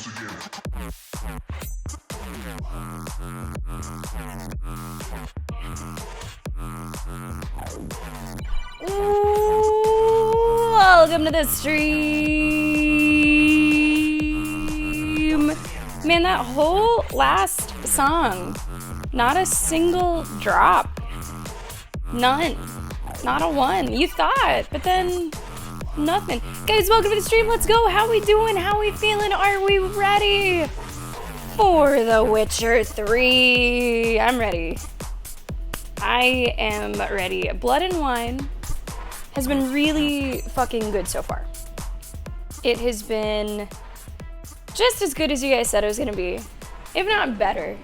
Welcome to the stream. Man, that whole last song, not a single drop. None. Not a one. You thought, but then nothing. Guys, welcome to the stream. Let's go. How we doing? How we feeling? Are we ready for The Witcher 3? I'm ready. I am ready. Blood and Wine has been really fucking good so far. It has been just as good as you guys said it was gonna be, if not better.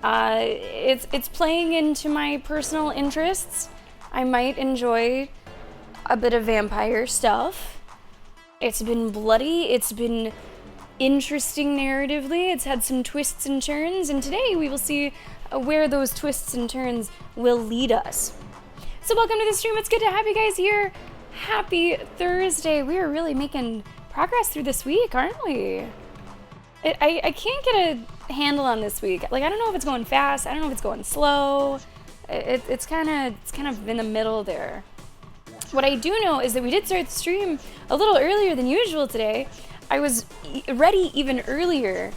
It's playing into my personal interests. I might enjoy a bit of vampire stuff. It's been bloody, it's been interesting narratively, it's had some twists and turns, and today we will see where those twists and turns will lead us. So welcome to the stream, it's good to have you guys here. Happy Thursday. We are really making progress through this week, aren't we? I can't get a handle on this week. Like, I don't know if it's going fast, I don't know if it's going slow. It's kind of in the middle there. What I do know is that we did start the stream a little earlier than usual today. I was ready even earlier,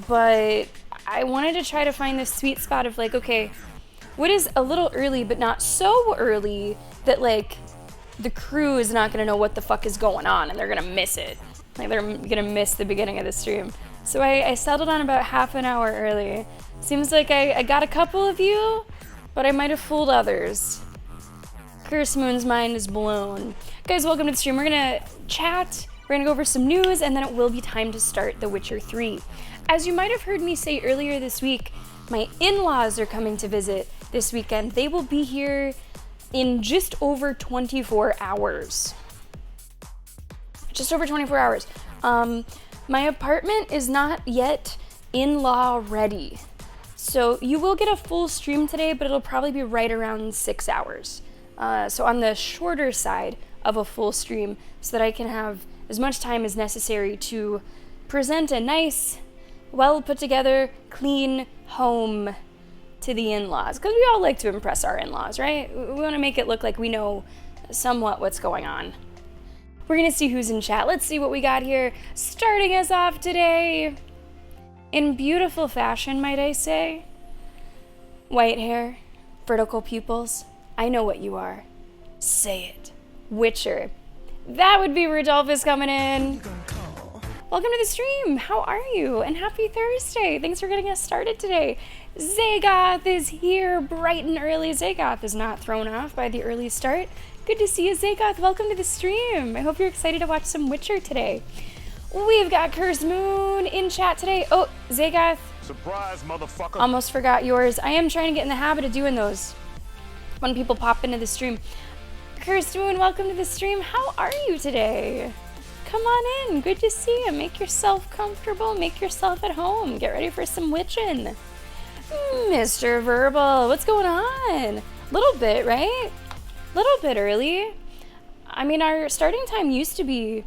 but I wanted to try to find this sweet spot of like, okay, what is a little early but not so early that like the crew is not gonna know what the fuck is going on and they're gonna miss it. Like they're gonna miss the beginning of the stream. So I settled on about half an hour early. Seems like I got a couple of you, but I might have fooled others. Curse Moon's mind is blown. Guys, welcome to the stream. We're gonna chat, we're gonna go over some news, and then it will be time to start The Witcher 3. As you might have heard me say earlier this week, my in-laws are coming to visit this weekend. They will be here in just over 24 hours. Just over 24 hours. My apartment is not yet in-law ready. So you will get a full stream today, but it'll probably be right around 6 hours. So on the shorter side of a full stream, so that I can have as much time as necessary to present a nice, well put together, clean home to the in-laws. Because we all like to impress our in-laws, right? We want to make it look like we know somewhat what's going on. We're gonna see who's in chat. Let's see what we got here. Starting us off today, in beautiful fashion, might I say. White hair, vertical pupils. I know what you are. Say it. Witcher. That would be Rodolphus coming in. Welcome to the stream. How are you? And happy Thursday. Thanks for getting us started today. Zagoth is here bright and early. Zagoth is not thrown off by the early start. Good to see you, Zagoth. Welcome to the stream. I hope you're excited to watch some Witcher today. We've got Curse Moon in chat today. Oh, Zagoth. Surprise, motherfucker. Almost forgot yours. I am trying to get in the habit of doing those when people pop into the stream. Curse Moon, welcome to the stream. How are you today? Come on in. Good to see you. Make yourself comfortable. Make yourself at home. Get ready for some witching. Mr. Verbal, what's going on? Little bit, right? Little bit early. I mean, our starting time used to be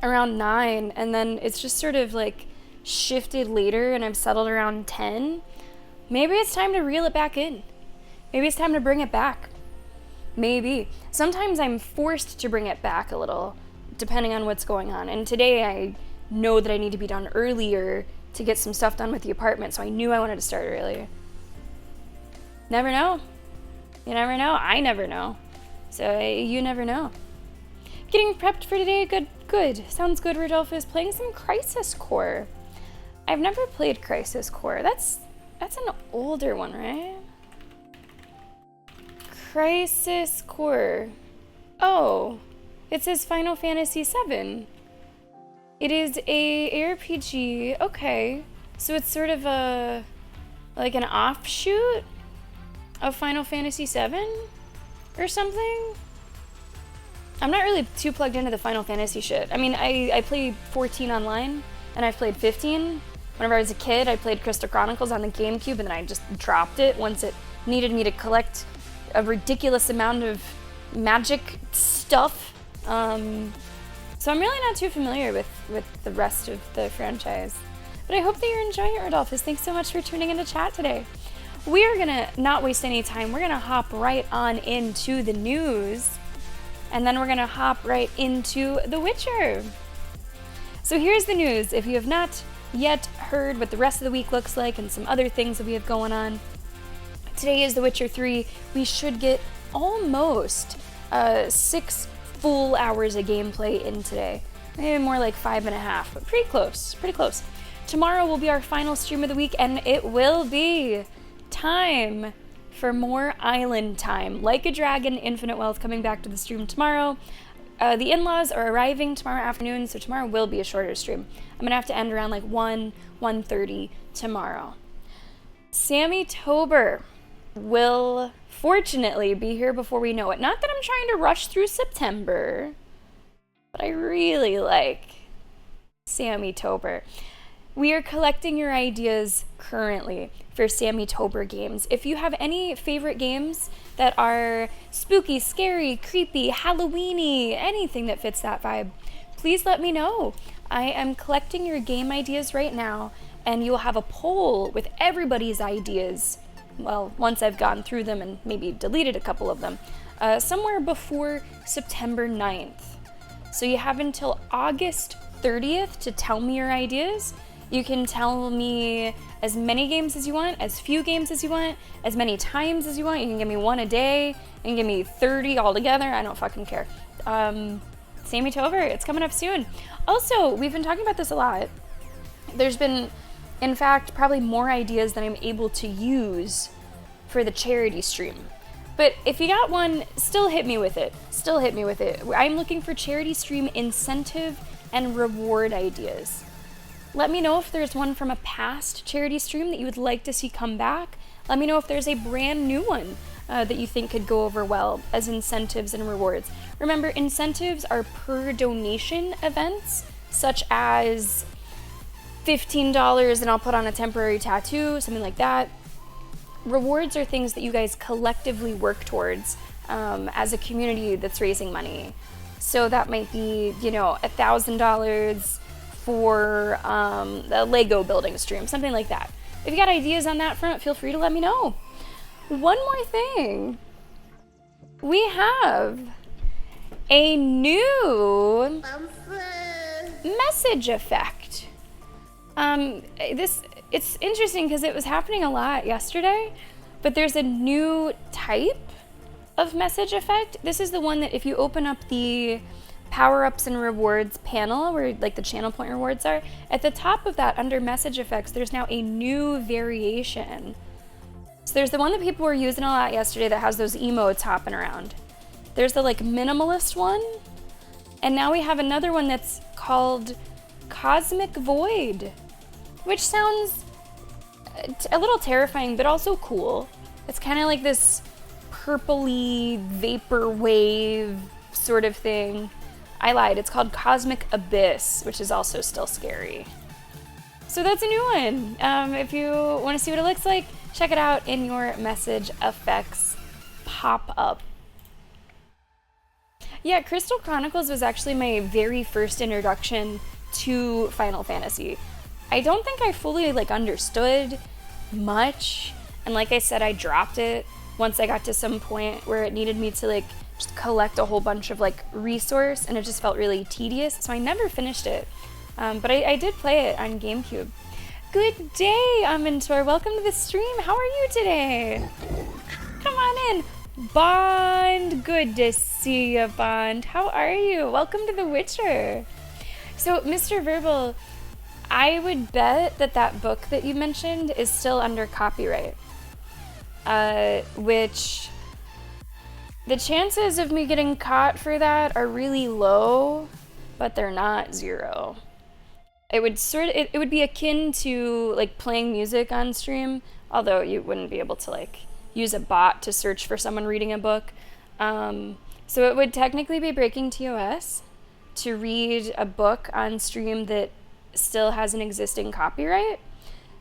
around 9, and then it's just sort of like shifted later, and I've settled around 10. Maybe it's time to reel it back in. Maybe it's time to bring it back. Maybe. Sometimes I'm forced to bring it back a little, depending on what's going on. And today I know that I need to be done earlier to get some stuff done with the apartment, so I knew I wanted to start earlier. Never know. You never know. I never know. So you never know. Getting prepped for today. Good. Sounds good, Rodolphus. Playing some Crisis Core. I've never played Crisis Core. That's an older one, right? Crisis Core. Oh, it says Final Fantasy VII. It is a ARPG. Okay, so it's sort of like an offshoot of Final Fantasy VII or something. I'm not really too plugged into the Final Fantasy shit. I mean, I played 14 online, and I've played 15. Whenever I was a kid, I played Crystal Chronicles on the GameCube, and then I just dropped it once it needed me to collect a ridiculous amount of magic stuff. So So I'm really not too familiar with the rest of the franchise. But I hope that you're enjoying it, Rodolphus. Thanks so much for tuning into chat today. We are gonna not waste any time. We're gonna hop right on into the news, and then we're gonna hop right into The Witcher. So here's the news. If you have not yet heard what the rest of the week looks like and some other things that we have going on, today is The Witcher 3. We should get almost 6 full hours of gameplay in today. Maybe more like 5.5, but pretty close, pretty close. Tomorrow will be our final stream of the week, and it will be time for more island time. Like a Dragon, Infinite Wealth coming back to the stream tomorrow. The in-laws are arriving tomorrow afternoon, so tomorrow will be a shorter stream. I'm gonna have to end around like 1:30 tomorrow. Sammy Tober will fortunately be here before we know it. Not that I'm trying to rush through September, but I really like Sammy Tober. We are collecting your ideas currently for Sammy Tober games. If you have any favorite games that are spooky, scary, creepy, Halloweeny, anything that fits that vibe, please let me know. I am collecting your game ideas right now, and you will have a poll with everybody's ideas. Well, once I've gone through them and maybe deleted a couple of them, somewhere before September 9th. So you have until August 30th to tell me your ideas. You can tell me as many games as you want, as few games as you want, as many times as you want. You can give me 1 a day, you can give me 30 altogether. I don't fucking care. Sammy Tover, it's coming up soon. Also, we've been talking about this a lot. There's been, in fact, probably more ideas than I'm able to use for the charity stream. But if you got one, still hit me with it. Still hit me with it. I'm looking for charity stream incentive and reward ideas. Let me know if there's one from a past charity stream that you would like to see come back. Let me know if there's a brand new one that you think could go over well as incentives and rewards. Remember, incentives are per donation events, such as $15 and I'll put on a temporary tattoo, something like that. Rewards are things that you guys collectively work towards as a community that's raising money. So that might be, $1,000 for a Lego building stream, something like that. If you got ideas on that front, feel free to let me know. One more thing. We have a new message effect. It's interesting because it was happening a lot yesterday, but there's a new type of message effect. This is the one that if you open up the power-ups and rewards panel where like the channel point rewards are, at the top of that under message effects there's now a new variation. So there's the one that people were using a lot yesterday that has those emotes hopping around. There's the like minimalist one, and now we have another one that's called Cosmic Void, which sounds a little terrifying but also cool. It's kind of like this purpley vapor wave sort of thing. I lied, it's called Cosmic Abyss, which is also still scary. So that's a new one. If you want to see what it looks like, check it out in your message effects pop-up. Yeah, Crystal Chronicles was actually my very first introduction to Final Fantasy. I don't think I fully understood much, and like I said, I dropped it once I got to some point where it needed me to just collect a whole bunch of resource, and it just felt really tedious, so I never finished it. But I did play it on GameCube. Good day, Mentor. Welcome to the stream. How are you today? Come on in. Bond, good to see you, Bond. How are you? Welcome to The Witcher. So, Mr. Verbal, I would bet that book that you mentioned is still under copyright. Which the chances of me getting caught for that are really low, but they're not zero. It would be akin to playing music on stream, although you wouldn't be able to use a bot to search for someone reading a book. So it would technically be breaking TOS to read a book on stream that still has an existing copyright.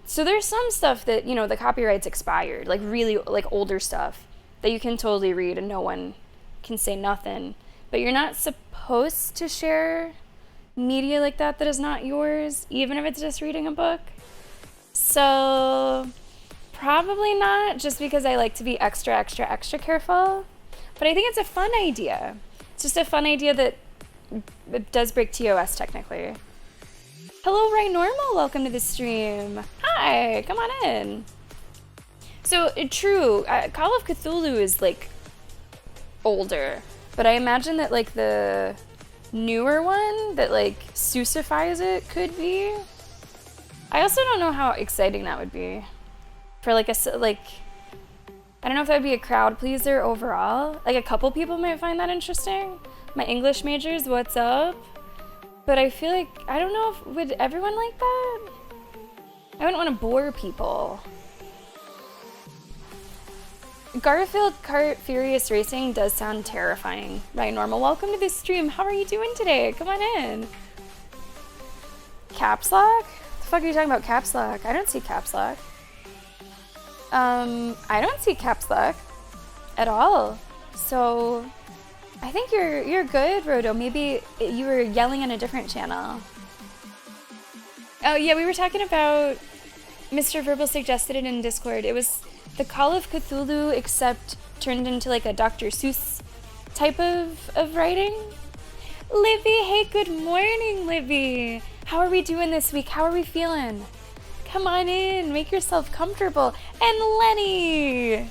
So there's some stuff that, the copyright's expired, really older stuff that you can totally read and no one can say nothing. But you're not supposed to share media like that that is not yours, even if it's just reading a book. So probably not, just because I like to be extra, extra, extra careful. But I think it's a fun idea. It's just a fun idea that it does break TOS technically. Hello, Ray Normal. Welcome to the stream. Hi, come on in. So true, Call of Cthulhu is like older, but I imagine that like the newer one that like Seussifies it could be. I also don't know how exciting that would be for like I don't know if that would be a crowd pleaser overall. Like a couple people might find that interesting. My English majors, what's up? But I feel like, I don't know if, would everyone like that? I wouldn't want to bore people. Garfield Kart Furious Racing does sound terrifying. Right, Normal, welcome to this stream. How are you doing today? Come on in. Caps Lock? The fuck are you talking about caps lock? I don't see caps lock. I don't see caps lock at all. So I think you're good, Rodo. Maybe you were yelling on a different channel. Oh yeah, we were talking about Mr. Verbal suggested it in Discord. It was the Call of Cthulhu, except turned into like a Dr. Seuss type of writing. Livy, hey, good morning, Livy. How are we doing this week? How are we feeling? Come on in, make yourself comfortable. And Lenny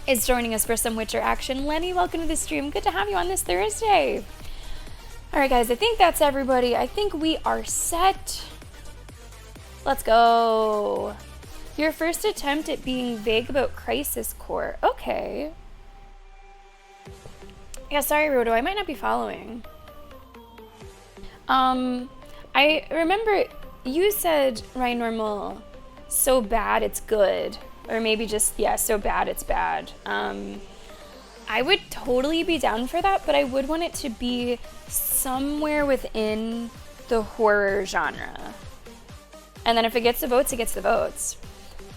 is joining us for some Witcher action. Lenny, welcome to the stream. Good to have you on this Thursday. All right, guys, I think that's everybody. I think we are set. Let's go. Your first attempt at being vague about Crisis Core. Okay. Yeah, sorry, Rodo, I might not be following. I remember you said, Ryan Normal, so bad it's good. Or maybe just, yeah, so bad it's bad. I would totally be down for that, but I would want it to be somewhere within the horror genre. And then if it gets the votes, it gets the votes.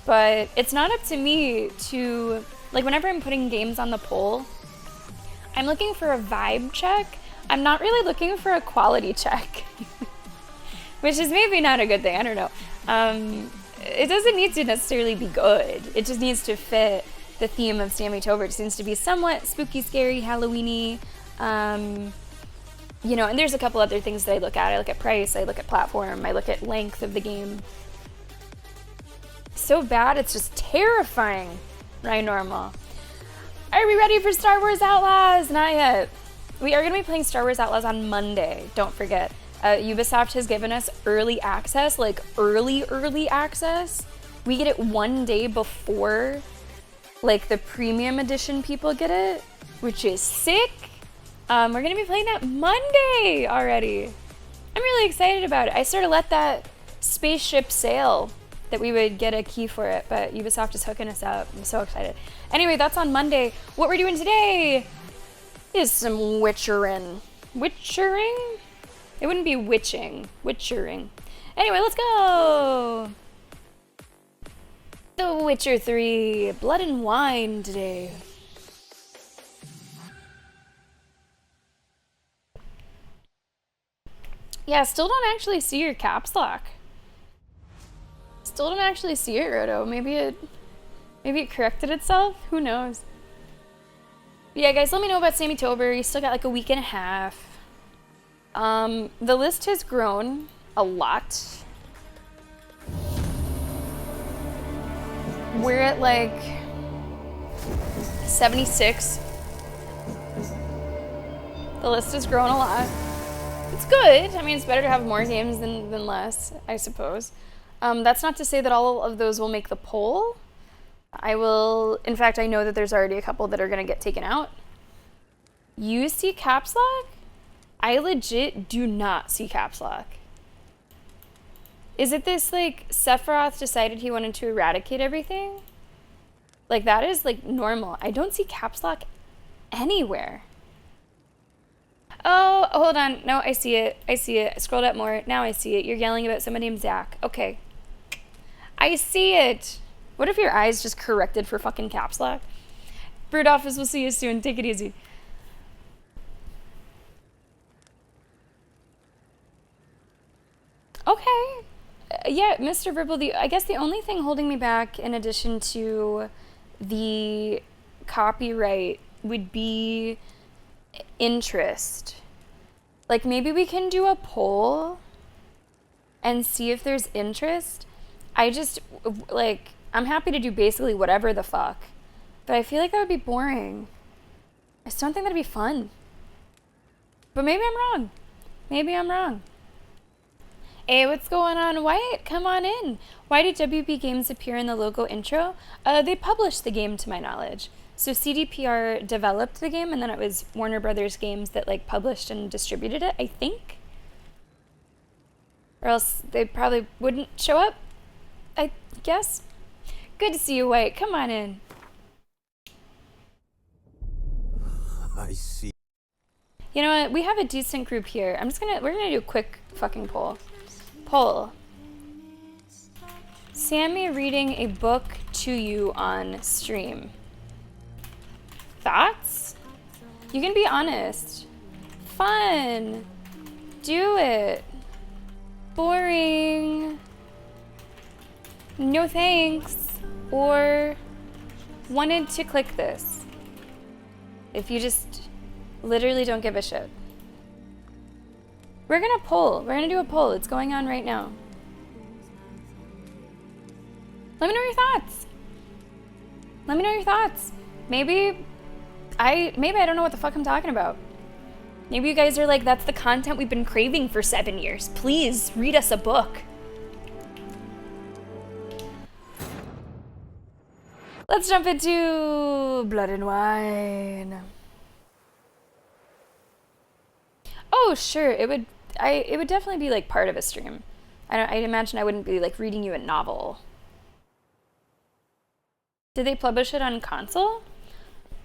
But it's not up to me to, like, whenever I'm putting games on the poll, I'm looking for a vibe check. I'm not really looking for a quality check. Which is maybe not a good thing, I don't know. It doesn't need to necessarily be good. It just needs to fit the theme of Sammy-Tober. It just needs to be somewhat spooky, scary, Halloween-y. You know, and there's a couple other things that I look at. I look at price, I look at platform, I look at length of the game. So bad, it's just terrifying. Right, Normal. Are we ready for Star Wars Outlaws? Not yet. We are going to be playing Star Wars Outlaws on Monday, don't forget. Ubisoft has given us early access, like early access. We get it one day before, like, the premium edition people get it, which is sick. We're gonna be playing that Monday already. I'm really excited about it. I sort of let that spaceship sail that we would get a key for it, but Ubisoft is hooking us up. I'm so excited. Anyway, that's on Monday. What we're doing today is some witchering. Witchering? It wouldn't be witching. Witchering. Anyway, let's go! The Witcher 3. Blood and Wine today. Yeah, still don't actually see your caps lock. Still don't actually see it, Roto. Maybe it corrected itself? Who knows? But yeah, guys, let me know about Sammy-Tober. You still got like a week and a half. The list has grown a lot. We're at like 76. The list has grown a lot. It's good. I mean, it's better to have more games than less, I suppose. That's not to say that all of those will make the poll. In fact, I know that there's already a couple that are going to get taken out. You see caps lock? I legit do not see caps lock. Is it this, like, Sephiroth decided he wanted to eradicate everything? Like, that is, like, normal. I don't see caps lock anywhere. Oh, hold on. No, I see it. I see it. I scrolled up more. Now I see it. You're yelling about somebody named Zach. Okay. I see it. What if your eyes just corrected for fucking caps lock? Brood Office, we'll see you soon. Take it easy. Yeah, Mr. Verbal, I guess the only thing holding me back in addition to the copyright would be interest. Like, maybe we can do a poll and see if there's interest. I'm happy to do basically whatever the fuck, but I feel like that would be boring. I just don't think that'd be fun. But maybe I'm wrong. Maybe I'm wrong. Hey, what's going on, Wyatt? Come on in. Why did WB Games appear in the logo intro? They published the game, to my knowledge. So CDPR developed the game, and then it was Warner Brothers Games that like published and distributed it, I think. Or else they probably wouldn't show up, I guess. Good to see you, Wyatt. Come on in. I see. You know what? We have a decent group here. We're gonna do a quick fucking poll. Poll. Sammy reading a book to you on stream. Thoughts? You can be honest. Fun. Do it. Boring. No thanks. Or wanted to click this. If you just literally don't give a shit. We're gonna poll. We're gonna do a poll. It's going on right now. Let me know your thoughts. Let me know your thoughts. Maybe I don't know what the fuck I'm talking about. Maybe you guys are like, that's the content we've been craving for 7 years. Please read us a book. Let's jump into Blood and Wine. Oh, sure. It would definitely be like part of a stream. I imagine I wouldn't be like reading you a novel. Did they publish it on console?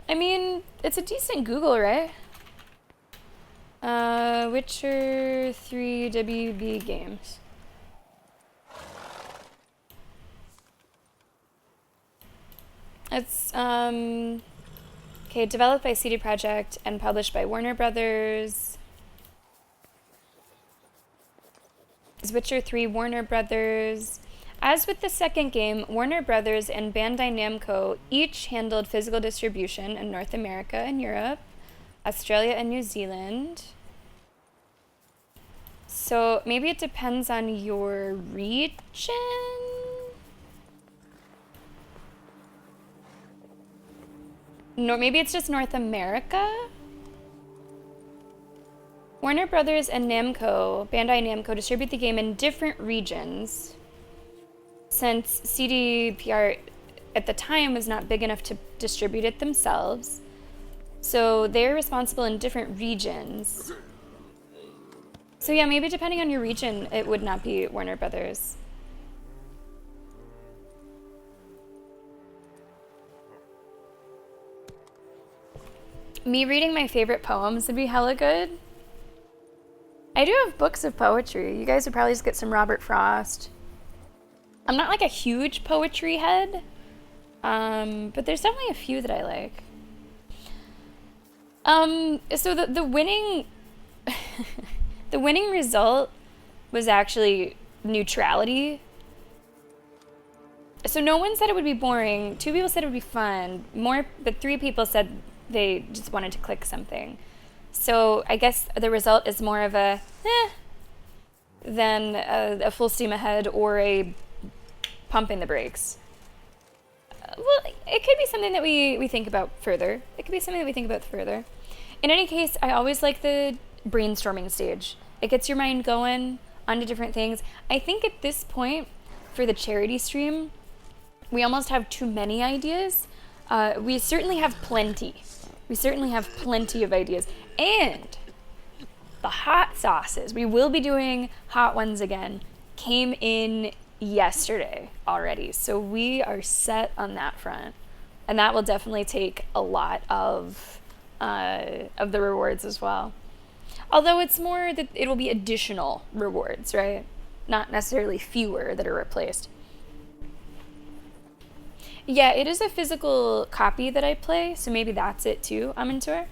I mean, it's a decent Google, right? Witcher 3 WB Games. It's okay, developed by CD Projekt and published by Warner Brothers. Is Witcher 3 Warner Brothers? As with the second game, Warner Brothers and Bandai Namco each handled physical distribution in North America and Europe, Australia and New Zealand. So maybe it depends on your region? No, maybe it's just North America? Warner Brothers and Namco, Bandai Namco, distribute the game in different regions, since CDPR at the time was not big enough to distribute it themselves. So they're responsible in different regions. So yeah, maybe depending on your region, it would not be Warner Brothers. Me reading my favorite poems would be hella good. I do have books of poetry. You guys would probably just get some Robert Frost. I'm not like a huge poetry head, but there's definitely a few that I like. So the winning the winning result was actually neutrality. So no one said it would be boring. 2 people said it would be fun. But 3 people said they just wanted to click something. So I guess the result is more of a than a full steam ahead or a pumping the brakes. Well, it could be something that we think about further. It could be something that we think about further. In any case, I always like the brainstorming stage. It gets your mind going onto different things. I think at this point, for the charity stream, we almost have too many ideas. We certainly have plenty. We certainly have plenty of ideas. And the hot sauces, we will be doing hot ones again, came in yesterday already. So we are set on that front. And that will definitely take a lot of the rewards as well. Although it's more that it'll be additional rewards, right? Not necessarily fewer that are replaced. Yeah, it is a physical copy that I play, so maybe that's it too, Amintor.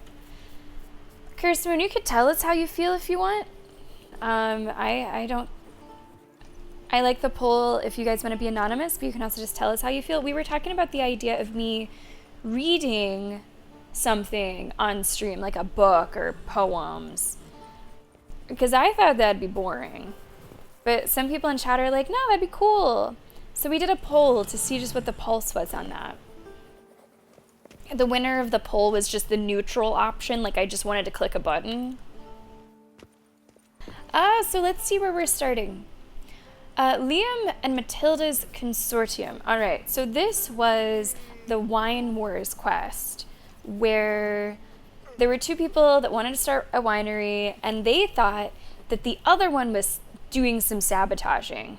Kirsten, you could tell us how you feel if you want. I I like the poll if you guys want to be anonymous, but you can also just tell us how you feel. We were talking about the idea of me reading something on stream, like a book or poems, because I thought that'd be boring. But some people in chat are like, no, that'd be cool. So we did a poll to see just what the pulse was on that. The winner of the poll was just the neutral option, like I just wanted to click a button. So let's see where we're starting. Liam and Matilda's Consortium. All right, so this was the Wine Wars quest, where there were two people that wanted to start a winery, and they thought that the other one was doing some sabotaging.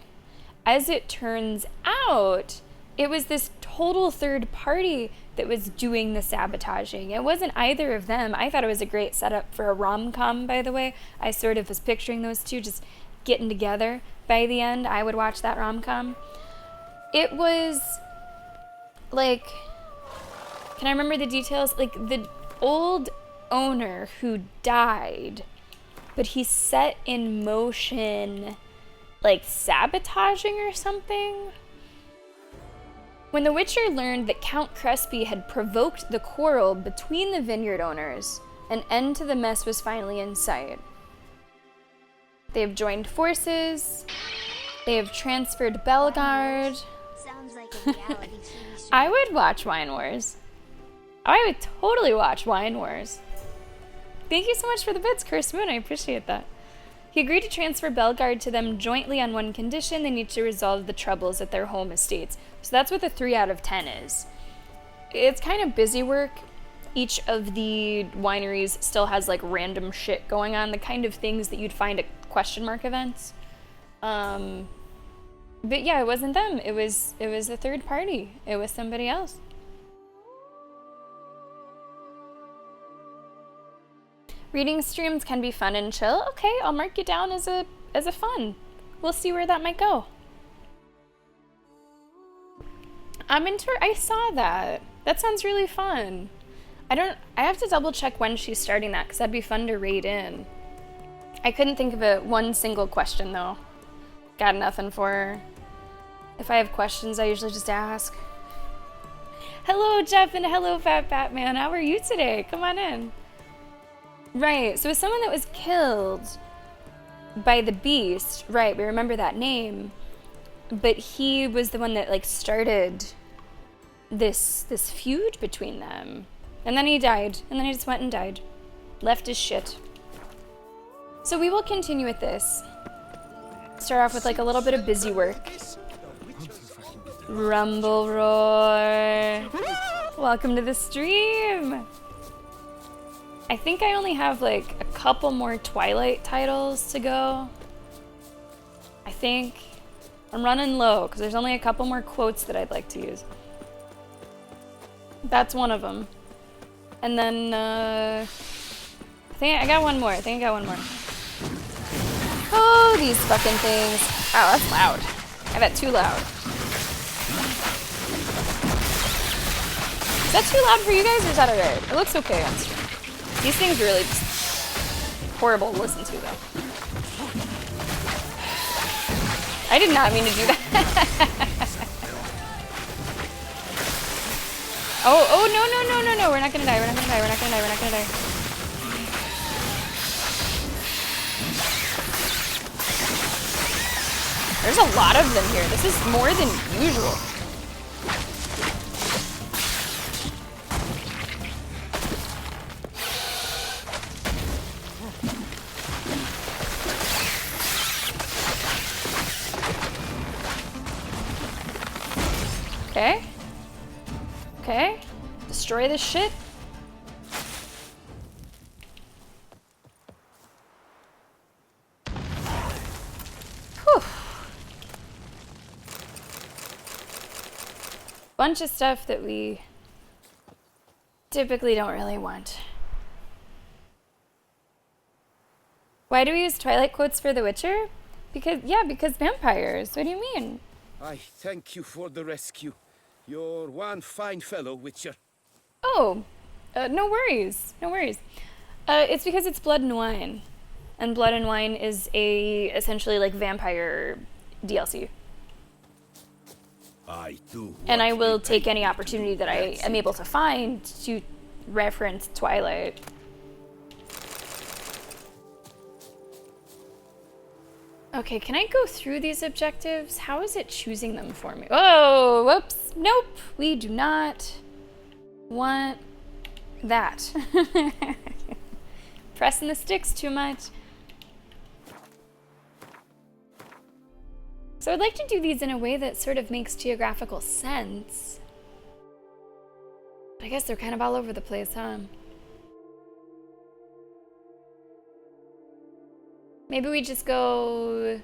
As it turns out, it was this total third party that was doing the sabotaging. It wasn't either of them. I thought it was a great setup for a rom-com, by the way. I sort of was picturing those two just getting together. By the end, I would watch that rom-com. It was like, can I remember the details? Like the old owner who died, but he set in motion like sabotaging or something. When the Witcher learned that Count Crespi had provoked the quarrel between the vineyard owners, an end to the mess was finally in sight. They have joined forces. They have transferred Belgard. Sounds like a reality TV show. I would watch Wine Wars. I would totally watch Wine Wars. Thank you so much for the bits, Curse Moon. I appreciate that. He agreed to transfer Belgard to them jointly on one condition: they need to resolve the troubles at their home estates. So that's what the 3 out of 10 is. It's kind of busy work. Each of the wineries still has like random shit going on, the kind of things that you'd find at question mark events. But yeah, it wasn't them. It was a third party. It was somebody else. Reading streams can be fun and chill. Okay, I'll mark you down as a fun. We'll see where that might go. I saw that. That sounds really fun. I have to double check when she's starting that, because that'd be fun to raid in. I couldn't think of one single question though. Got nothing for her. If I have questions, I usually just ask. Hello, Jeff, and hello, Fat Batman. How are you today? Come on in. Right, so it was someone that was killed by the Beast. Right, we remember that name. But he was the one that like started this feud between them. And then he died, and then he just went and died. Left his shit. So we will continue with this. Start off with like a little bit of busy work. Rumble Roar. Welcome to the stream. I think I only have like a couple more Twilight titles to go. I think I'm running low because there's only a couple more quotes that I'd like to use. That's one of them. And then I think I got one more. Oh, these fucking things. Wow, that's loud. I got too loud. Is that too loud for you guys, or is that alright? It looks okay on stream. These things are really just horrible to listen to, though. I did not mean to do that. Oh, no. We're not gonna die. There's a lot of them here. This is more than usual. Okay. Destroy this shit. Whew. Bunch of stuff that we typically don't really want. Why do we use Twilight quotes for The Witcher? Because vampires. What do you mean? I thank you for the rescue. You're one fine fellow, Witcher. Oh, no worries. It's because it's Blood and Wine. And Blood and Wine is essentially like vampire DLC. I do. And I what will they take pay any me to opportunity do. that I That's am it. able to find to reference Twilight. Okay, can I go through these objectives? How is it choosing them for me? Oh, whoops. Nope, we do not want that. Pressing the sticks too much. So I'd like to do these in a way that sort of makes geographical sense. But I guess they're kind of all over the place, huh? Maybe we just go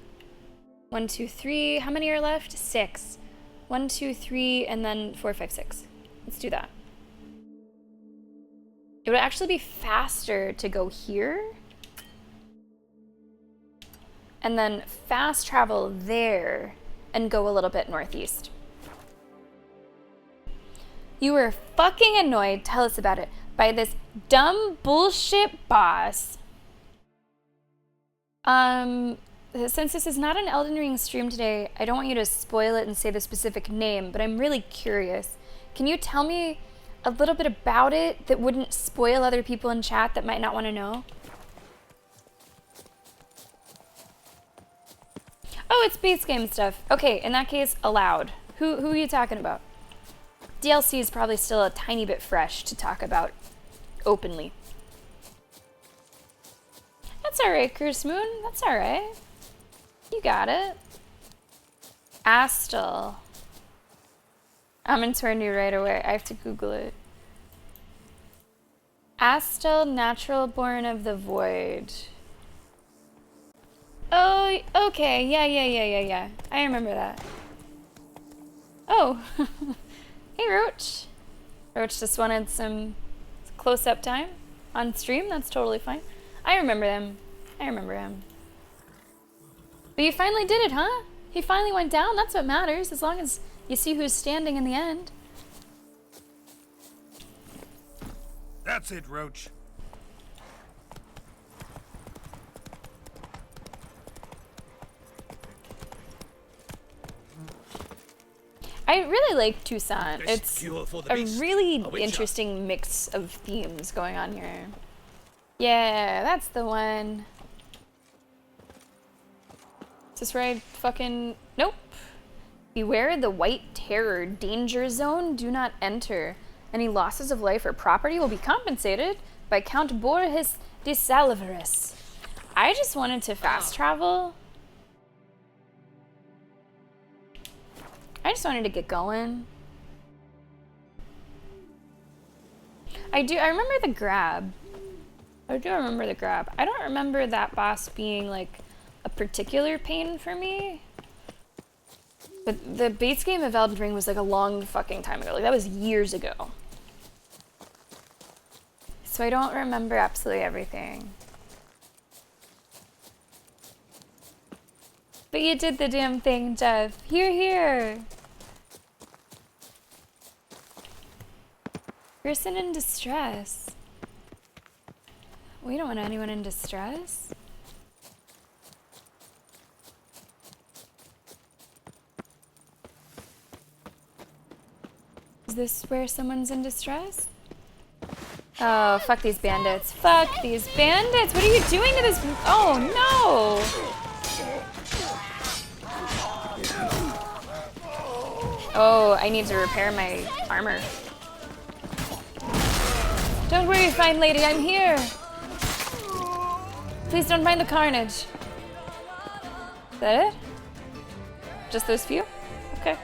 1, 2, 3. How many are left? 6. 1, 2, 3, and then 4, 5, 6. Let's do that. It would actually be faster to go here and then fast travel there and go a little bit northeast. You were fucking annoyed, tell us about it, by this dumb bullshit boss. Since this is not an Elden Ring stream today, I don't want you to spoil it and say the specific name, but I'm really curious. Can you tell me a little bit about it that wouldn't spoil other people in chat that might not want to know? Oh, it's base game stuff. Okay, in that case, allowed. Who are you talking about? DLC is probably still a tiny bit fresh to talk about openly. That's alright, Curse Moon. That's alright. You got it. Astel. I'm into our new right away. I have to Google it. Astel, natural born of the void. Oh, okay. Yeah. I remember that. Oh. Hey, Roach. Roach just wanted some close-up time on stream. That's totally fine. I remember them. I remember him. But you finally did it, huh? He finally went down. That's what matters, as long as you see who's standing in the end. That's it, Roach. I really like Toussaint. Best It's cure for the a beast. really A witcher. interesting mix of themes going on here. Yeah, that's the one. Is this where I fucking... Nope. Beware the White Terror. Danger zone. Do not enter. Any losses of life or property will be compensated by Count Borges de Salaveras. I just wanted to fast travel. I just wanted to get going. I remember the grab. I do remember the grab. I don't remember that boss being like a particular pain for me. But the base game of Elden Ring was like a long fucking time ago. Like that was years ago. So I don't remember absolutely everything. But you did the damn thing, Jeff. Here. Person in distress. We don't want anyone in distress. Is this where someone's in distress? Oh, fuck these bandits. Fuck these bandits! What are you doing to this? Oh, no! Oh, I need to repair my armor. Don't worry, fine lady, I'm here. Please don't mind the carnage. Is that it? Just those few? Okay.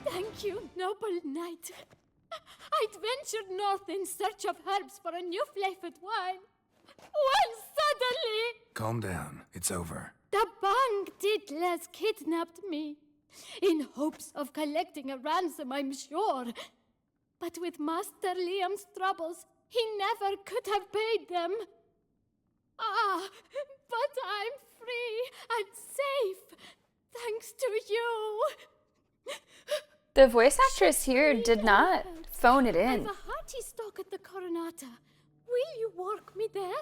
Thank you, noble knight. I'd ventured north in search of herbs for a new flavored wine. When suddenly, Calm down. It's over. the Bang Diddlers kidnapped me. In hopes of collecting a ransom, I'm sure. But with Master Liam's troubles, he never could have paid them. Ah, but I'm free and safe, thanks to you. The voice actress here did not phone it in. I've a hearty stock at the Coronata. Will you walk me there?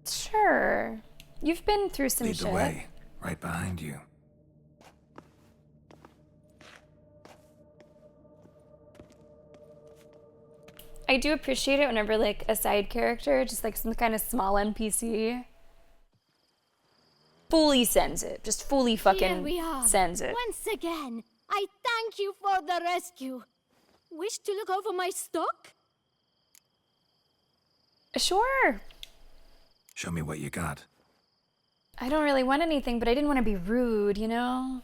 Sure. You've been through some Lead shit. the way. Right behind you. I do appreciate it whenever, like, a side character, just like some kind of small NPC, fully sends it. Just fully Here fucking we are. sends it. Once again, I thank you for the rescue. Wish to look over my stock? Sure. Show me what you got. I don't really want anything, but I didn't want to be rude, you know?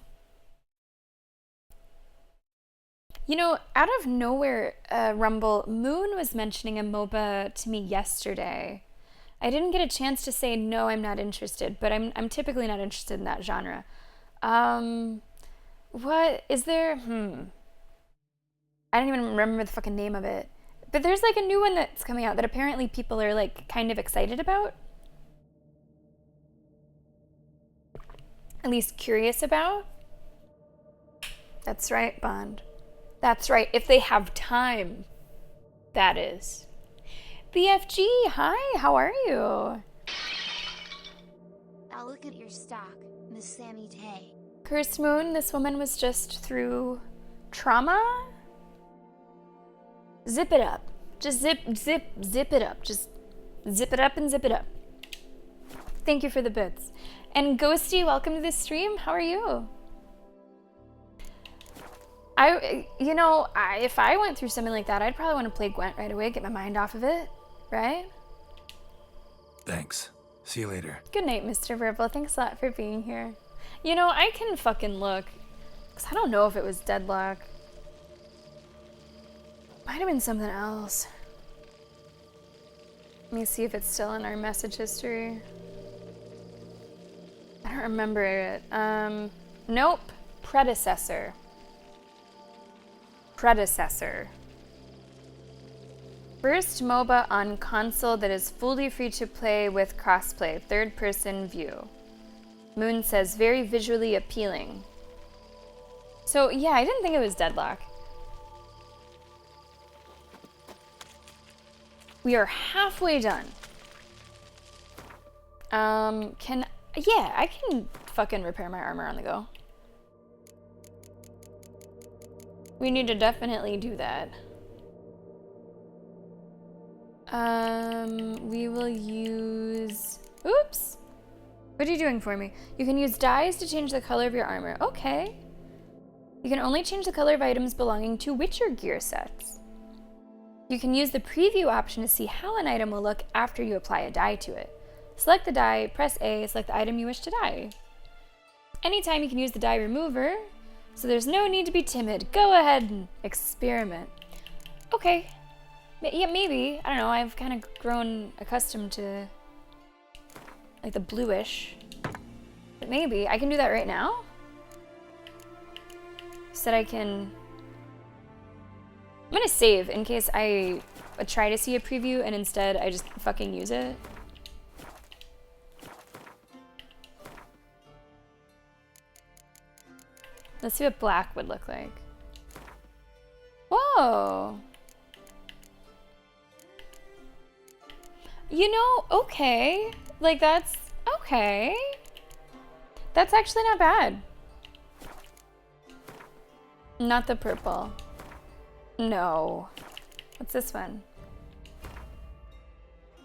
You know, out of nowhere, Rumble, Moon was mentioning a MOBA to me yesterday. I didn't get a chance to say, no, I'm not interested, but I'm typically not interested in that genre. What is there? I don't even remember the fucking name of it. But there's like a new one that's coming out that apparently people are like kind of excited about. At least curious about. That's right, Bond. That's right, if they have time, that is. BFG, hi, how are you? I'll look at your stock, Miss Sammy Tay. Cursed Moon, this woman was just through trauma? Zip it up. Just zip it up. Just zip it up and zip it up. Thank you for the bits. And Ghosty, welcome to the stream. How are you? If I went through something like that, I'd probably want to play Gwent right away, get my mind off of it, right? Thanks. See you later. Good night, Mr. Verbal. Thanks a lot for being here. You know, I can fucking look, because I don't know if it was Deadlock. Might have been something else. Let me see if it's still in our message history. I don't remember it. Nope. Predecessor. First MOBA on console that is fully free to play with crossplay, third-person view. Moon says, very visually appealing. So, yeah, I didn't think it was Deadlock. We are halfway done. I can fucking repair my armor on the go. We need to definitely do that. We will use... Oops! What are you doing for me? You can use dyes to change the color of your armor. Okay. You can only change the color of items belonging to Witcher gear sets. You can use the preview option to see how an item will look after you apply a dye to it. Select the dye, press A, select the item you wish to dye. Anytime you can use the dye remover, so there's no need to be timid. Go ahead and experiment. Okay. Yeah, maybe. I don't know. I've kind of grown accustomed to like the bluish. But maybe. I can do that right now? Said I can... I'm gonna save in case I try to see a preview and instead I just fucking use it. Let's see what black would look like. Whoa! You know, okay. Like, that's okay. That's actually not bad. Not the purple. No. What's this one?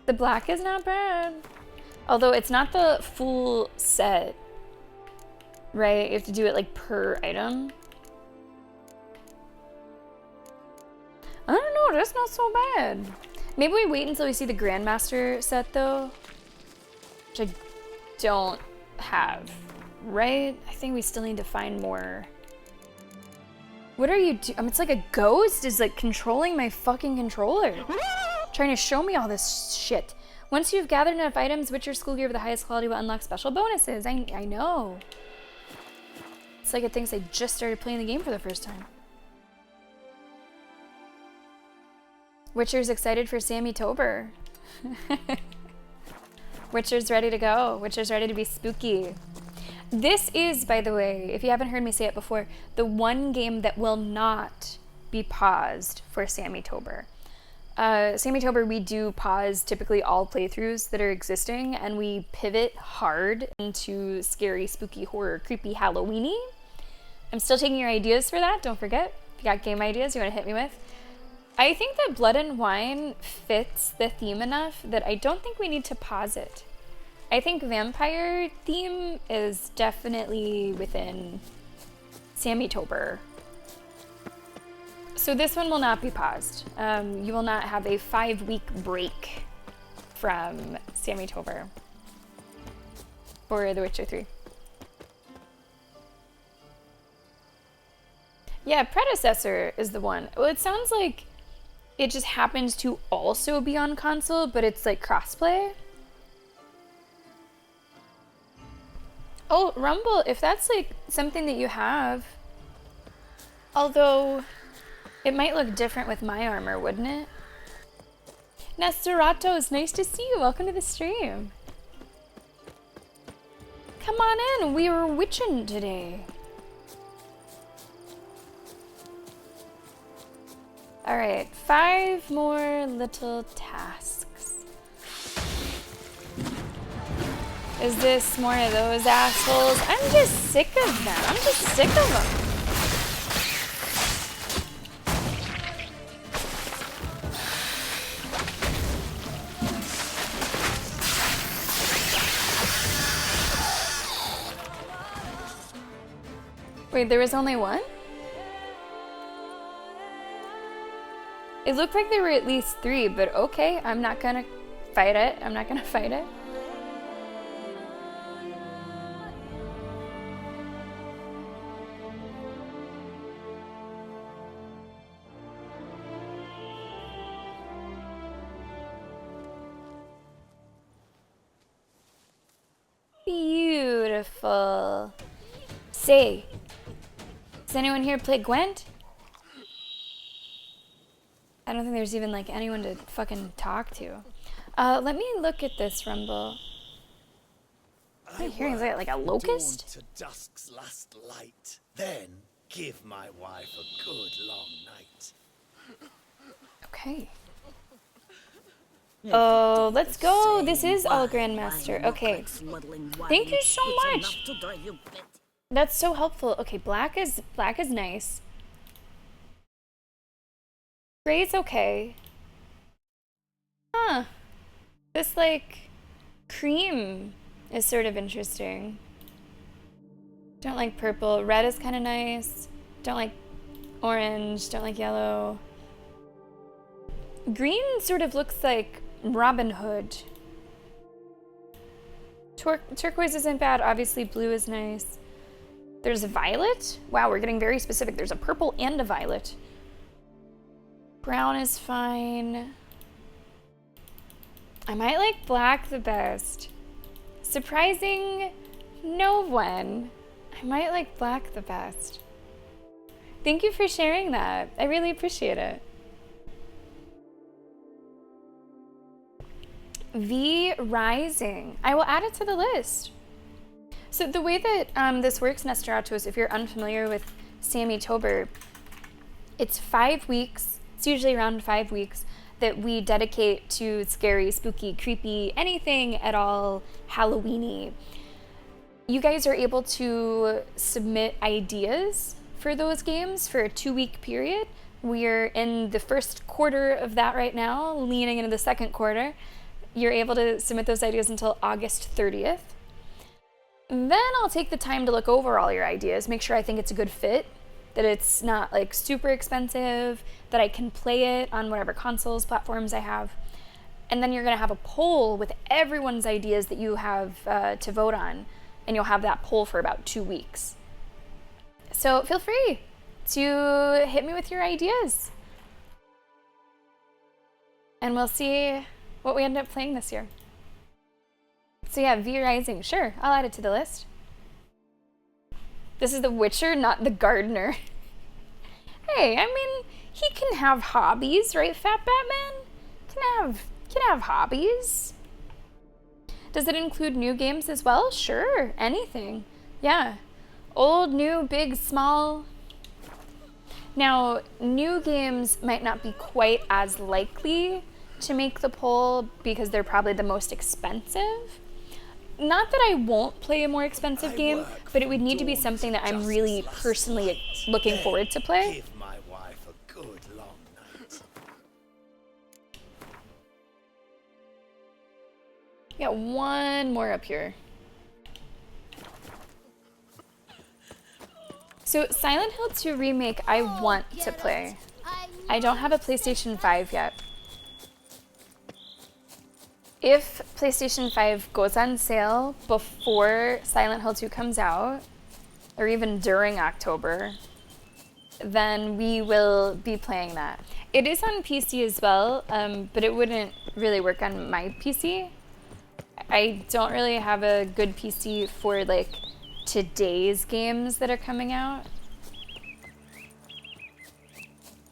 The black is not bad. Although it's not the full set. Right? You have to do it like per item. I don't know, that's not so bad. Maybe we wait until we see the Grandmaster set though. Which I don't have. Right? I think we still need to find more. What are you doing? It's like a ghost is like controlling my fucking controller. Trying to show me all this shit. Once you've gathered enough items, Witcher School Gear of the highest quality will unlock special bonuses. I know. It's like it thinks I just started playing the game for the first time. Witcher's excited for Sammy Tober. Witcher's ready to go. Witcher's ready to be spooky. This is, by the way, if you haven't heard me say it before, the one game that will not be paused for Sammy Tober. Sammy Tober, we do pause typically all playthroughs that are existing, and we pivot hard into scary, spooky, horror, creepy, Halloweeny. I'm still taking your ideas for that, don't forget. If you got game ideas you want to hit me with. I think that Blood and Wine fits the theme enough that I don't think we need to pause it. I think vampire theme is definitely within Sammy Tober. So this one will not be paused. You will not have a 5-week break from Sammy Tober for The Witcher 3. Yeah, Predecessor is the one. Well, it sounds like it just happens to also be on console, but it's like crossplay. Oh, Rumble, if that's like something that you have, although it might look different with my armor, wouldn't it? Nesteratos, nice to see you. Welcome to the stream. Come on in, we were witching today. All right, 5 more little tasks. Is this more of those assholes? I'm just sick of them. I'm just sick of them. Wait, there was only one? It looked like there were at least 3, but okay, I'm not gonna fight it. I'm not gonna fight it. Beautiful. Say, does anyone here play Gwent? I don't think there's even like anyone to fucking talk to. Let me look at this, Rumble. What am I hearing? Is that like a locust? Dawn to dusk's last light. Then give my wife a good long night. Okay. Oh, let's go. This is all Grandmaster. Okay. Thank you so much. That's so helpful. Okay, black is nice. Gray's okay. Huh. This like cream is sort of interesting. Don't like purple. Red is kind of nice. Don't like orange. Don't like yellow. Green sort of looks like Robin Hood. Turquoise isn't bad. Obviously, blue is nice. There's a violet. Wow, we're getting very specific. There's a purple and a violet. Brown is fine. I might like black the best. Surprising no one. I might like black the best. Thank you for sharing that. I really appreciate it. V Rising. I will add it to the list. So the way that this works, Nesteratos, if you're unfamiliar with Sammy Tober, it's 5 weeks. It's usually around 5 weeks that we dedicate to scary, spooky, creepy, anything at all Halloweeny. You guys are able to submit ideas for those games for a 2-week period. We're in the first quarter of that right now, leaning into the second quarter. You're able to submit those ideas until August 30th. Then I'll take the time to look over all your ideas, make sure I think it's a good fit, that it's not like super expensive, that I can play it on whatever consoles, platforms I have. And then you're gonna have a poll with everyone's ideas that you have to vote on, and you'll have that poll for about 2 weeks. So feel free to hit me with your ideas. And we'll see what we end up playing this year. So yeah, V Rising, sure, I'll add it to the list. This is The Witcher, not the gardener. Hey, I mean, he can have hobbies, right, Fat Batman? Can have hobbies. Does it include new games as well? Sure, anything. Yeah. Old, new, big, small. Now, new games might not be quite as likely to make the poll because they're probably the most expensive. Not that I won't play a more expensive game, but it would need to be something that I'm really personally looking forward to play. Give my wife a good long night. Got one more up here. So Silent Hill 2 Remake, I want to play. I don't have a PlayStation 5 yet. If PlayStation 5 goes on sale before Silent Hill 2 comes out, or even during October, then we will be playing that. It is on PC as well, but it wouldn't really work on my PC. I don't really have a good PC for like today's games that are coming out.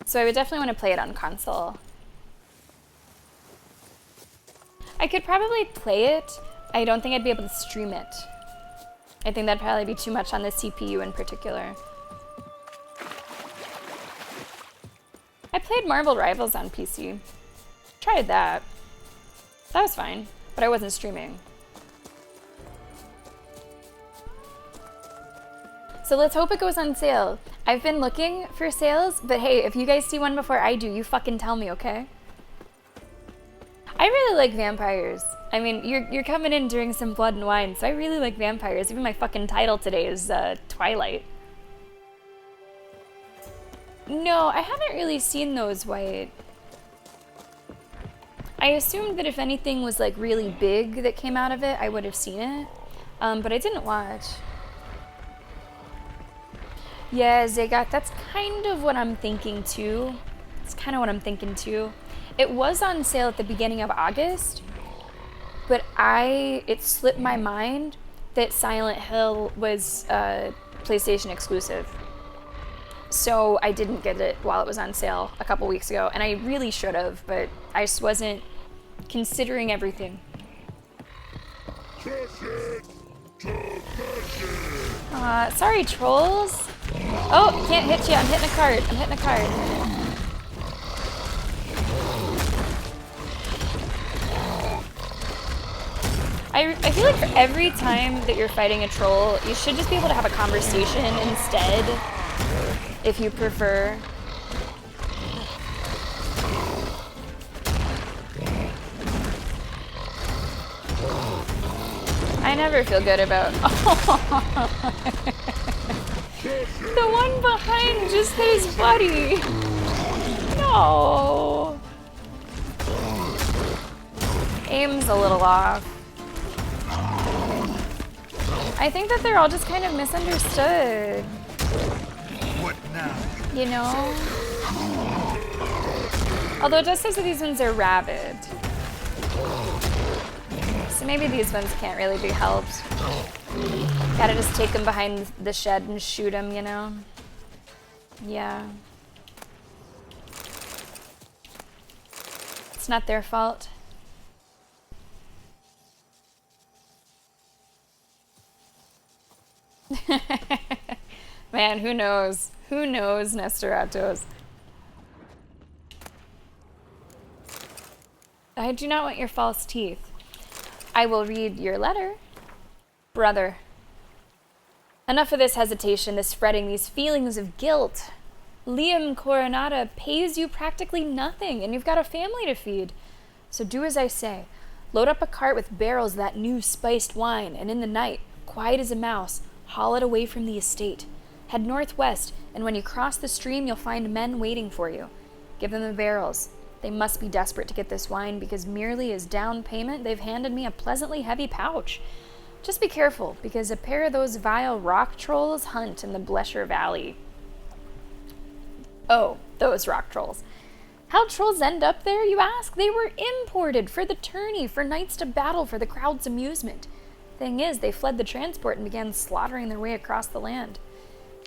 So I would definitely want to play it on console. I could probably play it. I don't think I'd be able to stream it. I think that'd probably be too much on the CPU in particular. I played Marvel Rivals on PC. Tried that. That was fine, but I wasn't streaming. So let's hope it goes on sale. I've been looking for sales, but hey, if you guys see one before I do, you fucking tell me, okay? I really like vampires. I mean, you're coming in during some blood and wine, so I really like vampires. Even my fucking title today is Twilight. No, I haven't really seen those, White. I assumed that if anything was like really big that came out of it, I would have seen it, but I didn't watch. Yeah, Zagat, that's kind of what I'm thinking too. It's kind of what I'm thinking too. It was on sale at the beginning of August, but it slipped my mind that Silent Hill was PlayStation exclusive. So I didn't get it while it was on sale a couple weeks ago, and I really should have, but I just wasn't considering everything. Sorry, trolls. Oh, can't hit you. I'm hitting a card. I'm hitting a card. I feel like for every time that you're fighting a troll, you should just be able to have a conversation instead, if you prefer. I never feel good about... The one behind just hit his buddy. No. Aim's a little off. I think that they're all just kind of misunderstood. What now? You know? Although it does say that these ones are rabid. So maybe these ones can't really be helped. Gotta just take them behind the shed and shoot them, you know? Yeah. It's not their fault. Man, who knows? Who knows, Nestoratos? I do not want your false teeth. I will read your letter. Brother. Enough of this hesitation, this fretting, these feelings of guilt. Liam Coronata pays you practically nothing, and you've got a family to feed. So do as I say. Load up a cart with barrels of that new spiced wine, and in the night, quiet as a mouse, haul it away from the estate. Head northwest, and when you cross the stream, you'll find men waiting for you. Give them the barrels. They must be desperate to get this wine, because merely as down payment, they've handed me a pleasantly heavy pouch. Just be careful, because a pair of those vile rock trolls hunt in the Blesher Valley. Oh, those rock trolls. How'd trolls end up there, you ask? They were imported for the tourney, for knights to battle for the crowd's amusement. Thing is, they fled the transport and began slaughtering their way across the land.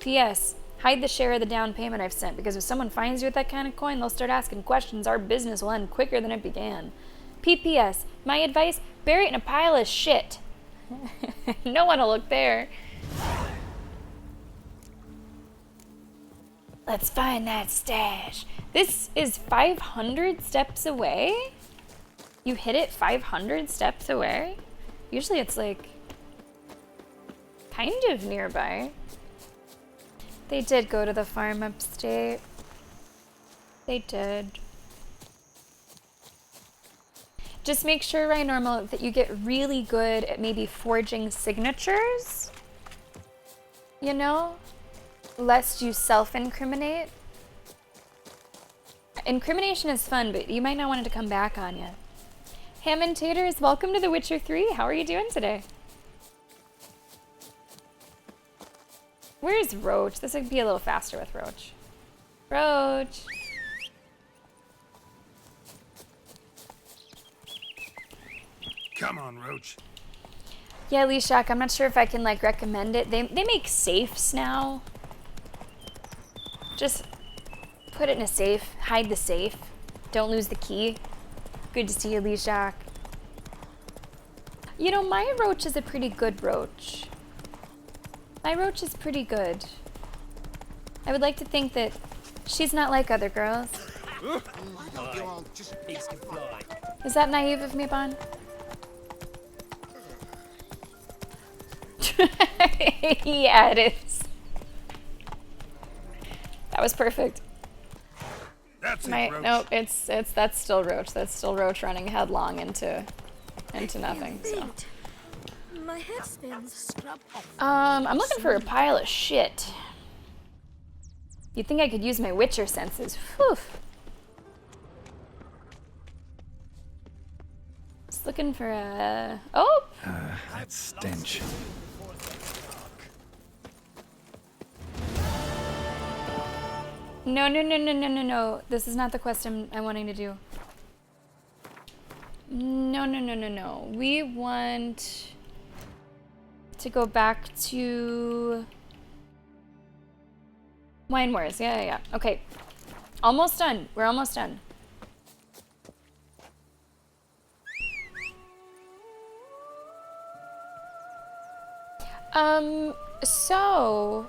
P.S. Hide the share of the down payment I've sent, because if someone finds you with that kind of coin, they'll start asking questions. Our business will end quicker than it began. P.P.S. My advice, bury it in a pile of shit. No one will look there. Let's find that stash. This is 500 steps away? You hit it 500 steps away? Usually it's like kind of nearby. They did go to the farm upstate. They did. Just make sure, right, Normal, that you get really good at maybe forging signatures. You know? Lest you self-incriminate. Incrimination is fun, but you might not want it to come back on you. Ham and Taters, welcome to The Witcher 3. How are you doing today? Where's Roach? This would be a little faster with Roach. Roach. Come on, Roach. Yeah, Leshak, I'm not sure if I can like recommend it. They make safes now. Just put it in a safe. Hide the safe. Don't lose the key. Good to see you, Leshak. You know, my Roach is a pretty good Roach. My Roach is pretty good. I would like to think that she's not like other girls. Is that naive of me, Bon? Yeah, it is. That was perfect. That's My it, Roach. nope, that's still Roach. That's still Roach running headlong into nothing. So. My head spins. I'm looking for a pile of shit. You'd think I could use my Witcher senses. Whew. Just looking for a... Oh! That stench. No. This is not the quest I'm wanting to do. No. We want to go back to Wine Wars. Yeah. Okay. Almost done. We're almost done. So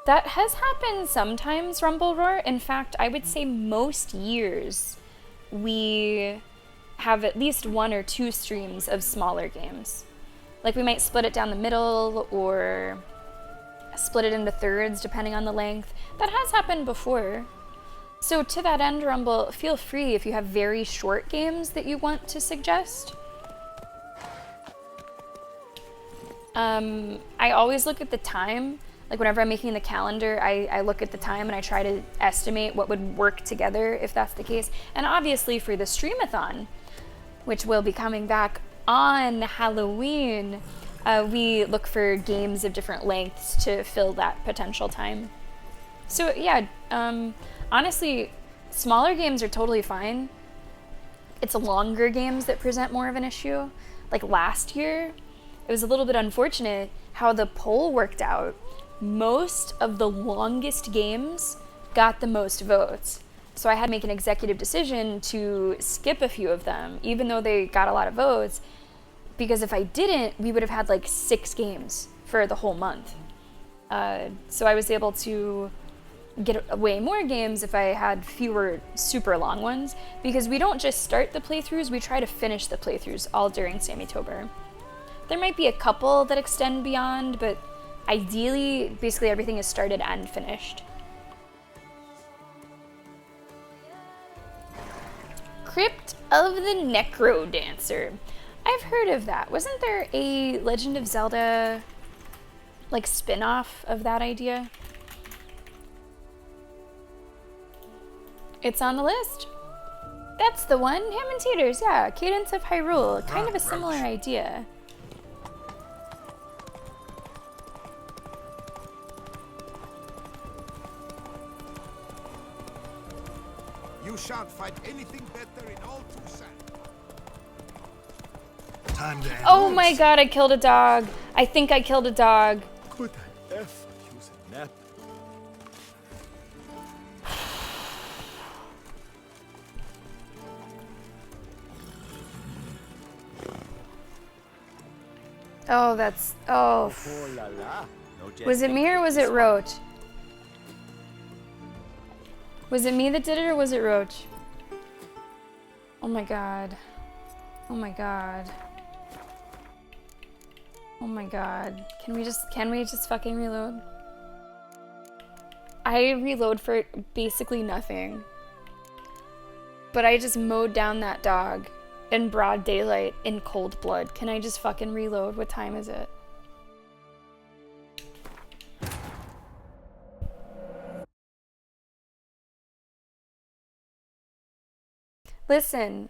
that has happened sometimes, Rumble Roar. In fact, I would say most years we have at least 1 or 2 streams of smaller games. Like we might split it down the middle or split it into thirds depending on the length. That has happened before. So to that end, Rumble, feel free if you have very short games that you want to suggest. I always look at the time. Like whenever I'm making the calendar, I look at the time and I try to estimate what would work together if that's the case. And obviously for the Streamathon, which will be coming back on Halloween, we look for games of different lengths to fill that potential time. So yeah, honestly, smaller games are totally fine. It's longer games that present more of an issue. Like last year, it was a little bit unfortunate how the poll worked out. Most of the longest games got the most votes. So I had to make an executive decision to skip a few of them, even though they got a lot of votes, because if I didn't, we would have had like 6 games for the whole month. So I was able to get way more games if I had fewer super long ones, because we don't just start the playthroughs, we try to finish the playthroughs all during Sammy-tober. There might be a couple that extend beyond, but ideally, basically everything is started and finished. Crypt of the Necro Dancer. I've heard of that. Wasn't there a Legend of Zelda, like, spin-off of that idea? It's on the list. That's the one. Ham and Taters, yeah. Cadence of Hyrule. Kind of a similar idea. You shan't find anything better in all Tucson. Time to end Oh this. my god, I killed a dog. I think I killed a dog. Could I ever use a nap? Oh, that's... Oh. Oh la la. No jet Was it lag me or with was this it one. Roach? Was it me that did it or was it Roach? Oh my god. Oh my god. Oh my god. Can we just fucking reload? I reload for basically nothing. But I just mowed down that dog in broad daylight in cold blood. Can I just fucking reload? What time is it? Listen,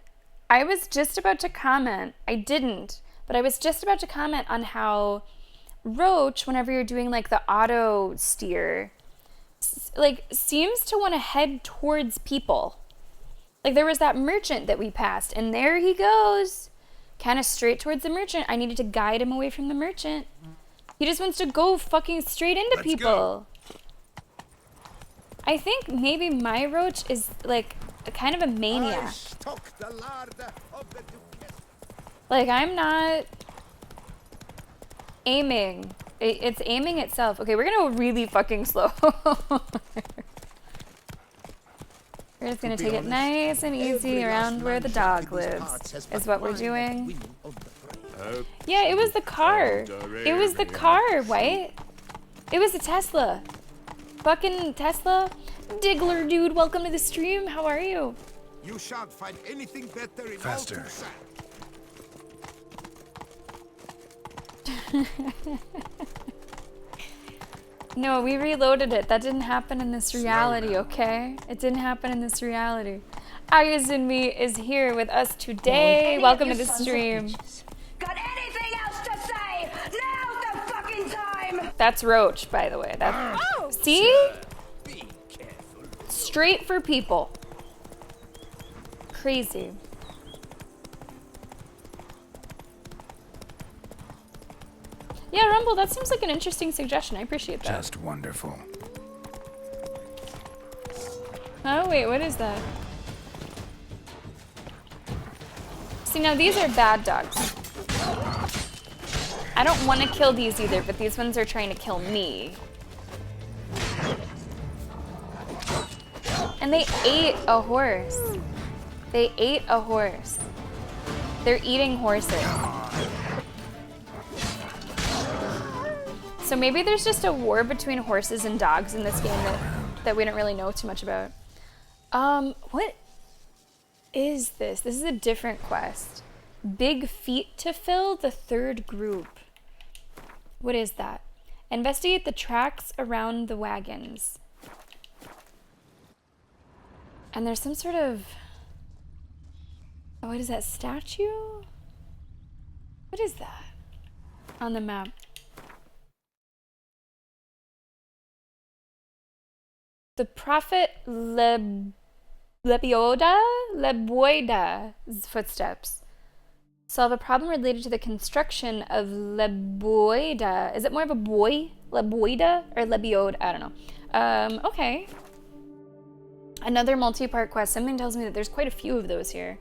I was just about to comment. I didn't, but I was just about to comment on how Roach, whenever you're doing like the auto steer, like seems to want to head towards people. Like there was that merchant that we passed and there he goes, kind of straight towards the merchant. I needed to guide him away from the merchant. He just wants to go fucking straight into people. I think maybe my Roach is like a kind of a maniac. Like I'm not aiming. It's aiming itself. Okay, we're gonna go really fucking slow. We're just gonna take it nice and easy around where the dog lives, is what we're doing. Yeah, it was the car. It was the car, White. It was the Tesla. Fucking Tesla. Diggler dude, welcome to the stream. How are you? You shan't find anything better in Faster. all Toussaint. No, we reloaded it. That didn't happen in this reality, okay? It didn't happen in this reality. Ayazunmi is here with us today. Welcome to the stream. Got anything else to say? Now's the fucking time! That's Roach, by the way. That's see? Straight for people. Crazy. Yeah, Rumble, that seems like an interesting suggestion. I appreciate that. Just wonderful. Oh, wait, what is that? See, now these are bad dogs. I don't want to kill these either, but these ones are trying to kill me. And they ate a horse. They ate a horse. They're eating horses. So maybe there's just a war between horses and dogs in this game that we don't really know too much about. What is this? This is a different quest. Big feet to fill, the third group. What is that? Investigate the tracks around the wagons. And there's some sort of... Oh, what is that, statue? What is that on the map? The prophet Leboida's footsteps solve a problem related to the construction of Leboida. Is it more of a boy? Leboida or Lebioda? I don't know. Okay. Another multi-part quest. Something tells me that there's quite a few of those here.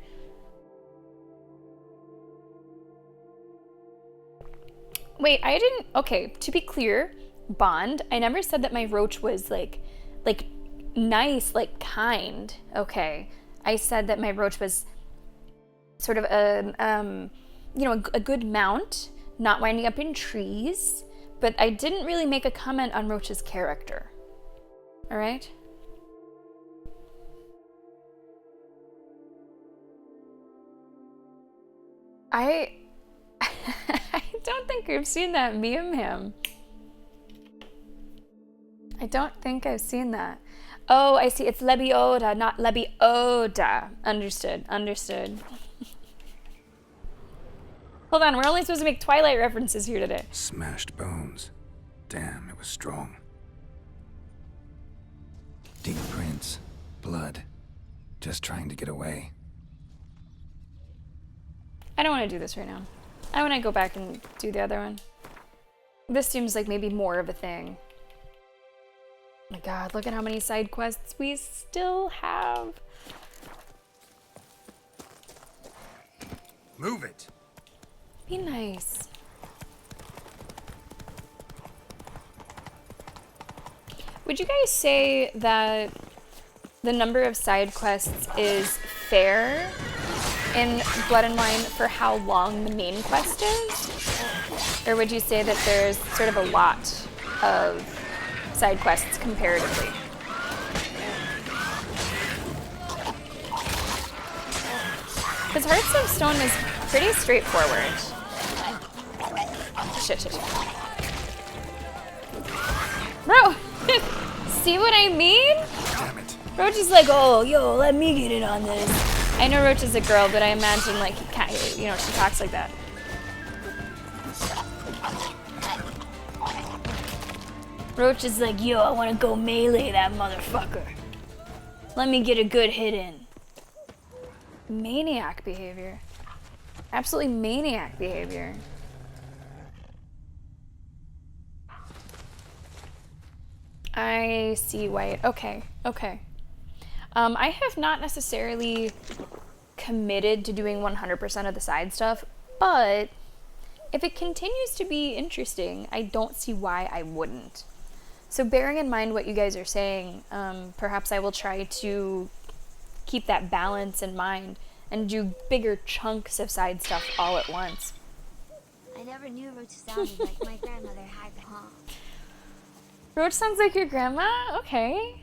Wait, I didn't... Okay, to be clear, Bond, I never said that my Roach was like nice, like kind. Okay, I said that my Roach was sort of a good mount, not winding up in trees, but I didn't really make a comment on Roach's character. All right. I don't think I've seen that meme. I don't think I've seen that. Oh, I see. It's Lebioda, not Lebioda. Understood. Hold on. We're only supposed to make Twilight references here today. Smashed bones. Damn, it was strong. Deep prints. Blood. Just trying to get away. I don't want to do this right now. I want to go back and do the other one. This seems like maybe more of a thing. Oh my god, look at how many side quests we still have. Move it. Be nice. Would you guys say that the number of side quests is fair in Blood and Wine for how long the main quest is? Or would you say that there's sort of a lot of side quests comparatively? Because Hearts of Stone is pretty straightforward. Shit. Bro, see what I mean? Damn it. Roach is like, oh, yo, let me get in on this. I know Roach is a girl, but I imagine, like, you know, she talks like that. Roach is like, yo, I want to go melee that motherfucker. Let me get a good hit in. Maniac behavior. Absolutely maniac behavior. I see white. Okay. I have not necessarily committed to doing 100% of the side stuff, but if it continues to be interesting, I don't see why I wouldn't. So bearing in mind what you guys are saying, perhaps I will try to keep that balance in mind and do bigger chunks of side stuff all at once. I never knew Roach sounded like my grandmother had huh? Roach sounds like your grandma? Okay.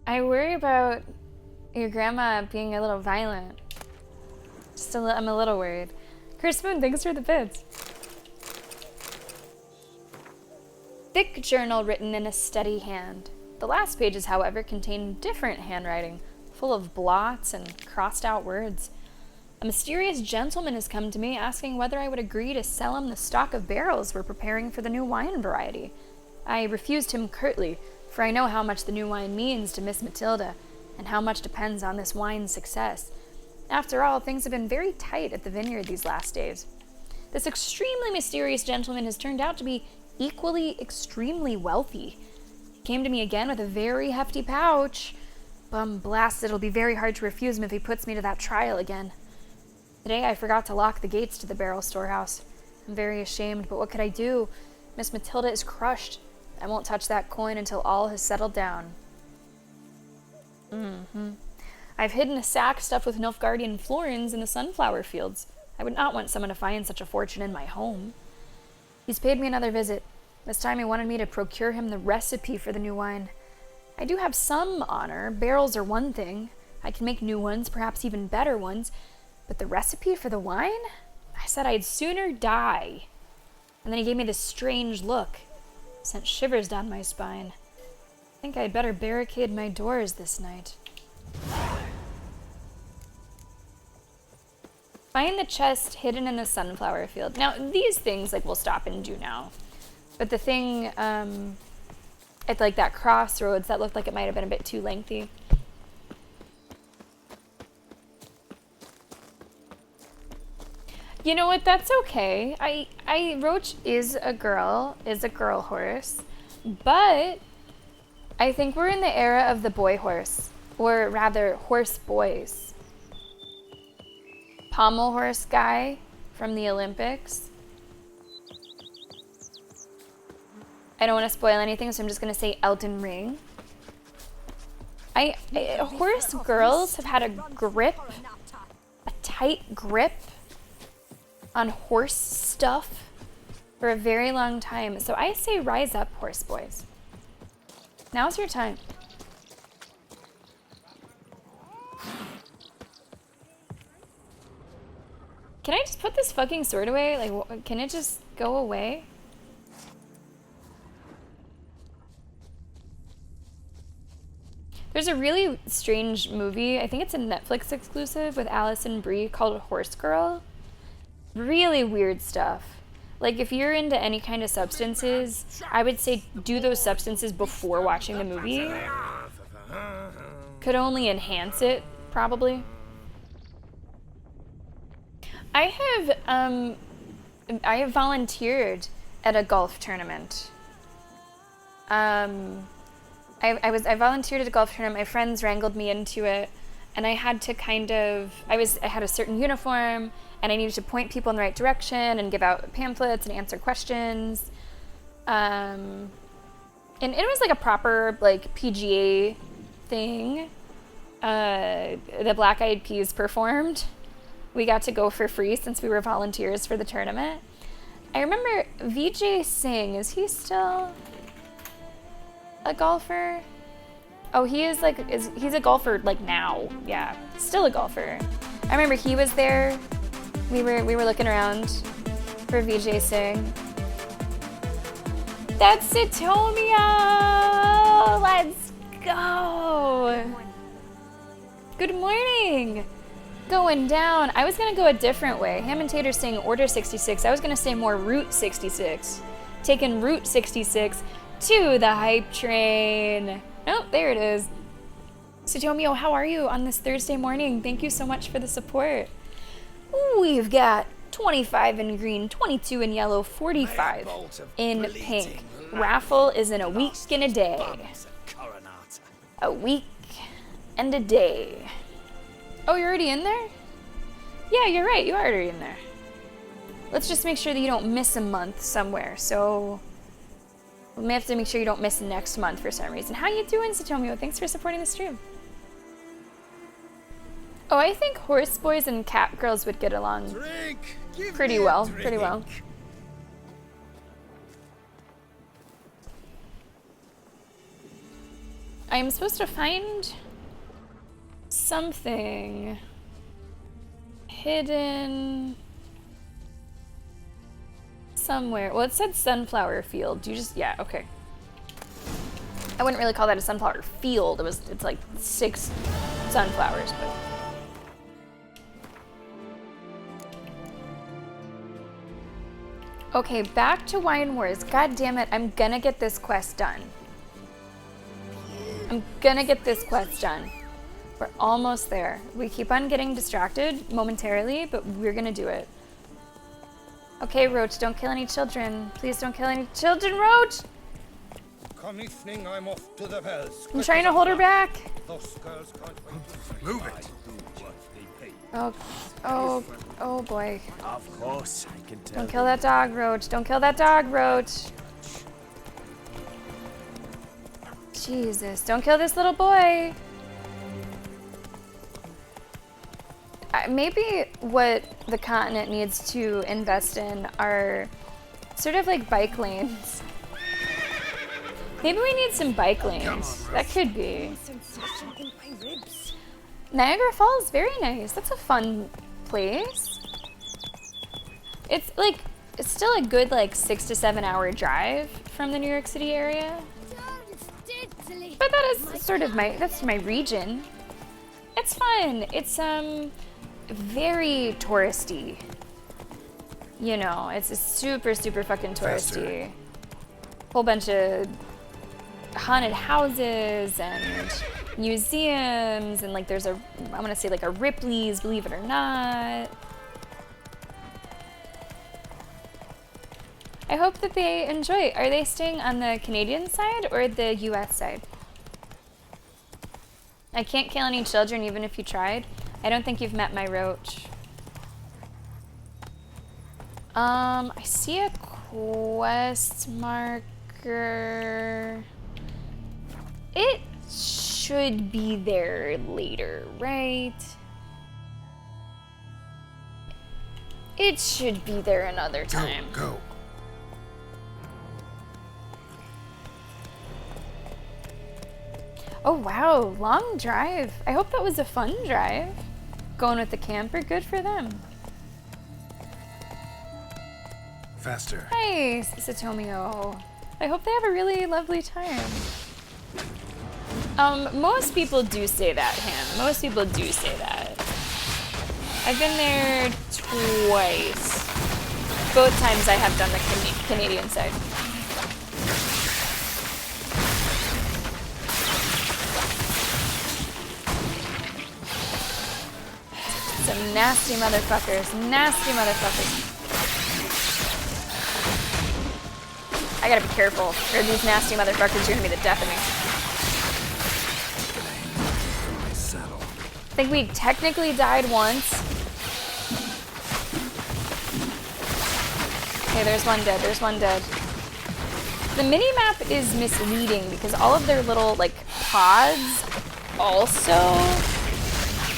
I worry about your grandma being a little violent. I'm a little worried. Chris Moon, thanks for the bits. Thick journal written in a steady hand. The last pages, however, contain different handwriting, full of blots and crossed out words. A mysterious gentleman has come to me asking whether I would agree to sell him the stock of barrels we're preparing for the new wine variety. I refused him curtly, for I know how much the new wine means to Miss Matilda, and how much depends on this wine's success. After all, things have been very tight at the vineyard these last days. This extremely mysterious gentleman has turned out to be equally extremely wealthy. He came to me again with a very hefty pouch. Bum blast, it'll be very hard to refuse him if he puts me to that trial again. Today I forgot to lock the gates to the barrel storehouse. I'm very ashamed, but what could I do? Miss Matilda is crushed. I won't touch that coin until all has settled down. I've hidden a sack stuffed with Nilfgaardian florins in the sunflower fields. I would not want someone to find such a fortune in my home. He's paid me another visit. This time he wanted me to procure him the recipe for the new wine. I do have some honor. Barrels are one thing. I can make new ones, perhaps even better ones. But the recipe for the wine? I said I'd sooner die. And then he gave me this strange look. Sent shivers down my spine. I think I'd better barricade my doors this night. Find the chest hidden in the sunflower field. Now, these things, like, we'll stop and do now. But the thing, at, like, that crossroads, that looked like it might have been a bit too lengthy. You know what? That's okay. Roach is a girl horse, but I think we're in the era of the boy horse, or rather, horse boys. Pommel horse guy from the Olympics. I don't want to spoil anything, so I'm just going to say Elden Ring. Horse girls have had a tight grip on horse stuff for a very long time. So I say rise up, horse boys. Now's your time. Can I just put this fucking sword away? Like, can it just go away? There's a really strange movie, I think it's a Netflix exclusive, with Alison Brie called Horse Girl. Really weird stuff. Like, if you're into any kind of substances, I would say do those substances before watching the movie. Could only enhance it, probably. I have volunteered at a golf tournament. I volunteered at a golf tournament. My friends wrangled me into it, and I had to I had a certain uniform, and I needed to point people in the right direction and give out pamphlets and answer questions. And it was like a proper, like, PGA thing the Black Eyed Peas performed, we got to go for free since we were volunteers for the tournament. I remember Vijay Singh, is he still a golfer? Oh, he is like, he's a golfer like now. Yeah, still a golfer. I remember he was there. We were looking around for Vijay Singh. That's Sitomio! Let's go! Good morning! Going down. I was gonna go a different way. Ham and Tater saying Order 66. I was gonna say more Route 66. Taking Route 66 to the hype train. Oh, there it is. Sitomio, how are you on this Thursday morning? Thank you so much for the support. We've got 25 in green, 22 in yellow, 45 in pink. Raffle is in a week and a day. A week and a day. Oh, you're already in there? Yeah, you're right. You are already in there. Let's just make sure that you don't miss a month somewhere. So we may have to make sure you don't miss next month for some reason. How you doing, Sitomio? Thanks for supporting the stream. Oh, I think horse boys and cat girls would get along pretty well. Pretty well. I am supposed to find something hidden somewhere. Well, it said sunflower field. You just, yeah, okay. I wouldn't really call that a sunflower field. It's like 6 sunflowers, but. Okay, back to Wine Wars. God damn it, I'm gonna get this quest done. I'm gonna get this quest done. We're almost there. We keep on getting distracted momentarily, but we're gonna do it. Okay, Roach, don't kill any children. Please don't kill any children, Roach! Come evening, I'm off to the bells. I'm trying to hold her back. Those girls can't wait. Move it. Oh boy. Of course, I can tell. Don't kill that dog, Roach. Don't kill that dog, Roach. Jesus, don't kill this little boy. Maybe what the continent needs to invest in are sort of like bike lanes. Maybe we need some bike lanes. That could be. Niagara Falls, very nice. That's a fun place. It's like, it's still a good like 6 to 7 hour drive from the New York City area. But that is sort of that's my region. It's fun. It's very touristy. You know, it's super fucking touristy. Whole bunch of haunted houses and museums and like there's I want to say like a Ripley's, believe it or not. I hope that they enjoy. Are they staying on the Canadian side or the US side? I can't kill any children even if you tried. I don't think you've met my Roach. I see a quest marker. It should be there later, right? It should be there another time. Go. Oh wow, long drive. I hope that was a fun drive. Going with the camper, good for them. Faster. Nice, Sitomio. I hope they have a really lovely time. Most people do say that, Han. Most people do say that. I've been there twice. Both times I have done the Canadian side. Some nasty motherfuckers. Nasty motherfuckers. I gotta be careful, or these nasty motherfuckers are gonna be the death of me. I think we technically died once. Okay, there's one dead, there's one dead. The mini-map is misleading because all of their little, like, pods also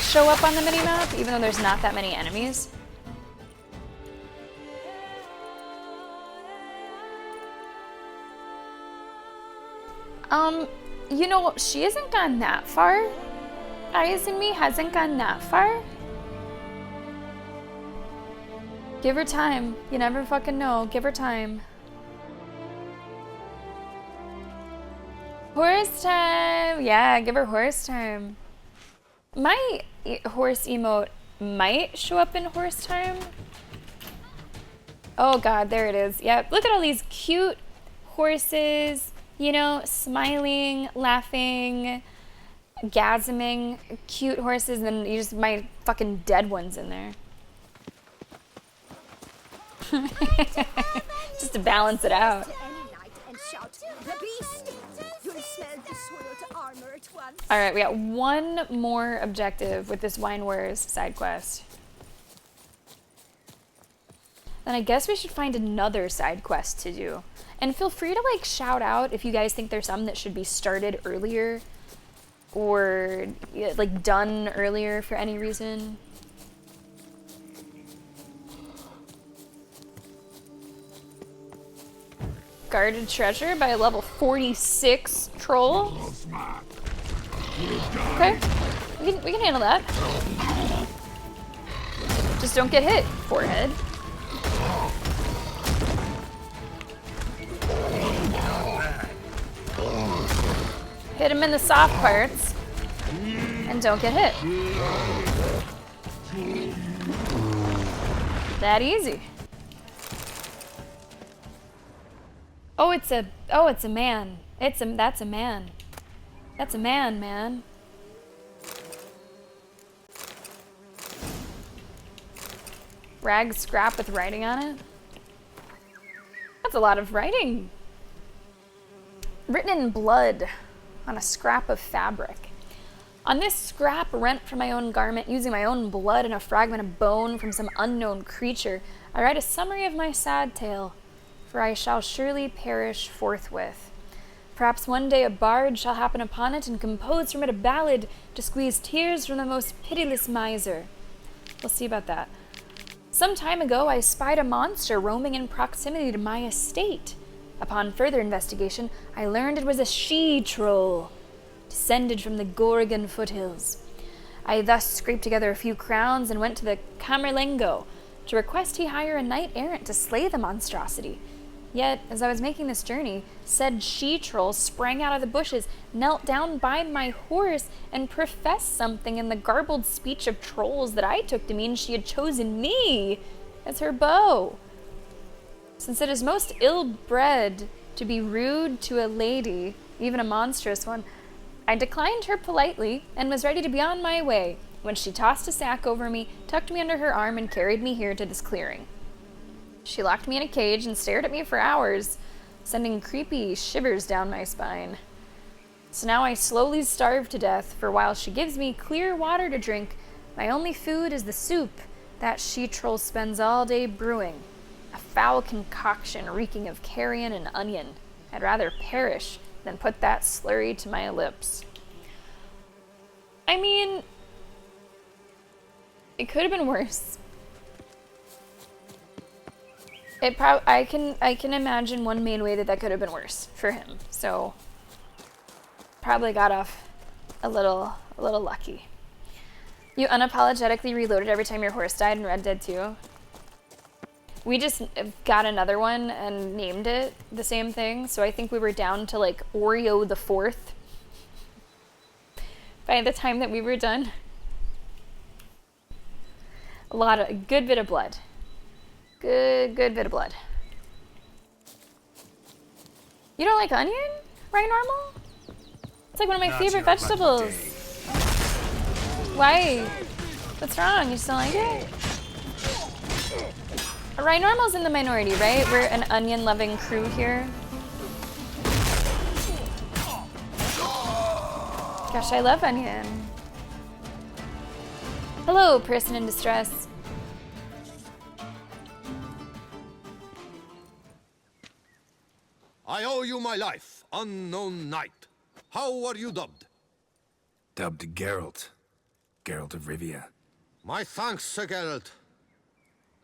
show up on the minimap, even though there's not that many enemies. You know, she hasn't gone that far. Eyes and Me hasn't gone that far. Give her time. You never fucking know. Give her time. Horse time! Yeah, give her horse time. My horse emote might show up in horse time. Oh god, there it is. Yep, look at all these cute horses, you know, smiling, laughing, gasming, cute horses, and then you just my fucking dead ones in there. Just to balance it out. Alright, we got one more objective with this Wine Wars side quest. Then I guess we should find another side quest to do. And feel free to like shout out if you guys think there's some that should be started earlier or like done earlier for any reason. Guarded treasure by a level 46 troll. Okay, we can handle that. Just don't get hit, forehead. Hit him in the soft parts and don't get hit. That easy. Oh, it's a man. That's a man. That's a man, man. Rag scrap with writing on it. That's a lot of writing. Written in blood on a scrap of fabric. On this scrap rent from my own garment, using my own blood and a fragment of bone from some unknown creature, I write a summary of my sad tale, for I shall surely perish forthwith. Perhaps one day a bard shall happen upon it and compose from it a ballad to squeeze tears from the most pitiless miser. We'll see about that. Some time ago I spied a monster roaming in proximity to my estate. Upon further investigation, I learned it was a she-troll, descended from the Gorgon foothills. I thus scraped together a few crowns and went to the Camerlengo to request he hire a knight-errant to slay the monstrosity. Yet, as I was making this journey, said she-troll sprang out of the bushes, knelt down by my horse, and professed something in the garbled speech of trolls that I took to mean she had chosen me as her beau. Since it is most ill-bred to be rude to a lady, even a monstrous one, I declined her politely and was ready to be on my way when she tossed a sack over me, tucked me under her arm, and carried me here to this clearing. She locked me in a cage and stared at me for hours, sending creepy shivers down my spine. So now I slowly starve to death, for while she gives me clear water to drink, my only food is the soup that she-troll spends all day brewing, a foul concoction reeking of carrion and onion. I'd rather perish than put that slurry to my lips. I mean, it could have been worse. I can imagine one main way that could have been worse for him. So probably got off a little lucky. You unapologetically reloaded every time your horse died in Red Dead 2. We just got another one and named it the same thing. So I think we were down to like Oreo the 4th by the time that we were done. A good bit of blood. Good bit of blood. You don't like onion, right, Normal? It's like one of my favorite vegetables. Why? What's wrong? You still like it? Right, Normal's in the minority, right? We're an onion-loving crew here. Gosh, I love onion. Hello, person in distress. I owe you my life, unknown knight. How are you dubbed? Dubbed Geralt. Geralt of Rivia. My thanks, Sir Geralt.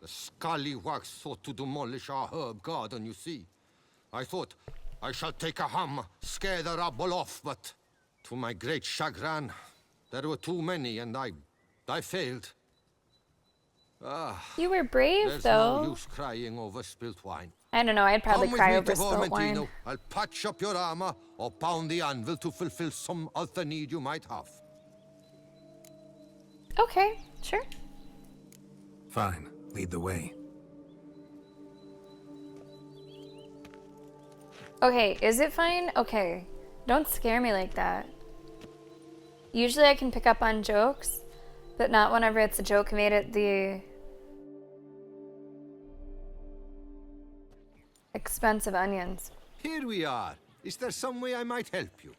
The scallywags sought to demolish our herb garden, you see. I thought, I shall take a hammer, scare the rabble off, but to my great chagrin, there were too many and I failed. You were brave, There's though. no use crying over spilt wine. I don't know, I'd probably Come with cry me over to spilt wine. Vermentino. I'll patch up your armor or pound the anvil to fulfill some other need you might have. Okay, sure. Fine. Lead the way. Okay, is it fine? Okay. Don't scare me like that. Usually I can pick up on jokes, but not whenever it's a joke made at the expense of onions. Here we are. Is there some way I might help you?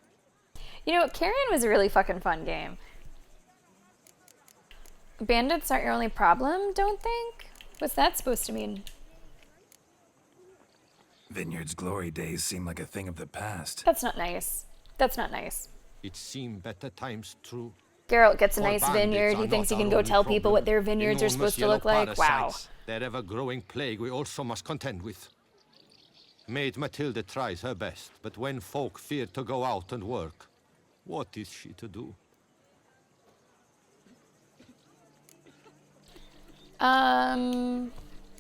You know, Carrion was a really fucking fun game. Bandits aren't your only problem, don't think? What's that supposed to mean? Vineyard's glory days seem like a thing of the past. That's not nice. That's not nice. It seemed better times true. Geralt gets a For nice bandits vineyard. are He thinks he not can our go only tell people problem. what their vineyards are Enormous supposed to yellow look like. Wow. parasites, their ever-growing plague we also must contend with. Maid Matilda tries her best, but when folk fear to go out and work, what is she to do?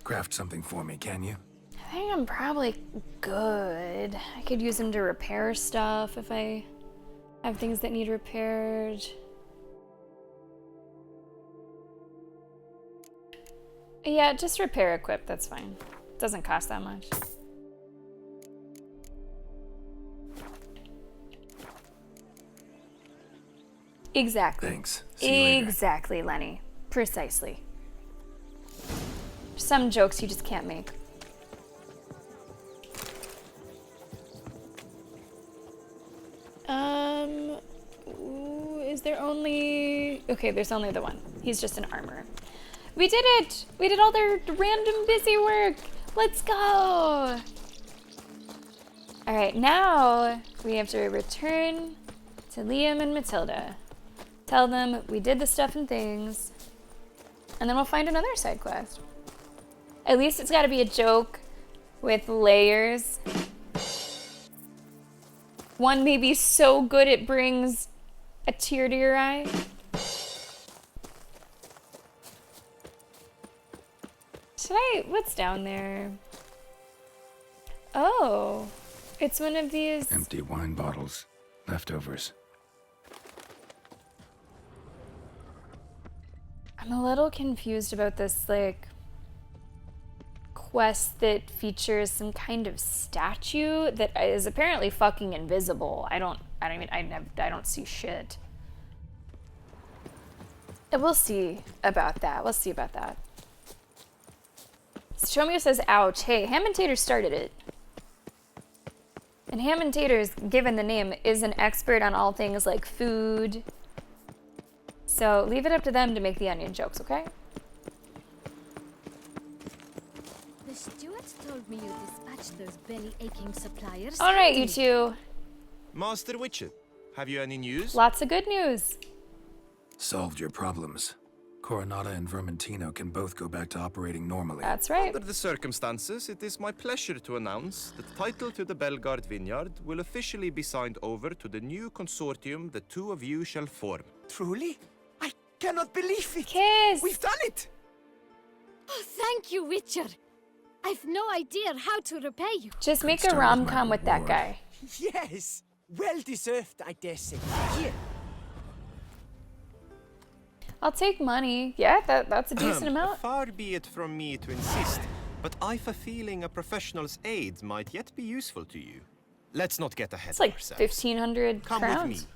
Craft something for me, can you? I think I'm probably good. I could use them to repair stuff if I have things that need repaired. Yeah, just repair equip, that's fine. Doesn't cost that much. Exactly. Thanks. See you later. Exactly, Lenny. Precisely. Some jokes you just can't make. Ooh, is there only... Okay, there's only the one. He's just an armorer. We did it! We did all their random busy work! Let's go! Alright, now we have to return to Liam and Matilda. Tell them we did the stuff and things, and then we'll find another side quest. At least it's gotta be a joke with layers. One may be so good it brings a tear to your eye. What's down there? Oh, it's one of these. Empty wine bottles. Leftovers. I'm a little confused about this, like, quest that features some kind of statue that is apparently fucking invisible. I don't see shit. We'll see about that. We'll see about that. Stromio says, ouch. Hey, Ham and Taters started it. And Ham and Taters, given the name, is an expert on all things like food. So leave it up to them to make the onion jokes, okay? The stewards told me you dispatched those belly-aching suppliers. All right, you two. Master Witcher, have you any news? Lots of good news. Solved your problems. Coronata and Vermentino can both go back to operating normally. That's right. Under the circumstances, it is my pleasure to announce that title to the Belgard Vineyard will officially be signed over to the new consortium the two of you shall form. Truly? I cannot believe it! Kiss. We've done it! Oh, thank you, Witcher. I've no idea how to repay you. Just make a start with my rom-com with that reward. guy. Yes! Well deserved, I dare say. Here, I'll take money. Yeah, that's a decent amount. Far be it from me to insist, but I've a feeling a professional's aid might yet be useful to you. Let's not get ahead It's like of ourselves. 1,500 Come crowns. with me.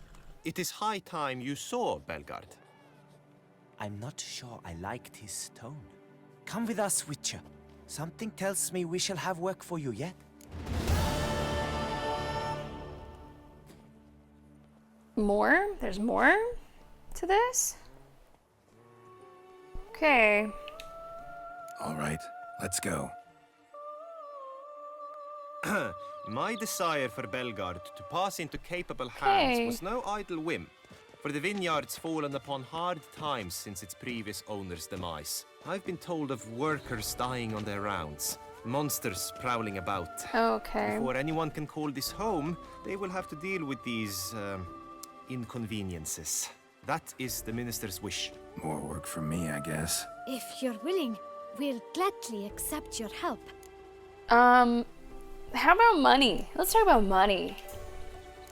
It is high time you saw Belgard. I'm not sure I liked his tone. Come with us, Witcher. Something tells me we shall have work for you yet. More? There's more to this? Okay. All right, let's go. My desire for Belgard to pass into capable Okay. hands was no idle whim. For the vineyard's fallen upon hard times since its previous owner's demise. I've been told of workers dying on their rounds, monsters prowling about. Okay. Before anyone can call this home, they will have to deal with these, inconveniences. That is the minister's wish. More work for me, I guess. If you're willing, we'll gladly accept your help. How about money? Let's talk about money.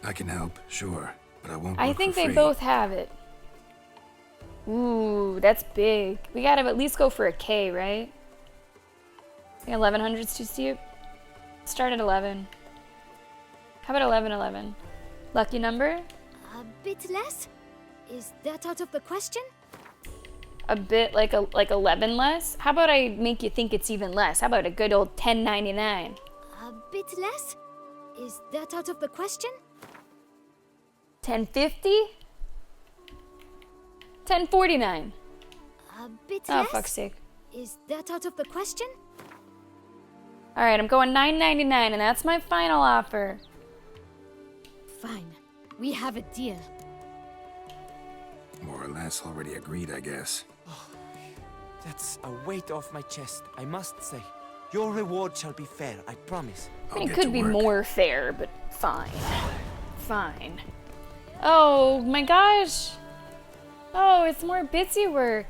I can help, sure, but I won't I work think for they free. both have it. Ooh, that's big. We gotta at least go for a K, right? I think 1100's too steep. Start at 11. How about 1111? Lucky number? A bit less? Is that out of the question? A bit like 11 less? How about I make you think it's even less? How about a good old 1099? A bit less? Is that out of the question? 1050? 1049. A bit Oh, less? fuck's sake. Is that out of the question? Alright, I'm going 999 and that's my final offer. Fine. We have a deal. More or less already agreed, I guess. That's a weight off my chest, I must say. Your reward shall be fair, I promise. I mean, I'll it get could to be work. more fair, but fine. Fine. Oh my gosh. Oh, it's more bitsy work.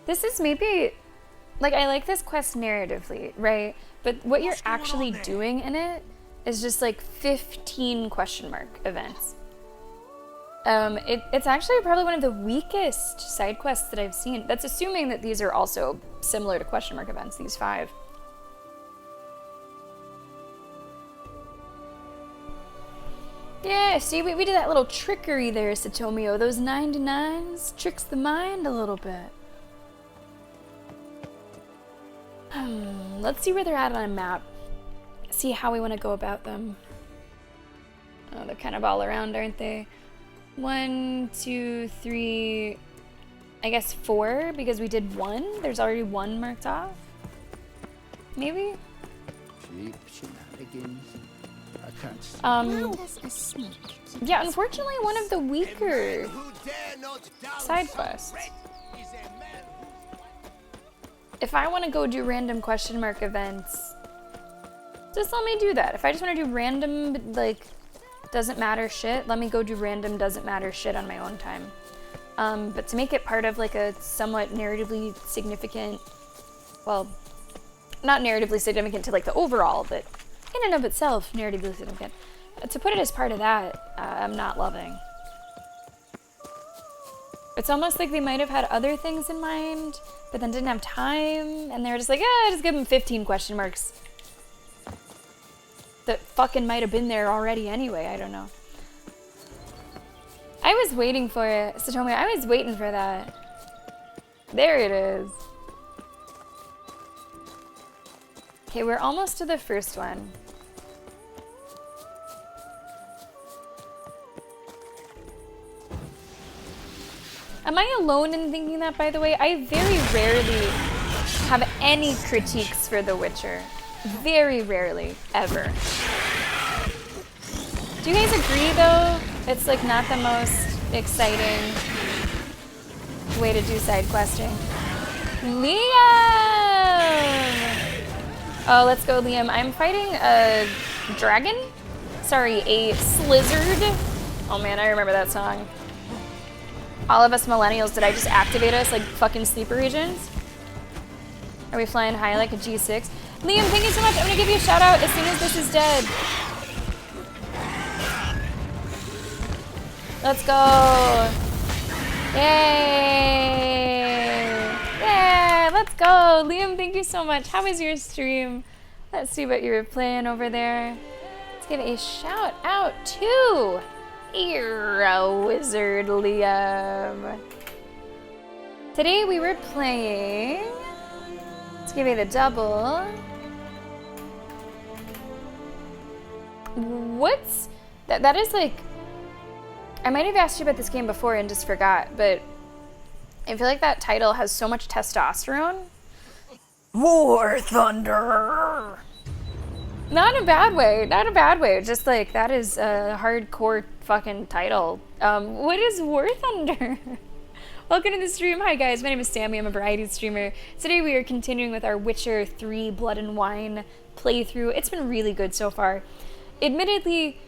This is maybe, like, I like this quest narratively, right? But what you're actually doing in it is just like 15 question mark events. It's actually probably one of the weakest side quests that I've seen. That's assuming that these are also similar to question mark events, these 5. Yeah, see, we did that little trickery there, Satomio. Those 99s tricks the mind a little bit. Let's see where they're at on a map. See how we want to go about them. Oh, they're kind of all around, aren't they? 1, 2, 3, I guess 4, because we did 1. There's already 1 marked off. Maybe? Cheap shenanigans. I can't see. Does a snake keep Yeah, unfortunately one of the weaker side quests. If I want to go do random question mark events, just let me do that. If I just want to do random, like, doesn't matter shit, let me go do random doesn't matter shit on my own time. But to make it part of like a somewhat narratively significant, well, not narratively significant to like the overall, but in and of itself narratively significant. To put it as part of that, I'm not loving. It's almost like they might have had other things in mind, but then didn't have time, and they were just like, yeah, just give them 15 question marks. That fucking might have been there already anyway, I don't know. I was waiting for it, Satomi, I was waiting for that. There it is. Okay, we're almost to the first one. Am I alone in thinking that, by the way? I very rarely have any critiques for The Witcher. Very rarely, ever. Do you guys agree, though? It's like not the most exciting way to do side questing. Liam! Oh, let's go, Liam. I'm fighting a dragon? Sorry, a slizzard. Oh man, I remember that song. All of us millennials, did I just activate us like fucking sleeper agents? Are we flying high like a G6? Liam, thank you so much. I'm gonna give you a shout out as soon as this is dead. Let's go. Yay. Yeah, let's go. Liam, thank you so much. How was your stream? Let's see what you were playing over there. Let's give a shout out to Hero Wizard Liam. Today we were playing, let's give you the double. What's, that is like, I might have asked you about this game before and just forgot, but I feel like that title has so much testosterone. War Thunder! Not in a bad way. Not in a bad way. Just like, that is a hardcore fucking title. What is War Thunder? Welcome to the stream. Hi guys, my name is Sammy. I'm a variety streamer. Today we are continuing with our Witcher 3 Blood and Wine playthrough. It's been really good so far. Admittedly,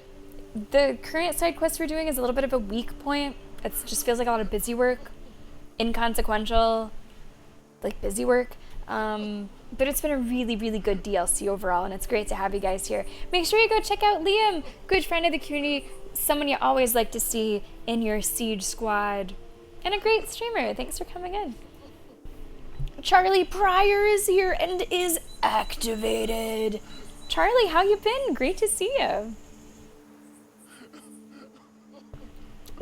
the current side quest we're doing is a little bit of a weak point. It just feels like a lot of busy work. Inconsequential, like busy work. But it's been a really, really good DLC overall, and it's great to have you guys here. Make sure you go check out Liam, good friend of the community, someone you always like to see in your Siege squad, and a great streamer. Thanks for coming in. Charlie Pryor is here and is activated. Charlie, how you been? Great to see you.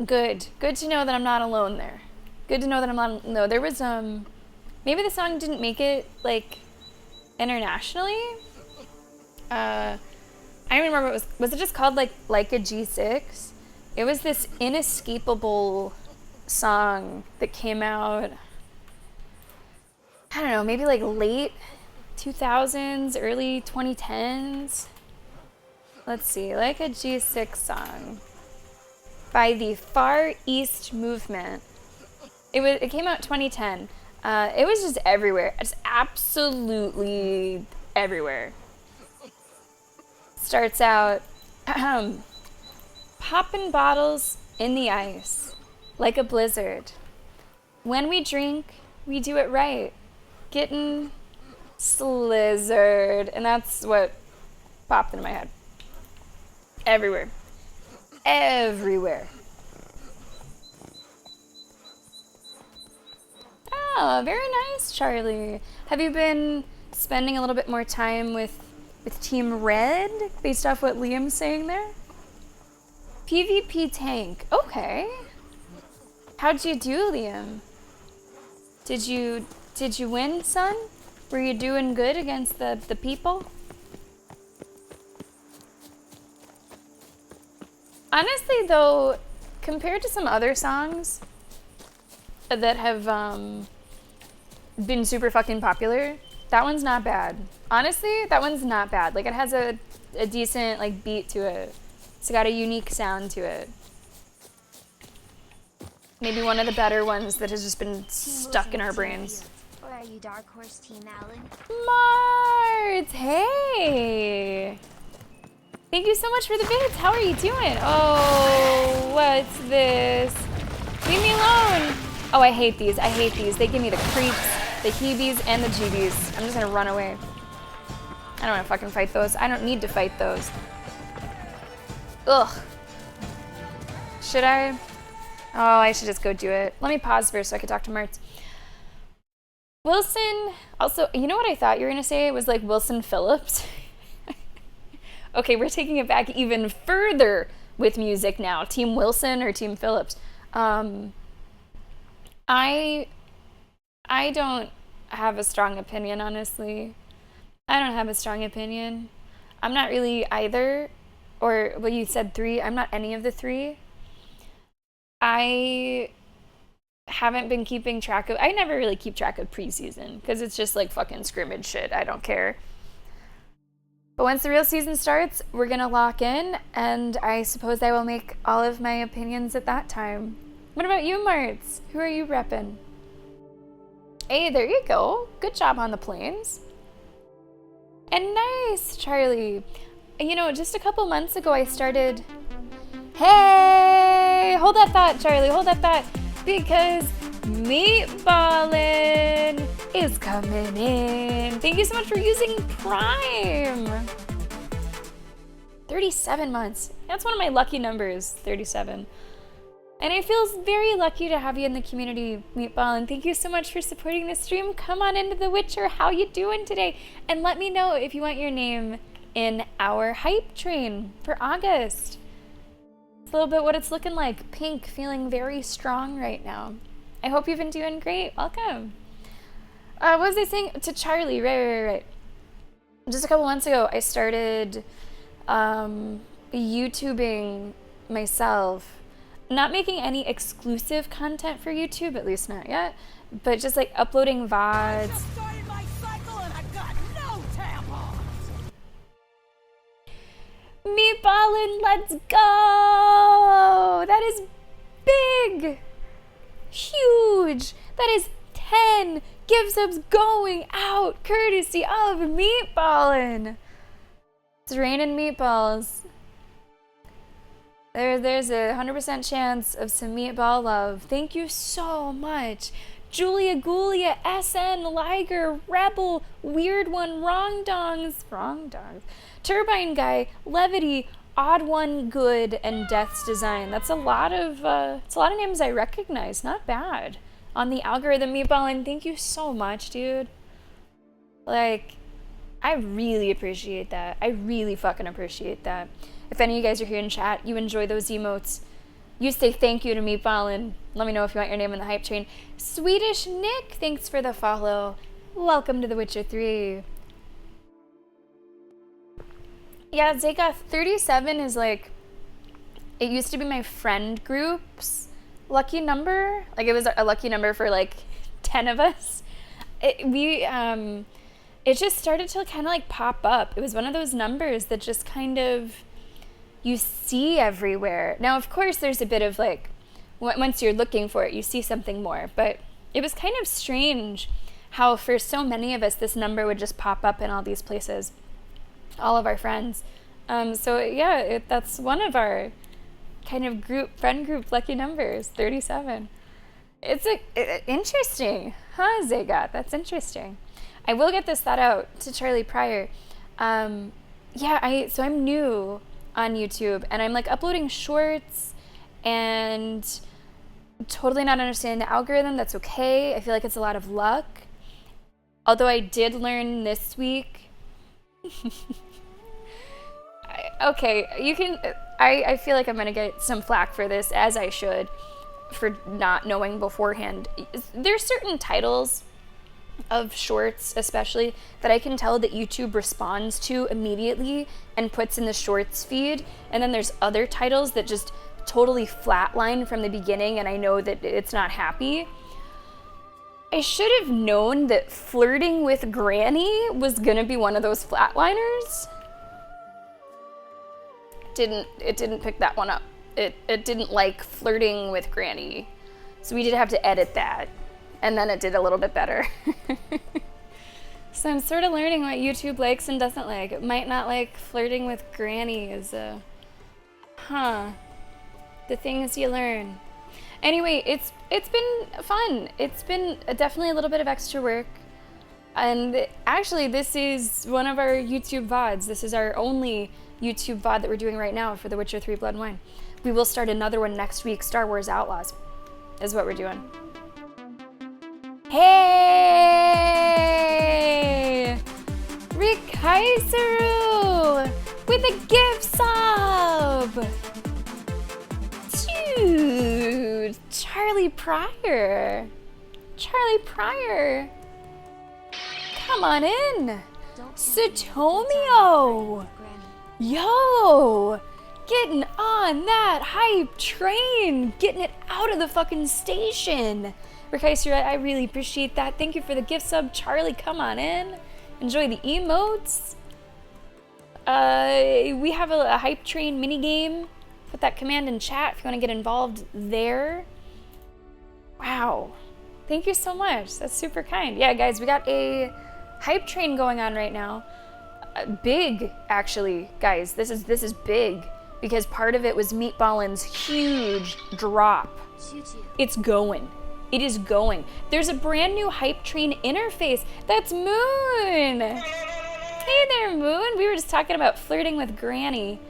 Good. Good to know that I'm not alone there. Good to know that I'm not. No, there was maybe the song didn't make it like internationally. I don't remember what it was it just called like a G6? It was this inescapable song that came out, I don't know, maybe like late 2000s, early 2010s. Let's see, like a G6 song by the Far East Movement. It came out 2010. It was just everywhere. Just absolutely everywhere. Starts out, popping bottles in the ice, like a blizzard. When we drink, we do it right. Getting slizzard. And that's what popped into my head. Everywhere. Everywhere. Oh, very nice, Charlie. Have you been spending a little bit more time with Team Red, based off what Liam's saying there? PvP tank. Okay. How'd you do, Liam? Did you win, son? Were you doing good against the people? Honestly, though, compared to some other songs that have been super fucking popular, that one's not bad. Honestly, that one's not bad. Like, it has a decent like beat to it. It's got a unique sound to it. Maybe one of the better ones that has just been stuck in our brains. Or are you Dark Horse Team Alan? Mart, hey! Thank you so much for the bits. How are you doing? Oh, what's this? Leave me alone. Oh, I hate these. I hate these. They give me the creeps, the heebies, and the jeebies. I'm just gonna run away. I don't wanna fucking fight those. I don't need to fight those. Ugh. Should I? Oh, I should just go do it. Let me pause first so I can talk to Martz. Wilson, also, you know what I thought you were gonna say? It was like Wilson Phillips. Okay, we're taking it back even further with music now. Team Wilson or Team Phillips. I don't have a strong opinion, honestly. I don't have a strong opinion. I'm not really either. Or, well, you said three. I'm not any of the three. I haven't been keeping track of... I never really keep track of preseason because it's just like fucking scrimmage shit. I don't care. But once the real season starts, we're gonna lock in, and I suppose I will make all of my opinions at that time. What about you, Martz? Who are you repping? Hey, there you go. Good job on the planes. And nice, Charlie. You know, just a couple months ago, I started... Hey! Hold that thought, Charlie. Hold that thought. Because Meatballin' is coming in. Thank you so much for using Prime. 37 months. That's one of my lucky numbers, 37. And I feel very lucky to have you in the community, Meatballin'. Thank you so much for supporting the stream. Come on into The Witcher. How you doing today? And let me know if you want your name in our hype train for August. It's a little bit what it's looking like. Pink, feeling very strong right now. I hope you've been doing great. Welcome. What was I saying? To Charlie, right. Just a couple months ago, I started YouTubing myself. Not making any exclusive content for YouTube, at least not yet, but just like uploading VODs. Meatballin', let's go! That is big! Huge! That is 10 gift subs going out courtesy of Meatballin'. It's raining meatballs. There's a 100% chance of some meatball love. Thank you so much. Julia Gulia, SN, Liger, Rebel, Weird One, Wrong Dongs, Turbine Guy, Levity, Odd One, Good, and Death's Design. That's a lot of names I recognize. Not bad. On the algorithm, Meatballin', thank you so much, dude. Like, I really appreciate that. I really fucking appreciate that. If any of you guys are here in chat, you enjoy those emotes, you say thank you to Meatballin'. Let me know if you want your name in the hype train. Swedish Nick, thanks for the follow. Welcome to The Witcher 3. Yeah, Zeka, 37 is like, it used to be my friend group's lucky number. Like, it was a lucky number for like 10 of us. It just started to kind of like pop up. It was one of those numbers that just kind of, you see everywhere. Now, of course, there's a bit of like, once you're looking for it, you see something more. But it was kind of strange how for so many of us, this number would just pop up in all these places. All of our friends. So yeah, that's one of our kind of friend group lucky numbers, 37. It's interesting, huh, Zagat? That's interesting. I will get this thought out to Charlie Pryor. Yeah, so I'm new on YouTube, and I'm like uploading shorts and totally not understanding the algorithm. That's okay. I feel like it's a lot of luck. Although I did learn this week. Okay, you can. I feel like I'm gonna get some flack for this, as I should, for not knowing beforehand. There's certain titles of shorts especially that I can tell that YouTube responds to immediately and puts in the shorts feed, and then there's other titles that just totally flatline from the beginning and I know that it's not happy. I should have known that Flirting with Granny was gonna be one of those flatliners. It didn't pick that one up. It didn't like Flirting with Granny, so we did have to edit that. And then it did a little bit better. So I'm sort of learning what YouTube likes and doesn't like. It might not like Flirting with Granny is the things you learn. Anyway, it's been fun. It's been definitely a little bit of extra work. And actually, this is one of our YouTube VODs. This is our only YouTube VOD that we're doing right now for The Witcher 3 Blood and Wine. We will start another one next week. Star Wars Outlaws is what we're doing. Hey! Rick Kaiseru with a gift sub! Dude, Charlie Pryor. Come on in. Sutomio. Yo! Getting on that hype train. Getting it out of the fucking station. Rick, I really appreciate that. Thank you for the gift sub. Charlie, come on in. Enjoy the emotes. We have a hype train minigame. Put that command in chat if you want to get involved there. Wow. Thank you so much. That's super kind. Yeah, guys, we got a hype train going on right now. Big, actually, guys. This is big because part of it was Meatballin's huge drop. It's going. It is going. There's a brand new hype train interface. That's Moon. Hey there, Moon. We were just talking about Flirting with Granny.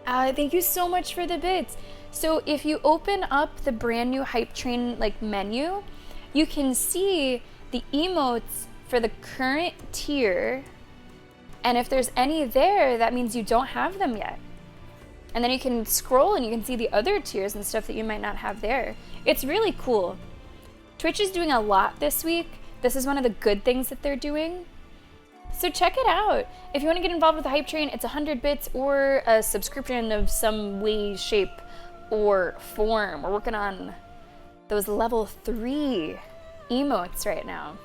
Thank you so much for the bits. So if you open up the brand new hype train menu, you can see the emotes for the current tier. And if there's any there, that means you don't have them yet. And then you can scroll and you can see the other tiers and stuff that you might not have there. It's really cool. Twitch is doing a lot this week. This is one of the good things that they're doing. So check it out. If you want to get involved with the hype train, it's 100 bits or a subscription of some way, shape, or form. We're working on those level 3 emotes right now.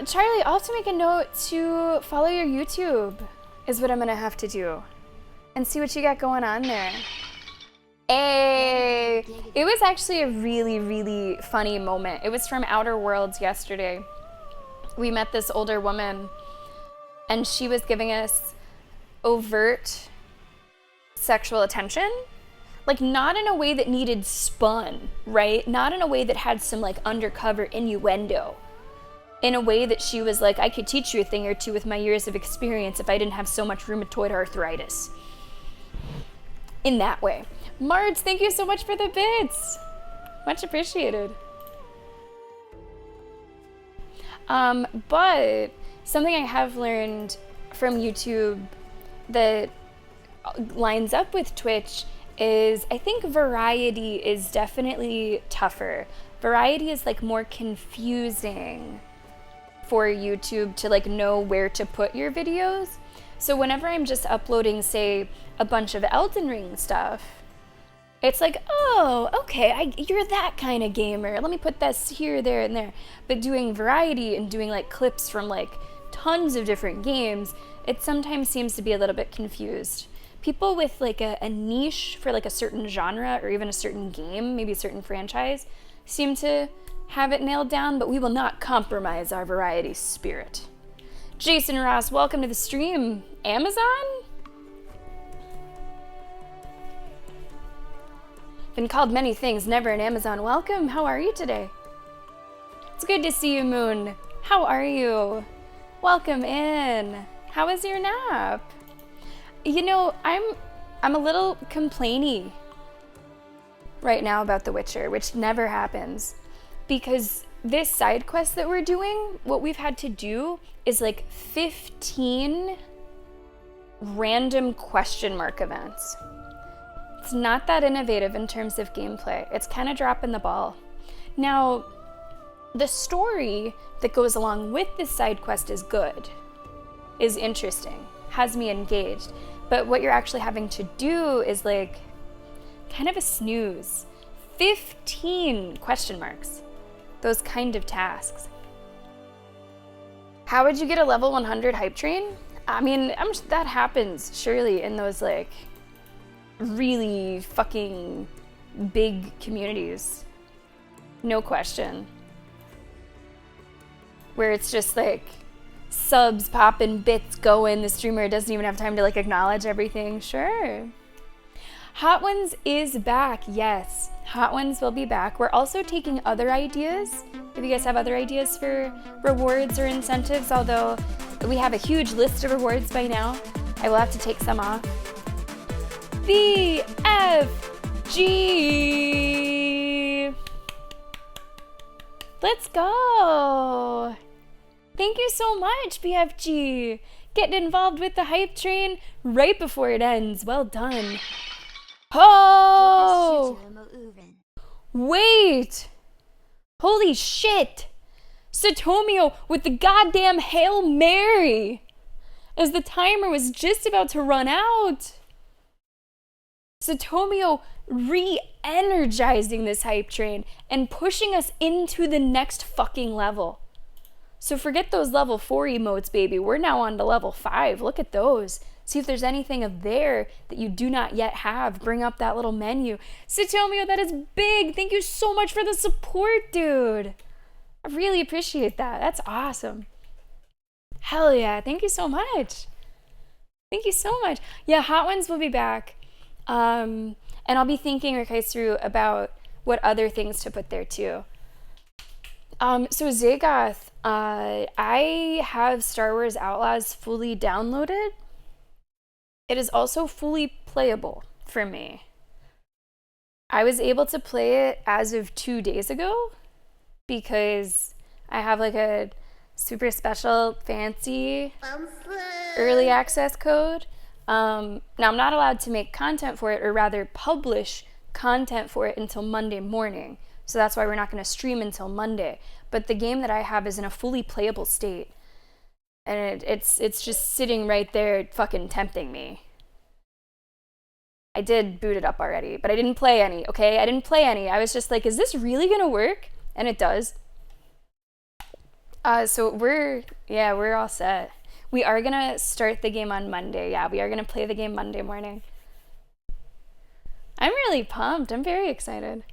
Charlie, I'll have to make a note to follow your YouTube. is what I'm gonna have to do. And see what you got going on there. Hey! It was actually a really, really funny moment. It was from Outer Worlds yesterday. We met this older woman, and she was giving us overt sexual attention. Like, not in a way that needed spun, right? Not in a way that had some, like, undercover innuendo. In a way that she was like, I could teach you a thing or two with my years of experience if I didn't have so much rheumatoid arthritis. In that way. Marge, thank you so much for the bits. Much appreciated. But something I have learned from YouTube that lines up with Twitch is I think variety is definitely tougher. Variety is like more confusing for YouTube to like know where to put your videos. So whenever I'm just uploading, say, a bunch of Elden Ring stuff, it's like, oh, okay, you're that kind of gamer. Let me put this here, there, and there. But doing variety and doing like clips from like tons of different games, it sometimes seems to be a little bit confused. People with like a niche for like a certain genre or even a certain game, maybe a certain franchise, seem to have it nailed down, but we will not compromise our variety spirit. Jason Ross, welcome to the stream. Amazon? Been called many things, never an Amazon. Welcome, how are you today? It's good to see you, Moon. How are you? Welcome in. How was your nap? You know, I'm a little complainy right now about The Witcher, which never happens. Because this side quest that we're doing, what we've had to do is like 15 random question mark events. It's not that innovative in terms of gameplay. It's kind of dropping the ball. Now, the story that goes along with this side quest is good, is interesting, has me engaged. But what you're actually having to do is like kind of a snooze. 15 question marks. Those kind of tasks. How would you get a level 100 hype train? I mean, that happens surely in those like really fucking big communities. No question. Where it's just like subs popping, bits going, the streamer doesn't even have time to like acknowledge everything. Sure. Hot Ones is back, yes. Hot Ones will be back. We're also taking other ideas. If you guys have other ideas for rewards or incentives, although we have a huge list of rewards by now, I will have to take some off. BFG! Let's go! Thank you so much, BFG! Getting involved with the hype train right before it ends. Well done. Oh! Wait! Holy shit! Satomio with the goddamn Hail Mary! As the timer was just about to run out. Satomio re-energizing this hype train and pushing us into the next fucking level. So forget those level 4 emotes, baby. We're now on to level 5. Look at those. See if there's anything of there that you do not yet have. Bring up that little menu. Satomio, that is big. Thank you so much for the support, dude. I really appreciate that. That's awesome. Hell yeah. Thank you so much. Thank you so much. Yeah, Hot Ones will be back. And I'll be thinking, okay, through about what other things to put there too. So Zagoth, I have Star Wars Outlaws fully downloaded. It is also fully playable for me. I was able to play it as of 2 days ago because I have like a super special fancy early access code. Now I'm not allowed to make content for it, or rather publish content for it until Monday morning. So that's why we're not going to stream until Monday. But the game that I have is in a fully playable state. And it's just sitting right there fucking tempting me. I did boot it up already, but I didn't play any, okay? I didn't play any. I was just like, is this really going to work? And it does. So we're all set. We are gonna start the game on Monday. Yeah, we are gonna play the game Monday morning. I'm really pumped. I'm very excited.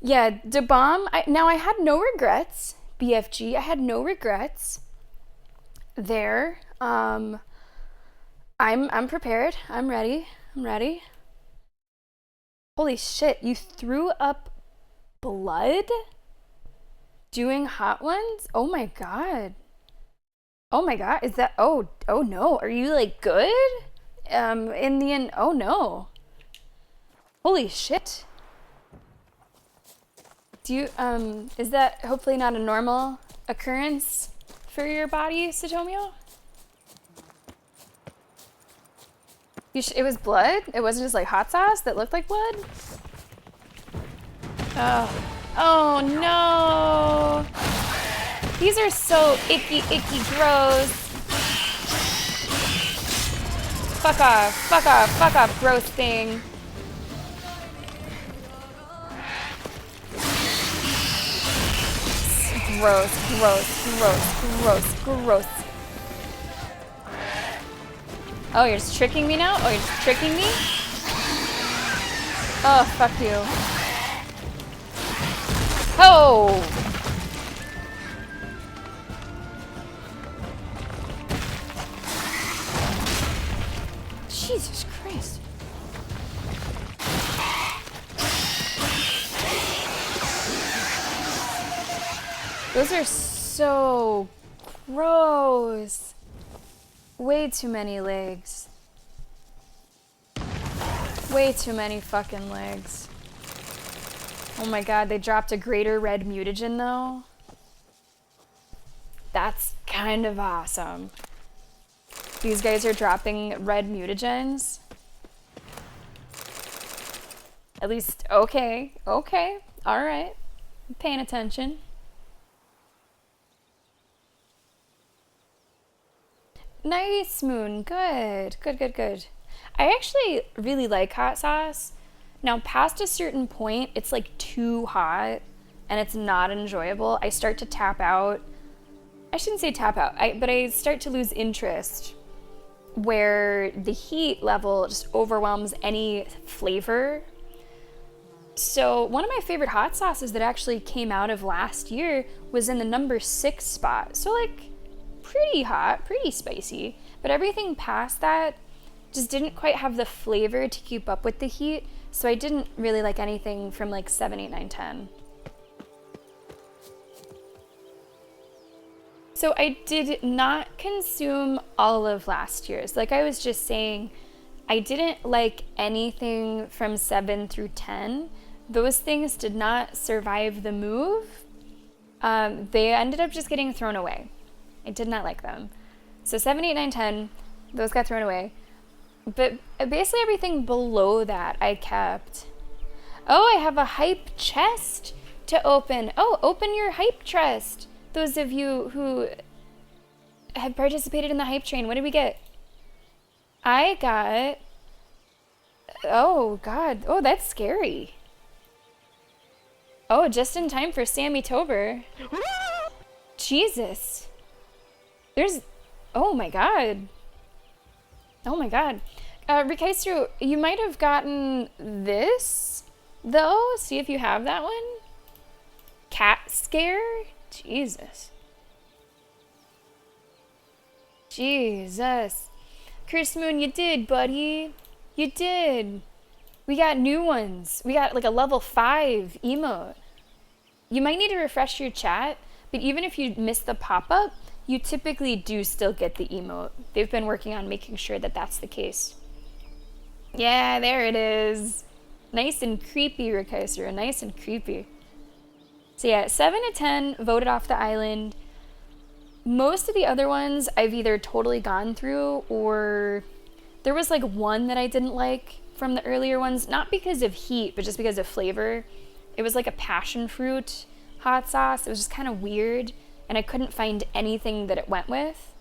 Yeah, Da Bomb. Now I had no regrets. BFG. I had no regrets there. I'm prepared. I'm ready. I'm ready. Holy shit! You threw up blood doing hot ones? Oh my god. Oh my god. Is that? Oh no. Are you like good? In the end. Oh no. Holy shit. Do you, is that hopefully not a normal occurrence for your body, Satomio? It was blood? It wasn't just like hot sauce that looked like blood? Oh no! These are so icky, gross. Fuck off, gross thing. Gross. Oh, you're just tricking me now? Oh, you're just tricking me? Oh, fuck you. Oh! Jesus Christ. Those are so gross. Way too many legs. Way too many fucking legs. Oh my god, they dropped a greater red mutagen though. That's kind of awesome. These guys are dropping red mutagens. At least, okay, alright. I'm paying attention. Nice, Moon. Good. I actually really like hot sauce. Now, past a certain point, it's like too hot and it's not enjoyable. I start to tap out. I shouldn't say tap out, but I start to lose interest where the heat level just overwhelms any flavor. So one of my favorite hot sauces that actually came out of last year was in the number 6 spot. So like, pretty hot, pretty spicy, but everything past that just didn't quite have the flavor to keep up with the heat, so I didn't really like anything from like 7, 8, 9, 10. So I did not consume all of last year's. Like I was just saying, I didn't like anything from 7 through 10. Those things did not survive the move. They ended up just getting thrown away. I did not like them. So 7, 8, 9, 10, those got thrown away. But basically everything below that I kept. Oh, I have a hype chest to open. Oh, open your hype chest. Those of you who have participated in the hype train, what did we get? I got... Oh, God. Oh, that's scary. Oh, just in time for Sammy Tober. Jesus. There's... Oh my god. Oh my god. Rikaistro, you might have gotten this, though. See if you have that one. Cat scare? Jesus. Jesus. Chris Moon, you did, buddy. You did. We got new ones. We got like a level 5 emote. You might need to refresh your chat, but even if you miss the pop-up, you typically do still get the emote. They've been working on making sure that that's the case. Yeah, there it is. Nice and creepy, Rikaisura. Nice and creepy. So yeah, 7 to 10 voted off the island. Most of the other ones I've either totally gone through or there was like one that I didn't like from the earlier ones, not because of heat, but just because of flavor. It was like a passion fruit hot sauce. It was just kind of weird, and I couldn't find anything that it went with.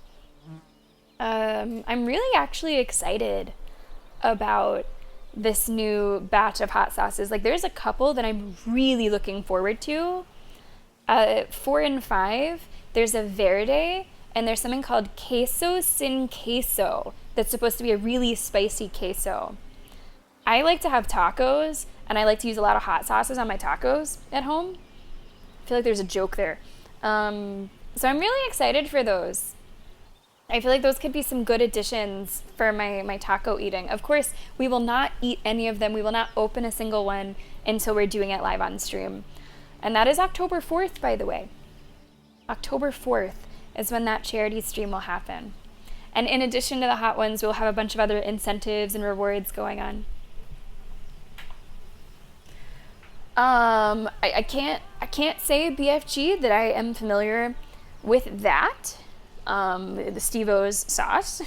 I'm really actually excited about this new batch of hot sauces. Like, there's a couple that I'm really looking forward to. 4 and 5, there's a verde, and there's something called queso sin queso that's supposed to be a really spicy queso. I like to have tacos, and I like to use a lot of hot sauces on my tacos at home. I feel like there's a joke there. So I'm really excited for those. I feel like those could be some good additions for my taco eating. Of course, we will not eat any of them. We will not open a single one until we're doing it live on stream. And that is October 4th, by the way. October 4th is when that charity stream will happen. And in addition to the hot ones, we'll have a bunch of other incentives and rewards going on. I can't say BFG that I am familiar with that. The Steve-O's sauce.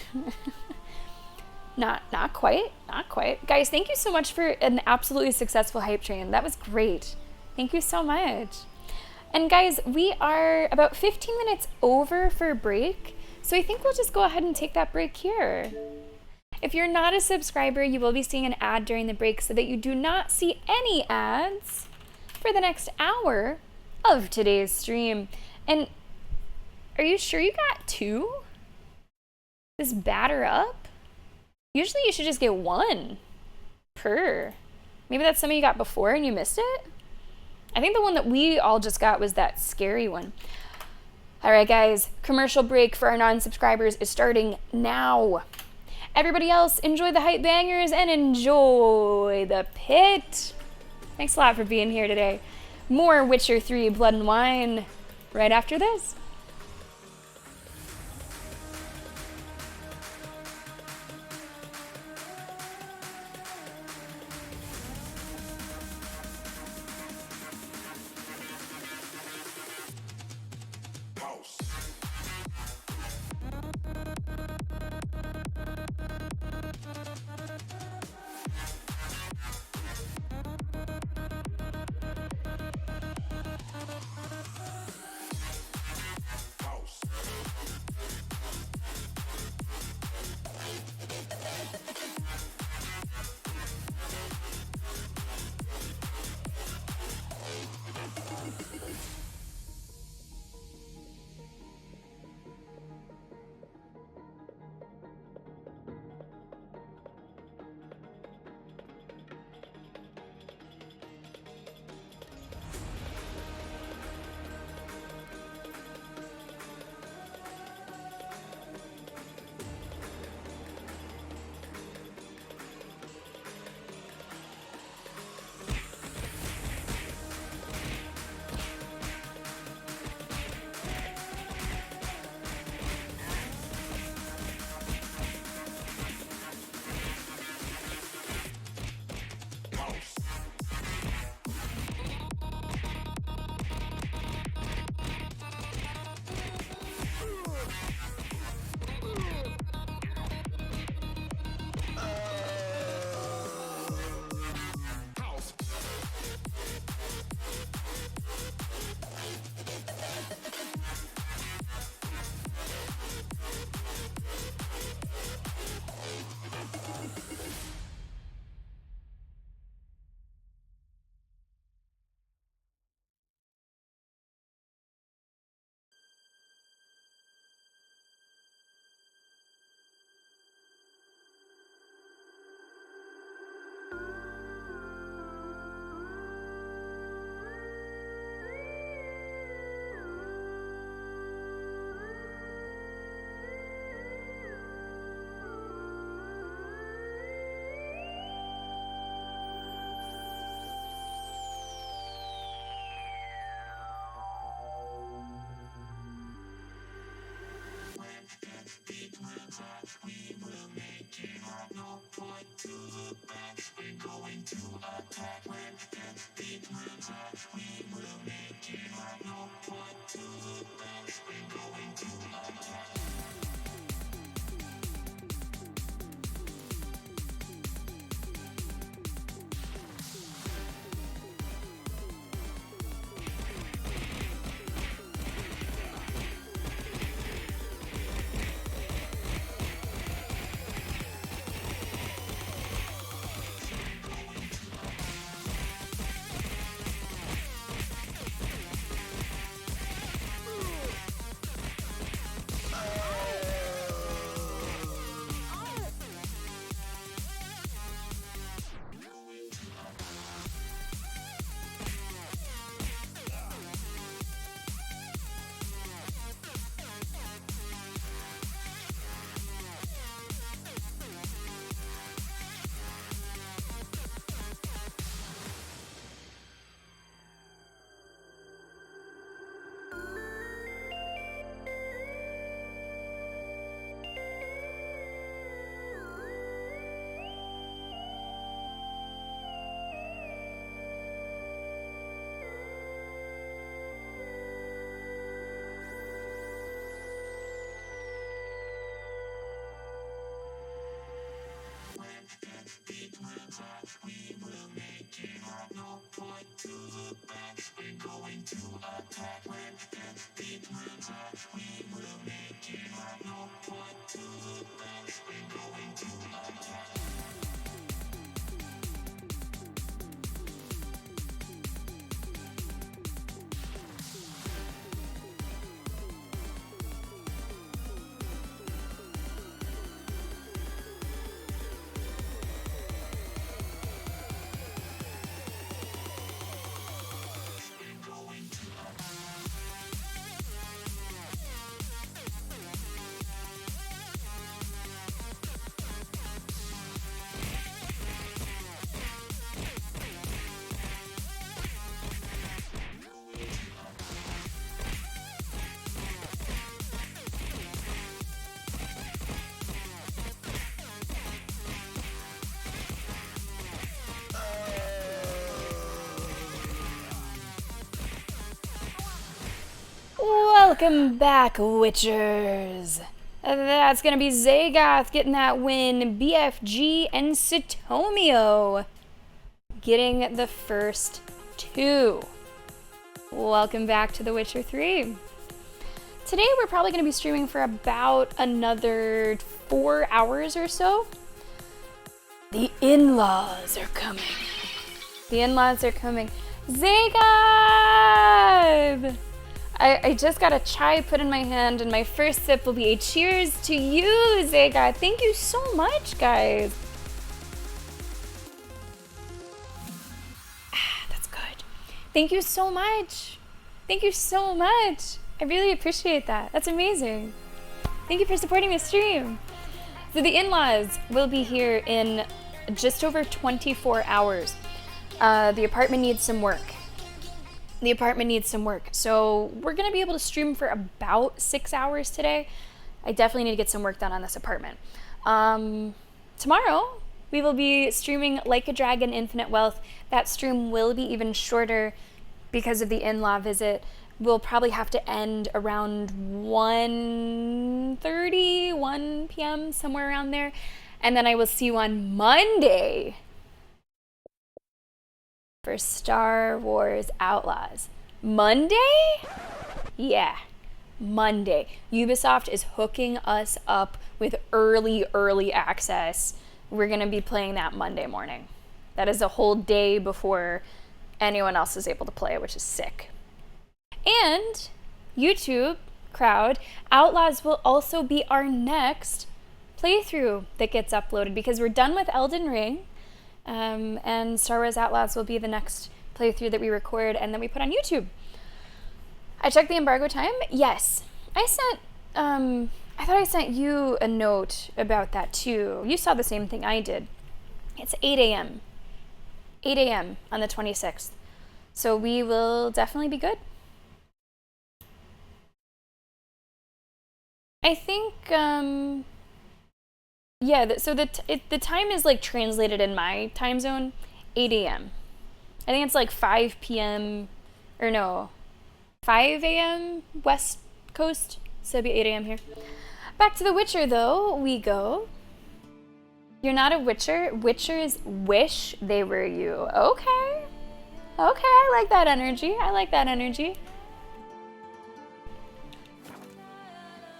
Not quite. Guys, thank you so much for an absolutely successful hype train. That was great. Thank you so much. And guys, we are about 15 minutes over for break, so I think we'll just go ahead and take that break here. If you're not a subscriber, you will be seeing an ad during the break so that you do not see any ads for the next hour of today's stream. And are you sure you got 2? This batter up? Usually you should just get 1 per. Maybe that's something you got before and you missed it? I think the one that we all just got was that scary one. All right, guys, commercial break for our non-subscribers is starting now. Everybody else, enjoy the hype bangers and enjoy the pit. Thanks a lot for being here today. More Witcher 3 Blood and Wine right after this. Welcome back, Witchers. That's gonna be Zagoth getting that win, BFG and Sutomio getting the first 2. Welcome back to The Witcher 3. Today we're probably gonna be streaming for about another 4 hours or so. The in-laws are coming. The in-laws are coming. Zagoth! I just got a chai put in my hand, and my first sip will be a cheers to you, Zagoth. Thank you so much, guys. That's good. Thank you so much. Thank you so much. I really appreciate that. That's amazing. Thank you for supporting the stream. So the in-laws will be here in just over 24 hours. The apartment needs some work. So we're gonna be able to stream for about 6 hours today. I definitely need to get some work done on this apartment. Tomorrow we will be streaming Like a Dragon Infinite Wealth. That stream will be even shorter because of the in-law visit. We'll probably have to end around 1:30, 1 p.m., somewhere around there. And then I will see you on Monday for Star Wars Outlaws. Monday? Yeah, Monday. Ubisoft is hooking us up with early access. We're gonna be playing that Monday morning. That is a whole day before anyone else is able to play it, which is sick. And YouTube crowd, Outlaws will also be our next playthrough that gets uploaded because we're done with Elden Ring. And Star Wars Outlaws will be the next playthrough that we record and then we put on YouTube. I checked the embargo time. Yes. I thought I sent you a note about that too. You saw the same thing I did. It's 8 a.m. 8 a.m. on the 26th. So we will definitely be good. I think, yeah, so the time is like translated in my time zone, 8 a.m. I think it's like 5 p.m. or no, 5 a.m. West Coast, so it'd be 8 a.m. here. Back to The Witcher though, we go. You're not a Witcher. Witchers wish they were you. Okay. Okay, I like that energy.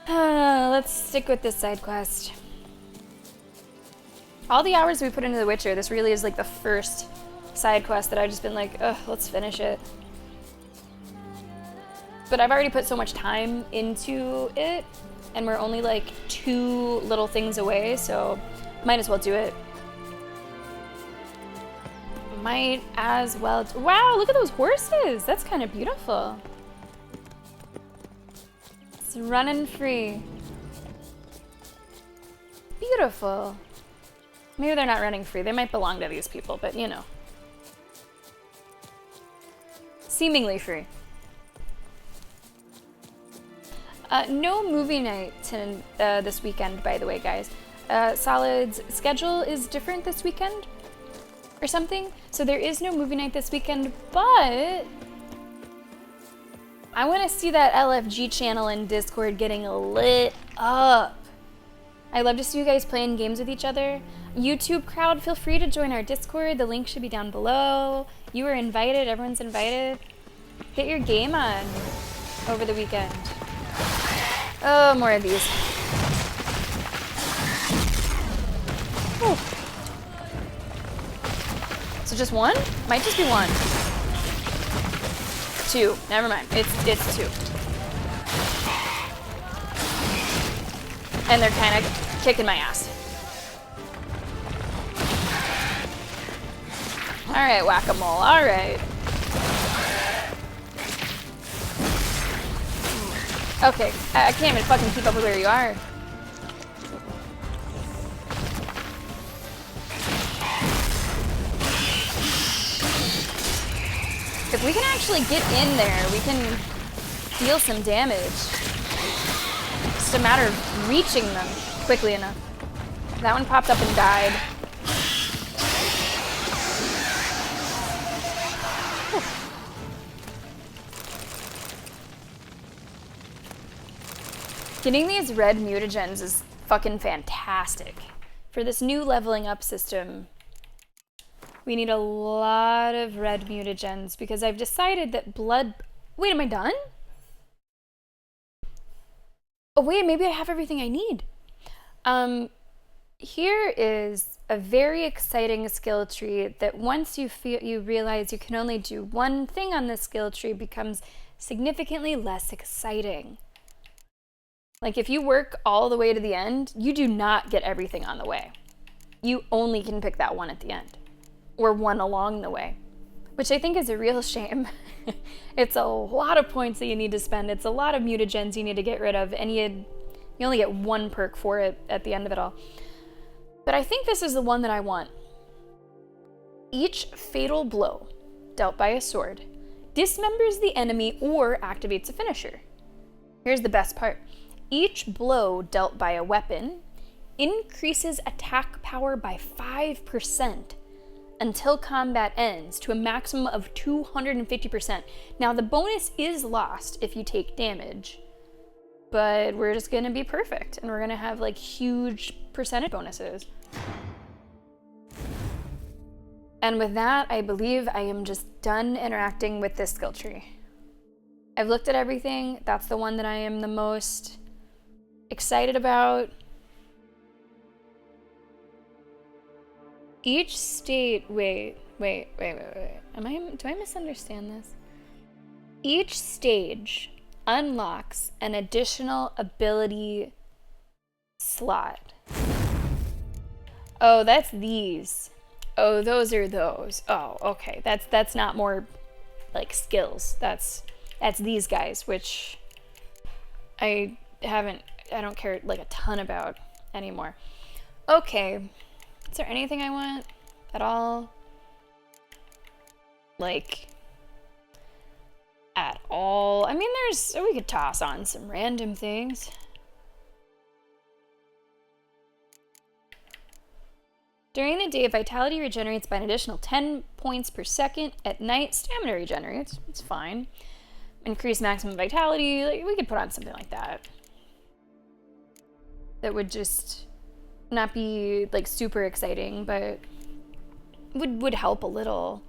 Let's stick with this side quest. All the hours we put into The Witcher, this really is like the first side quest that I've just been like, ugh, let's finish it. But I've already put so much time into it, and we're only like 2 little things away, so might as well do it. Might as well. Wow, look at those horses. That's kind of beautiful. It's running free. Beautiful. Maybe they're not running free. They might belong to these people, but you know. Seemingly free. No movie night this weekend, by the way, guys. Solid's schedule is different this weekend or something, so there is no movie night this weekend, but I want to see that LFG channel in Discord getting lit up. I love to see you guys playing games with each other. YouTube crowd, feel free to join our Discord. The link should be down below. You are invited. Everyone's invited. Get your game on over the weekend. Oh, more of these. Whew. So just one? Might just be one. 2. Never mind. It's 2. And they're kind of kicking my ass. Alright, whack-a-mole. Alright. Okay, I can't even fucking keep up with where you are. If we can actually get in there, we can deal some damage. It's just a matter of reaching them quickly enough. That one popped up and died. Whew. Getting these red mutagens is fucking fantastic. For this new leveling up system, we need a lot of red mutagens because I've decided that blood... Wait, am I done? Oh wait, maybe I have everything I need. Here is a very exciting skill tree that once you realize you can only do one thing on this skill tree becomes significantly less exciting. Like if you work all the way to the end, you do not get everything on the way. You only can pick that one at the end, or one along the way, which I think is a real shame. It's a lot of points that you need to spend. It's a lot of mutagens you need to get rid of, and you only get one perk for it at the end of it all. But I think this is the one that I want. Each fatal blow dealt by a sword dismembers the enemy or activates a finisher. Here's the best part. Each blow dealt by a weapon increases attack power by 5% until combat ends to a maximum of 250%. Now the bonus is lost if you take damage, but we're just gonna be perfect and we're gonna have like huge percentage bonuses. And with that, I believe I am just done interacting with this skill tree. I've looked at everything. That's the one that I am the most excited about. Each state, wait. Do I misunderstand this? Each stage unlocks an additional ability slot. Oh, that's these. Oh, those are those. Oh, okay. That's not more like skills. That's these guys, which I don't care like a ton about anymore. Okay. Is there anything I want at all? Like, at all? I mean, we could toss on some random things. During the day, vitality regenerates by an additional 10 points per second. At night, stamina regenerates. It's fine. Increase maximum vitality. Like, we could put on something like that. That would just not be like super exciting, but would help a little.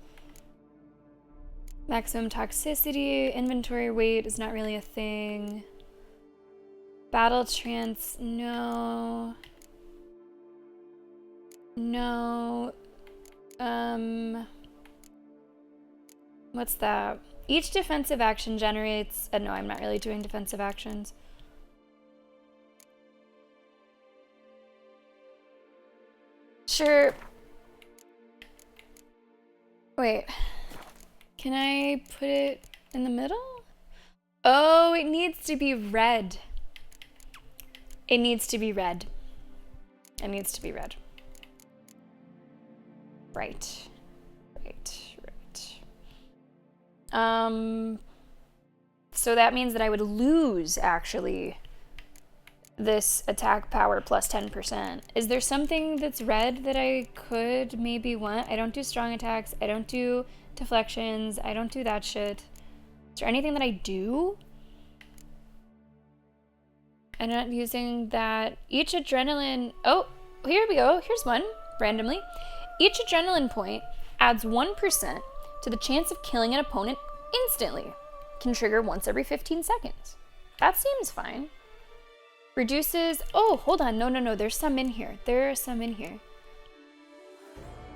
Maximum toxicity, inventory weight is not really a thing. Battle trance, no. No. What's that? Each defensive action generates... no, I'm not really doing defensive actions. Sure. Wait. Can I put it in the middle? Oh, it needs to be red. It needs to be red. It needs to be red. Right. So that means that I would lose, actually, this attack power plus 10%. Is there something that's red that I could maybe want? I don't do strong attacks. I don't do deflections. I don't do that shit. Is there anything that I do? I'm not using that. Each adrenaline... Oh, here we go. Here's one, randomly. Each adrenaline point adds 1% to the chance of killing an opponent instantly. Can trigger once every 15 seconds. That seems fine. Reduces... Oh, hold on. No. There's some in here. There are some in here.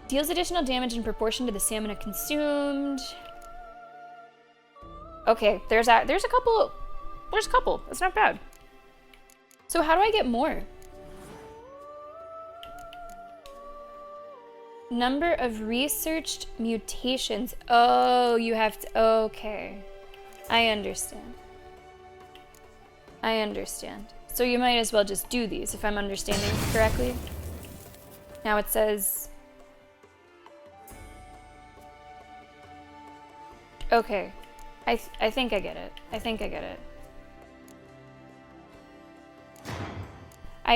Deals additional damage in proportion to the stamina consumed. Okay, there's a couple. There's a couple. That's not bad. So how do I get more? Number of researched mutations. Oh, you have to... Okay. I understand. So you might as well just do these, if I'm understanding correctly. Now it says... Okay. I think I get it. I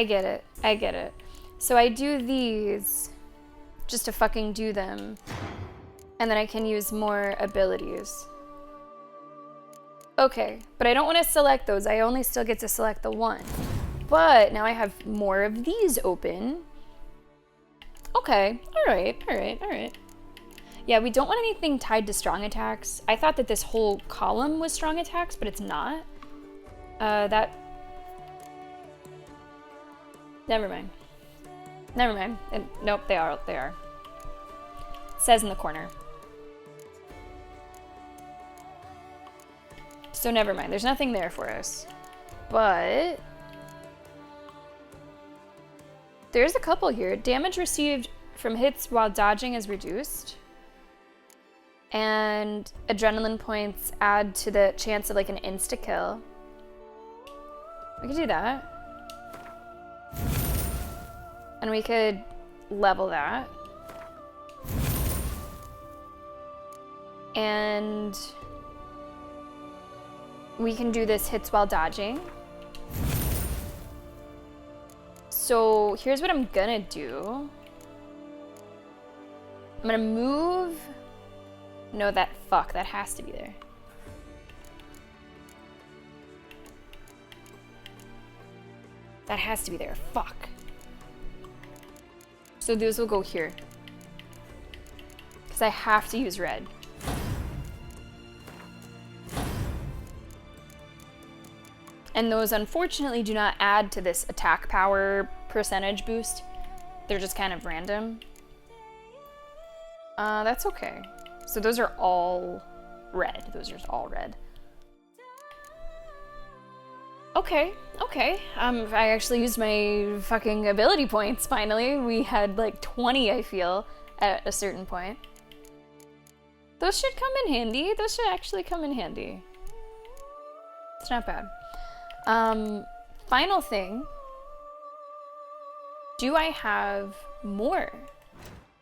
get it. So I do these just to fucking do them. And then I can use more abilities. Okay, but I don't want to select those. I only still get to select the one. But now I have more of these open. Okay, alright. Yeah, we don't want anything tied to strong attacks. I thought that this whole column was strong attacks, but it's not. Never mind. Nope, they are. It says in the corner. So never mind, there's nothing there for us. But there's a couple here. Damage received from hits while dodging is reduced. And adrenaline points add to the chance of like an insta-kill. We could do that. And we could level that. And we can do this hits while dodging. So here's what I'm gonna do. I'm gonna move. No, that has to be there. That has to be there. Fuck. So those will go here. Because I have to use red. And those unfortunately do not add to this attack power percentage boost. They're just kind of random. That's okay. So those are all red. Those are all red. Okay. I actually used my fucking ability points finally. We had like 20, I feel, at a certain point. Those should come in handy. Those should actually come in handy. It's not bad. Final thing. Do I have more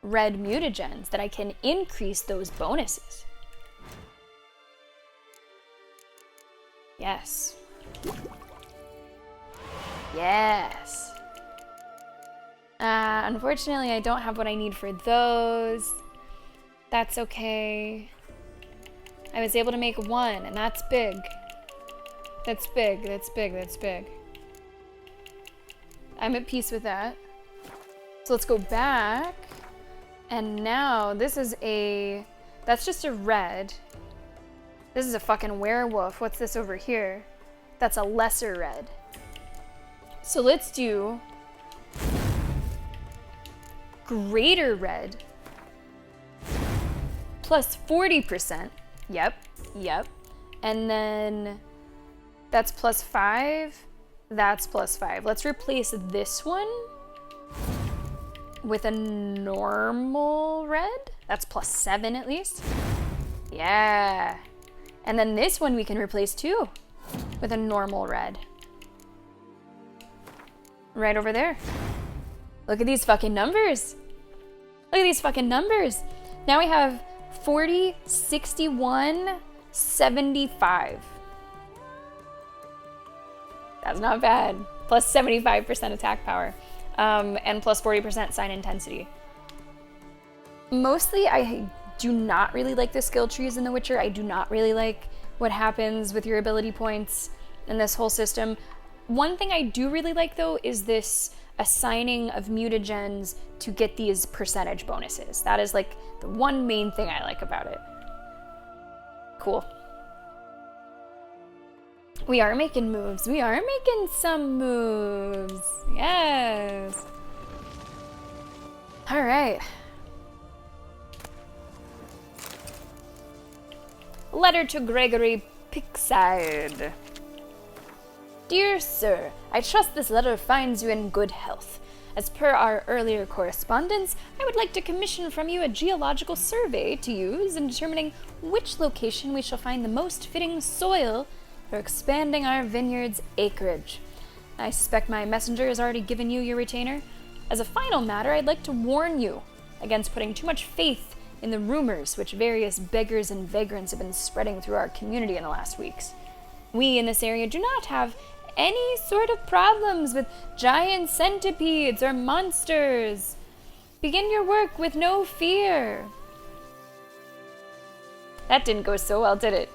red mutagens that I can increase those bonuses? Yes. Yes. Unfortunately, I don't have what I need for those. That's okay. I was able to make one, and that's big. That's big. I'm at peace with that. So let's go back. And now this is that's just a red. This is a fucking werewolf. What's this over here? That's a lesser red. So let's do greater red plus 40%. Yep. And then that's plus 5. That's plus 5. Let's replace this one with a normal red. That's plus 7 at least. Yeah. And then this one we can replace too with a normal red. Right over there. Look at these fucking numbers. Now we have 40, 61, 75. That's not bad. Plus 75% attack power. And plus 40% sign intensity. Mostly, I do not really like the skill trees in The Witcher. I do not really like what happens with your ability points in this whole system. One thing I do really like, though, is this assigning of mutagens to get these percentage bonuses. That is, like, the one main thing I like about it. Cool. We are making moves. We are making some moves. Yes. All right. Letter to Gregory Pickside. Dear Sir, I trust this letter finds you in good health. As per our earlier correspondence, I would like to commission from you a geological survey to use in determining which location we shall find the most fitting soil for expanding our vineyard's acreage. I suspect my messenger has already given you your retainer. As a final matter, I'd like to warn you against putting too much faith in the rumors which various beggars and vagrants have been spreading through our community in the last weeks. We in this area do not have any sort of problems with giant centipedes or monsters. Begin your work with no fear. That didn't go so well, did it?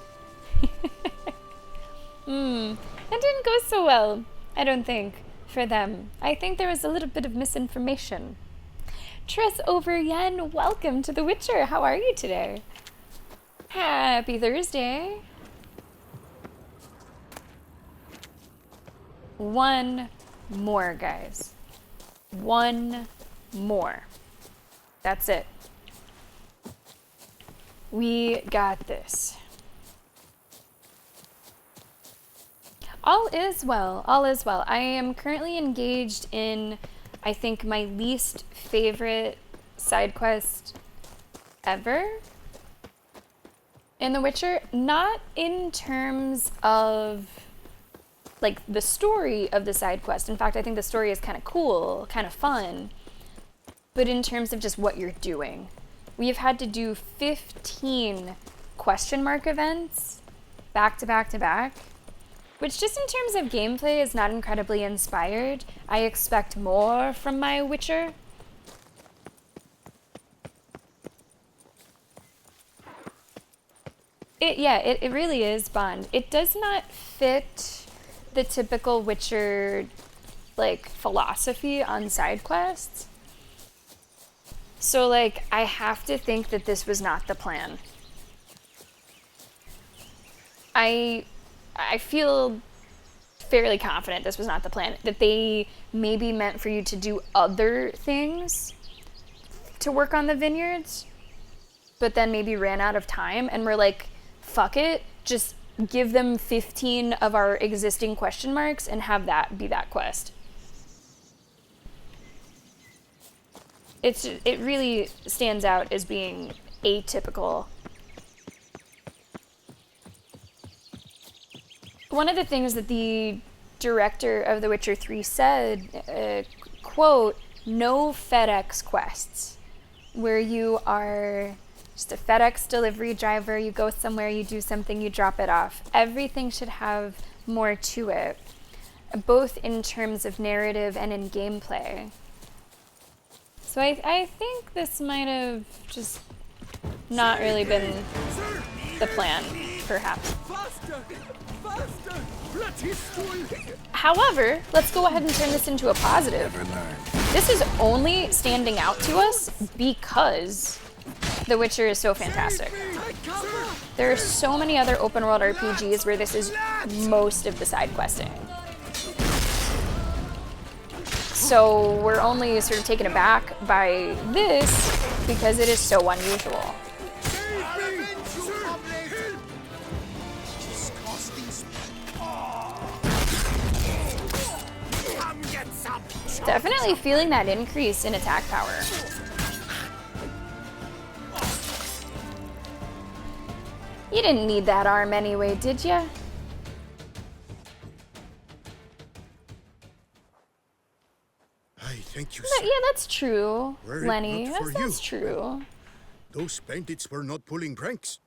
That didn't go so well, I don't think, for them. I think there was a little bit of misinformation. Tress Overyen, welcome to The Witcher. How are you today? Happy Thursday. One more, guys. One more. That's it. We got this. All is well. All is well. I am currently engaged in, I think, my least favorite side quest ever in The Witcher. Not in terms of, like, the story of the side quest. In fact, I think the story is kind of cool, kind of fun. But in terms of just what you're doing. We have had to do 15 question mark events back to back to back, which just in terms of gameplay is not incredibly inspired. I expect more from my Witcher. It really is Bond. It does not fit the typical Witcher, like, philosophy on side quests. So, like, I have to think that this was not the plan. I feel fairly confident this was not the plan. That they maybe meant for you to do other things to work on the vineyards, but then maybe ran out of time and were like, fuck it, just give them 15 of our existing question marks and have that be that quest. It really stands out as being atypical. One of the things that the director of The Witcher 3 said, quote, no FedEx quests, where you are just a FedEx delivery driver, you go somewhere, you do something, you drop it off. Everything should have more to it, both in terms of narrative and in gameplay. So I think this might have just not really been the plan, perhaps. However, let's go ahead and turn this into a positive. This is only standing out to us because The Witcher is so fantastic. There are so many other open world RPGs where this is most of the side questing. So we're only sort of taken aback by this because it is so unusual. Definitely feeling that increase in attack power. You didn't need that arm anyway, did ya? Thank you, sir. Yeah, that's true, Lenny. That's true. Those bandits were not pulling pranks.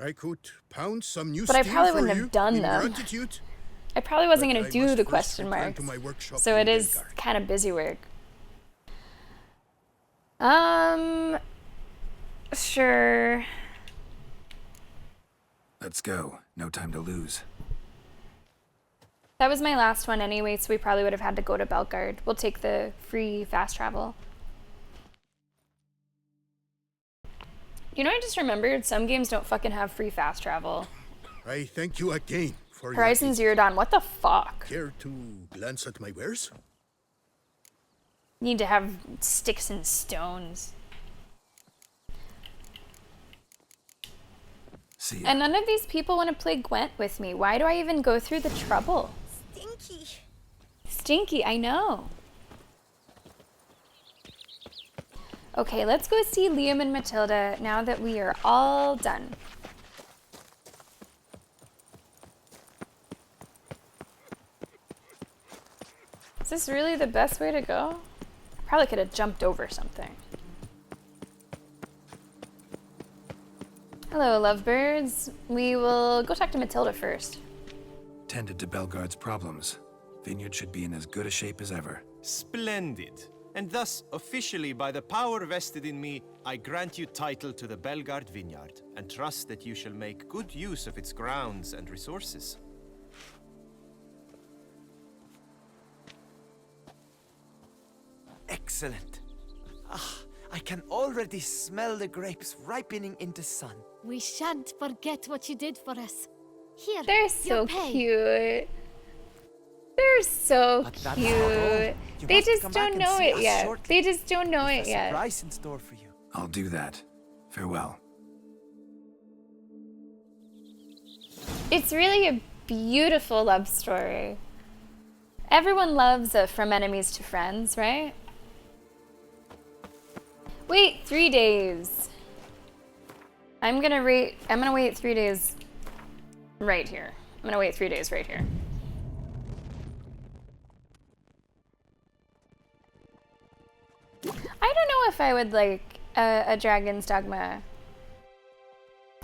I could pound some new but I steel probably for wouldn't you have done in them. gratitude. I probably wasn't going to But I do must the first question return marks. to my workshop So in it is Belgard. kind of busy work. Sure. Let's go. No time to lose. That was my last one anyway, so we probably would have had to go to Belgard. We'll take the free fast travel. You know, I just remembered some games don't fucking have free fast travel. I thank you again for Horizon Zero Dawn, what the fuck? Care to glance at my wares? Need to have sticks and stones. See And none of these people want to play Gwent with me. Why do I even go through the trouble? Stinky. Stinky, I know. Okay, let's go see Liam and Matilda now that we are all done. Is this really the best way to go? Probably could have jumped over something. Hello, lovebirds. We will go talk to Matilda first. Tended to Belgard's problems. Vineyard should be in as good a shape as ever. Splendid. And thus, officially, by the power vested in me, I grant you title to the Belgard Vineyard, and trust that you shall make good use of its grounds and resources. Excellent. Ah, I can already smell the grapes ripening in the sun. We shan't forget what you did for us. Here, They're your so pay. cute. They're so But that's not all. cute. You They must just come back don't and know see it us yet. shortly. They just don't know We've it a yet. surprise in store for you. I'll do that. Farewell. It's really a beautiful love story. Everyone loves a From Enemies to Friends, right? Wait 3 days. I'm gonna wait 3 days right here. I'm gonna wait 3 days right here. I don't know if I would like a Dragon's Dogma.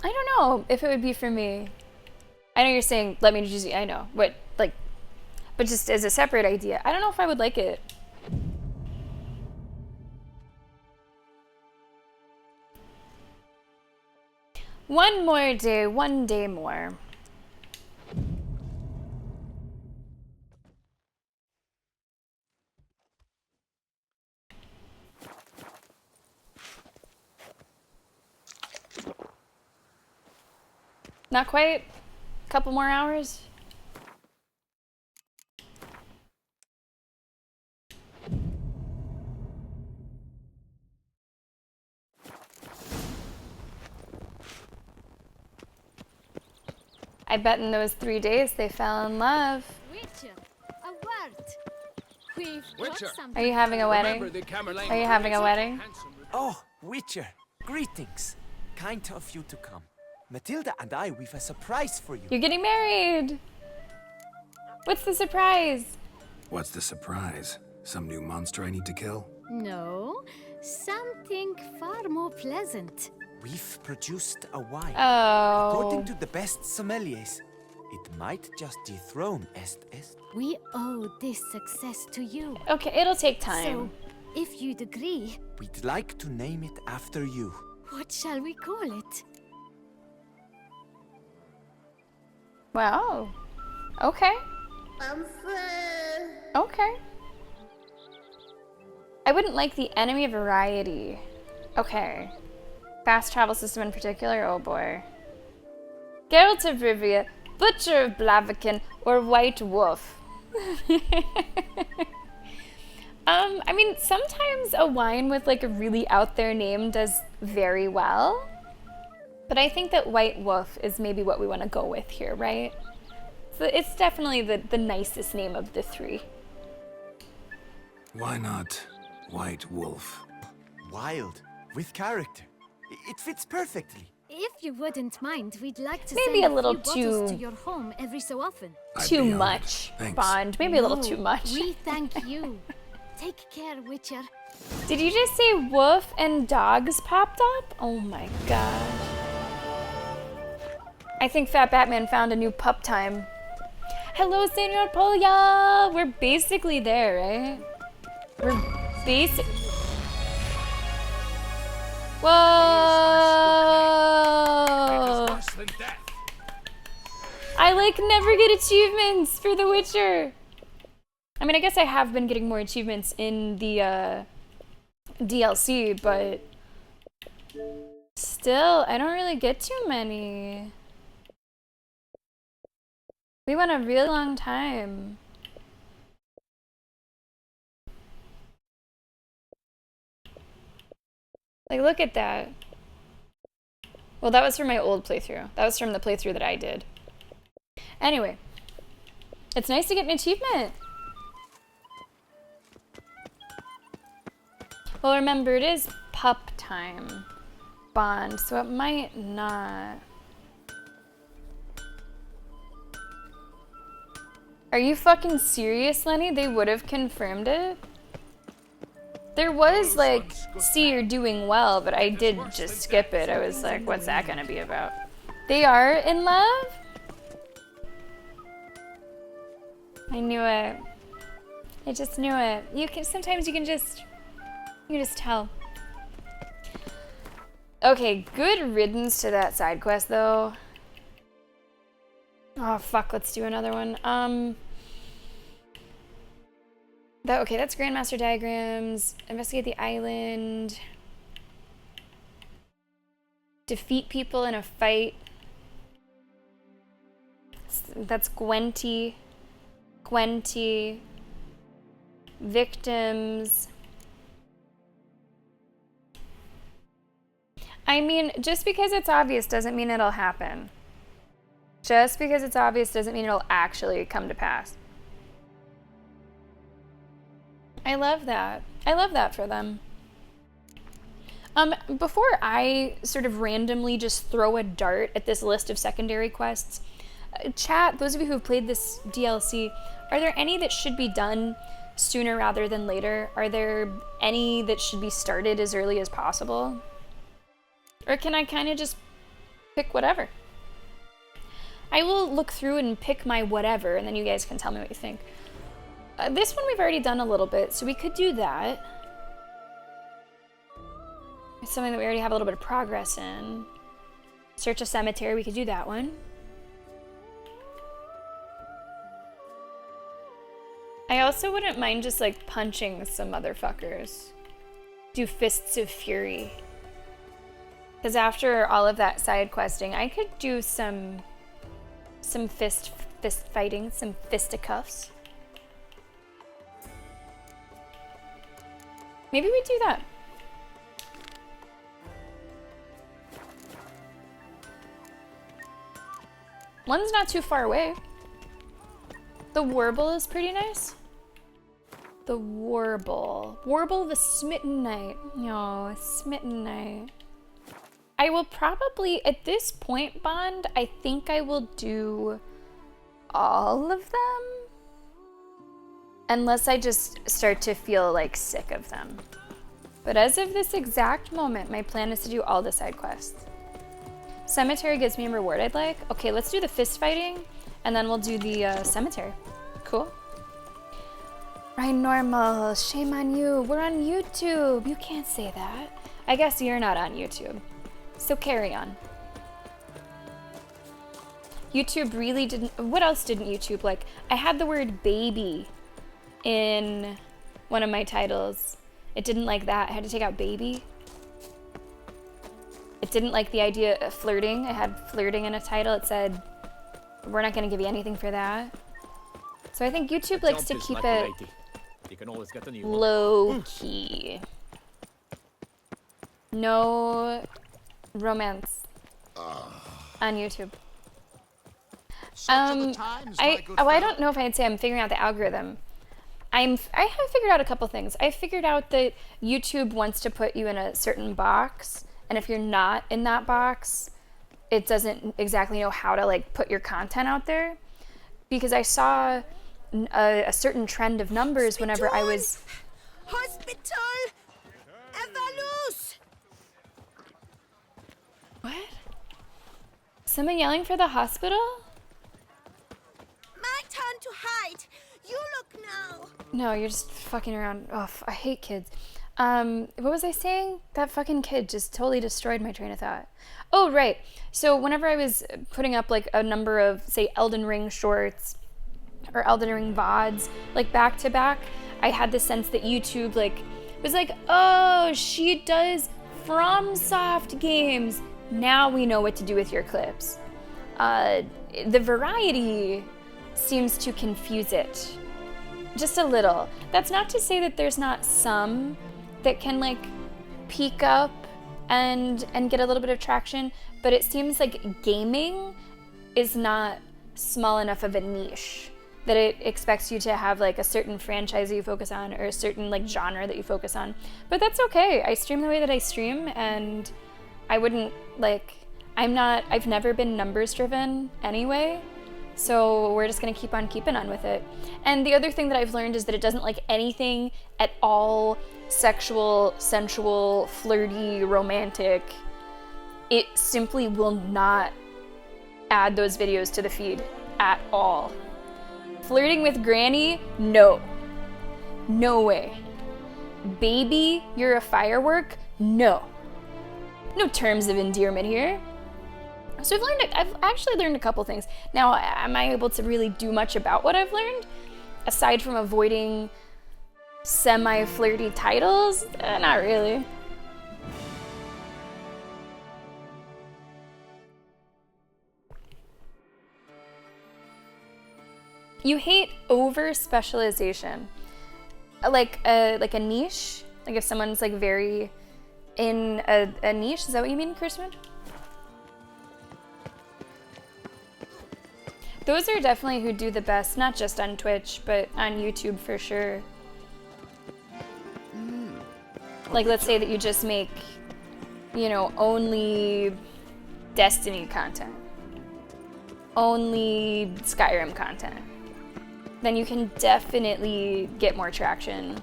I don't know if it would be for me. I know you're saying, let me choose. I know. What, like, but just as a separate idea, I don't know if I would like it. One more day, one day more. Not quite. Couple more hours. I bet in those 3 days they fell in love. Witcher, a word. We've got Witcher. something. Are you having a wedding? Remember the Camerlane Are you having a wedding? Oh, Witcher, greetings. Kind of you to come. Matilda and I, we've a surprise for you. You're getting married. What's the surprise? What's the surprise? Some new monster I need to kill? No, something far more pleasant. We've produced a wine. Oh. According to the best sommeliers, it might just dethrone Est. We owe this success to you. Okay, it'll take time. So, if you'd agree, We'd like to name it after you. what shall we call it? Wow. Okay. Okay. I wouldn't like the enemy variety. Okay. Fast travel system in particular? Oh boy. Geralt of Rivia, Butcher of Blaviken, or White Wolf? I mean, sometimes a wine with like a really out there name does very well. But I think that White Wolf is maybe what we want to go with here, right? So it's definitely the nicest name of the three. Why not White Wolf? Wild, with character. It fits perfectly. If you wouldn't mind, we'd like to Maybe send a little few bottles too- to your home every so often. I'd Too be honored. much, Thanks. Bond. Maybe a little No, too much. We thank you. Take care, Witcher. Did you just say wolf and dogs popped up? Oh my god. I think Fat Batman found a new pup time. Hello, Senor Polya! We're basically there, right? We're basic. Whoa! I like never get achievements for The Witcher. I mean, I guess I have been getting more achievements in the DLC, but still, I don't really get too many. We went a really long time. Like, look at that. Well, that was from my old playthrough. That was from the playthrough that I did. Anyway, it's nice to get an achievement. Well, remember, it is pup time, Bond, so it might not. Are you fucking serious, Lenny? They would have confirmed it? There was, like, see you're doing well, but I did just skip it. I was like, what's that gonna be about? They are in love? I knew it. I just knew it. Sometimes you can just tell. Okay, good riddance to that side quest, though. Oh, fuck, let's do another one. Okay, that's Grandmaster Diagrams. Investigate the island. Defeat people in a fight. That's Gwenty. Gwenty. Victims. I mean, just because it's obvious doesn't mean it'll happen. Just because it's obvious doesn't mean it'll actually come to pass. I love that. I love that for them. Before I sort of randomly just throw a dart at this list of secondary quests, chat, those of you who have played this DLC, are there any that should be done sooner rather than later? Are there any that should be started as early as possible? Or can I kind of just pick whatever? I will look through and pick my whatever, and then you guys can tell me what you think. This one we've already done a little bit, so we could do that. It's something that we already have a little bit of progress in. Search a cemetery, we could do that one. I also wouldn't mind just like punching some motherfuckers. Do Fists of Fury. Because after all of that side questing, I could do some fist fighting, some fisticuffs. Maybe we do that. One's not too far away. The Warble is pretty nice. The Warble. Warble the Smitten Knight. No, Smitten Knight. I will probably, at this point, Bond, I think I will do all of them. Unless I just start to feel like sick of them. But as of this exact moment, my plan is to do all the side quests. Cemetery gives me a reward I'd like. Okay, let's do the fist fighting, and then we'll do the cemetery. Cool. Right, normal. Shame on you. We're on YouTube. You can't say that. I guess you're not on YouTube. So carry on. YouTube really didn't... What else didn't YouTube like? I had the word baby in one of my titles. It didn't like that. I had to take out baby. It didn't like the idea of flirting. I had flirting in a title. It said, we're not going to give you anything for that. So I think YouTube likes to keep it low-key. No romance on YouTube. I don't know if I'd say I'm figuring out the algorithm. I have figured out a couple things. I figured out that YouTube wants to put you in a certain box, and if you're not in that box, it doesn't exactly know how to like put your content out there. Because I saw a certain trend of numbers whenever I was... Hospital! Evalus! What? Someone yelling for the hospital? My turn to hide. You look now. No, you're just fucking around. Oh, I hate kids. What was I saying? That fucking kid just totally destroyed my train of thought. Oh, right. So whenever I was putting up like a number of, say, Elden Ring shorts or Elden Ring VODs, like back to back, I had the sense that YouTube like was like, oh, she does FromSoft games. Now we know what to do with your clips. The variety seems to confuse it just a little. That's not to say that there's not some that can like peak up and get a little bit of traction, but it seems like gaming is not small enough of a niche that it expects you to have like a certain franchise that you focus on or a certain like genre that you focus on. But that's okay. I stream the way that I stream, and I wouldn't like, I've never been numbers driven anyway. So we're just gonna keep on keeping on with it. And the other thing that I've learned is that it doesn't like anything at all sexual, sensual, flirty, romantic. It simply will not add those videos to the feed at all. Flirting with Granny? No. No way. Baby, you're a firework? No. No terms of endearment here. So I've actually learned a couple things. Now, am I able to really do much about what I've learned? Aside from avoiding semi-flirty titles? Not really. You hate over-specialization. Like a niche? Like if someone's like very in a niche? Is that what you mean, Christmas? Those are definitely who do the best, not just on Twitch, but on YouTube for sure. Like, let's say that you just make, you know, only Destiny content, only Skyrim content. Then you can definitely get more traction.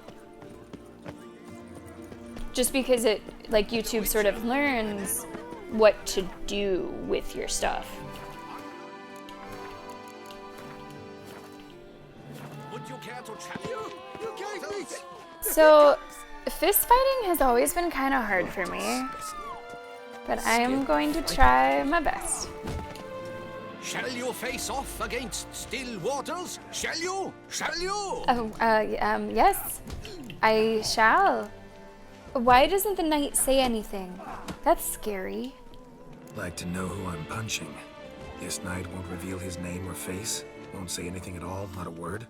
Just because it, like, YouTube sort of learns what to do with your stuff. So, fist fighting has always been kind of hard for me, but I am going to try my best. Shall you face off against still waters? Shall you? Shall you? Oh, yes, I shall. Why doesn't the knight say anything? That's scary. Like to know who I'm punching. This knight won't reveal his name or face. Won't say anything at all, not a word.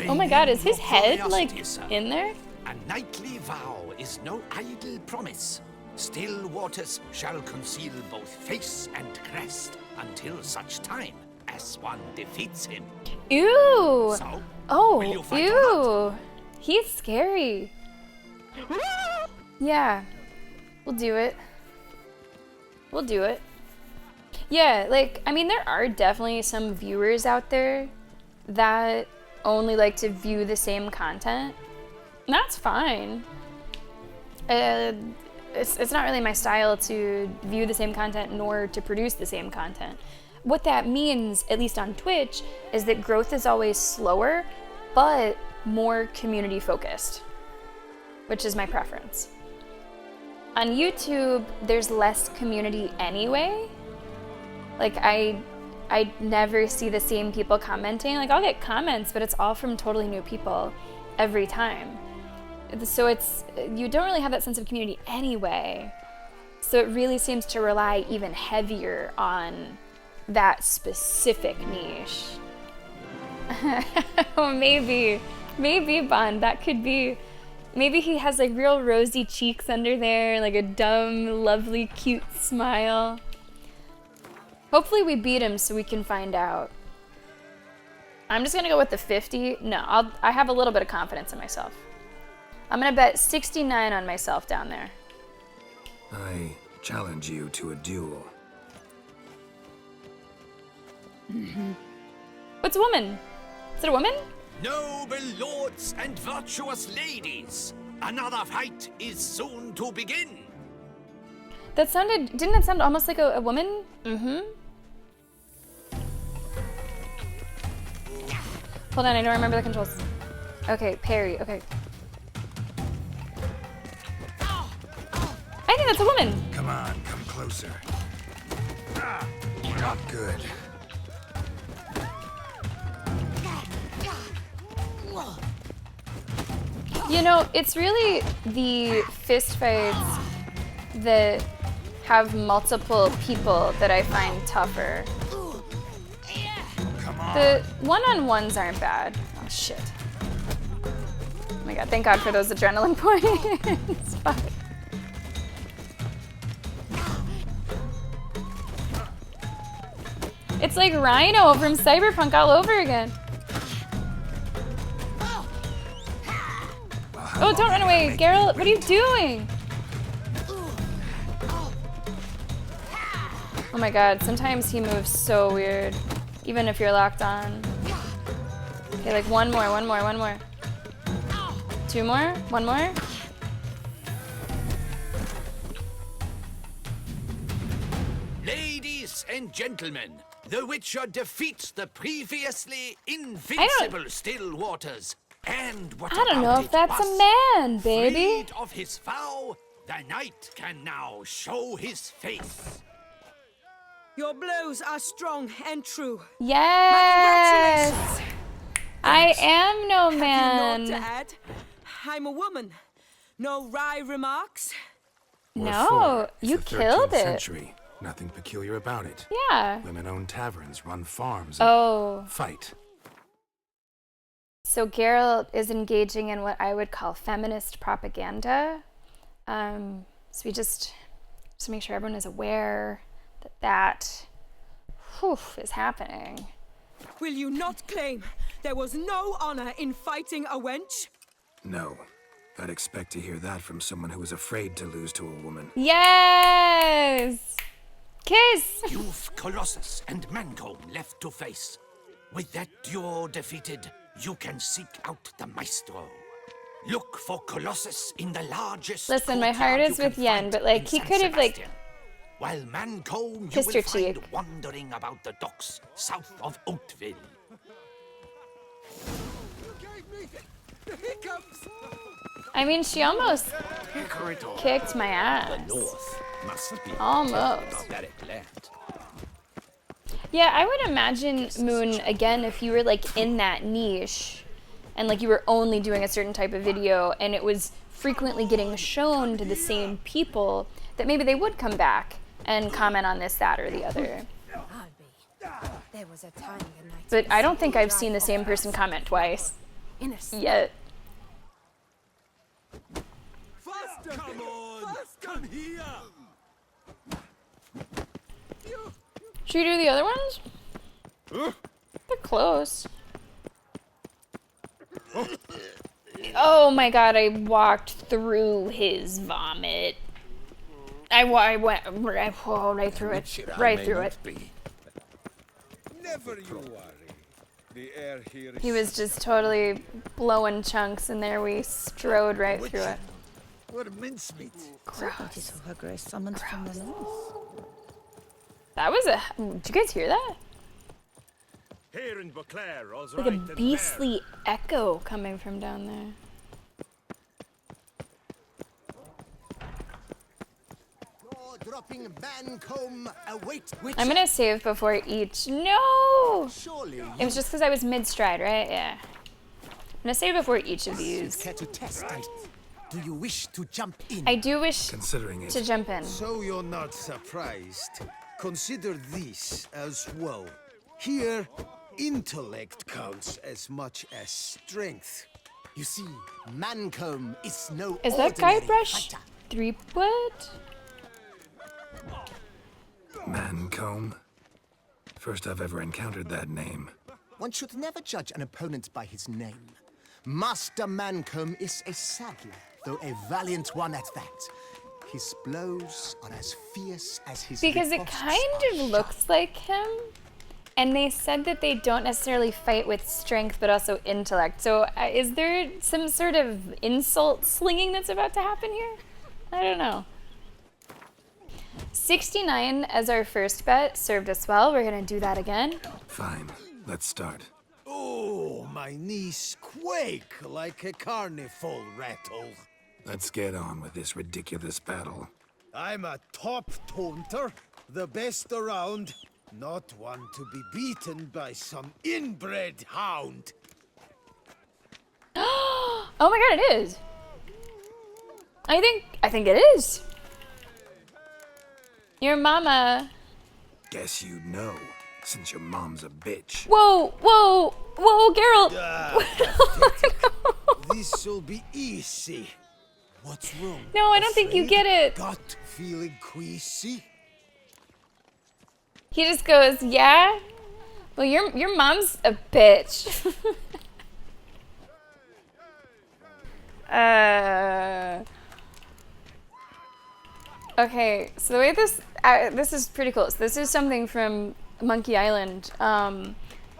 Oh my god, is his head, like, in there? A knightly vow is no idle promise. Still waters shall conceal both face and crest until such time as one defeats him. Ew! So, oh, will you fight ew! He's scary. Yeah, we'll do it. We'll do it. Yeah, like, I mean, there are definitely some viewers out there that only like to view the same content. And that's fine. It's not really my style to view the same content nor to produce the same content. What that means, at least on Twitch, is that growth is always slower, but more community focused, which is my preference. On YouTube, there's less community anyway. Like, I never see the same people commenting. Like, I'll get comments, but it's all from totally new people every time. So you don't really have that sense of community anyway. So it really seems to rely even heavier on that specific niche. Oh, maybe Bond, that could be. Maybe he has like real rosy cheeks under there, like a dumb, lovely, cute smile. Hopefully we beat him so we can find out. I'm just gonna go with the 50. No, I have a little bit of confidence in myself. I'm gonna bet 69 on myself down there. I challenge you to a duel. What's a woman? Is it a woman? Noble lords and virtuous ladies, another fight is soon to begin. Didn't it sound almost like a woman? Mm-hmm. Hold on, I don't remember the controls. Okay, parry, okay. I think that's a woman. Come on, come closer. Not good. You know, it's really the fist fights that have multiple people that I find tougher. The one-on-ones aren't bad. Oh, shit. Oh my god, thank god for those adrenaline points. Fuck. It's like Rhino from Cyberpunk all over again. Oh, don't run away, Geralt. What are you doing? Oh my god, sometimes he moves so weird, even if you're locked on. Okay, like one more. Two more, one more. Ladies and gentlemen, the Witcher defeats the previously invincible Still Waters. And what I don't know if that's a man, baby. Freed of his vow, the knight can now show his face. Your blows are strong and true. Yes. I am no man. Have you naught to add? I'm a woman. No wry remarks? No, you It's the killed 13th it. century. Nothing peculiar about it. Yeah. Women own taverns, run farms, and Oh. fight. So Geralt is engaging in what I would call feminist propaganda. So we just make sure everyone is aware that is happening. Will you not claim there was no honor in fighting a wench? No. I'd expect to hear that from someone who was afraid to lose to a woman. Yes! Kiss! You've Colossus and Mancomb left to face. With that duo defeated, you can seek out the Maestro. Look for Colossus in the largest. Listen, my heart is with Yen, but like he could have like while Mancomb you kissed will her find cheek. wandering about the docks south of Oatville. I mean, she almost kicked my ass. The north must be Almost. barbaric land. Yeah, I would imagine, Moon, again, if you were like in that niche and like you were only doing a certain type of video and it was frequently getting shown to the same people, that maybe they would come back and comment on this, that, or the other. There was a time the night But I don't think I've seen the same person comment twice yet. Come on, come here. Should we do the other ones? They're close. Oh my god, I walked through his vomit. I went right through it. Right through it. Never you worry. The air here is He was just totally blowing chunks, and there we strode right through it. Or mincemeat. Gross. Her Grace summoned from the north. That was a... Did you guys hear that? Here in Beauclair, all's Like a beastly echo coming from down there. Dropping Mancomb await. I'm gonna save before each. No! Surely It was just because I was mid-stride, right? Yeah. I'm gonna save before each of these. Care to test it? Do you wish to jump in? I do wish Considering it. to jump in. So you're not surprised. Consider this as well. Here, intellect counts as much as strength. You see, Mancomb is no Is that ordinary Guybrush fighter. Threepwood? Mancomb? First I've ever encountered that name. One should never judge an opponent by his name. Master Mancomb is a saddler, though a valiant one at that. His blows are as fierce as his Because it riposts kind are of looks like him. And they said that they don't necessarily fight with strength, but also intellect. So is there some sort of insult slinging that's about to happen here? I don't know. 69 as our first bet served us well. We're gonna do that again. Fine, let's start. Oh, my knees quake like a carnival rattle. Let's get on with this ridiculous battle. I'm a top taunter, the best around, not one to be beaten by some inbred hound. Oh my god, it is. I think it is. Your mama. Guess you'd know, since your mom's a bitch. Whoa, Geralt. This'll be easy. What's wrong? No, I don't think you get it. Gut feeling queasy? He just goes, yeah? Well, your mom's a bitch. Okay, so the way this is pretty close. This is something from Monkey Island.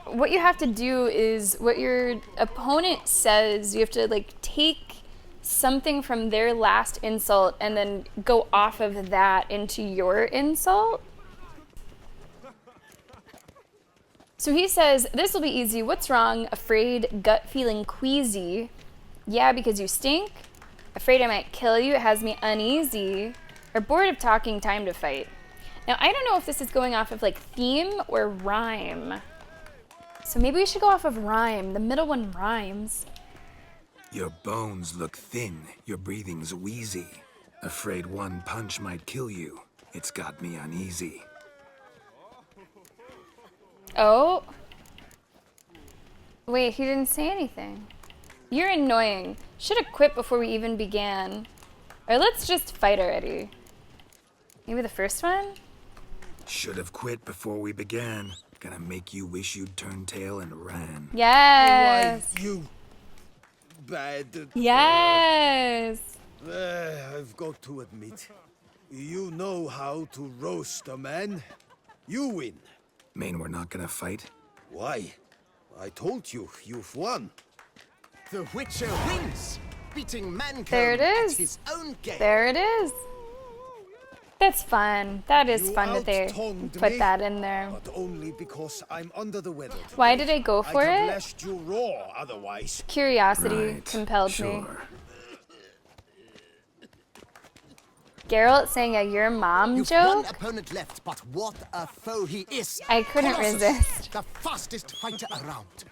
What you have to do is what your opponent says. You have to like take something from their last insult and then go off of that into your insult. So he says, this will be easy. What's wrong? Afraid, gut feeling queasy. Yeah, because you stink. Afraid I might kill you. It has me uneasy. Or bored of talking, time to fight. Now, I don't know if this is going off of like theme or rhyme. So maybe we should go off of rhyme. The middle one rhymes. Your bones look thin, your breathing's wheezy. Afraid one punch might kill you. It's got me uneasy. Oh. Wait, he didn't say anything. You're annoying. Should have quit before we even began. Or let's just fight already. Maybe the first one? Should have quit before we began. Gonna make you wish you'd turned tail and ran. Yes. Why, you bad. Yes. I've got to admit, you know how to roast a man. You win. Mean we're not gonna fight? Why? I told you, you've won. The Witcher wins, beating Mancomb There it is. at his own game. There it is. That's fun. That is You fun that they out-tongued put me, that in there. But only because I'm under the weather. Why did I go for I'd have it? lashed you raw otherwise. Curiosity compelled me. Geralt saying a your mom You've joke? one opponent left, but what a foe he is. I couldn't Colossus, resist. The fastest fighter around.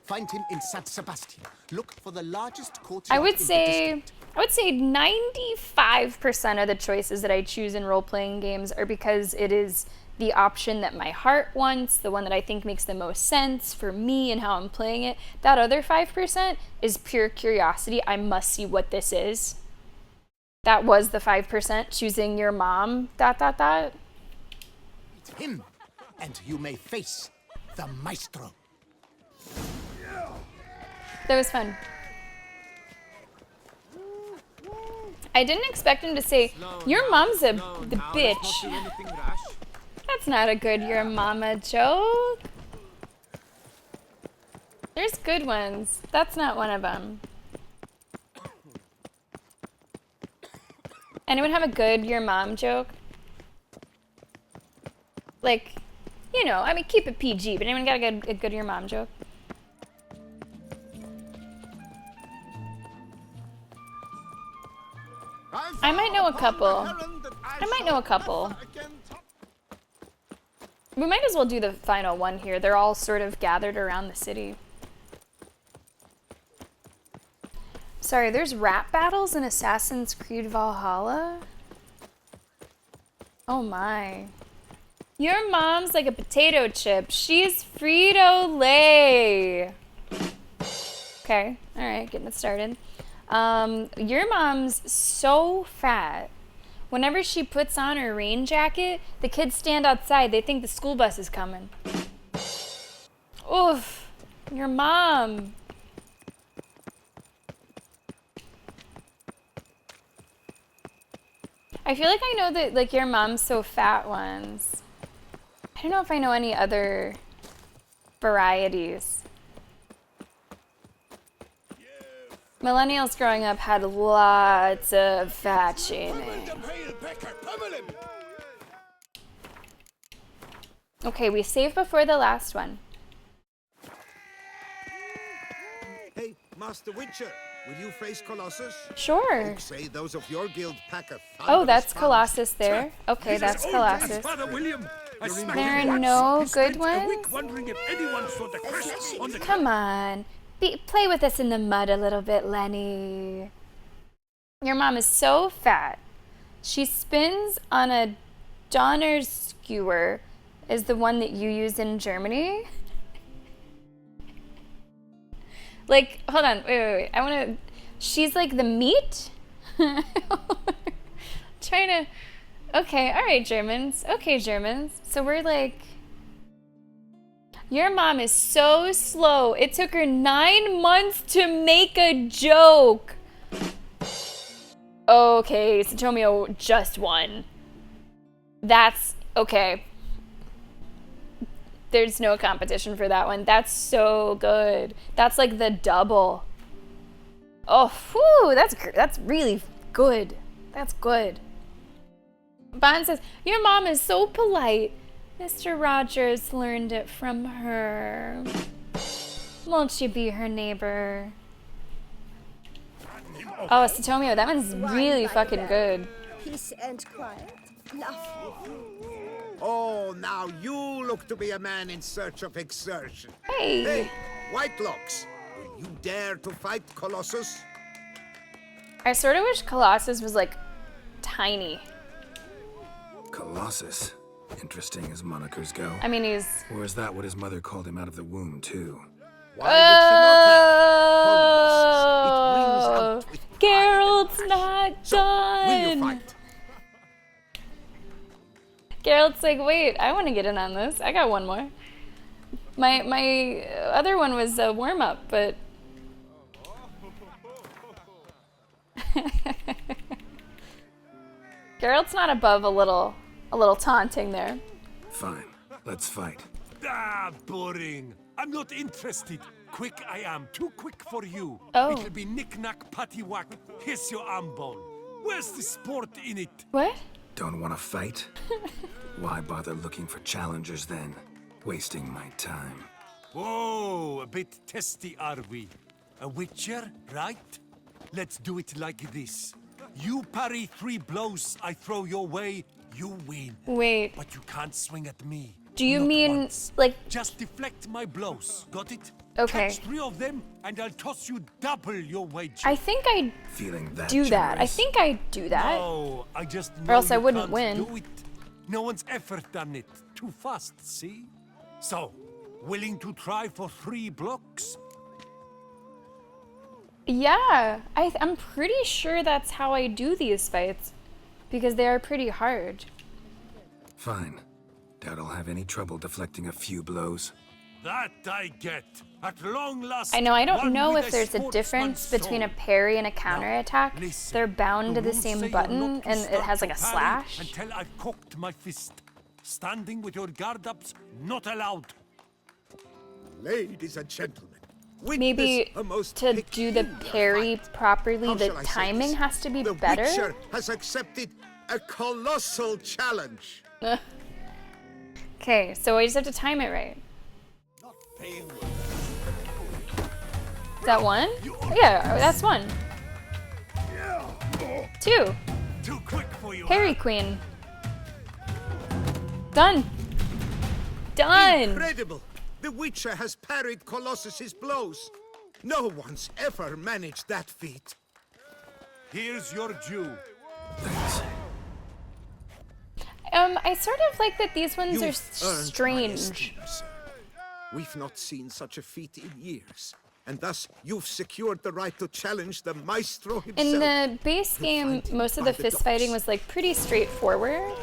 Find him in San Sebastian. Look for the largest courtyard I would in the say district. 95% of the choices that I choose in role-playing games are because it is the option that my heart wants, the one that I think makes the most sense for me and how I'm playing it. That other 5% is pure curiosity. I must see what this is. That was the 5% choosing your mom, ... Beat him, and you may face the Maestro. That was fun. I didn't expect him to say, your mom's the bitch. That's not a good your mama joke. There's good ones. That's not one of them. Anyone have a good your mom joke? Like, you know, I mean, keep it PG, but anyone got a good your mom joke? I might know a couple. We might as well do the final one here. They're all sort of gathered around the city. Sorry, there's rap battles in Assassin's Creed Valhalla? Oh my. Your mom's like a potato chip. She's Frito-Lay. Okay, alright, getting it started. Your mom's so fat. Whenever she puts on her rain jacket, the kids stand outside. They think the school bus is coming. Oof, your mom. I feel like I know that, like, your mom's so fat ones. I don't know if I know any other varieties. Millennials growing up had lots of fat shaming. Okay, we saved before the last one. Hey, Master Witcher, will you face Colossus? Sure. Folks say those of your guild pack a Oh, that's Colossus there. Okay, that's Colossus. There are no good ones? Come on. Play with us in the mud a little bit, Lenny. Your mom is so fat. She spins on a Donnerskewer, is the one that you use in Germany. Like, hold on, wait. I want to. She's like the meat. Trying to. Okay, all right, Germans. Okay, Germans. So we're like. Your mom is so slow. It took her 9 months to make a joke. Okay, Satomio just won. That's okay. There's no competition for that one. That's so good. That's like the double. Oh, whew, that's really good. That's good. Bond says, your mom is so polite. Mr. Rogers learned it from her. Won't you be her neighbor? Oh, Satomio, that one's really fucking good. Peace and quiet. Lovely. Oh, now you look to be a man in search of exertion. Hey. Hey, Whitelocks, Will you dare to fight Colossus? I sort of wish Colossus was like tiny. Colossus. Interesting as monikers go. I mean, he's... Or is that what his mother called him out of the womb, too? Oh, Geralt's not done. Geralt's like, wait, I want to get in on this. I got one more. My other one was a warm up, but Geralt's not above a little taunting there. Fine, let's fight. Ah, boring. I'm not interested. Quick I am, too quick for you. Oh. It'll be knick-knack, paddywhack, here's your arm bone. Where's the sport in it? What? Don't want to fight? Why bother looking for challengers then? Wasting my time. Whoa, a bit testy are we? A witcher, right? Let's do it like this. You parry 3 blows I throw your way, you win. Wait. But you can't swing at me. Do you Not mean once. like... Just deflect my blows, got it? Okay. Catch 3 of them and I'll toss you double your wager. I think I Feeling that do that. I generous? think I do that. No, I just know Or else I you wouldn't can't win. do it. No one's ever done it. Too fast, see? So, willing to try for 3 blocks? Yeah, I'm pretty sure that's how I do these fights, because they are pretty hard. Fine. Doubt I'll have any trouble deflecting a few blows. That I get. At long last. I know, I don't one know with if there's a difference between a parry and a counterattack. They're bound to the same button, and it has like a slash. Until I've cocked my fist. Standing with your guard ups, not allowed. Ladies and gentlemen, Maybe to do the parry properly, the timing has to be better. The Witcher has accepted a colossal challenge. Okay, so I just have to time it right. Is that 1? Yeah, that's 1. 2. Too quick for you. Parry Queen. Done. Done. Incredible! The Witcher has parried Colossus's blows. No one's ever managed that feat. Here's your due. I sort of like that these ones are You've earned my strange. esteem, sir. We've not seen such a feat in years, and thus you've secured the right to challenge the maestro himself. In the base game, most of the fist fighting was like pretty straightforward.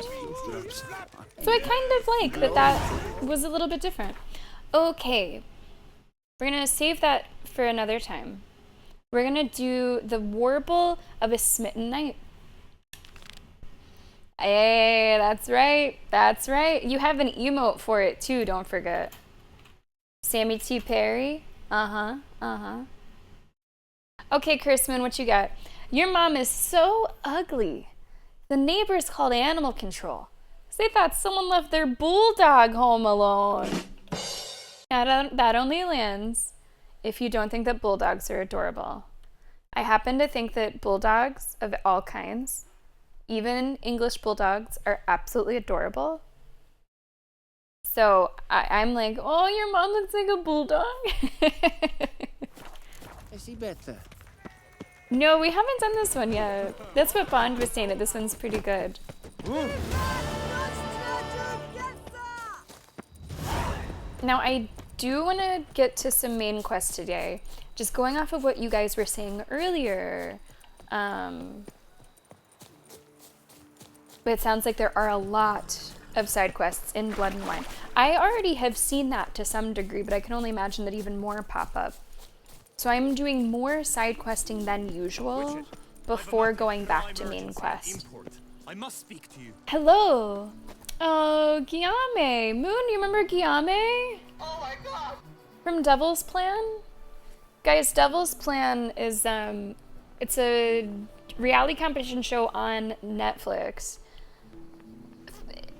So I kind of like that was a little bit different. Okay, we're gonna save that for another time. We're gonna do the warble of a smitten knight. Hey, that's right, that's right. You have an emote for it too, don't forget. Sammy T. Perry. Okay, Kurtzman, what you got? Your mom is so ugly. The neighbors called animal control. They thought someone left their bulldog home alone. That only lands if you don't think that bulldogs are adorable. I happen to think that bulldogs of all kinds, even English bulldogs, are absolutely adorable. So I'm like, oh, your mom looks like a bulldog. I see better. No, we haven't done this one yet. That's what Bond was saying, that this one's pretty good. Now, I do want to get to some main quests today. Just going off of what you guys were saying earlier. But it sounds like there are a lot of side quests in Blood and Wine. I already have seen that to some degree, but I can only imagine that even more pop up. So I'm doing more side questing than usual before going back to main quest. I must speak to you. Hello. Oh, Guillaume. Moon, you remember Guillaume? Oh my god! From Devil's Plan? Guys, Devil's Plan is, it's a reality competition show on Netflix.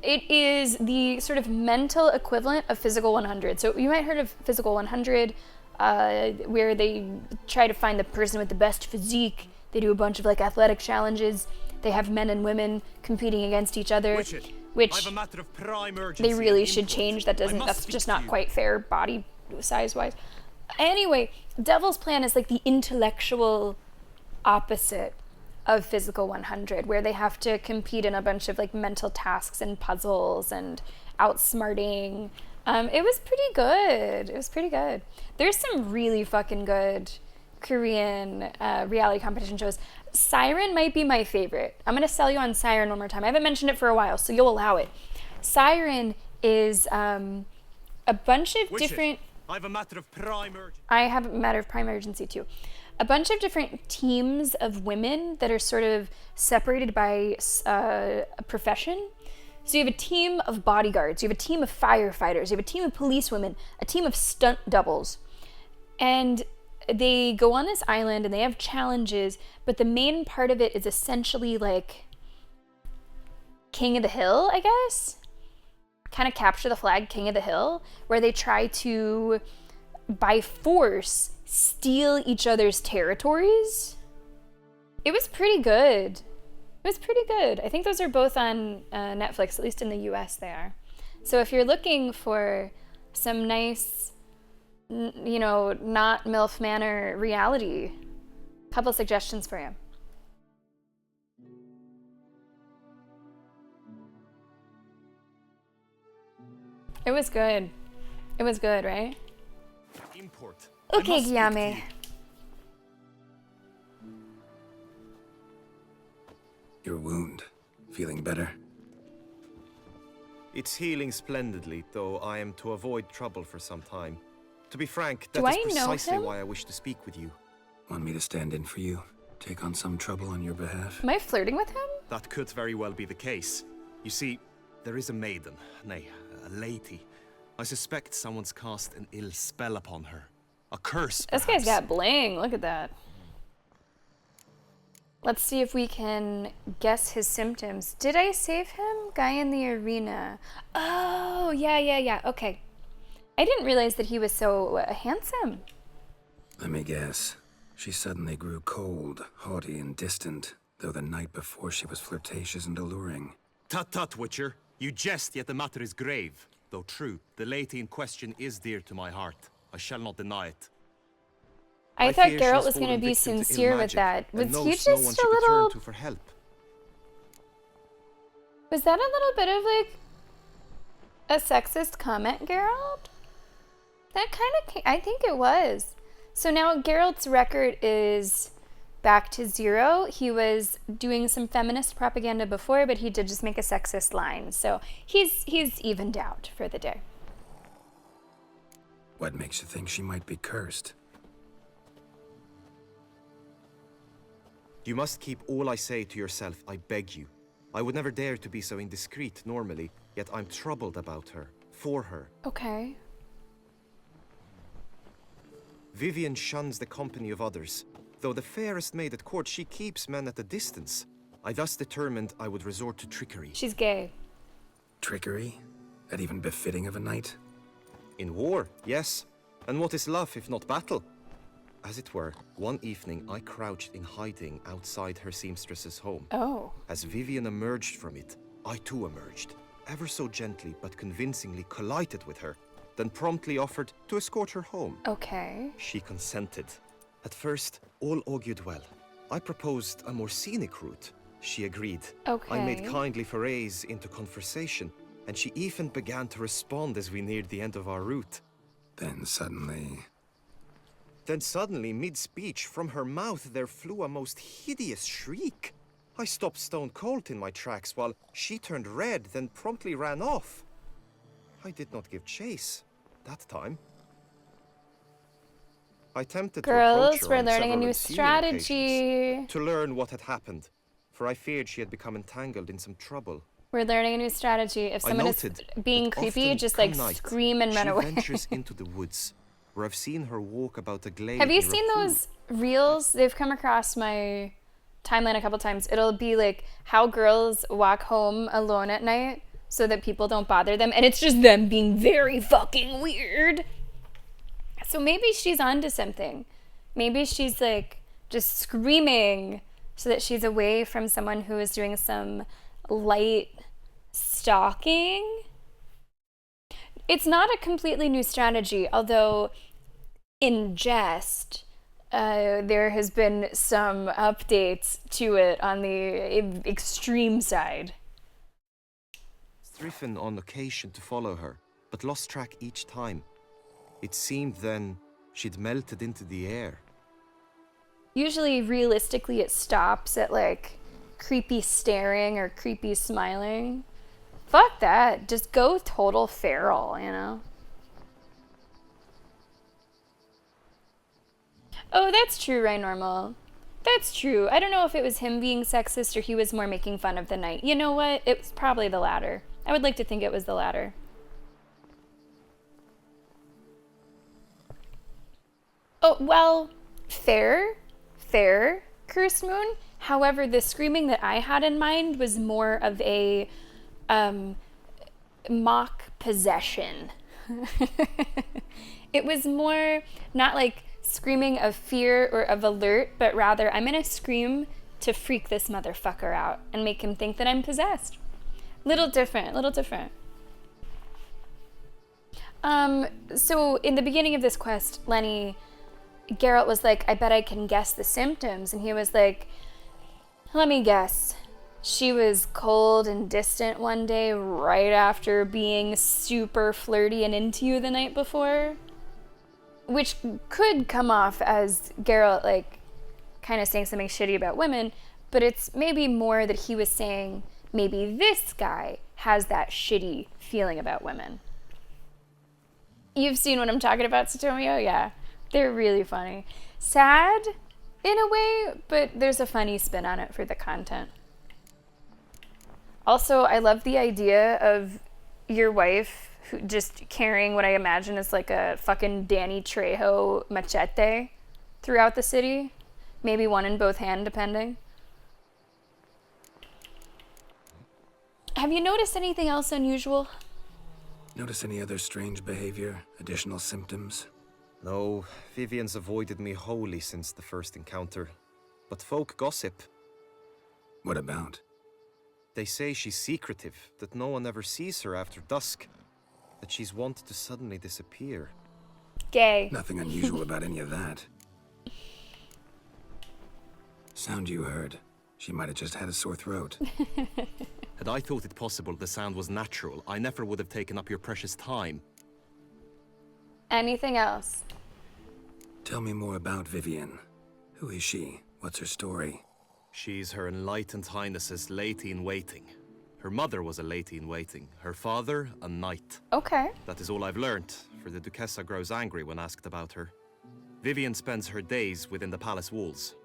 It is the sort of mental equivalent of Physical 100. So you might have heard of Physical 100, where they try to find the person with the best physique. They do a bunch of like athletic challenges. They have men and women competing against each other, which they really should change. That's just not quite fair body size wise. Anyway, Devil's Plan is like the intellectual opposite of Physical 100, where they have to compete in a bunch of like mental tasks and puzzles and outsmarting. It was pretty good. It was pretty good. There's some really fucking good Korean reality competition shows. Siren might be my favorite. I'm going to sell you on Siren one more time. I haven't mentioned it for a while, so you'll allow it. Siren is a bunch of different... I have a matter of prime urgency. I have a matter of prime urgency too. A bunch of different teams of women that are sort of separated by a profession. So you have a team of bodyguards, you have a team of firefighters, you have a team of policewomen, a team of stunt doubles. And they go on this island and they have challenges, but the main part of it is essentially like King of the Hill, I guess? Kind of capture the flag, King of the Hill, where they try to, by force, steal each other's territories. It was pretty good. It was pretty good. I think those are both on Netflix, at least in the US they are. So if you're looking for some nice, you know, not MILF Manor reality, couple suggestions for you. It was good. It was good, right? Import. Okay, Guillaume. Your wound. Feeling better? It's healing splendidly, though I am to avoid trouble for some time. To be frank, Do that I is know precisely him? why I wish to speak with you. Want me to stand in for you? Take on some trouble on your behalf? Am I flirting with him? That could very well be the case. You see, there is a maiden, nay, a lady. I suspect someone's cast an ill spell upon her. A curse, This guy's got bling. Look at that. Let's see if we can guess his symptoms. Did I save him? Guy in the arena. Oh, yeah. Okay. I didn't realize that he was so handsome. Let me guess. She suddenly grew cold, haughty, and distant, though the night before she was flirtatious and alluring. Tut, Witcher. You jest, yet the matter is grave. Though true, the lady in question is dear to my heart. I shall not deny it. I thought fear she Geralt has was going to fallen be victim to ill sincere with magic, that. and Was knows he no just one a she could little... turn to for help. Was that a little bit of like a sexist comment, Geralt? That kind of, I think it was. So now Geralt's record is back to 0. He was doing some feminist propaganda before, but he did just make a sexist line. So he's evened out for the day. What makes you think she might be cursed? You must keep all I say to yourself, I beg you. I would never dare to be so indiscreet normally, yet I'm troubled about her, for her. Okay. Vivian shuns the company of others. Though the fairest maid at court, she keeps men at a distance. I thus determined I would resort to trickery. She's gay. Trickery? That even befitting of a knight? In war, yes. And what is love if not battle? As it were, one evening I crouched in hiding outside her seamstress's home. Oh. As Vivian emerged from it, I too emerged, ever so gently but convincingly collided with her, then promptly offered to escort her home. Okay. She consented. At first, all augured well. I proposed a more scenic route. She agreed. Okay. I made kindly forays into conversation, and she even began to respond as we neared the end of our route. Then suddenly, mid-speech, from her mouth there flew a most hideous shriek. I stopped stone cold in my tracks while she turned red, then promptly ran off. I did not give chase that time. I attempted to approach Girls, her we're on learning a several new ensuing strategy. occasions to learn what had happened, for I feared she had become entangled in some trouble. We're learning a new strategy. If someone is being creepy, often just come like night, scream and run she away. ventures into the woods, where I've seen her walk about a glade. Have you near a seen pool. those reels? They've come across my timeline a couple times. It'll be like how girls walk home alone at night so that people don't bother them, and it's just them being very fucking weird. So maybe she's onto something. Maybe she's like just screaming so that she's away from someone who is doing some light stalking. It's not a completely new strategy, although in jest, there has been some updates to it on the extreme side. Striffen on occasion to follow her, but lost track each time. It seemed then she'd melted into the air. Usually, realistically, it stops at like creepy staring or creepy smiling. Fuck that. Just go total feral, you know? Oh, that's true, Right Normal. That's true. I don't know if it was him being sexist or he was more making fun of the knight. You know what? It was probably the latter. I would like to think it was the latter. Oh, well, fair, Cursed Moon. However, the screaming that I had in mind was more of a mock possession. It was more not like screaming of fear or of alert, but rather I'm gonna scream to freak this motherfucker out and make him think that I'm possessed. Little different. So in the beginning of this quest, Lenny, Geralt was like, I bet I can guess the symptoms. And he was like, let me guess. She was cold and distant one day right after being super flirty and into you the night before. Which could come off as Geralt, like, kind of saying something shitty about women, but it's maybe more that he was saying maybe this guy has that shitty feeling about women. You've seen what I'm talking about, Satomio? Yeah. They're really funny. Sad, in a way, but there's a funny spin on it for the content. Also, I love the idea of your wife who just carrying what I imagine is like a fucking Danny Trejo machete throughout the city. Maybe one in both hand, depending. Have you noticed anything else unusual? Notice any other strange behavior? Additional symptoms? No, Vivian's avoided me wholly since the first encounter. But folk gossip. What about? They say she's secretive, that no one ever sees her after dusk, that she's wont to suddenly disappear. Gay. Nothing unusual about any of that. Sound you heard. She might have just had a sore throat. Had I thought it possible the sound was natural, I never would have taken up your precious time. Anything else? Tell me more about Vivian. Who is she? What's her story? She's Her Enlightened Highness's lady-in-waiting. Her mother was a lady-in-waiting. Her father, a knight. Okay. That is all I've learnt, for the Duchessa grows angry when asked about her. Vivian spends her days within the palace walls.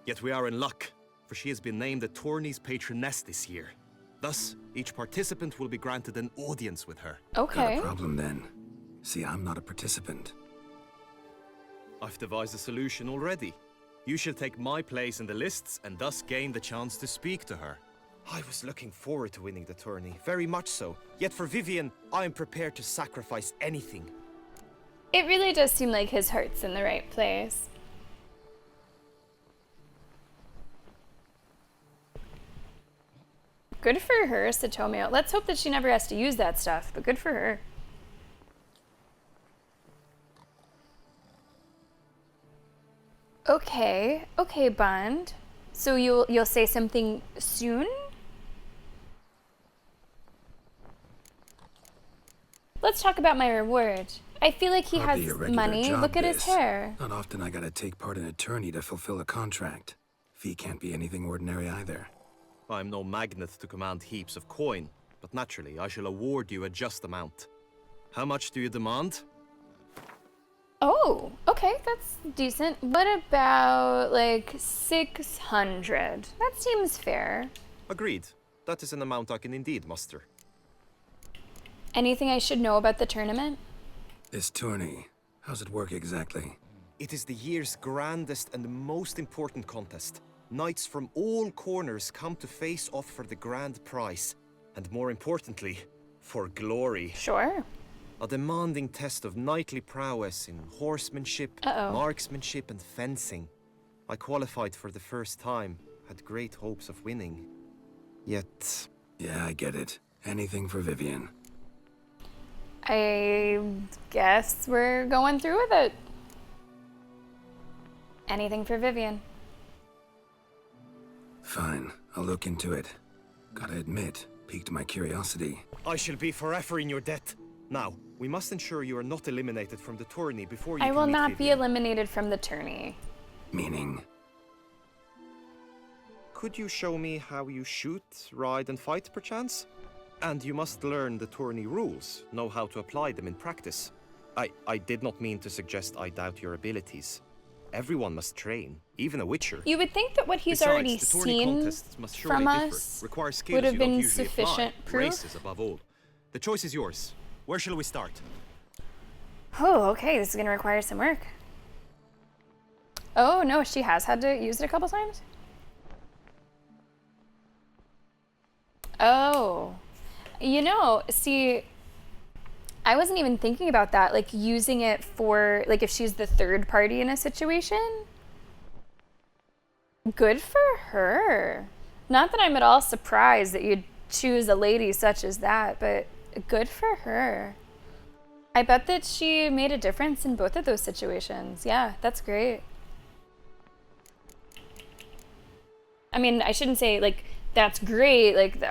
Yet we are in luck, for she has been named the tourney's patroness this year. Thus, each participant will be granted an audience with her. Okay. Not a problem then. See, I'm not a participant. I've devised a solution already. You shall take my place in the lists and thus gain the chance to speak to her. I was looking forward to winning the tourney, very much so. Yet for Vivian, I am prepared to sacrifice anything. It really does seem like his heart's in the right place. Good for her, Satomio. Let's hope that she never has to use that stuff, but good for her. Okay, Bond. So you'll say something soon? Let's talk about my reward. I feel like he Hardly has a regular money. job, Look at his this. hair. Not often I gotta take part in a tourney to fulfill a contract. Fee can't be anything ordinary either. I'm no magnet to command heaps of coin, but naturally I shall award you a just amount. How much do you demand? Oh, okay, that's decent. What about like 600? That seems fair. Agreed. That is an amount I can indeed muster. Anything I should know about the tournament? This tourney, how's it work exactly? It is the year's grandest and most important contest. Knights from all corners come to face off for the grand prize. And more importantly, for glory. Sure. A demanding test of knightly prowess in horsemanship, marksmanship, and fencing. I qualified for the first time, had great hopes of winning. Yet... Yeah, I get it. Anything for Vivian. I guess we're going through with it. Anything for Vivian. Fine, I'll look into it. Gotta admit, piqued my curiosity. I shall be forever in your debt. Now, we must ensure you are not eliminated from the tourney before you I can will meet not be Vivian. eliminated from the tourney. Meaning? Could you show me how you shoot, ride, and fight, perchance? And you must learn the tourney rules, know how to apply them in practice. I did not mean to suggest I doubt your abilities. Everyone must train, even a witcher. You would think that what he's Besides, already the tourney seen contests must surely from differ, us require skills would have you don't been usually apply, sufficient proof. Races above all. The choice is yours. Where shall we start? Oh, okay, this is gonna require some work. Oh no, she has had to use it a couple times? Oh. You know, see, I wasn't even thinking about that, like using it for, like if she's the third party in a situation. Good for her. Not that I'm at all surprised that you'd choose a lady such as that, but good for her. I bet that she made a difference in both of those situations. Yeah, that's great. I mean, I shouldn't say, like, that's great. Like,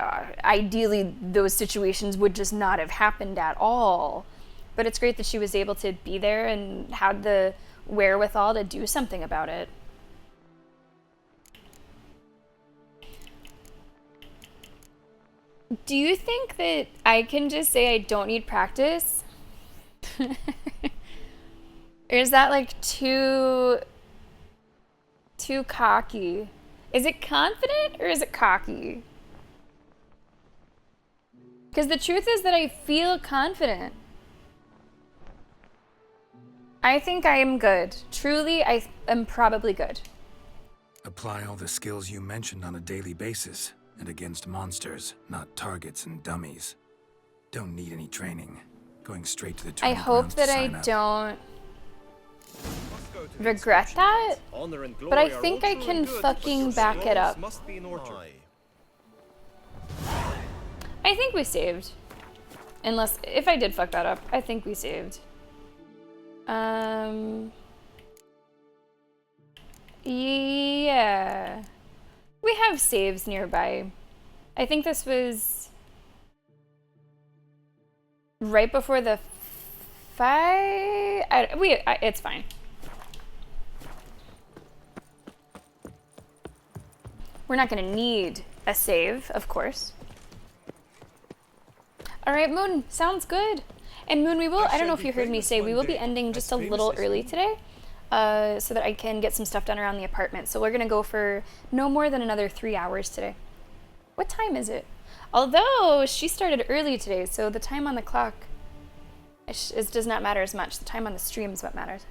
ideally, those situations would just not have happened at all. But it's great that she was able to be there and had the wherewithal to do something about it. Do you think that I can just say I don't need practice? Or is that like too cocky? Is it confident or is it cocky? Because the truth is that I feel confident. I think I am good. Truly, I am probably good. Apply all the skills you mentioned on a daily basis, and against monsters, not targets and dummies. Don't need any training. Going straight to the I training hope grounds that to I sign up. don't regret that, Honor and but I glory are think all I true can and good, fucking but back it laws up. must be in order. I think we saved. Unless, if I did fuck that up, I think we saved. Yeah. We have saves nearby. I think this was right before the fight. It's fine. We're not gonna need a save, of course. All right, Moon, sounds good. And Moon, we will, I don't know if you heard me say, we will be ending just a little early today, so that I can get some stuff done around the apartment. So we're gonna go for no more than another 3 hours today. What time is it? Although she started early today, so the time on the clock does not matter as much. The time on the stream is what matters.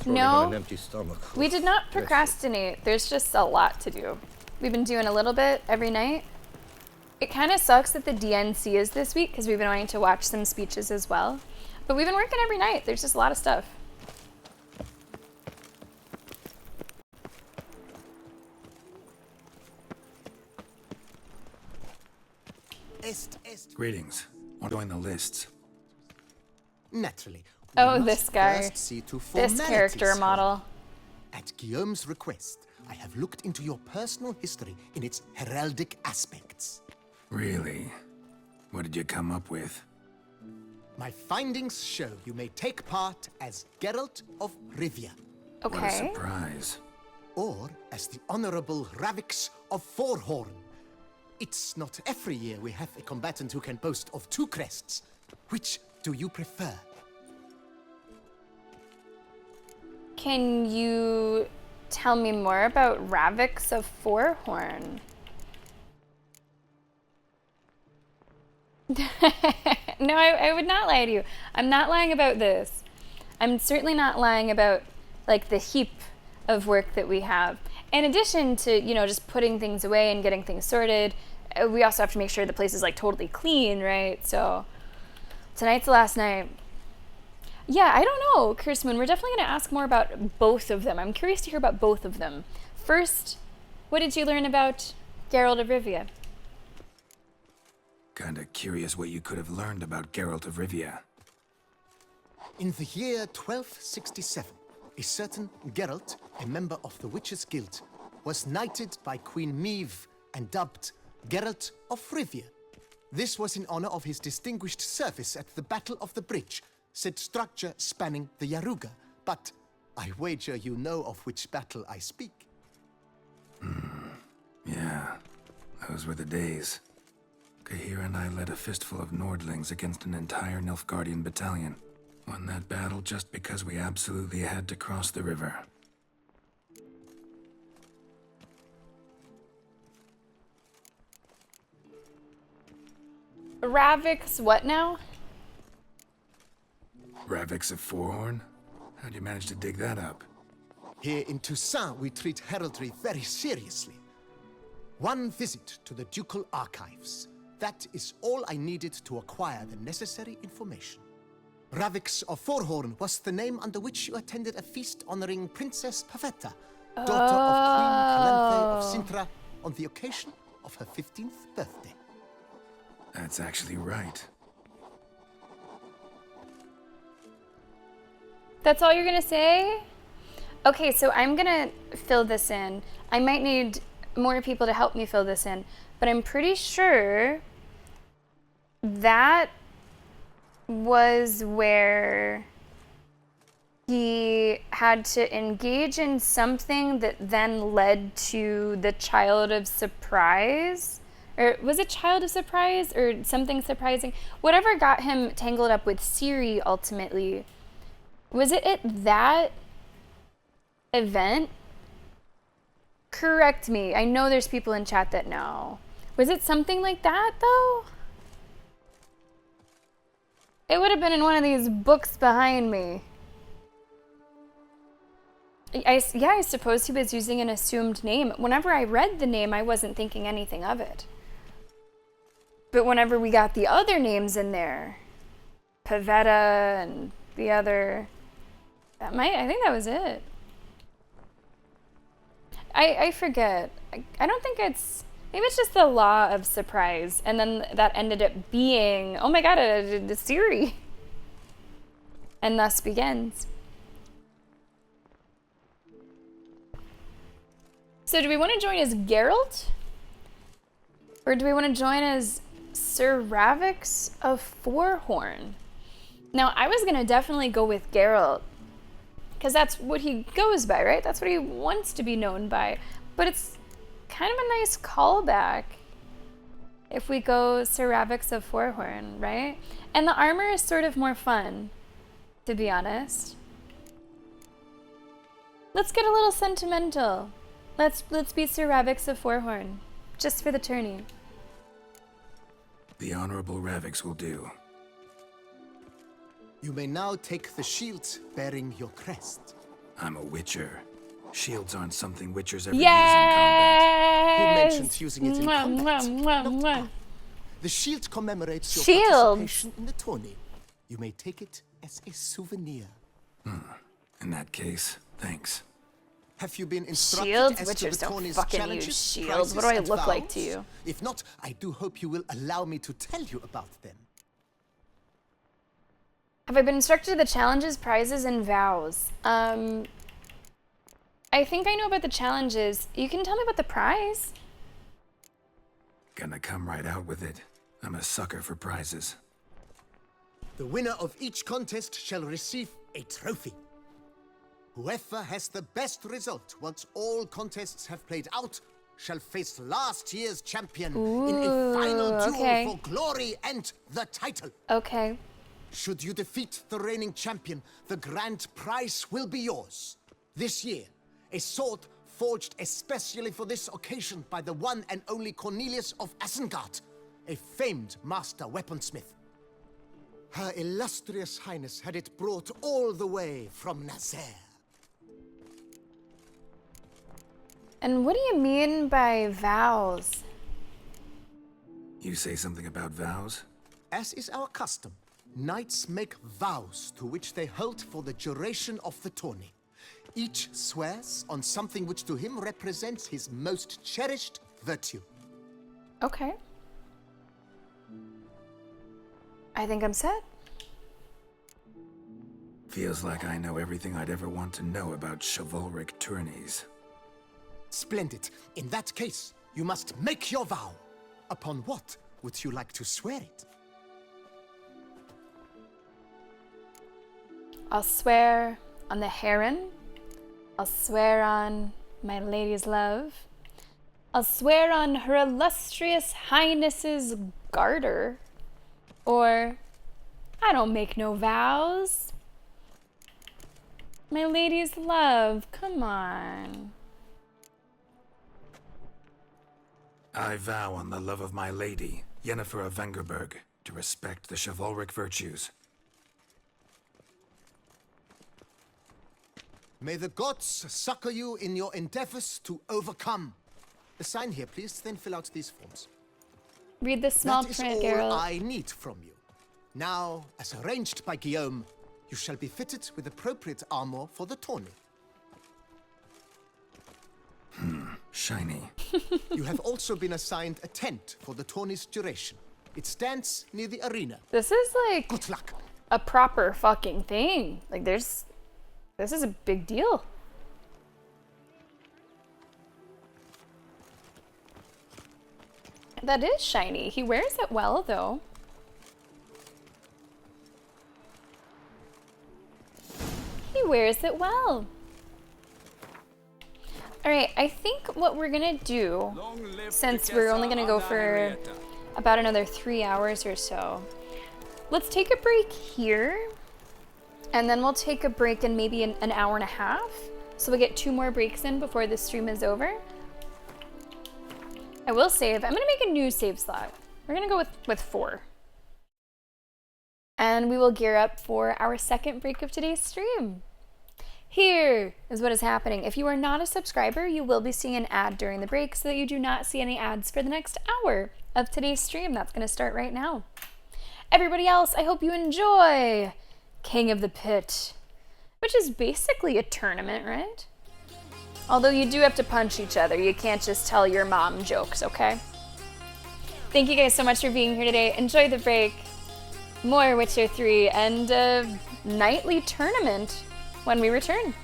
No, an empty stomach. we did not procrastinate. There's just a lot to do. We've been doing a little bit every night. It kind of sucks that the DNC is this week because we've been wanting to watch some speeches as well. But we've been working every night. There's just a lot of stuff. Greetings. Want to join the lists? Naturally. Oh, we this must guy. first see to This formalities, character however. model. At Guillaume's request, I have looked into your personal history in its heraldic aspects. Really? What did you come up with? My findings show you may take part as Geralt of Rivia. What a surprise. Or as the Honorable Ravix of Forhorn. It's not every year we have a combatant who can boast of 2 crests. Which do you prefer? Can you tell me more about Ravix of Forhorn? No, I would not lie to you. I'm not lying about this. I'm certainly not lying about, like, the heap of work that we have. In addition to, you know, just putting things away and getting things sorted, we also have to make sure the place is, like, totally clean, right? So, tonight's the last night. Yeah, I don't know, Kirstman. We're definitely going to ask more about both of them. I'm curious to hear about both of them. First, what did you learn about Geralt of Rivia? kinda curious what you could have learned about Geralt of Rivia. In the year 1267, a certain Geralt, a member of the Witches' Guild, was knighted by Queen Meve and dubbed Geralt of Rivia. This was in honor of his distinguished service at the Battle of the Bridge, said structure spanning the Yaruga. But I wager you know of which battle I speak. Yeah, those were the days. Kahira and I led a fistful of Nordlings against an entire Nilfgaardian battalion. Won that battle just because we absolutely had to cross the river. Ravix what now? Ravix of Forhorn? How'd you manage to dig that up? Here in Toussaint, we treat heraldry very seriously. One visit to the Ducal Archives. That is all I needed to acquire the necessary information. Ravix of Forhorn was the name under which you attended a feast honoring Princess Pavetta, daughter of Queen Calanthe of Sintra, on the occasion of her 15th birthday. That's actually right. That's all you're gonna say? Okay, so I'm gonna fill this in. I might need more people to help me fill this in, but I'm pretty sure that was where he had to engage in something that then led to the Child of Surprise. Or was it Child of Surprise or something surprising? Whatever got him tangled up with Ciri ultimately. Was it at that event? Correct me. I know there's people in chat that know. Was it something like that though? It would have been in one of these books behind me. I suppose he was using an assumed name. Whenever I read the name, I wasn't thinking anything of it. But whenever we got the other names in there, Pavetta and the other, I think that was it. I forget. I don't think it's, maybe it's just the law of surprise. And then that ended up being, oh my god, a Ciri. And thus begins. So do we want to join as Geralt? Or do we want to join as Sir Ravix of Forhorn? Now, I was going to definitely go with Geralt, because that's what he goes by, right? That's what he wants to be known by. But it's kind of a nice callback if we go Sir Ravix of Forhorn, right? And the armor is sort of more fun, to be honest. Let's get a little sentimental. Let's be Sir Ravix of Forhorn, just for the tourney. The Honorable Ravix will do. You may now take the shield bearing your crest. I'm a Witcher. Shields aren't something Witchers ever Yes! Who mentioned using it in combat? Mwah. The shield commemorates your Shield. participation in the tourney. You may take it as a souvenir. In that case, thanks. Have you been instructed Shields? as Witchers to the don't tourney's fucking challenges, use shields. prizes, What do I and look like to vows? you? If not, I do hope you will allow me to tell you about them. Have I been instructed to the challenges, prizes, and vows? I think I know about the challenges. You can tell me about the prize. Gonna come right out with it. I'm a sucker for prizes. The winner of each contest shall receive a trophy. Whoever has the best result once all contests have played out shall face last year's champion in a final duel for glory and the title. Okay. Should you defeat the reigning champion, the grand prize will be yours. This year, a sword forged especially for this occasion by the one and only Cornelius of Isengard, a famed master weaponsmith. Her illustrious highness had it brought all the way from Nazaire. And what do you mean by vows? You say something about vows? As is our custom, knights make vows to which they hold for the duration of the tourney. Each swears on something which to him represents his most cherished virtue. Okay. I think I'm set. Feels like I know everything I'd ever want to know about chivalric tourneys. Splendid. In that case, you must make your vow. Upon what would you like to swear it? I'll swear on the heron. I'll swear on my lady's love. I'll swear on her illustrious highness's garter. Or, I don't make no vows. My lady's love, come on. I vow on the love of my lady, Yennefer of Vengerberg, to respect the chivalric virtues. May the gods succor you in your endeavors to overcome. Sign here, please, then fill out these forms. Read the small That is print, all Geralt. I need from you. Now, as arranged by Guillaume, you shall be fitted with appropriate armor for the tourney. Shiny. You have also been assigned a tent for the tourney's duration. It stands near the arena. This is like good luck. A proper fucking thing. Like this is a big deal. That is shiny. He wears it well though. He wears it well. Alright, I think what we're gonna do, since we're only gonna go for about another 3 hours or so, let's take a break here, and then we'll take a break in maybe an hour and a half, so we get 2 more breaks in before the stream is over. I will save. I'm gonna make a new save slot. We're gonna go with 4. And we will gear up for our second break of today's stream. Here is what is happening. If you are not a subscriber, you will be seeing an ad during the break so that you do not see any ads for the next hour of today's stream. That's going to start right now. Everybody else, I hope you enjoy King of the Pit, which is basically a tournament, right? Although you do have to punch each other. You can't just tell your mom jokes, okay? Thank you guys so much for being here today. Enjoy the break. More Witcher 3 and a nightly tournament when we return.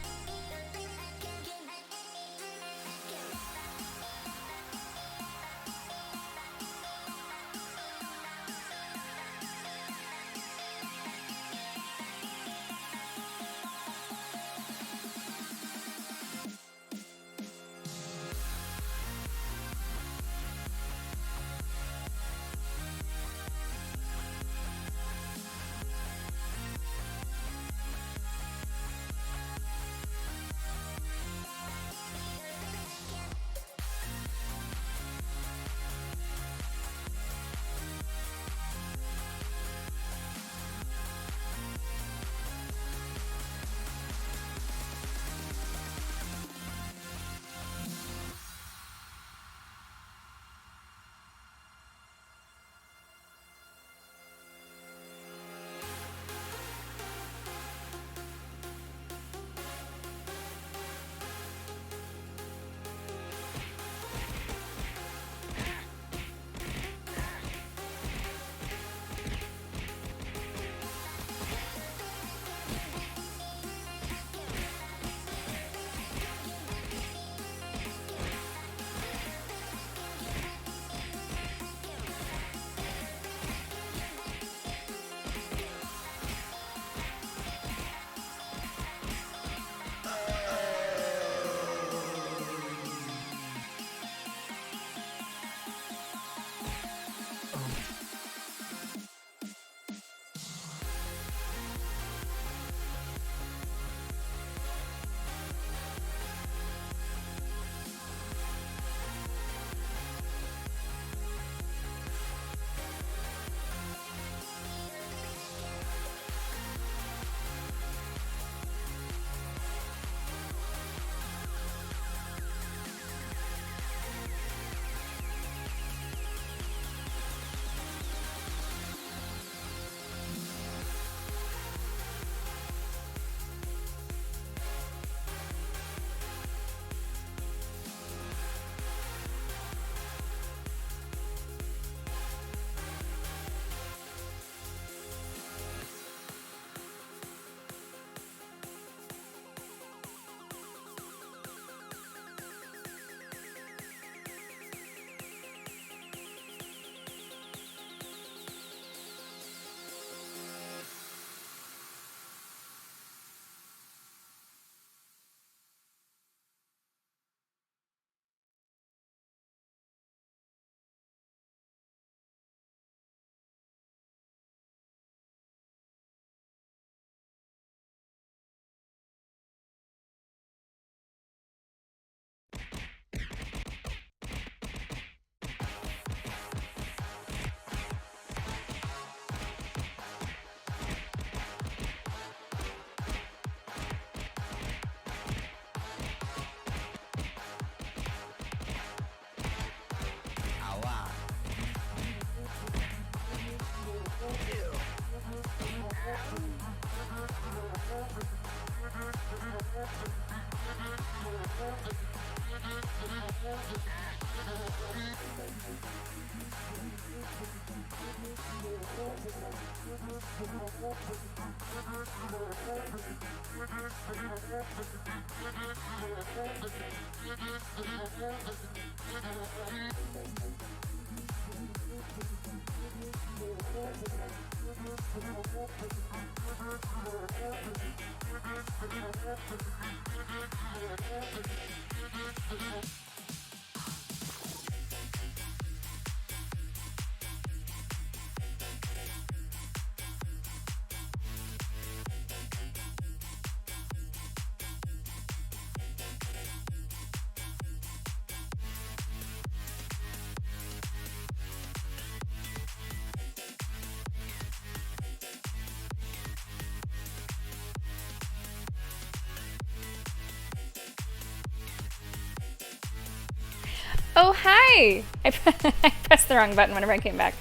Oh, hi! I pressed the wrong button whenever I came back.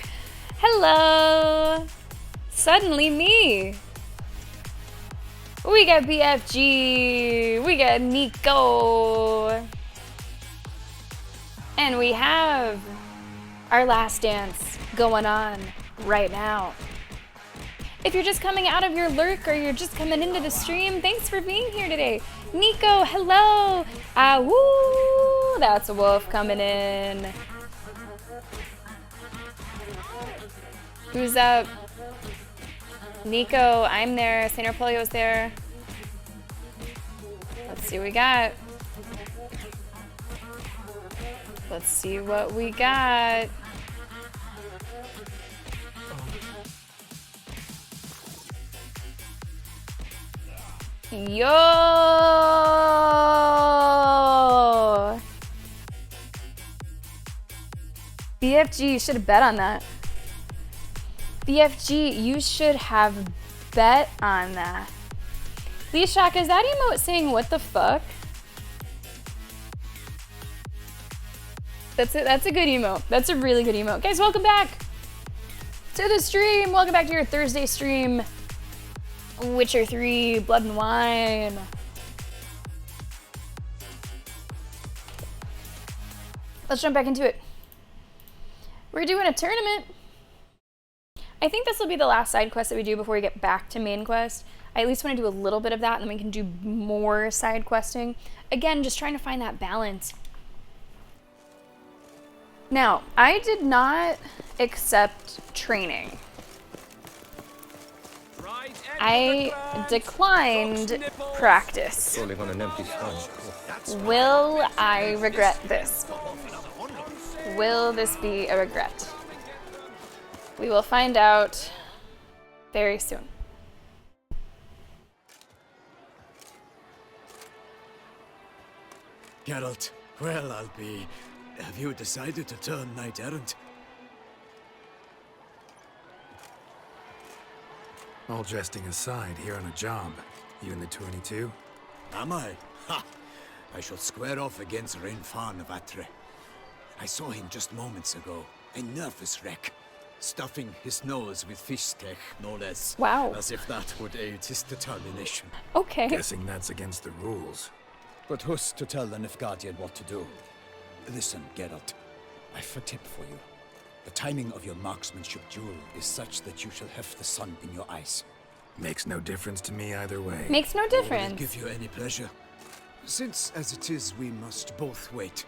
Hello! Suddenly me! We got BFG! We got Nico! And we have our last dance going on right now. If you're just coming out of your lurk or you're just coming into the stream, thanks for being here today. Nico, hello! Woo! That's a wolf coming in. Who's up? Nico, I'm there. Saint Polio's there. Let's see what we got. Let's see what we got. Yo! BFG, you should have bet on that. BFG, you should have bet on that. Leashak, is that emote saying what the fuck? That's a good emote. That's a really good emote. Guys, welcome back to the stream. Welcome back to your Thursday stream. Witcher 3, Blood and Wine. Let's jump back into it. We're doing a tournament. I think this will be the last side quest that we do before we get back to main quest. I at least want to do a little bit of that, and then we can do more side questing. Again, just trying to find that balance. Now, I did not accept training. I declined practice. Rolling on an empty stomach. Will I regret this? Will this be a regret? We will find out very soon. Geralt, well, I'll be... Have you decided to turn knight-errant? All jesting aside, here on a job. You in the 22? Am I? Ha! I shall square off against Rainfan of Atre. I saw him just moments ago. A nervous wreck. Stuffing his nose with fish steak, no less. Wow. As if that would aid his determination. Okay. Guessing that's against the rules. But who's to tell the Nilfgaardian what to do? Listen, Geralt. I've a tip for you. The timing of your marksmanship duel is such that you shall have the sun in your eyes. Makes no difference to me either way. Makes no Will difference. it give you any pleasure? Since, as it is, we must both wait,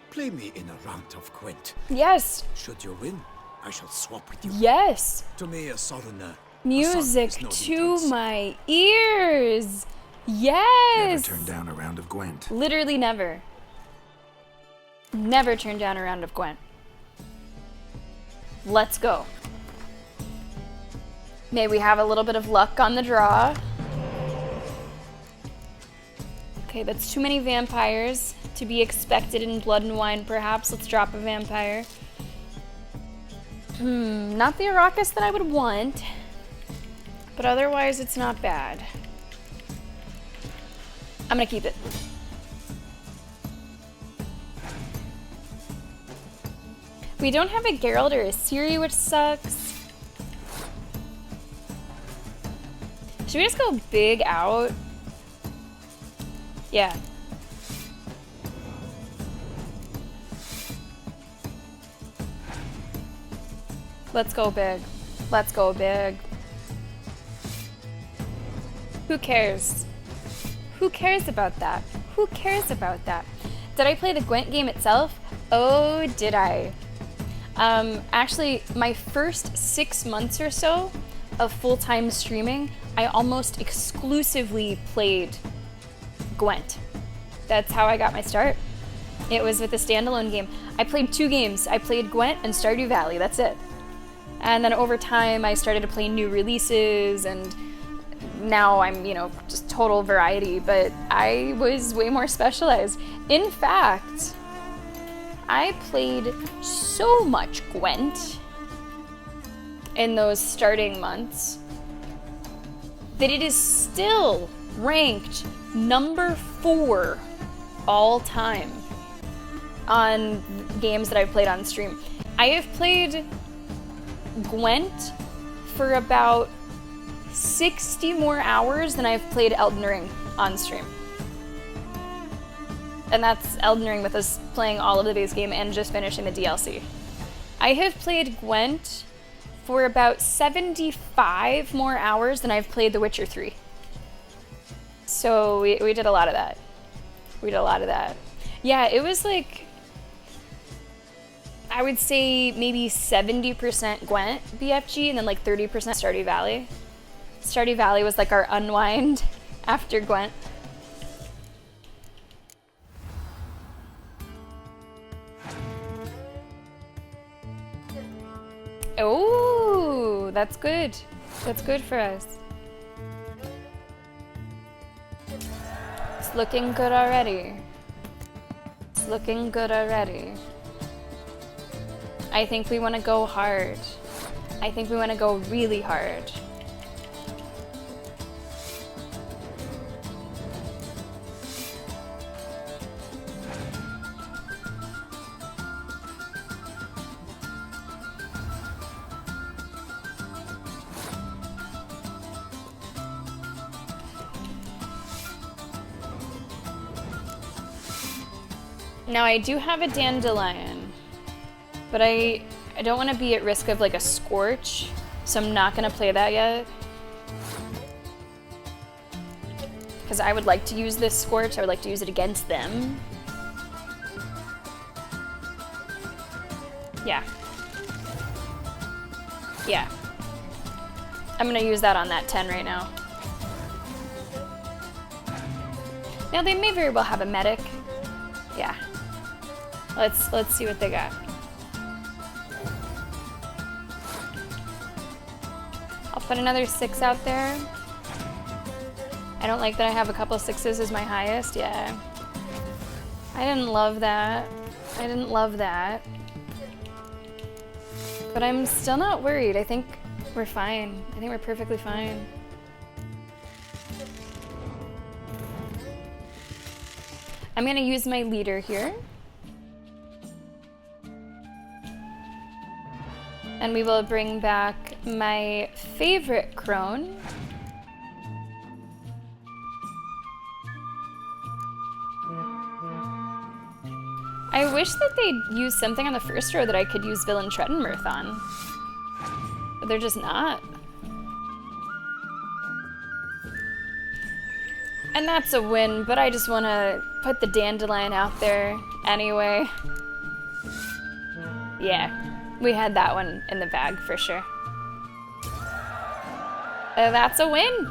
play me in a round of Gwent. Yes. Should you win, I shall swap with you. Yes. To me, a southerner. Music to my ears. Yes. Never turn down a round of Gwent. Literally never. Never turn down a round of Gwent. Let's go. May we have a little bit of luck on the draw. Okay, that's too many vampires to be expected in Blood and Wine, perhaps. Let's drop a vampire. Not the Arrakis that I would want, but otherwise it's not bad. I'm gonna keep it. We don't have a Geralt or a Ciri, which sucks. Should we just go big out? Yeah. Let's go big. Let's go big. Who cares? Who cares about that? Who cares about that? Did I play the Gwent game itself? Oh, did I? Actually, my first 6 months or so of full-time streaming, I almost exclusively played Gwent. That's how I got my start. It was with a standalone game. I played 2 games. I played Gwent and Stardew Valley, that's it. And then over time, I started to play new releases, and now I'm, you know, just total variety, but I was way more specialized. In fact, I played so much Gwent in those starting months that it is still ranked number 4 all time on games that I've played on stream. I have played Gwent for about 60 more hours than I've played Elden Ring on stream. And that's Elden Ring with us playing all of the base game and just finishing the DLC. I have played Gwent for about 75 more hours than I've played The Witcher 3. So we did a lot of that. We did a lot of that. Yeah, it was like, I would say maybe 70% Gwent BFG and then like 30% Stardew Valley. Stardew Valley was like our unwind after Gwent. Oh, that's good. That's good for us. It's looking good already. It's looking good already. I think we want to go hard. I think we want to go really hard. Now I do have a dandelion, but I don't want to be at risk of like a scorch, so I'm not going to play that yet. Because I would like to use this scorch, I would like to use it against them. Yeah. Yeah. I'm going to use that on that 10 right now. Now they may very well have a medic. Yeah. Let's see what they got. I'll put another 6 out there. I don't like that I have a couple 6s as my highest. Yeah. I didn't love that. I didn't love that. But I'm still not worried. I think we're fine. I think we're perfectly fine. I'm gonna use my leader here. And we will bring back my favorite crone. I wish that they'd use something on the first row that I could use Villain Tredenmirth on. But they're just not. And that's a win, but I just want to put the dandelion out there anyway. Yeah, we had that one in the bag for sure. That's a win.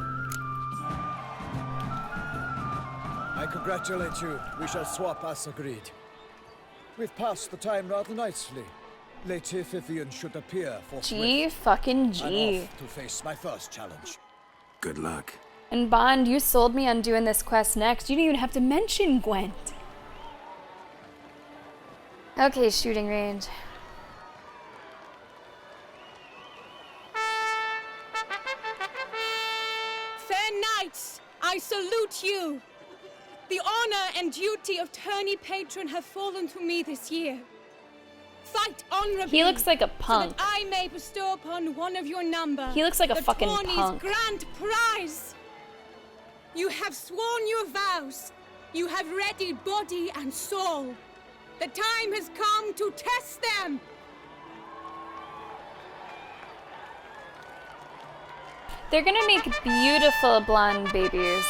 I congratulate you. We shall swap as agreed. We've passed the time rather nicely. Lady Vivian should appear for G fucking G. I'm off to face my first challenge. Good luck. And Bond, you sold me on doing this quest next. You didn't even have to mention Gwent. Okay, shooting range. Fair knights, I salute you. The honor and duty of tourney patron have fallen to me this year. Fight honorably. He looks like a punk. So that I may bestow upon one of your number. He looks like a fucking tourney's punk. Grand prize. You have sworn your vows. You have readied body and soul. The time has come to test them. They're gonna make beautiful blonde babies.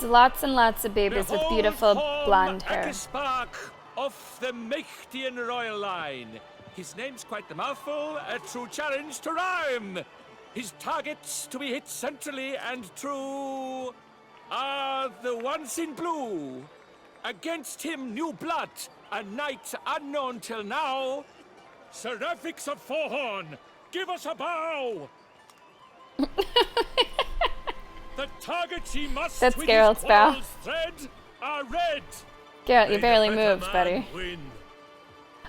lots and lots of babies with beautiful blonde hair. Akispark of the Mechthian royal line. His name's quite the mouthful, a true challenge to rhyme. His targets to be hit centrally and true are the ones in blue. Against him, new blood, a knight unknown till now. Seraphix of Forhorn, give us a bow! The targets he must That's with Geralt's his bow. quarrels thread are red. Geralt, you May the barely better moved, man buddy. win.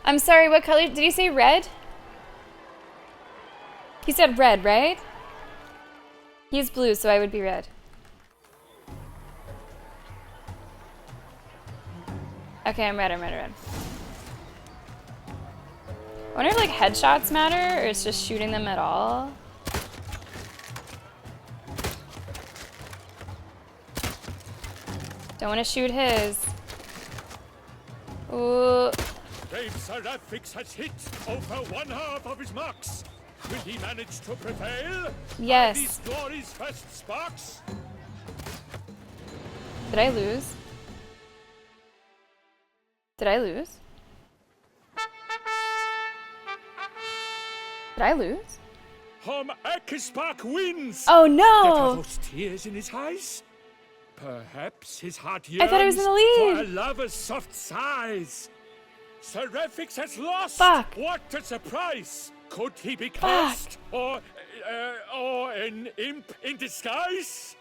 I'm sorry, what color? Did you say red? He said red, right? He's blue, so I would be red. Okay, I'm red. I wonder if like headshots matter or it's just shooting them at all. Don't want to shoot his. Ooh. Dave Seraphix has hit over one half of his marks. Will he manage to prevail? Yes. Are these glory's first sparks? Did I lose? Did I lose? Did I lose? Akispark wins! Oh Yet no! are those tears in his eyes? Perhaps his heart yearns I thought I was in the lead. for a lover's soft sighs. Seraphix has lost! Fuck. What a surprise! Could he be cast? Or an imp in disguise?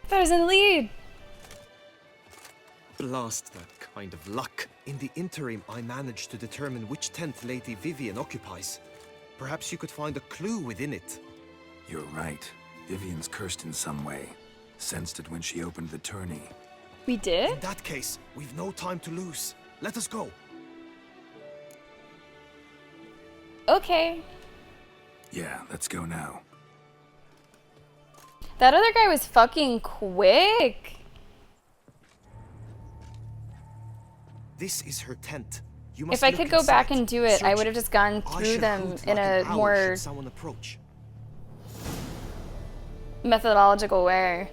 I thought I was in the lead. Blast that kind of luck. In the interim, I managed to determine which tent Lady Vivian occupies. Perhaps you could find a clue within it. You're right. Vivian's cursed in some way. Sensed it when she opened the tourney. We did? In that case, we've no time to lose. Let us go. Okay. Yeah, let's go now. That other guy was fucking quick. This is her tent. You must If I look could go back inside. and do it, I Search would have just gone I through shall them hoot in like an a owl more should someone approach. methodological way.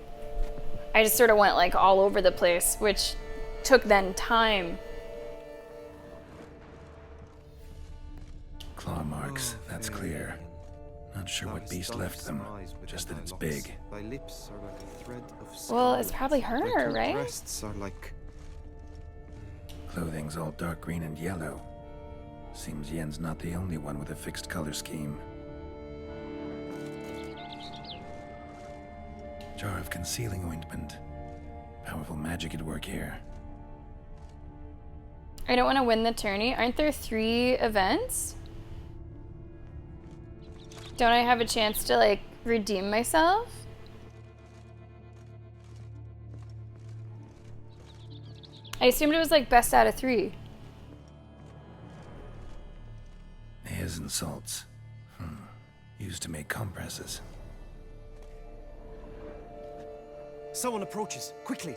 I just sort of went like all over the place, which took then time. Claw marks, that's clear. Not sure what beast left them, just that it's big. Thy lips are like a thread of Well, it's scarlet. probably Thy her, two right? breasts are like Clothing's all dark green and yellow. Seems Yen's not the only one with a fixed color scheme. Jar of concealing ointment. Powerful magic at work here. I don't want to win the tourney. Aren't there 3 events? Don't I have a chance to like redeem myself? I assumed it was like best out of 3. Airs and salts. Used to make compresses. someone approaches. Quickly.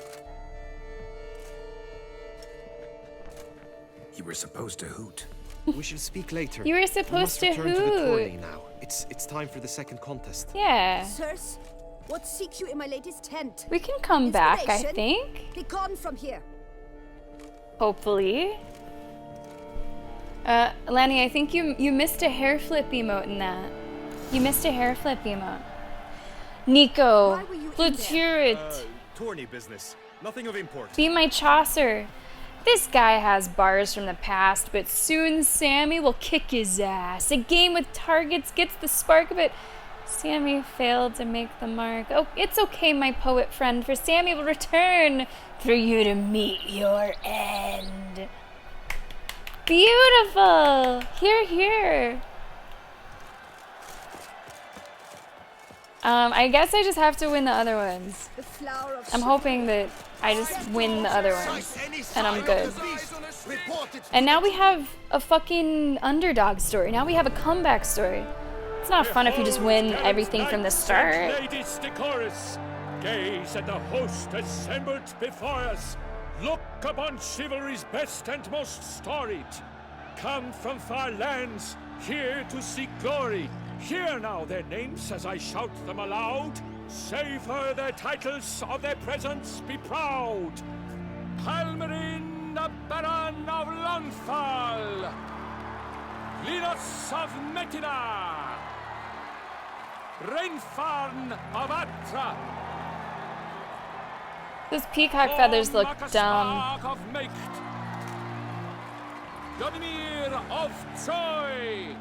You were supposed to hoot. We shall speak later. You were We supposed must to return to the tourney hoot. now. It's time for the second contest. Yeah. Sirs, what seek you in my lady's tent? We can come back, I Inspiration? think. Be gone from here. Hopefully. Lanny, I think you missed a hair flip emote in that. You missed a hair flip emote. Nico, let's hear it. Tourney business. Nothing of import. Be my Chaucer. This guy has bars from the past, but soon Sammy will kick his ass. A game with targets gets the spark of it. Sammy failed to make the mark. Oh, it's okay, my poet friend, for Sammy will return for you to meet your end. Beautiful! Hear, hear. I guess I just have to win the other ones. The flower of I'm hoping that I just win the other ones, and I'm good. And now we have a fucking underdog story. Now we have a comeback story. It's not fun if you just win everything from the start. Ladies decorous, gaze at the host assembled before us. Look upon chivalry's best and most storied. Come from far lands, here to seek glory. Hear now their names as I shout them aloud. Savor their titles, of their presence be proud. Palmerin, the Baron of Lonthal. Linus of Metina. Reinfarn of Atra. Those peacock feathers look dumb. Of Mecht. Vladimir of Troy.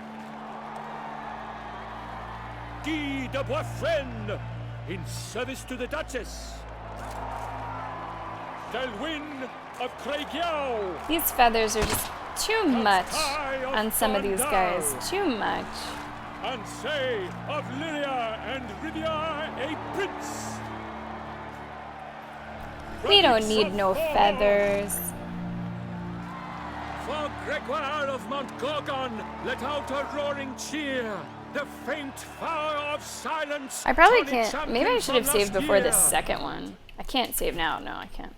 Guy de Boisfren, in service to the Duchess. Delwyn of Craigiau. These feathers are just too much on some of these guys. Too much. And say of Lyria and Rivia a prince. We don't need no feathers. For Gregoire of Mount Gorgon, let out a roaring cheer. The faint fire of silence. I probably can't. Maybe I should have saved before the second one. I can't save now. No, I can't.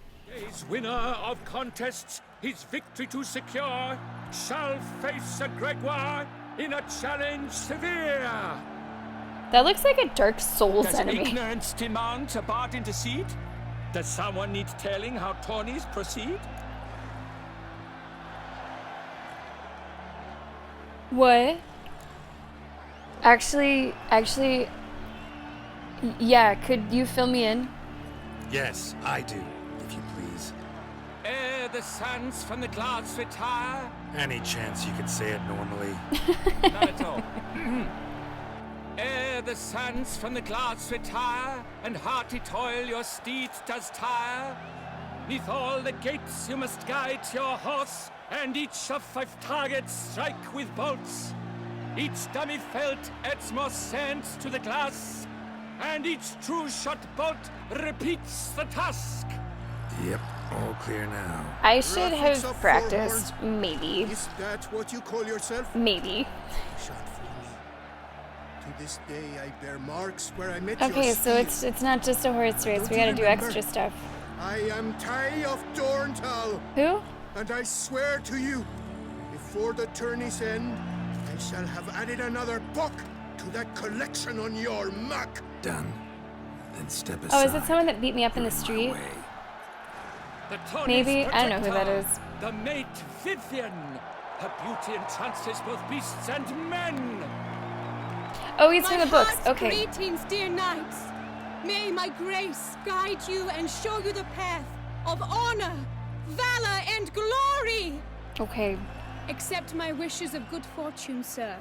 His winner of contests, his victory to secure, shall face a Gregoire in a challenge severe. That looks like a Dark Souls Does enemy. ignorance demand a bard intercede? Does someone need telling how tourneys proceed? What? Actually, yeah, could you fill me in? Yes, I do, if you please. Ere the sands from the glass retire. Any chance you could say it normally? Not at all. Ere the sands from the glass retire, and hearty toil your steed does tire, neath all the gates you must guide your horse, and each of 5 targets strike with bolts. Each dummy felt adds more sand to the glass, and each true shot bolt repeats the task. Yep, all clear now. I should have practiced, maybe. Is that what you call yourself? Maybe. Shot for me. To this day, I bear marks where I met your Okay, so steed. it's not just a horse race. We gotta do extra stuff. I am Tai of Dorntal. Who? And I swear to you, before the tourney's end, I shall have added another book to that collection on your map. Done. Then step aside. Oh, is it someone that beat me up in the street? The tourney's Maybe. I don't know who that protector, is. The mate Vivian. Her beauty entrances both beasts and men. Oh, he's from My the books. heart's Okay. Greetings, dear knights. May my grace guide you and show you the path of honor, valor, and glory. Okay. Accept my wishes of good fortune, sir,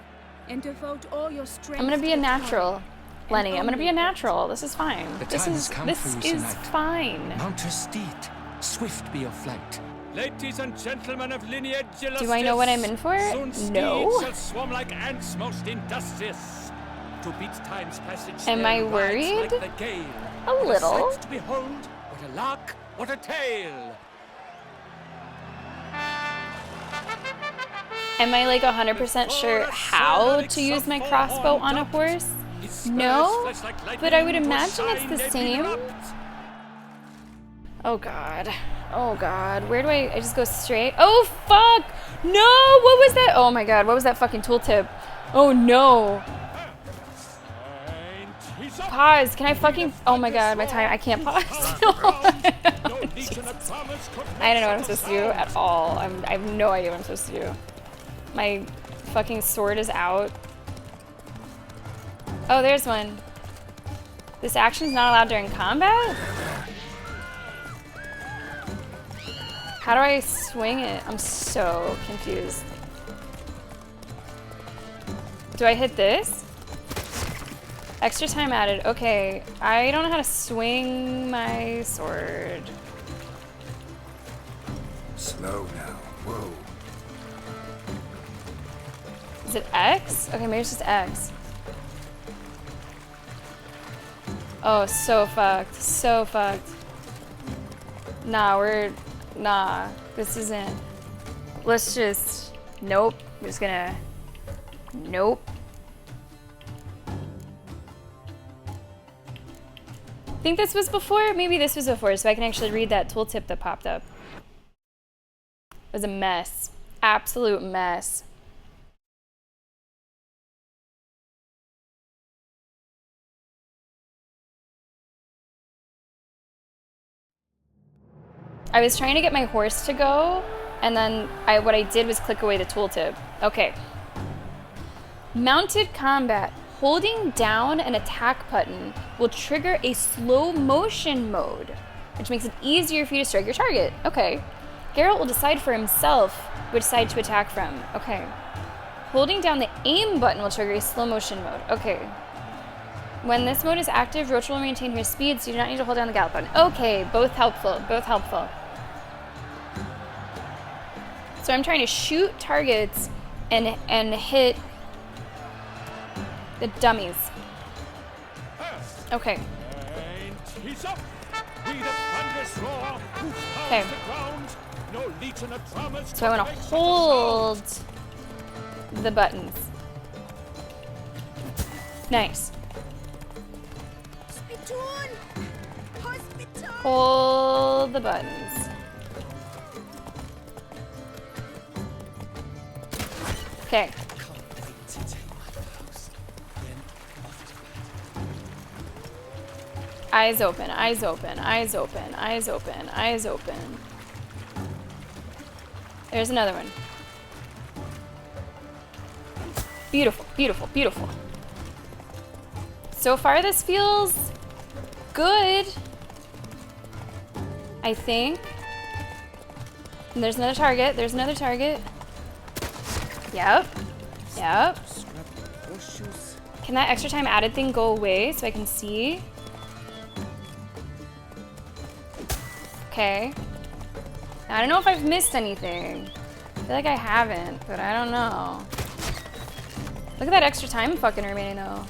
and devote all your strength. I'm gonna be a to the natural, toil. Lenny. I'm gonna be a natural. This is fine. The This time is has come this for you is tonight. fine. Mount her steed. Swift be your flight. Ladies and gentlemen of lineage illustrious, Do I know what I'm in for? soon No. steeds shall swarm like ants most industrious. To beat time's passage Am there I rides worried? like the gale. A What little. sight to behold, what a lark, what a tale. Am I like 100% sure how to use my crossbow on a horse? No, but I would imagine it's the same. Oh god. Oh god. Where do I just go straight? Oh fuck! No! What was that? Oh my god, what was that fucking tooltip? Oh no. Pause. Can I fucking... Oh my god, my time. I can't pause. I don't know what I'm supposed to do at all. I have no idea what I'm supposed to do. My fucking sword is out. Oh, there's one. This action's not allowed during combat? How do I swing it? I'm so confused. Do I hit this? Extra time added. Okay, I don't know how to swing my sword. Slow now. Whoa. Is it X? Okay, maybe it's just X. Oh, so fucked. So fucked. Nah, this isn't. Let's just, nope. I'm just gonna, nope. I think this was before? Maybe this was before, so I can actually read that tooltip that popped up. It was a mess. Absolute mess. I was trying to get my horse to go, and then what I did was click away the tooltip. Okay. Mounted combat. Holding down an attack button will trigger a slow motion mode, which makes it easier for you to strike your target. Okay. Geralt will decide for himself which side to attack from. Okay. Holding down the aim button will trigger a slow motion mode. Okay. When this mode is active, Roach will maintain her speed, so you do not need to hold down the gallop button. Okay, both helpful, both helpful. So I'm trying to shoot targets and hit the dummies. Okay. And he's up. With a thunderous roar, who Okay. the ground. No legion of drummers. So I want to hold the buttons. Nice. Hold the buttons. Okay. Eyes open, eyes open, eyes open, eyes open, eyes open. There's another one. Beautiful, beautiful, beautiful. So far this feels good, I think. And there's another target, there's another target. Yep, yep. Can that extra time added thing go away so I can see? Okay. Now, I don't know if I've missed anything. I feel like I haven't, but I don't know. Look at that extra time fucking remaining though.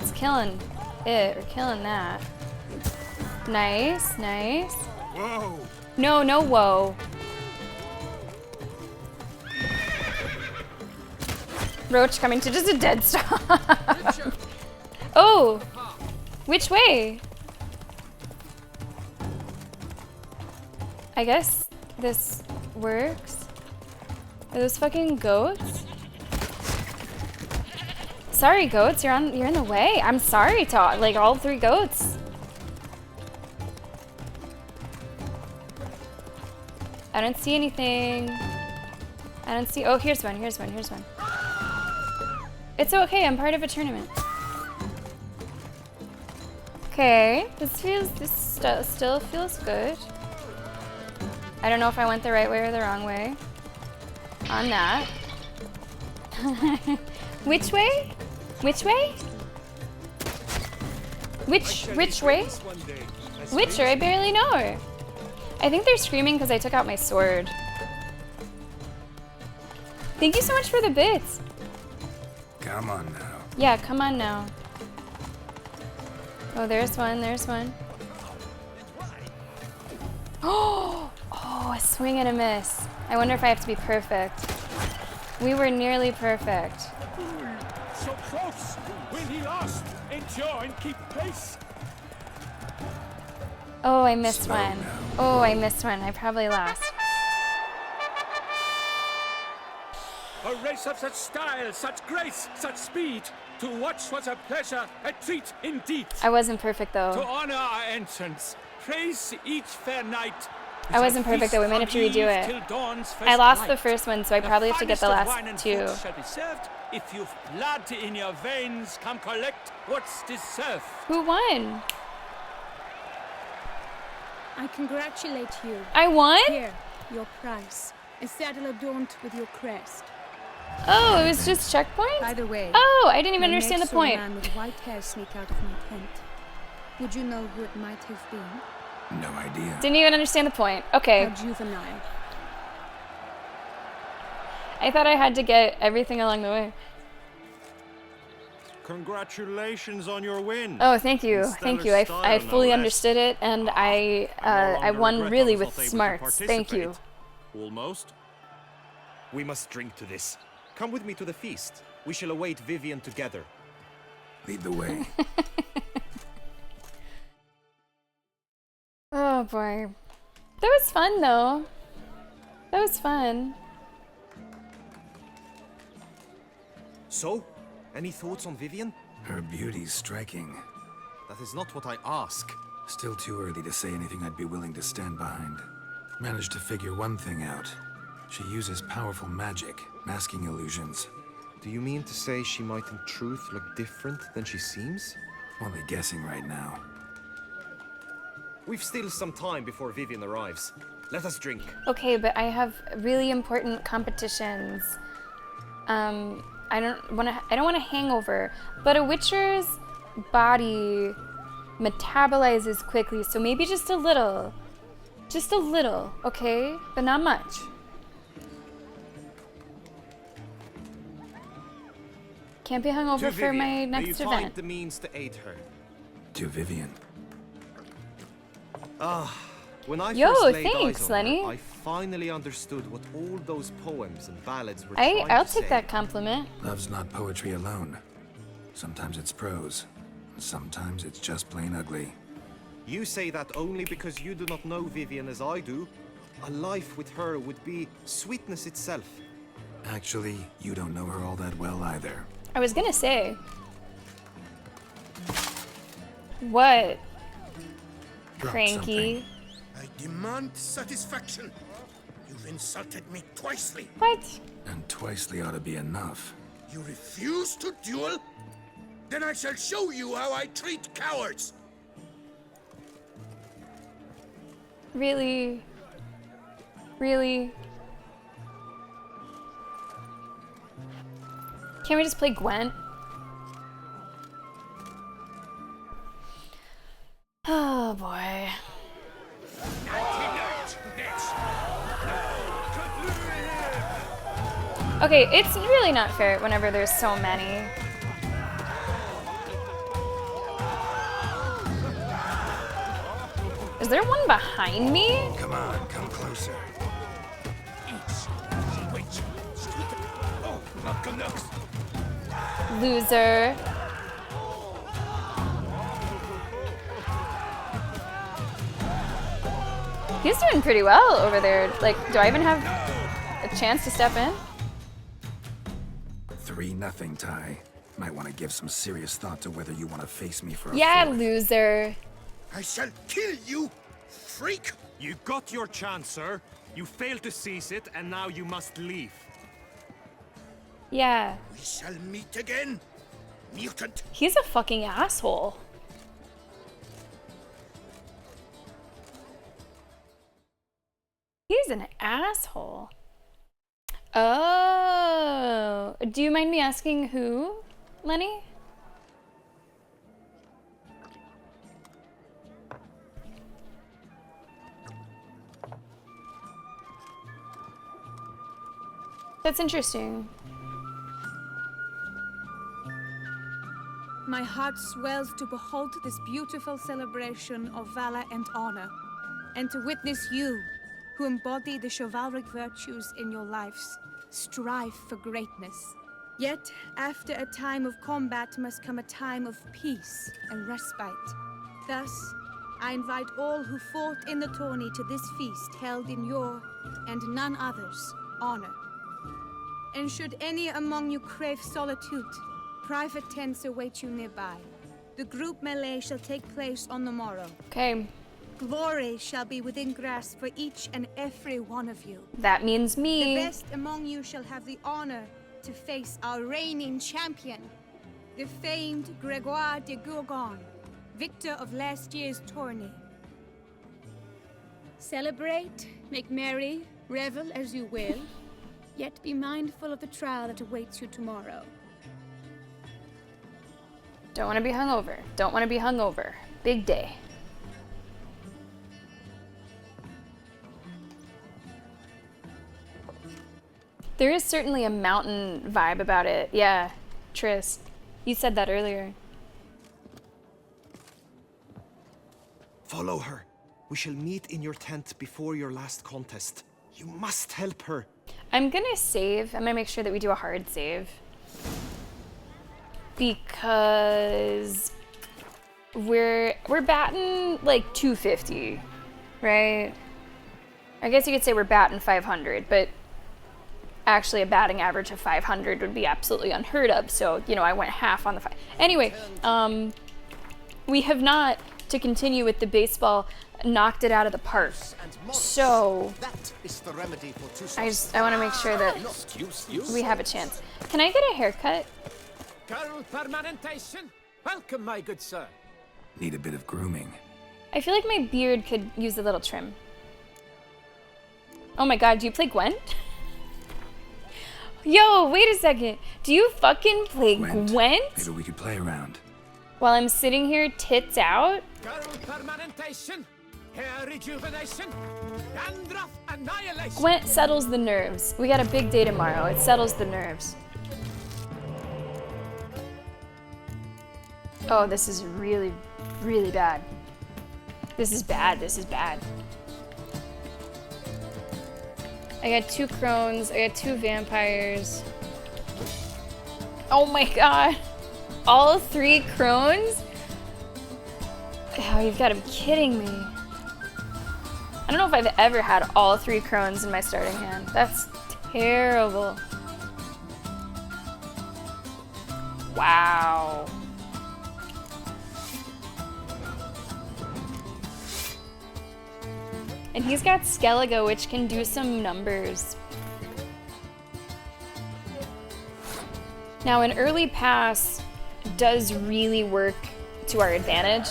It's killing it, or killing that. Nice, nice. Whoa! No, no whoa. Roach coming to just a dead stop. Oh! Which way? I guess this works. Are those fucking goats? Sorry, goats, you're in the way. I'm sorry to like all three goats. I don't see anything. I don't see. Oh, here's one. Here's one. Here's one. It's okay. I'm part of a tournament. Okay, this still feels good. I don't know if I went the right way or the wrong way on that. Which way? Which way? Which way? Witcher, I barely know her. I think they're screaming because I took out my sword. Thank you so much for the bits. Come on now. Yeah, come on now. Oh, there's one, there's one. Oh, a swing and a miss. I wonder if I have to be perfect. We were nearly perfect. So close. Will he last? Endure and keep pace. Oh, I missed one. Oh, I missed one. I probably lost. A race of such style, such grace, such speed. To watch was a pleasure, a treat indeed. I wasn't perfect To though. honor our entrance, praise each fair knight. I wasn't perfect though. We might have to redo it. I lost the first one, so I probably have to get the last two. Shall be served. If you've blood in your veins, come collect what's deserved. Who won? I congratulate you. I won? Here, your prize. A saddle adorned with your crest. Oh, it was just checkpoints? By the way, oh, I didn't even my understand the mates saw a point. man with white hair sneak out of my tent. Would you know who it might have been? No idea. Didn't even understand the point. Okay. A juvenile. I thought I had to get everything along the way. Congratulations on your win. Oh, thank you, In thank you. stellar I style, no fully less. understood it, and I longer won regret really I was with not able to smarts. Thank you. participate. Almost. We must drink to this. Come with me to the feast. We shall await Vivian together. Lead the way. Oh boy, that was fun though. That was fun. So, any thoughts on Vivian? Her beauty's striking. That is not what I ask. Still too early to say anything I'd be willing to stand behind. Managed to figure one thing out. She uses powerful magic, masking illusions. Do you mean to say she might in truth look different than she seems? Only guessing right now. We've still some time before Vivian arrives. Let us drink. Okay, but I have really important competitions. I don't want a hangover, but a witcher's body metabolizes quickly, so maybe just a little, okay, but not much. Can't be hungover for my next May you event. find the means to aid her. To Vivian. When I Yo, first laid thanks, eyes on Lenny. her, I finally understood what all those poems and ballads were trying I'll to take say. that compliment. Love's not poetry alone. Sometimes it's prose. Sometimes it's just plain ugly. You say that only because you do not know Vivian as I do. A life with her would be sweetness itself. Actually, you don't know her all that well either. I was gonna say. What? Drop Cranky. I demand satisfaction. You've insulted me twicely. What? And twicely ought to be enough. You refuse to duel? Then I shall show you how I treat cowards. Really? Really? Can't we just play Gwent? Oh boy. Okay, it's really not fair whenever there's so many. Is there one behind me? Come on, come closer. Loser. He's doing pretty well over there. Like, do I even have a chance to step in? 3-0 tie. Might want to give some serious thought to whether you want to face me for a Yeah, fourth. loser. I shall kill you, freak! You got your chance, sir. You failed to seize it, and now you must leave. Yeah. We shall meet again, mutant. He's a fucking asshole. He's an asshole. Oh. Do you mind me asking who, Lenny? That's interesting. My heart swells to behold this beautiful celebration of valor and honor, and to witness you, who embody the chivalric virtues in your lives, strive for greatness. Yet, after a time of combat must come a time of peace and respite. Thus, I invite all who fought in the tourney to this feast held in your, and none other's, honor. And should any among you crave solitude, private tents await you nearby. The group melee shall take place on the morrow. Okay. Glory shall be within grasp for each and every one of you. That means me. The best among you shall have the honor to face our reigning champion, the famed Gregoire de Gourgon, victor of last year's tourney. Celebrate, make merry, revel as you will, yet be mindful of the trial that awaits you tomorrow. Don't want to be hungover. Don't want to be hungover. Big day. There is certainly a mountain vibe about it. Yeah, Triss. You said that earlier. Follow her. We shall meet in your tent before your last contest. You must help her. I'm gonna save. I'm gonna make sure that we do a hard save. Because we're batting like 250, right? I guess you could say we're batting 500, but actually a batting average of 500 would be absolutely unheard of. So, you know, I went half on the Anyway, we have not to continue with the baseball knocked it out of the park. So That is the remedy for I want to make sure that we have a chance. Can I get a haircut? Girl permanentation. Welcome, my good sir. Need a bit of grooming. I feel like my beard could use a little trim. Oh my god, do you play Gwent? Yo, wait a second. Do you fucking play Gwent? Maybe we could play around. While I'm sitting here tits out? Girl permanentation. Hair rejuvenation. Dandruff annihilation. Gwent settles the nerves. We got a big day tomorrow. It settles the nerves. Oh, this is really, really bad. This is bad. This is bad. I got 2 crones. I got 2 vampires. Oh my god. All 3 crones? Oh, you've got to be kidding me. I don't know if I've ever had all 3 crones in my starting hand. That's terrible. Wow. And he's got Skellige, which can do some numbers. Now, an early pass does really work to our advantage.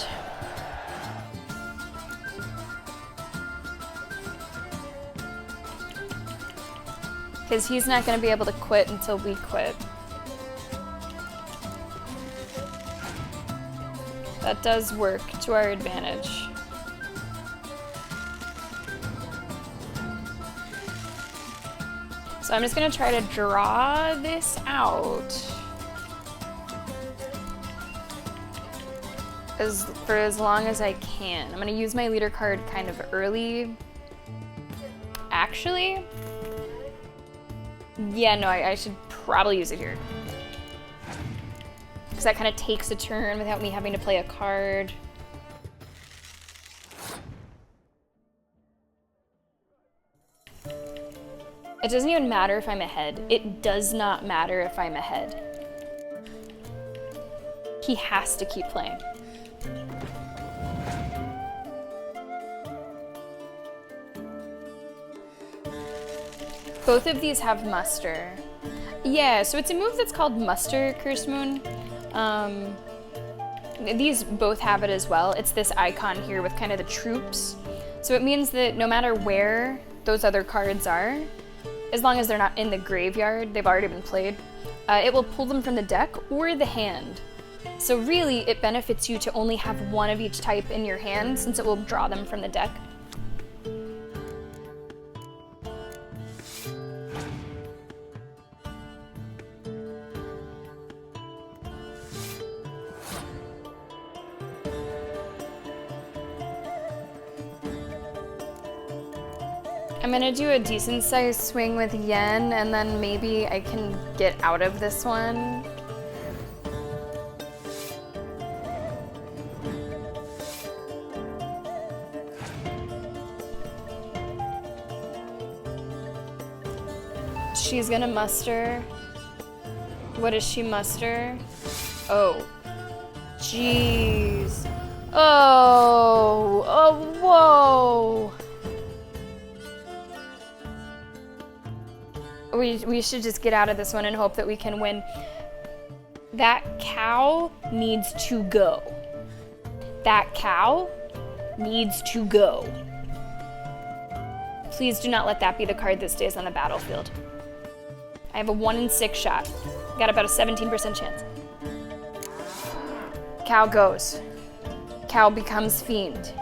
Because he's not going to be able to quit until we quit. That does work to our advantage. So I'm just going to try to draw this out for as long as I can. I'm going to use my leader card kind of early. Actually, yeah, no, I should probably use it here. Because that kind of takes a turn without me having to play a card. It doesn't even matter if I'm ahead. It does not matter if I'm ahead. He has to keep playing. Both of these have muster. Yeah, so it's a move that's called Muster, Cursed Moon. These both have it as well. It's this icon here with kind of the troops. So it means that no matter where those other cards are, as long as they're not in the graveyard, they've already been played, it will pull them from the deck or the hand. So really, it benefits you to only have one of each type in your hand, since it will draw them from the deck. I'm gonna do a decent sized swing with Yen, and then maybe I can get out of this one. She's gonna muster. What does she muster? Oh. Jeez. Oh. Oh, whoa. We should just get out of this one and hope that we can win. That cow needs to go. That cow needs to go. Please do not let that be the card that stays on the battlefield. I have a 1 in 6 shot. Got about a 17% chance. Cow goes. Cow becomes fiend.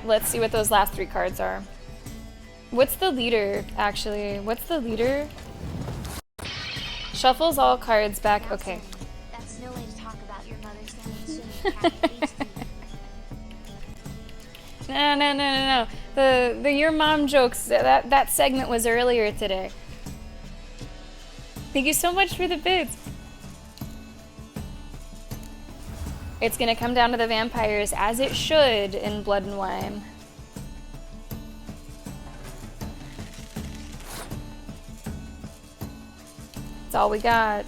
Let's see what those last 3 cards are. What's the leader, actually? What's the leader? Shuffles all cards back. Okay. That's no way to talk about your mother's name. No. The your mom jokes, that segment was earlier today. Thank you so much for the bits. It's gonna come down to the vampires, as it should in Blood and Wine. That's all we got.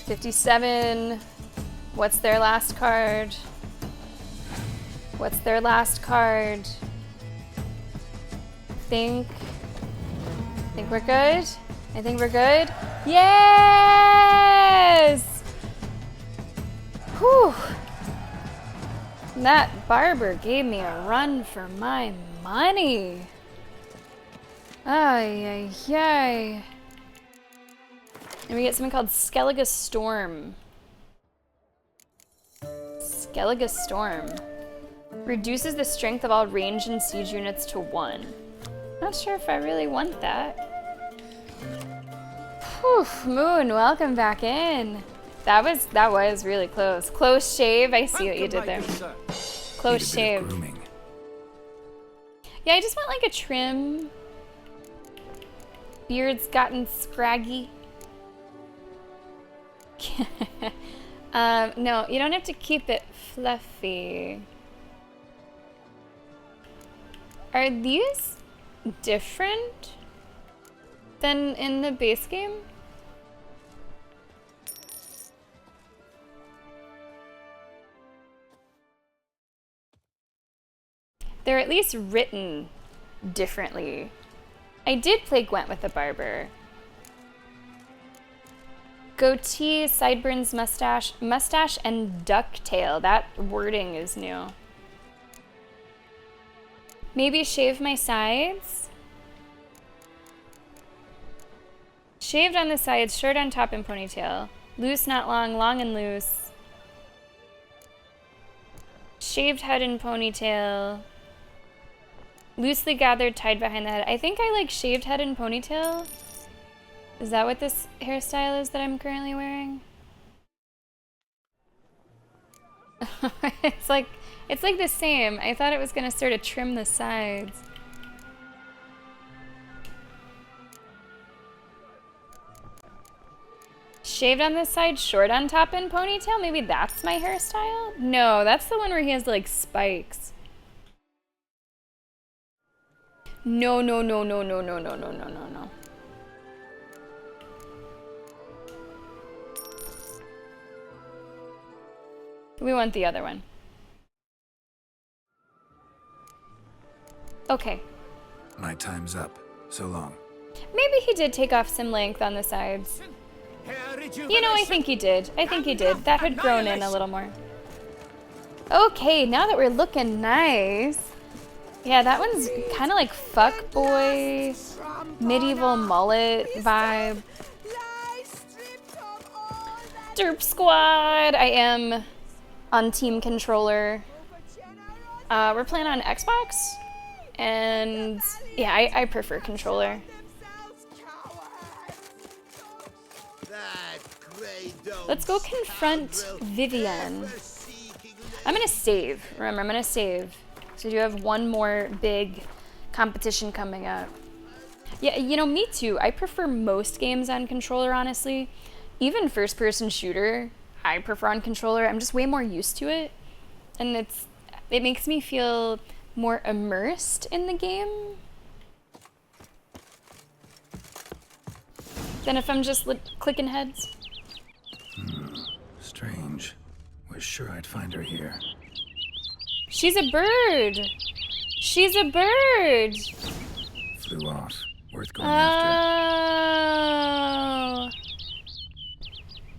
57. What's their last card? What's their last card? Think we're good? I think we're good. Yes! Whew. That barber gave me a run for my money. Ay, ay, ay. And we get something called Skellige Storm. Skellige Storm. Reduces the strength of all ranged and siege units to 1. Not sure if I really want that. Whew, Moon, welcome back in. That was really close. Close shave, I see what you did there. Close shave. Yeah, I just want like a trim. Beard's gotten scraggy. No, you don't have to keep it fluffy. Are these different than in the base game? They're at least written differently. I did play Gwent with a barber. Goatee, sideburns, mustache, and ducktail. That wording is new. Maybe shave my sides? Shaved on the sides, short on top and ponytail. Loose, not long, long and loose. Shaved head and ponytail. Loosely gathered, tied behind the head. I think I like shaved head and ponytail. Is that what this hairstyle is that I'm currently wearing? It's like the same. I thought it was gonna sort of trim the sides. Shaved on this side, short on top and ponytail? Maybe that's my hairstyle? No, that's the one where he has like spikes. No, no, no, no, no, no, no, no, no, no, no. We want the other one. Okay. My time's up. So long. Maybe he did take off some length on the sides. You know, I think he did. I think he did. That had grown in a little more. Okay, now that we're looking nice. Yeah, that one's kind of like fuckboy, medieval mullet vibe. Derp Squad. I am on Team Controller. We're playing on Xbox, and yeah, I prefer controller. Let's go confront Vivienne. I'm gonna save. Remember, I'm gonna save. So you have one more big competition coming up. Yeah, you know, me too. I prefer most games on controller, honestly. Even first-person shooter, I prefer on controller. I'm just way more used to it. And it makes me feel more immersed in the game than if I'm just clicking heads. Strange. Was sure I'd find her here. She's a bird! She's a bird! Flew off. Worth going after.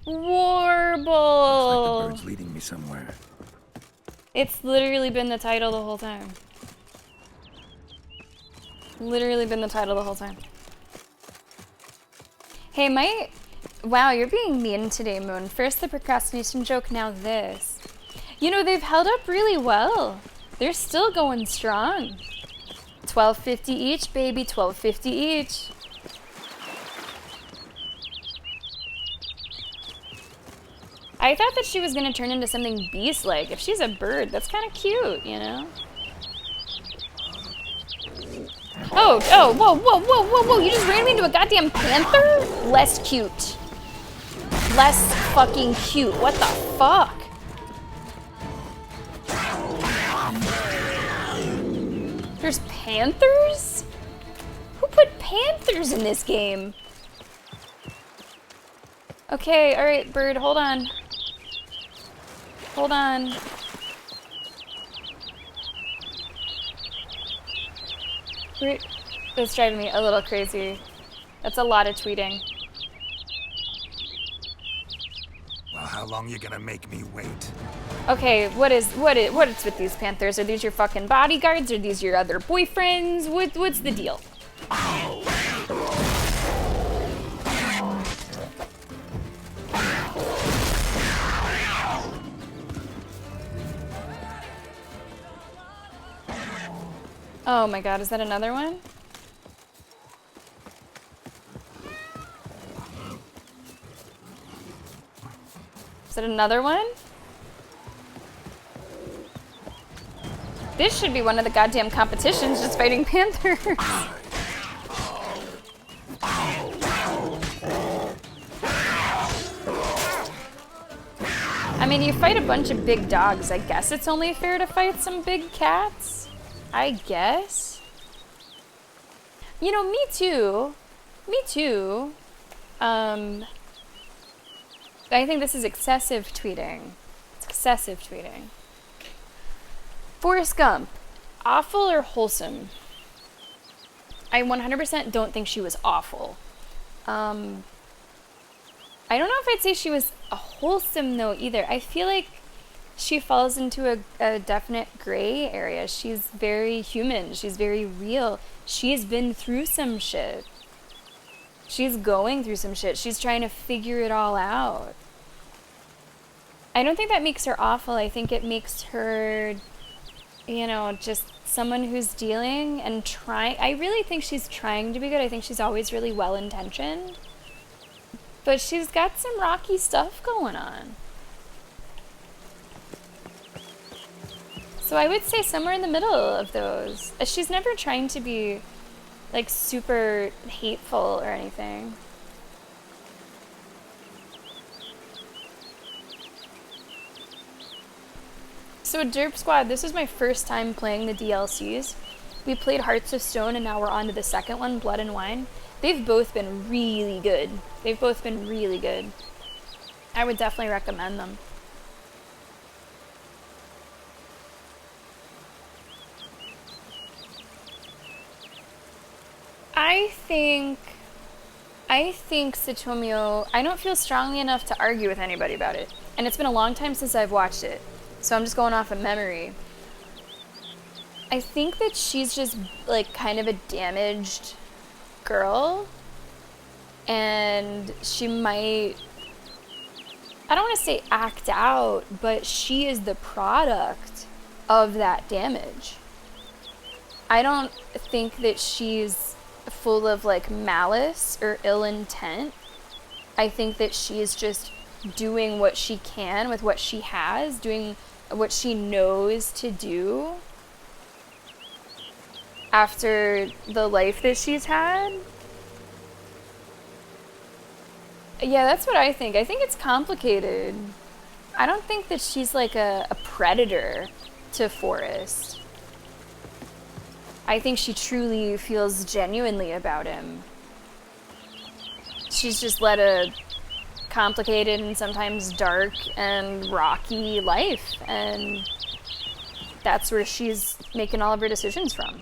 Warble! Looks like the bird's leading me somewhere. It's literally been the title the whole time. Literally been the title the whole time. Hey, wow, you're being mean today, Moon. First the procrastination joke, now this. You know, they've held up really well. They're still going strong. $12.50 each, baby, $12.50 each. I thought that she was gonna turn into something beast-like. If she's a bird, that's kind of cute, you know? Oh, whoa, whoa, whoa, whoa, whoa, you just ran me into a goddamn panther? Less cute. Less fucking cute. What the fuck? There's panthers? Who put panthers in this game? Okay, alright, bird, hold on. Hold on. That's driving me a little crazy. That's a lot of tweeting. Well, how long you gonna make me wait? Okay, what is with these panthers? Are these your fucking bodyguards? Are these your other boyfriends? What's the deal? Oh my god, is that another one? Is that another one? This should be one of the goddamn competitions, just fighting panthers. I mean, you fight a bunch of big dogs. I guess it's only fair to fight some big cats. I guess. You know, me too. Me too. I think this is excessive tweeting. It's excessive tweeting. Forrest Gump, awful or wholesome? I 100% don't think she was awful. I don't know if I'd say she was a wholesome though either. I feel like she falls into a definite gray area. She's very human. She's very real. She's been through some shit. She's going through some shit. She's trying to figure it all out. I don't think that makes her awful. I think it makes her, you know, just someone who's dealing and trying. I really think she's trying to be good. I think she's always really well-intentioned. But she's got some rocky stuff going on. So I would say somewhere in the middle of those. She's never trying to be, like, super hateful or anything. So Derp Squad, this is my first time playing the DLCs. We played Hearts of Stone and now we're on to the second one, Blood and Wine. They've both been really good. They've both been really good. I would definitely recommend them. I think Tsutomio, I don't feel strongly enough to argue with anybody about it. And it's been a long time since I've watched it. So I'm just going off of memory. I think that she's just like kind of a damaged girl. And she might, I don't want to say act out, but she is the product of that damage. I don't think that she's full of like malice or ill intent. I think that she is just doing what she can with what she has, doing what she knows to do after the life that she's had. Yeah, that's what I think. I think it's complicated. I don't think that she's like a predator to Forrest. I think she truly feels genuinely about him. She's just led a complicated and sometimes dark and rocky life, and that's where she's making all of her decisions from.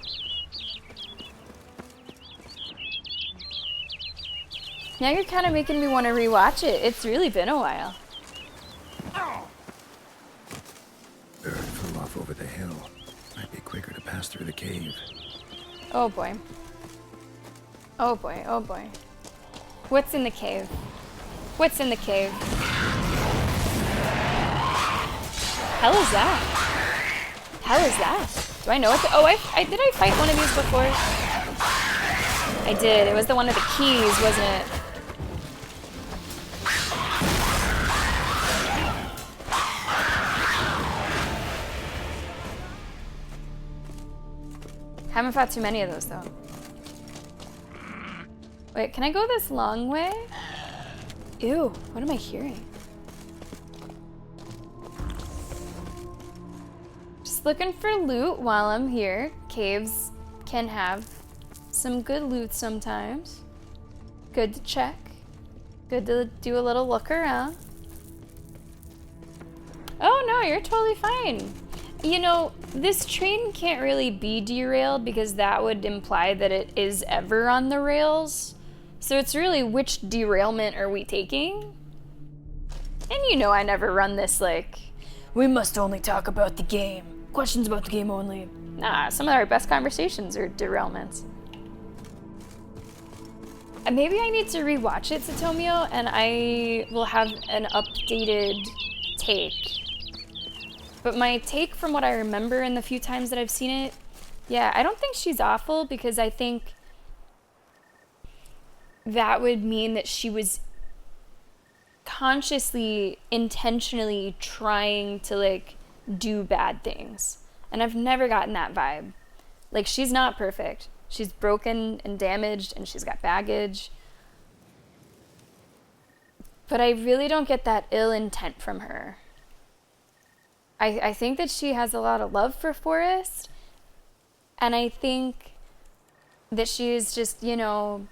Now you're kind of making me want to rewatch it. It's really been a while. Bird flew off over the hill. Might be quicker to pass through the cave. Oh boy. Oh boy, oh boy. What's in the cave? What's in the cave? Hell is that? Hell is that? Do I know what the, oh, did I fight one of these before? I did. It was the one with the keys, wasn't it? Haven't fought too many of those though. Wait, can I go this long way? Ew, what am I hearing? Just looking for loot while I'm here. Caves can have some good loot sometimes. Good to check. Good to do a little look around. Oh no, you're totally fine. You know, this train can't really be derailed because that would imply that it is ever on the rails. So it's really, which derailment are we taking? And you know I never run this like, we must only talk about the game. Questions about the game only. Nah, some of our best conversations are derailments. Maybe I need to rewatch it, Satomio, and I will have an updated take. But my take from what I remember in the few times that I've seen it, yeah, I don't think she's awful because I think that would mean that she was consciously, intentionally trying to like do bad things. And I've never gotten that vibe. Like, she's not perfect. She's broken and damaged and she's got baggage. But I really don't get that ill intent from her. I think that she has a lot of love for Forrest. And I think that she's just, you know,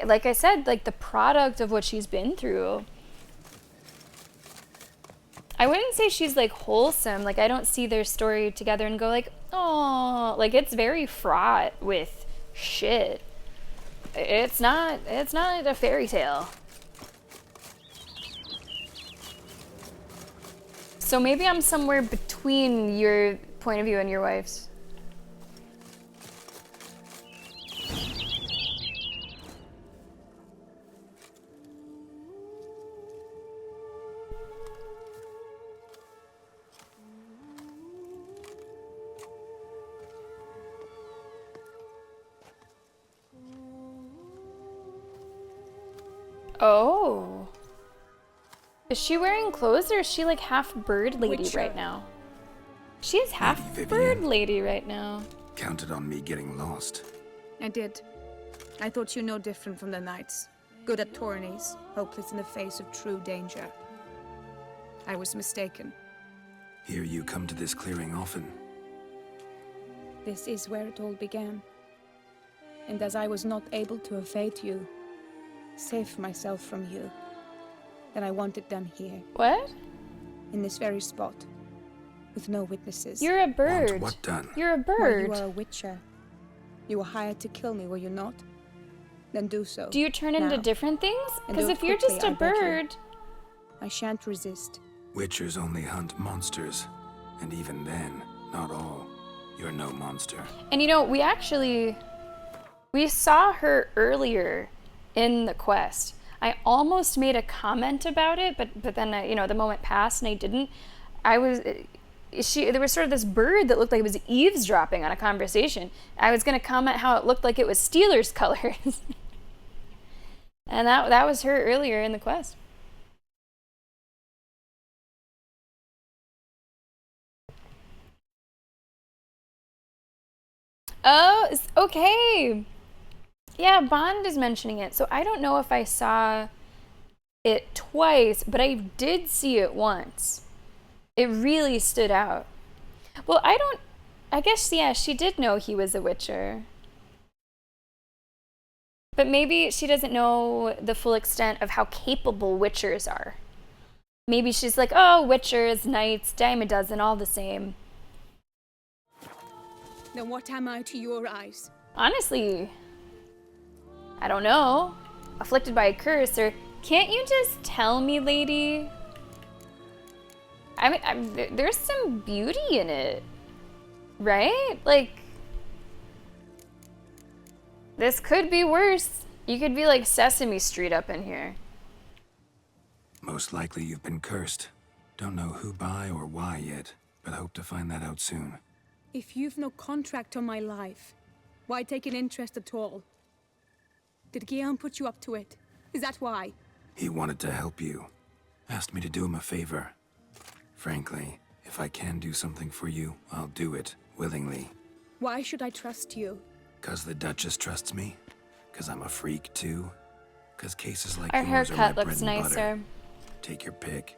like I said, like the product of what she's been through. I wouldn't say she's like wholesome. Like, I don't see their story together and go like, oh, like it's very fraught with shit. It's not a fairy tale. So maybe I'm somewhere between your point of view and your wife's. Oh. Is she wearing clothes or is she like half bird lady right now? She is half bird lady right now. Counted on me getting lost. I did. I thought you no different from the knights. Good at tourneys, hopeless in the face of true danger. I was mistaken. Hear you come to this clearing often. This is where it all began. And as I was not able to evade you, save myself from you, then I want it done here. What? In this very spot. With no witnesses. You're a bird. Want what done? You're a Well, bird. you are a witcher. You were hired to kill me, were you not? Then do so. Do you turn into now. different things? And Because do if it you're just quickly, a I beg you. bird. I shan't resist. Witchers only hunt monsters. And even then, not all. You're no monster. And you know, we saw her earlier in the quest. I almost made a comment about it, but then you know, the moment passed and I didn't. There was sort of this bird that looked like it was eavesdropping on a conversation. I was gonna comment how it looked like it was Steelers colors. And that was her earlier in the quest. Oh, okay. Yeah, Bond is mentioning it. So I don't know if I saw it twice, but I did see it once. It really stood out. Well, I guess, yeah, she did know he was a Witcher. But maybe she doesn't know the full extent of how capable Witchers are. Maybe she's like, oh, Witchers, Knights, dime a dozen, all the same. Then what am I to your eyes? Honestly, I don't know. Afflicted by a curse, or can't you just tell me, lady? I mean, there's some beauty in it, right? Like, this could be worse. You could be like Sesame Street up in here. Most likely you've been cursed. Don't know who by or why yet, but hope to find that out soon. If you've no contract on my life, why take an interest at all? Did Guillaume put you up to it? Is that why? He wanted to help you. Asked me to do him a favor. Frankly, if I can do something for you, I'll do it willingly. Why should I trust you? 'Cause the Duchess trusts me? 'Cause I'm a freak, too? 'Cause cases like Our yours are my haircut bread looks and butter? nicer. Take your pick.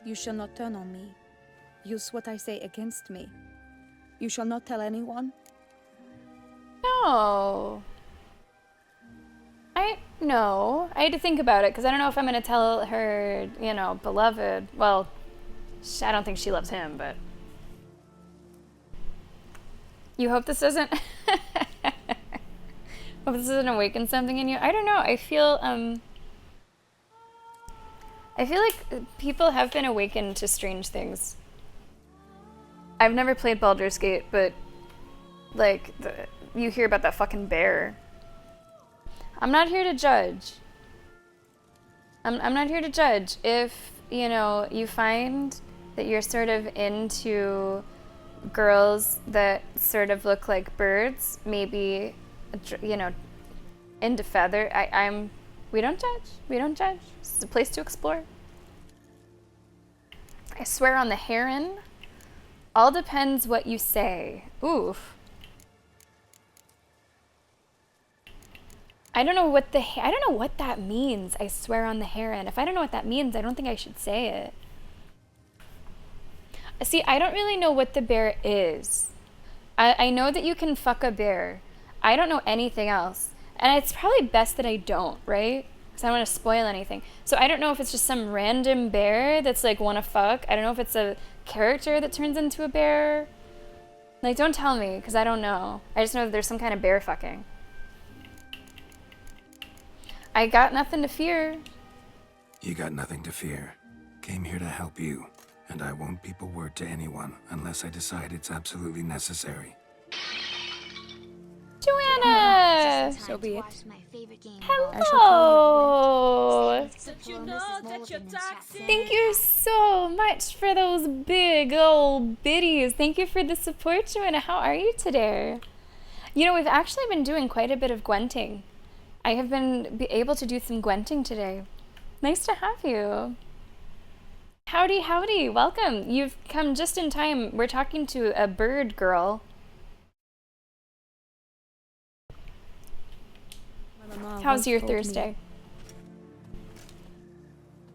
You shall not turn on me. Use what I say against me. You shall not tell anyone? No. No. I had to think about it because I don't know if I'm going to tell her, you know, beloved. Well, I don't think she loves him, but. You hope this doesn't. Hope this doesn't awaken something in you. I don't know. I feel like people have been awakened to strange things. I've never played Baldur's Gate, but like you hear about that fucking bear. I'm not here to judge. I'm not here to judge. If, you know, you find that you're sort of into girls that sort of look like birds, maybe, you know, into feather, we don't judge. We don't judge. This is a place to explore. I swear on the heron. All depends what you say. Oof. I don't know what that means. I swear on the heron. If I don't know what that means, I don't think I should say it. See, I don't really know what the bear is. I know that you can fuck a bear. I don't know anything else. And it's probably best that I don't, right? Because I don't want to spoil anything. So I don't know if it's just some random bear that's like wanna fuck. I don't know if it's a character that turns into a bear. Like, don't tell me, because I don't know. I just know that there's some kind of bear fucking. I got nothing to fear. You got nothing to fear. Came here to help you, and I won't peep a word to anyone unless I decide it's absolutely necessary. Joanna! So be it. Hello! But you know that you're toxic. Thank you so much for those big old biddies. Thank you for the support, Joanna. How are you today? You know, we've actually been doing quite a bit of gwenting. I have been able to do some gwenting today. Nice to have you. Howdy, howdy. Welcome. You've come just in time. We're talking to a bird girl. How's your Thursday?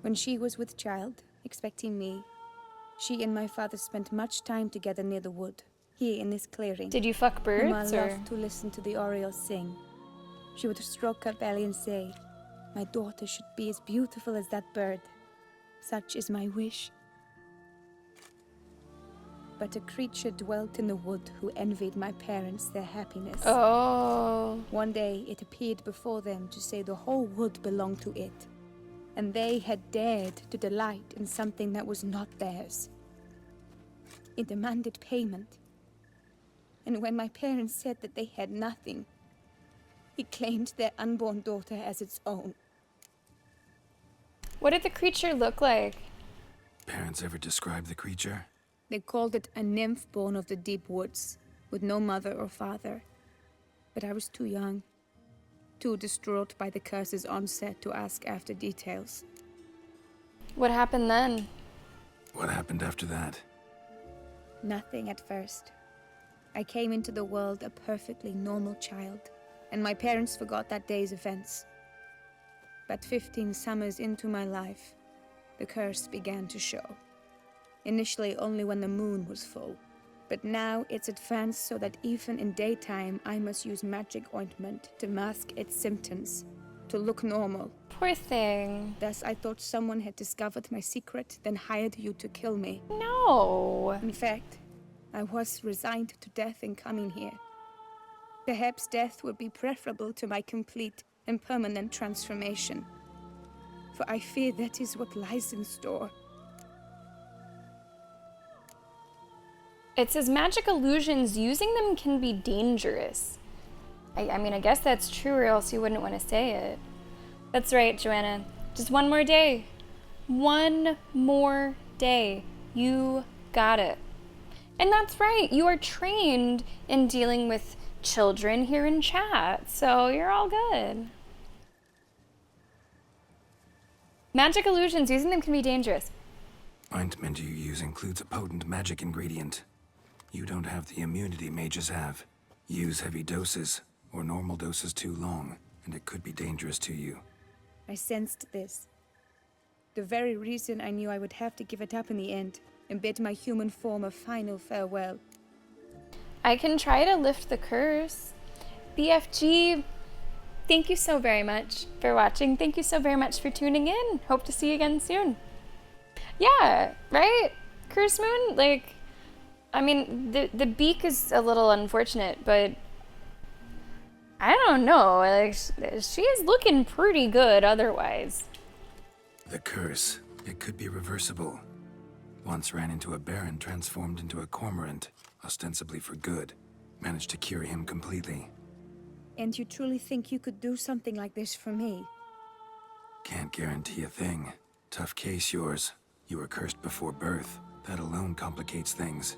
When she was with child, expecting me, she and my father spent much time together near the wood, here in this clearing. Did you fuck birds, Mama or? loved to listen to the orioles sing. She would stroke her belly and say, "My daughter should be as beautiful as that bird. Such is my wish." But a creature dwelt in the wood who envied my parents their happiness. Oh. One day it appeared before them to say the whole wood belonged to it, and they had dared to delight in something that was not theirs. It demanded payment. And when my parents said that they had nothing, it claimed their unborn daughter as its own. What did the creature look like? Parents ever describe the creature? They called it a nymph born of the deep woods, with no mother or father. But I was too young, too distraught by the curse's onset to ask after details. What happened then? What happened after that? Nothing at first. I came into the world a perfectly normal child, and my parents forgot that day's events. But 15 summers into my life, the curse began to show. Initially only when the moon was full, but now it's advanced so that even in daytime I must use magic ointment to mask its symptoms, to look normal. Poor thing. Thus I thought someone had discovered my secret, then hired you to kill me. No. In fact, I was resigned to death in coming here. Perhaps death would be preferable to my complete and permanent transformation, for I fear that is what lies in store. It says magic illusions, using them can be dangerous. I mean, I guess that's true, or else you wouldn't want to say it. That's right, Joanna. Just one more day. One more day. You got it. And that's right, you are trained in dealing with children here in chat, so you're all good. Magic illusions, using them can be dangerous. Ointment you use includes a potent magic ingredient. You don't have the immunity mages have. Use heavy doses, or normal doses too long, and it could be dangerous to you. I sensed this. The very reason I knew I would have to give it up in the end, and bid my human form a final farewell. I can try to lift the curse. BFG, thank you so very much for watching. Thank you so very much for tuning in. Hope to see you again soon. Yeah, right? Curse Moon? Like, I mean, the beak is a little unfortunate, but I don't know. Like, she is looking pretty good otherwise. The curse, it could be reversible. Once ran into a baron transformed into a cormorant, ostensibly for good. Managed to cure him completely. And you truly think you could do something like this for me? Can't guarantee a thing. Tough case yours. You were cursed before birth. That alone complicates things.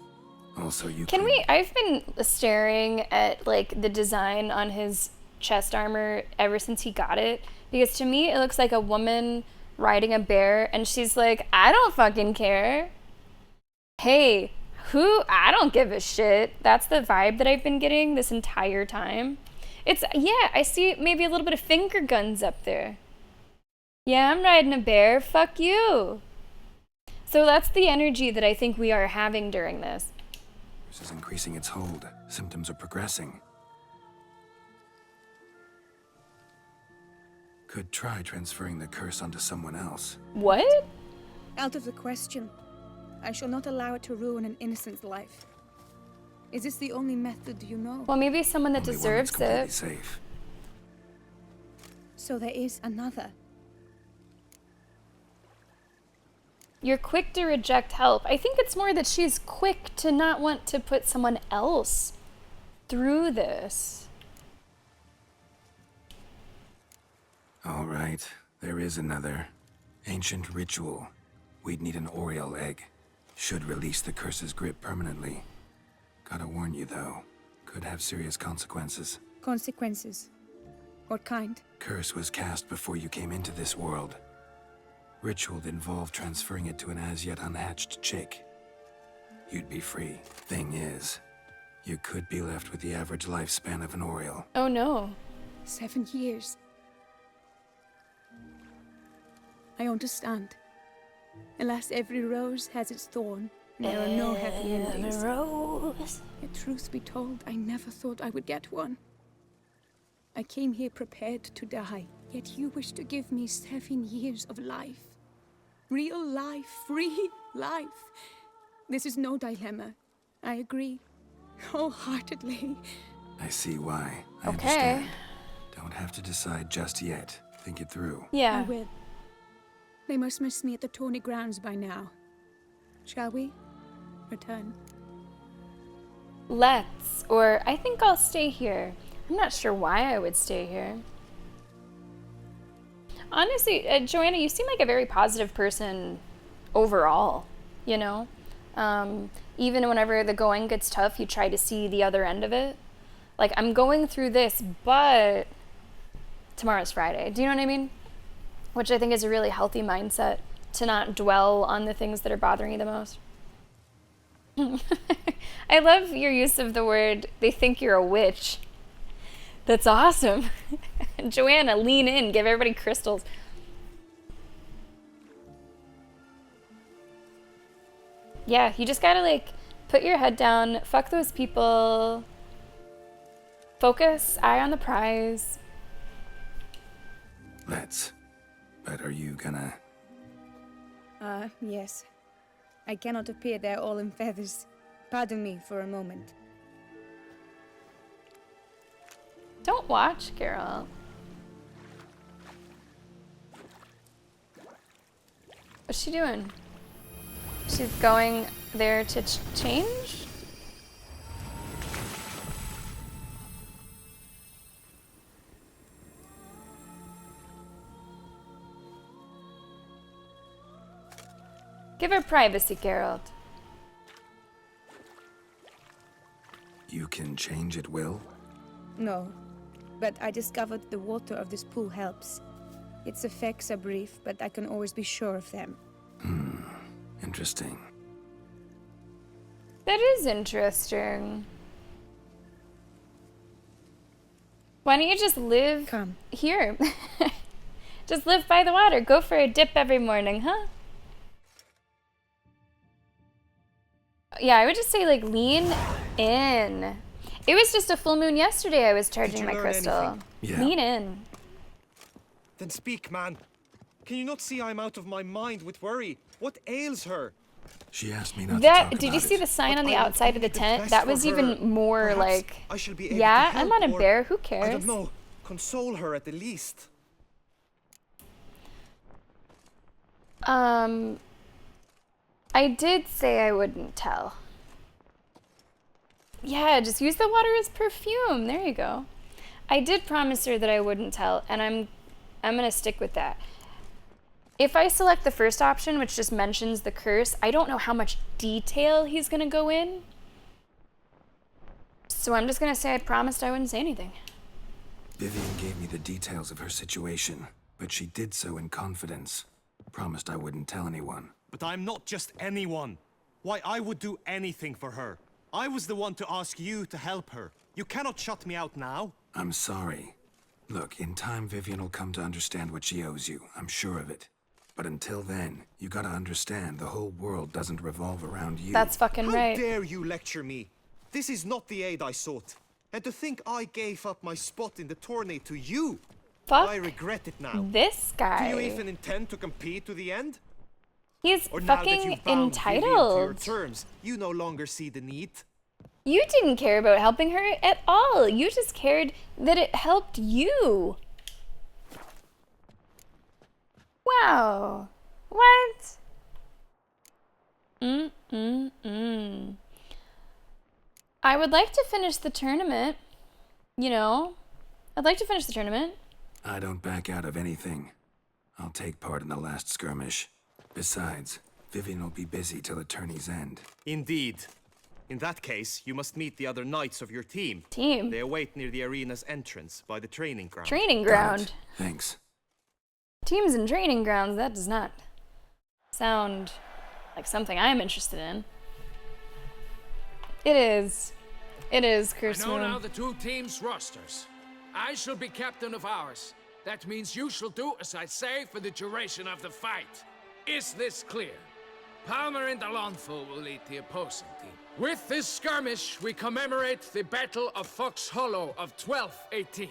Also, you Can we? I've been staring at like the design on his chest armor ever since he got it, because to me it looks like a woman riding a bear, and she's like, I don't fucking care. Hey, I don't give a shit. That's the vibe that I've been getting this entire time. It's, yeah, I see maybe a little bit of finger guns up there. Yeah, I'm riding a bear. Fuck you. So that's the energy that I think we are having during this. This is increasing its hold. Symptoms are progressing. Could try transferring the curse onto someone else. What? Out of the question. I shall not allow it to ruin an innocent's life. Is this the only method you know? Well, maybe someone that Only deserves one that's it. completely safe. So there is another. You're quick to reject help. I think it's more that she's quick to not want to put someone else through this. All right, there is another. Ancient ritual. We'd need an Oriole egg. Should release the curse's grip permanently. Gotta warn you though, could have serious consequences. Consequences? What kind? Curse was cast before you came into this world. Ritual involved transferring it to an as-yet unhatched chick. You'd be free. Thing is, you could be left with the average lifespan of an Oriole. Oh no. 7 years. I understand. Alas, every rose has its thorn. There are no happy endings. Rose. Yet, truth be told, I never thought I would get one. I came here prepared to die, yet you wish to give me 7 years of life. Real life, free life. This is no dilemma. I agree. Wholeheartedly. I see why. I Okay. understand. Don't have to decide just yet. Think it through. Yeah. I will. They must miss me at the Tawny grounds by now. Shall we? Return. Let's. Or I think I'll stay here. I'm not sure why I would stay here. Honestly, Joanna, you seem like a very positive person overall, you know? Even whenever the going gets tough, you try to see the other end of it. Like, I'm going through this, but tomorrow's Friday. Do you know what I mean? Which I think is a really healthy mindset, to not dwell on the things that are bothering you the most. I love your use of the word, they think you're a witch. That's awesome. Joanna, lean in, give everybody crystals. Yeah, you just gotta like put your head down, fuck those people, focus, eye on the prize. Let's. But are you gonna... Yes. I cannot appear there all in feathers. Pardon me for a moment. Don't watch, Geralt. What's she doing? She's going there to change? Give her privacy, Geralt. You can change at will? No, but I discovered the water of this pool helps. Its effects are brief, but I can always be sure of them. Interesting. That is interesting. Why don't you just live here? Just live by the water. Go for a dip every morning, huh? Yeah, I would just say, like, lean in. It was just a full moon yesterday I was charging my crystal. Yeah. Lean in. Then speak, man. Can you not see I'm out of my mind with worry? What ails her? She asked me not to That talk did about you see it. the sign on the outside of the tent? best That was for even her. more Perhaps like, I shall be able yeah, to I'm help, not a or, bear. Who I cares? don't know. Console her at the least. I did say I wouldn't tell. Yeah, just use the water as perfume. There you go. I did promise her that I wouldn't tell, and I'm gonna stick with that. If I select the first option, which just mentions the curse, I don't know how much detail he's gonna go in. So I'm just gonna say I promised I wouldn't say anything. Vivian gave me the details of her situation, but she did so in confidence. Promised I wouldn't tell anyone. But I'm not just anyone. Why, I would do anything for her. I was the one to ask you to help her. You cannot shut me out now. I'm sorry. Look, in time Vivian will come to understand what she owes you. I'm sure of it. But until then, you gotta understand the whole world doesn't revolve around you. That's fucking right. How dare you lecture me? This is not the aid I sought. And to think I gave up my spot in the tourney to you. Fuck I regret it now. this guy. Do you even intend to compete to the end? He's Or now that fucking you've bound Vivian to your entitled. terms, you no longer see the need? You didn't care about helping her at all. You just cared that it helped you. Wow. What? I would like to finish the tournament. You know? I'd like to finish the tournament. I don't back out of anything. I'll take part in the last skirmish. Besides, Vivian will be busy till the tourney's end. Indeed. In that case, you must meet the other knights of your team. Team? They await near the arena's entrance by the training ground. Training ground. Thanks. Teams and training grounds, that does not sound like something I'm interested in. It is. It is, Curse I know Moon. now the two teams' rosters. I shall be captain of ours. That means you shall do as I say for the duration of the fight. Is this clear? Palmer and Alonso will lead the opposing team. With this skirmish, we commemorate the Battle of Fox Hollow of 1218,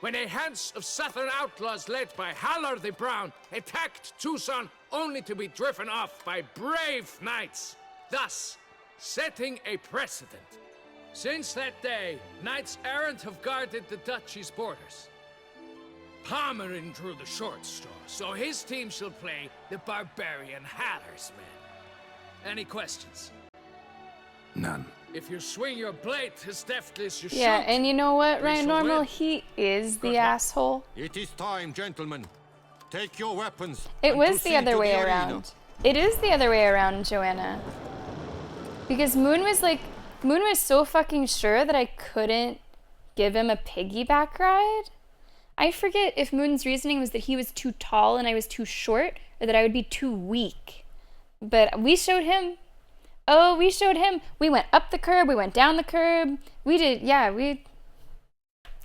when a Hans of Southern outlaws led by Haller the Brown attacked Tucson only to be driven off by brave knights, thus setting a precedent. Since that day, knights errant have guarded the duchy's borders. Palmerin drew the short straw, so his team shall play the barbarian Haller's men. Any questions? None. If you swing your blade as deftly as you Yeah, shoot, and you know what, we Ryan shall Normal? win. He is the asshole. It is time, gentlemen. Take your weapons. It and was the proceed other to way arena. around. It is the other way around, Joanna. Because Moon was so fucking sure that I couldn't give him a piggyback ride. I forget if Moon's reasoning was that he was too tall and I was too short, or that I would be too weak. But we showed him. Oh, we showed him. We went up the curb, we went down the curb. We did, yeah,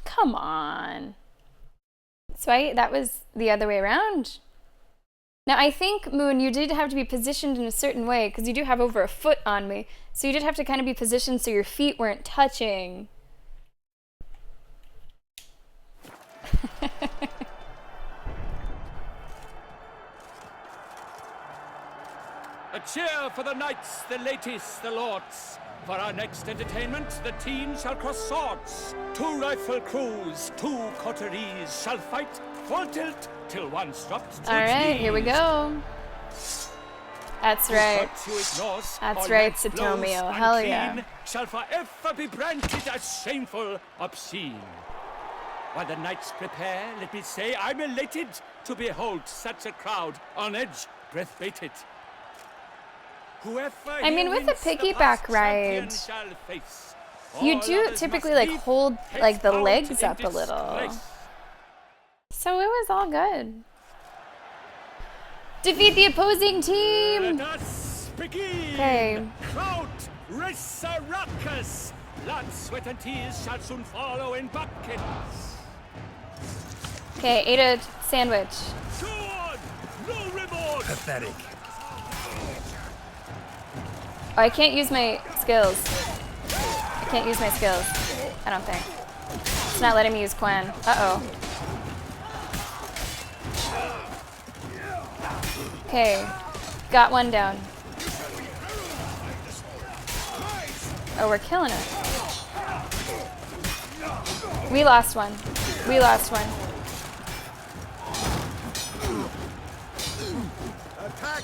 come on. So that was the other way around. Now, I think, Moon, you did have to be positioned in a certain way, because you do have over a foot on me. So you did have to kind of be positioned so your feet weren't touching. A cheer for the knights, the ladies, the lords. For our next entertainment, the teams shall cross swords. 2 rifle crews, 2 coteries shall fight full tilt till one's dropped to All right, here we go. That's right. That's right, Satomio. Hell yeah. Shall forever be branded as shameful, obscene. While the knights prepare, let me say I'm elated to behold such a crowd on edge, breath-baited. I mean, with a piggyback ride, you do typically like hold like the legs up a little. So it was all good. Defeat the opposing team! Okay. Crowd, Resaracus! Blood, sweat, and tears shall soon follow in buckets. Okay, ate a sandwich. No remorse! Pathetic. Oh, I can't use my skills. I can't use my skills. I don't think. It's not letting me use Quen. Uh-oh. Okay. Got one down. Oh, we're killing it. We lost one. We lost one. Attack!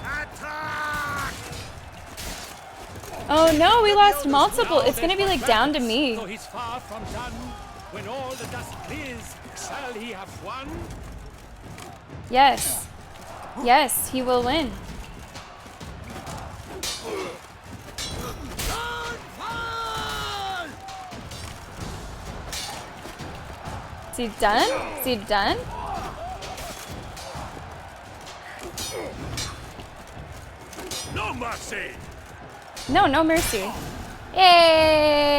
Attack! Oh no, we lost multiple. It's gonna be like down to me. Though he's far from done, when all the dust clears, shall he have won? Yes. Yes, he will win. Is he done? Is he done? No mercy! No, no mercy. Yay!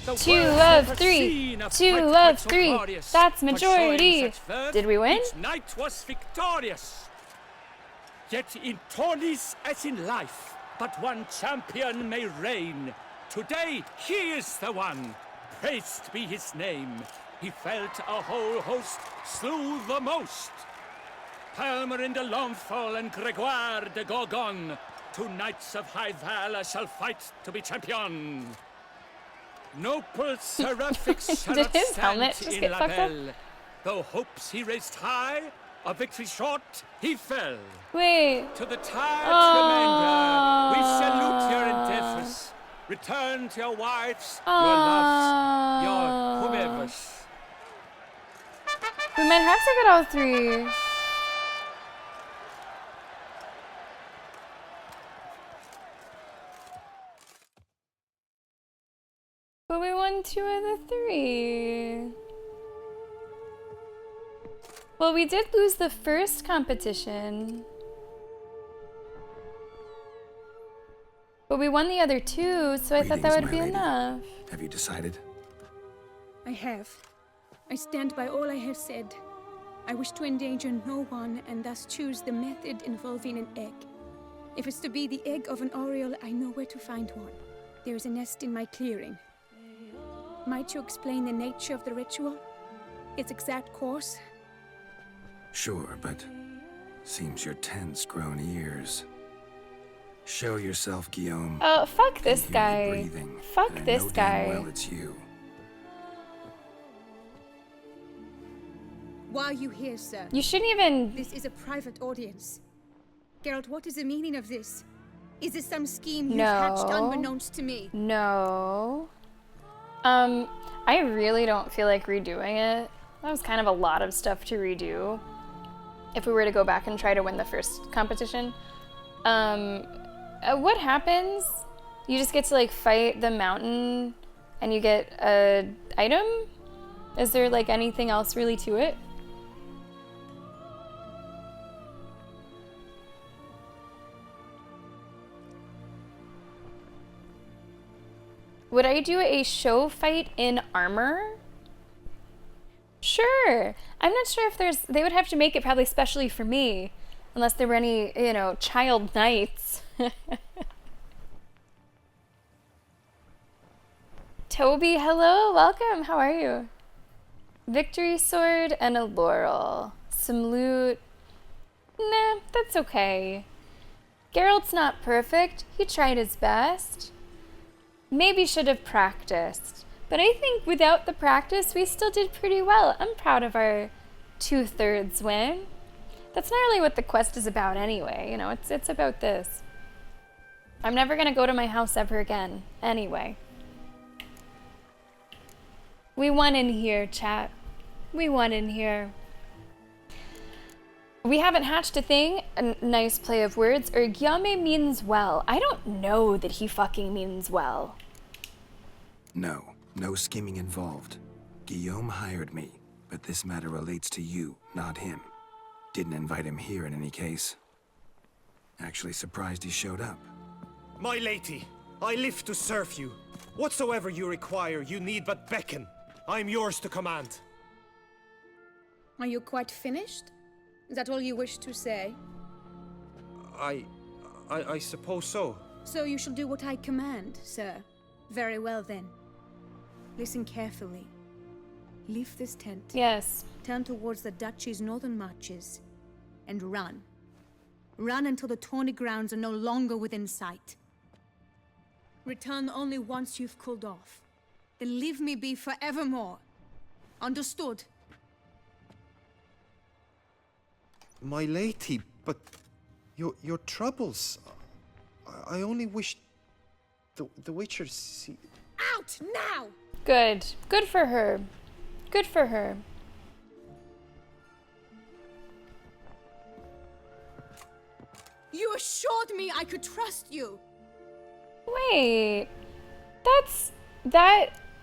2 of 3. 2 of 3. That's majority. Did we win? Each knight was victorious. Yet in tourneys as in life, but one champion may reign. Today he is the one. Praised be his name. He felt a whole host, slew the most. Palmer de Launfal and Gregoire de Gorgon, 2 knights of high valor shall fight to be champion. Noble Seraphix shall Did not his stand helmet just in get La fucked up? Belle. Though hopes he raised high, a victory short, he fell. Wait. To the tired commander, we salute your endeavors. Return to your wives, your loves, your whomevers. We might have to get all 3. But we won 2 of the 3. Well, we did lose the first competition. But we won the other 2, so I thought that would be enough. Have you decided? I have. I stand by all I have said. I wish to endanger no one and thus choose the method involving an egg. If it's to be the egg of an oriole, I know where to find one. There is a nest in my clearing. Might you explain the nature of the ritual? Its exact course? Sure, but seems your tense grown ears. Show yourself, Guillaume. Oh, fuck this guy. Breathing, Fuck and I this know guy. damn well it's you. Why are you here, sir? You shouldn't even... This is a private audience. Geralt, what is the meaning of this? Is this some scheme you've hatched unbeknownst to me? No. I really don't feel like redoing it. That was kind of a lot of stuff to redo. If we were to go back and try to win the first competition. What happens? You just get to like fight the mountain and you get a item? Is there like anything else really to it? Would I do a show fight in armor? Sure. I'm not sure if they would have to make it probably specially for me. Unless there were any, you know, child knights. Toby, hello, welcome, how are you? Victory sword and a laurel. Some loot. Nah, that's okay. Geralt's not perfect. He tried his best. Maybe should have practiced. But I think without the practice, we still did pretty well. I'm proud of our 2/3 win. That's not really what the quest is about anyway. You know, it's about this. I'm never gonna go to my house ever again. Anyway. We won in here, chat. We won in here. We haven't hatched a thing. A nice play of words. Or Guillaume means well. I don't know that he fucking means well. No, no scheming involved. Guillaume hired me, but this matter relates to you, not him. Didn't invite him here in any case. Actually surprised he showed up. My lady, I live to serve you. Whatsoever you require, you need but beckon. I am yours to command. Are you quite finished? Is that all you wish to say? I suppose so. So you shall do what I command, sir. Very well then. Listen carefully. Leave this tent. Yes. Turn towards the duchy's northern marches and run. Run until the Tawny grounds are no longer within sight. Return only once you've cooled off. Then leave me be forevermore. Understood? My lady, but your troubles. I only wish the Witcher see. Out now! Good. Good for her. Good for her. You assured me I could trust you. Wait.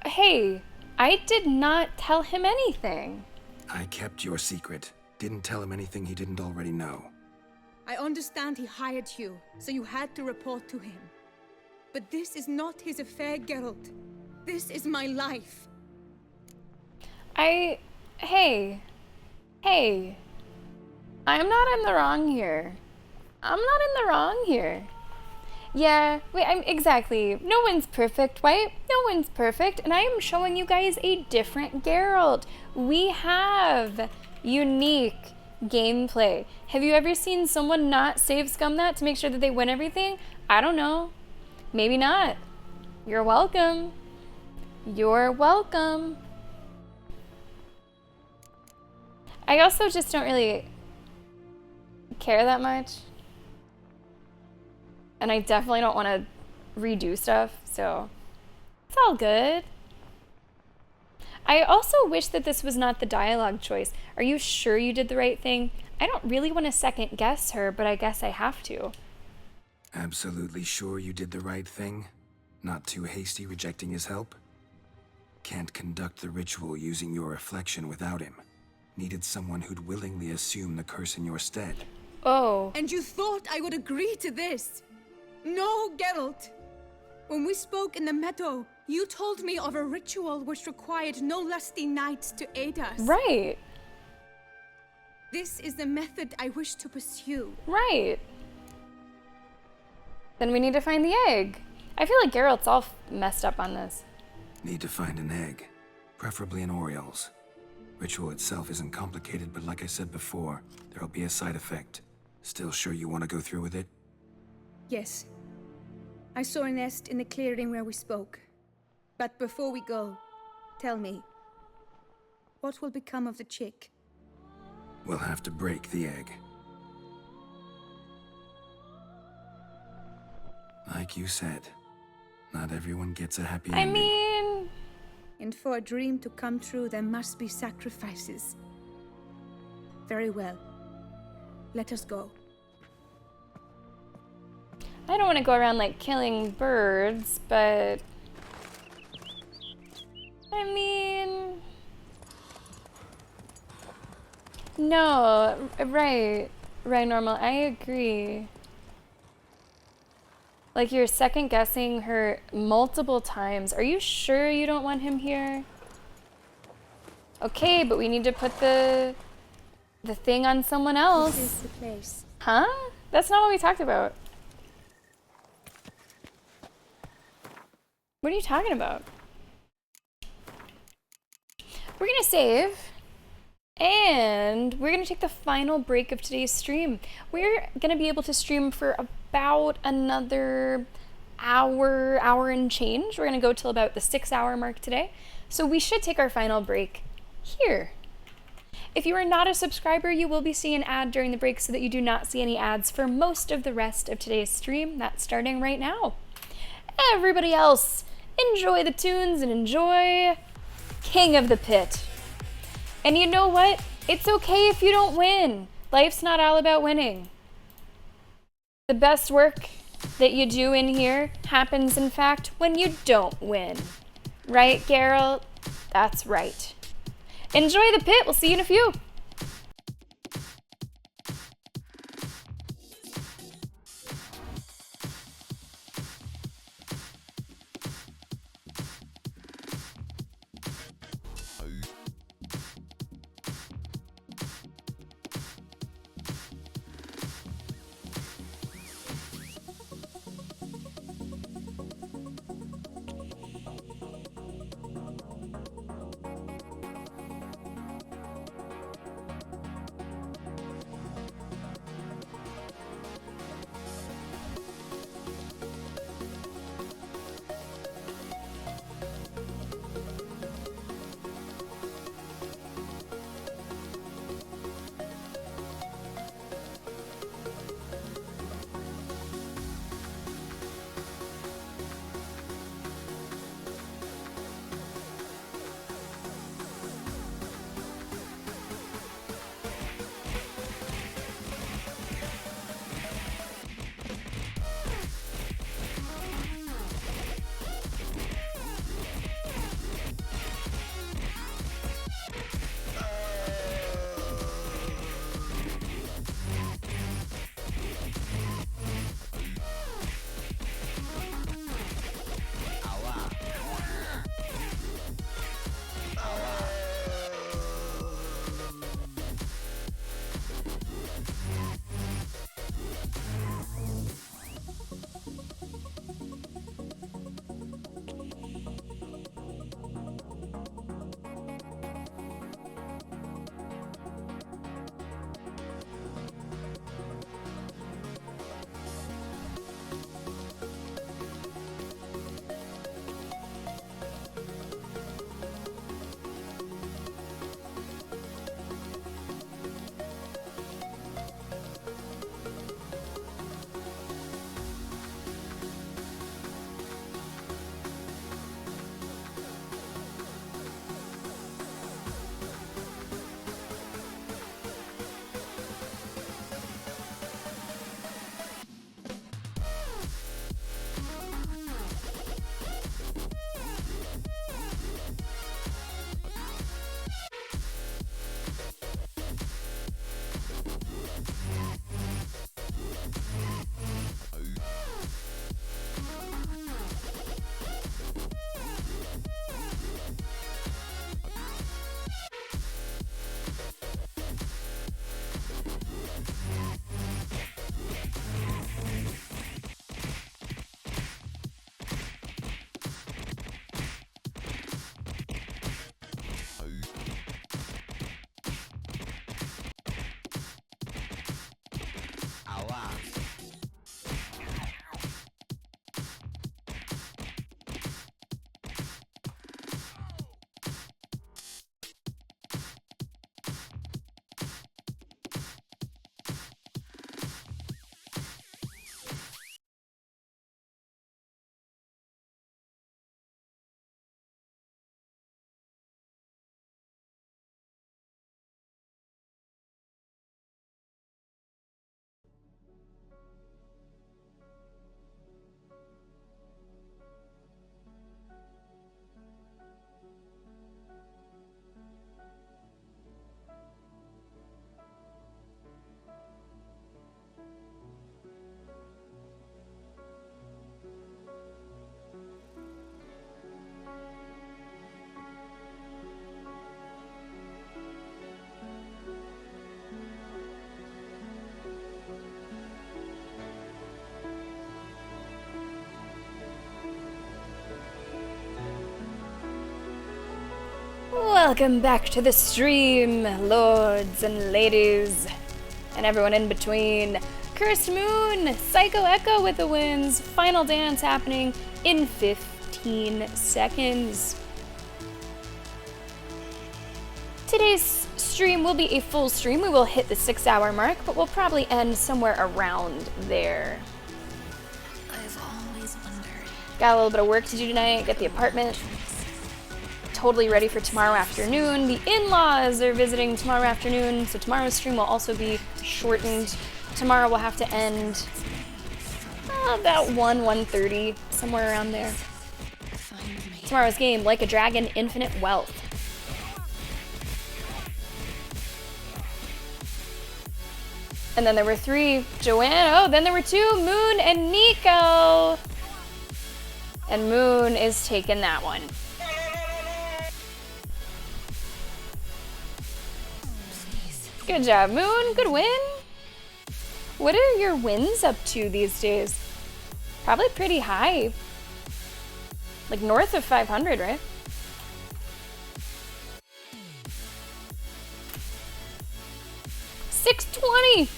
Hey, I did not tell him anything. I kept your secret. Didn't tell him anything he didn't already know. I understand he hired you, so you had to report to him. But this is not his affair, Geralt. This is my life. Hey. I'm not in the wrong here. Yeah, exactly. No one's perfect, right? No one's perfect, and I am showing you guys a different Geralt. We have unique gameplay. Have you ever seen someone not save scum that to make sure that they win everything? I don't know. Maybe not. You're welcome. You're welcome. I also just don't really care that much. And I definitely don't want to redo stuff, so it's all good. I also wish that this was not the dialogue choice. Are you sure you did the right thing? I don't really want to second guess her, but I guess I have to. Absolutely sure you did the right thing? Not too hasty rejecting his help? Can't conduct the ritual using your reflection without him. Needed someone who'd willingly assume the curse in your stead. Oh. And you thought I would agree to this? No, Geralt. When we spoke in the meadow, you told me of a ritual which required no lusty knights to aid us. Right. This is the method I wish to pursue. Right. Then we need to find the egg. I feel like Geralt's all messed up on this. Need to find an egg, preferably an Oriole's. Ritual itself isn't complicated, but like I said before, there'll be a side effect. Still sure you want to go through with it? Yes. I saw a nest in the clearing where we spoke. But before we go, tell me, what will become of the chick? We'll have to break the egg. Like you said, not everyone gets a happy ending. And for a dream to come true, there must be sacrifices. Very well. Let us go. I don't want to go around like killing birds, but no, right, normal. I agree. Like you're second guessing her multiple times. Are you sure you don't want him here? Okay, but we need to put the thing on someone else. This is the place. Huh? That's not what we talked about. What are you talking about? We're gonna save, and we're gonna take the final break of today's stream. We're gonna be able to stream for about another hour and change. We're gonna go till about the 6-hour mark today. So we should take our final break here. If you are not a subscriber, you will be seeing an ad during the break so that you do not see any ads for most of the rest of today's stream. That's starting right now. Everybody else, enjoy the tunes and enjoy King of the Pit. And you know what? It's okay if you don't win. Life's not all about winning. The best work that you do in here happens, in fact, when you don't win. Right, Geralt? That's right. Enjoy the pit. We'll see you in a few. Welcome back to the stream, lords and ladies, and everyone in between. Cursed Moon, Psycho Echo with the wins. Final dance happening in 15 seconds. Today's stream will be a full stream. We will hit the 6-hour mark, but we'll probably end somewhere around there. I've always wondered. Got a little bit of work to do tonight, get the apartment totally ready for tomorrow afternoon. The in-laws are visiting tomorrow afternoon, so tomorrow's stream will also be shortened. Tomorrow we'll have to end about 1:30, somewhere around there. Tomorrow's game, Like a Dragon, Infinite Wealth. And then there were 3, Joanna, oh, then there were 2, Moon and Nico. And Moon is taking that one. Good job, Moon, good win. What are your wins up to these days? Probably pretty high. Like north of 500, right? $620!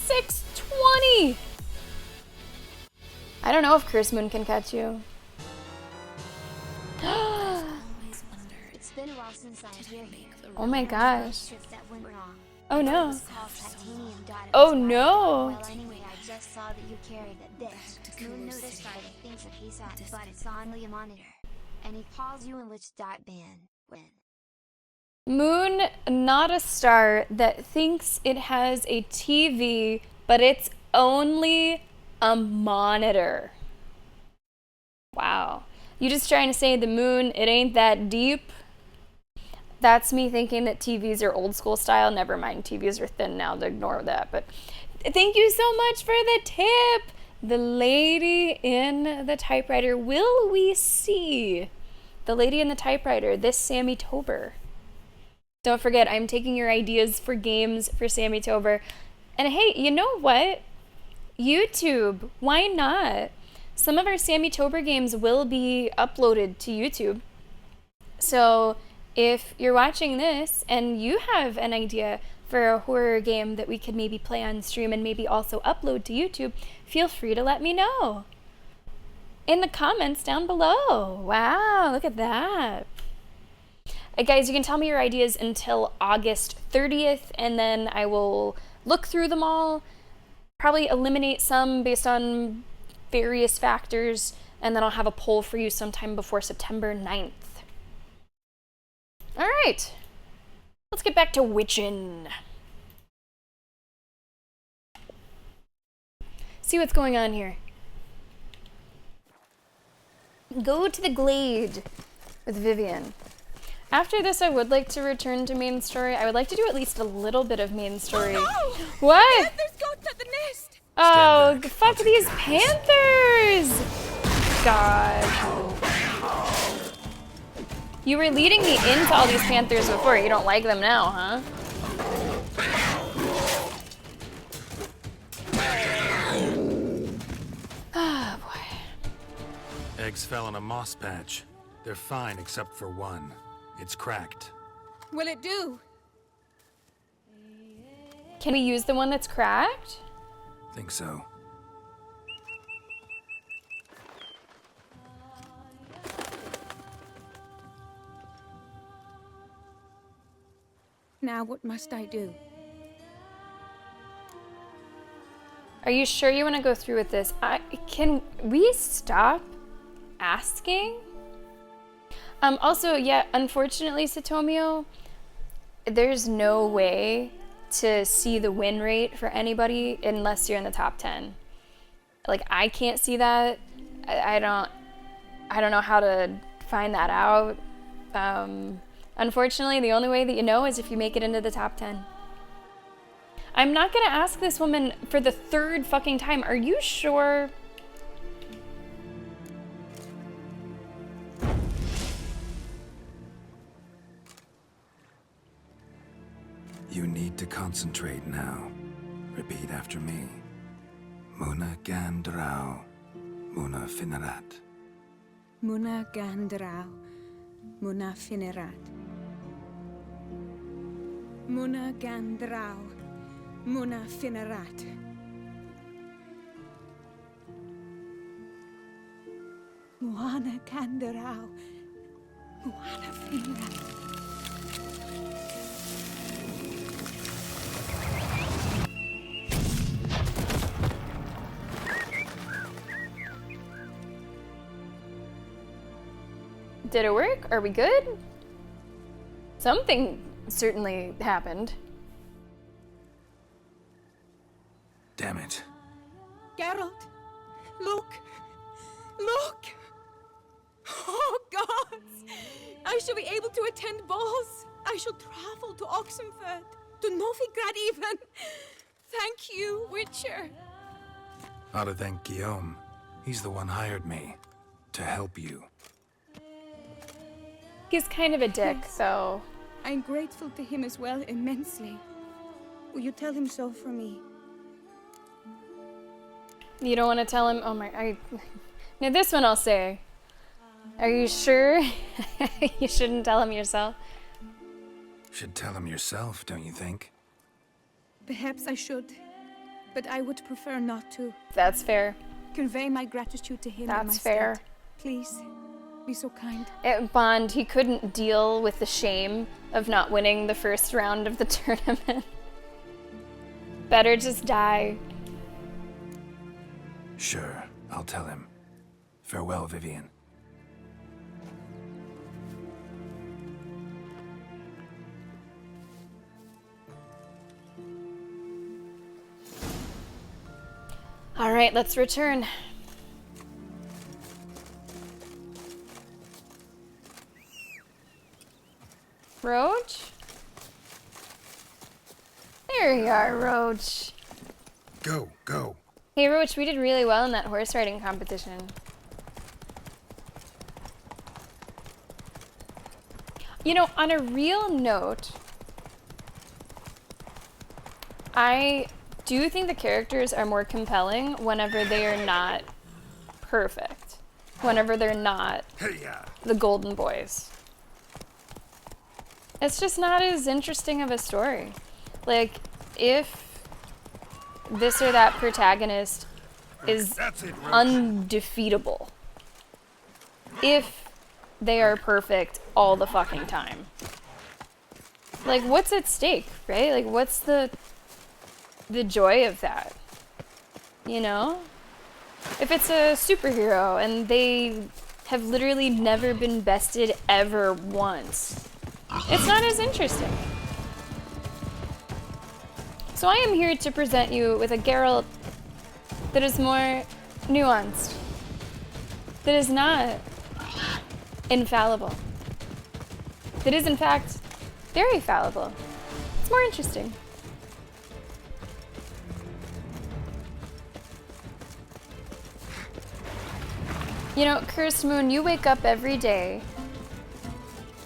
$620! I don't know if Curse Moon can catch you. It's been a while since I hear you. Oh my gosh. That went wrong. Oh no. It was called titanium dot. Oh no. Well, anyway, I just saw that you carried this. Moon notified thinks a piece out, but it's on the monitor. And he calls you in which dot band when. Moon, not a star that thinks it has a TV, but it's only a monitor. Wow. You just trying to say the moon, it ain't that deep? That's me thinking that TVs are old school style. Never mind, TVs are thin now, to ignore that. But thank you so much for the tip. The lady in the typewriter. Will we see the lady in the typewriter this Sammy Tober? Don't forget, I'm taking your ideas for games for Sammy Tober. And hey, you know what? YouTube, why not? Some of our Sammy Tober games will be uploaded to YouTube. So if you're watching this and you have an idea for a horror game that we could maybe play on stream and maybe also upload to YouTube, feel free to let me know in the comments down below. Wow, look at that. Guys, you can tell me your ideas until August 30th, and then I will look through them all, probably eliminate some based on various factors, and then I'll have a poll for you sometime before September 9th. All right, let's get back to witching. See what's going on here. Go to the Glade with Vivian. After this, I would like to return to main story. I would like to do at least a little bit of main story. Oh, no! What? Panthers got to the nest! Oh, fuck these panthers! God. You were leading me into all these panthers before. You don't like them now, huh? Oh, boy. Eggs fell in a moss patch. They're fine except for one. It's cracked. Will it do? Can we use the one that's cracked? Think so. Now what must I do? Are you sure you want to go through with this? Can we stop asking? Also, yeah, unfortunately, Satomio, there's no way to see the win rate for anybody unless you're in the top 10. Like, I can't see that. I don't know how to find that out. Unfortunately, the only way that you know is if you make it into the top 10. I'm not gonna ask this woman for the 3rd fucking time. Are you sure? You need to concentrate now. Repeat after me. Muna Gandrau, Muna Finarat. Muna Gandrau, Muna Finerat. Muna Gandrau. Muna Finerat. Muana Gandrau. Muana Finerat. Did it work? Are we good? Something certainly happened. Damn it. Geralt, look! Look! Oh, gods! I shall be able to attend balls. I shall travel to Oxenfurt, to Novigrad even. Thank you, Witcher. Ought to thank Guillaume. He's the one hired me to help you. He's kind of a dick, so... I'm grateful to him as well, immensely. Will you tell him so for me? You don't want to tell him? Oh my... Now this one I'll say. Are you sure? You shouldn't tell him yourself? Should tell him yourself, don't you think? Perhaps I should, but I would prefer not to. That's fair. Convey my gratitude to him. That's fair. Stead. Please, be so kind. Bond, he couldn't deal with the shame of not winning the first round of the tournament. Better just die. Sure, I'll tell him. Farewell, Vivian. All right, let's return. Roach? There you are, Roach. Go, go. Hey, Roach, we did really well in that horse riding competition. You know, on a real note, I do think the characters are more compelling whenever they are not perfect. Whenever they're not the golden boys. It's just not as interesting of a story. Like, if this or that protagonist is undefeatable, if they are perfect all the fucking time, like, what's at stake, right? Like, what's the joy of that, you know? If it's a superhero and they have literally never been bested ever once, it's not as interesting. So I am here to present you with a Geralt that is more nuanced, that is not infallible, that is in fact very fallible. It's more interesting. You know, Cursed Moon, you wake up every day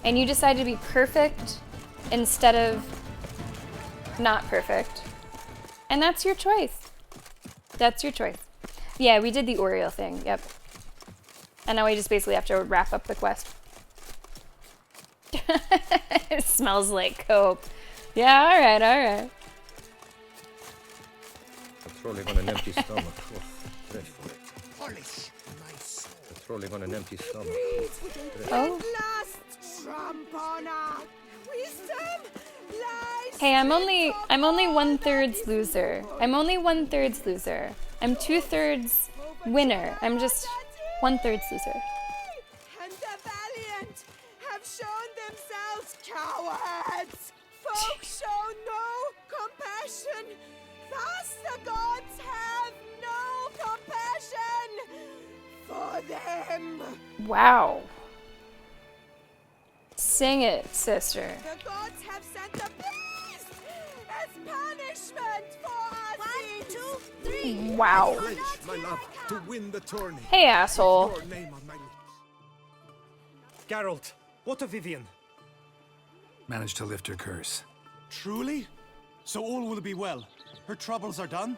and you decide to be perfect instead of not perfect. And that's your choice. That's your choice. Yeah, we did the Oriole thing, yep. And now we just basically have to wrap up the quest. It smells like coke. Yeah, alright, alright. Patrolling on an empty stomach. Oh, dreadful. Patrolling on an empty stomach. Oh. Lies. Hey, I'm only 1/3 loser. I'm only 1/3 loser. I'm 2/3 winner. I'm just 1/3 loser. And the valiant have shown themselves cowards. Folk show no compassion. Thus the gods have no compassion for them. Wow. Sing it, sister. The gods have sent a beast as punishment for us. 1, 2, 3. Wow. My love, to win the tourney. Hey, asshole. Your name on my lips. Geralt, what of Vivian? Managed to lift her curse. Truly? So all will be well. Her troubles are done?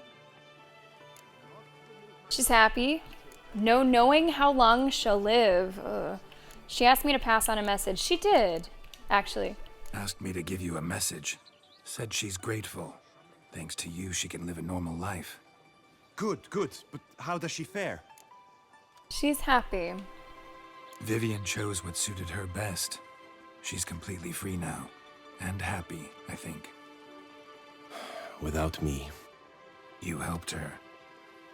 She's happy. No knowing how long she'll live. She asked me to pass on a message. She did, actually. Asked me to give you a message. Said she's grateful. Thanks to you, she can live a normal life. Good, good. But how does she fare? She's happy. Vivian chose what suited her best. She's completely free now. And happy, I think. Without me. You helped her.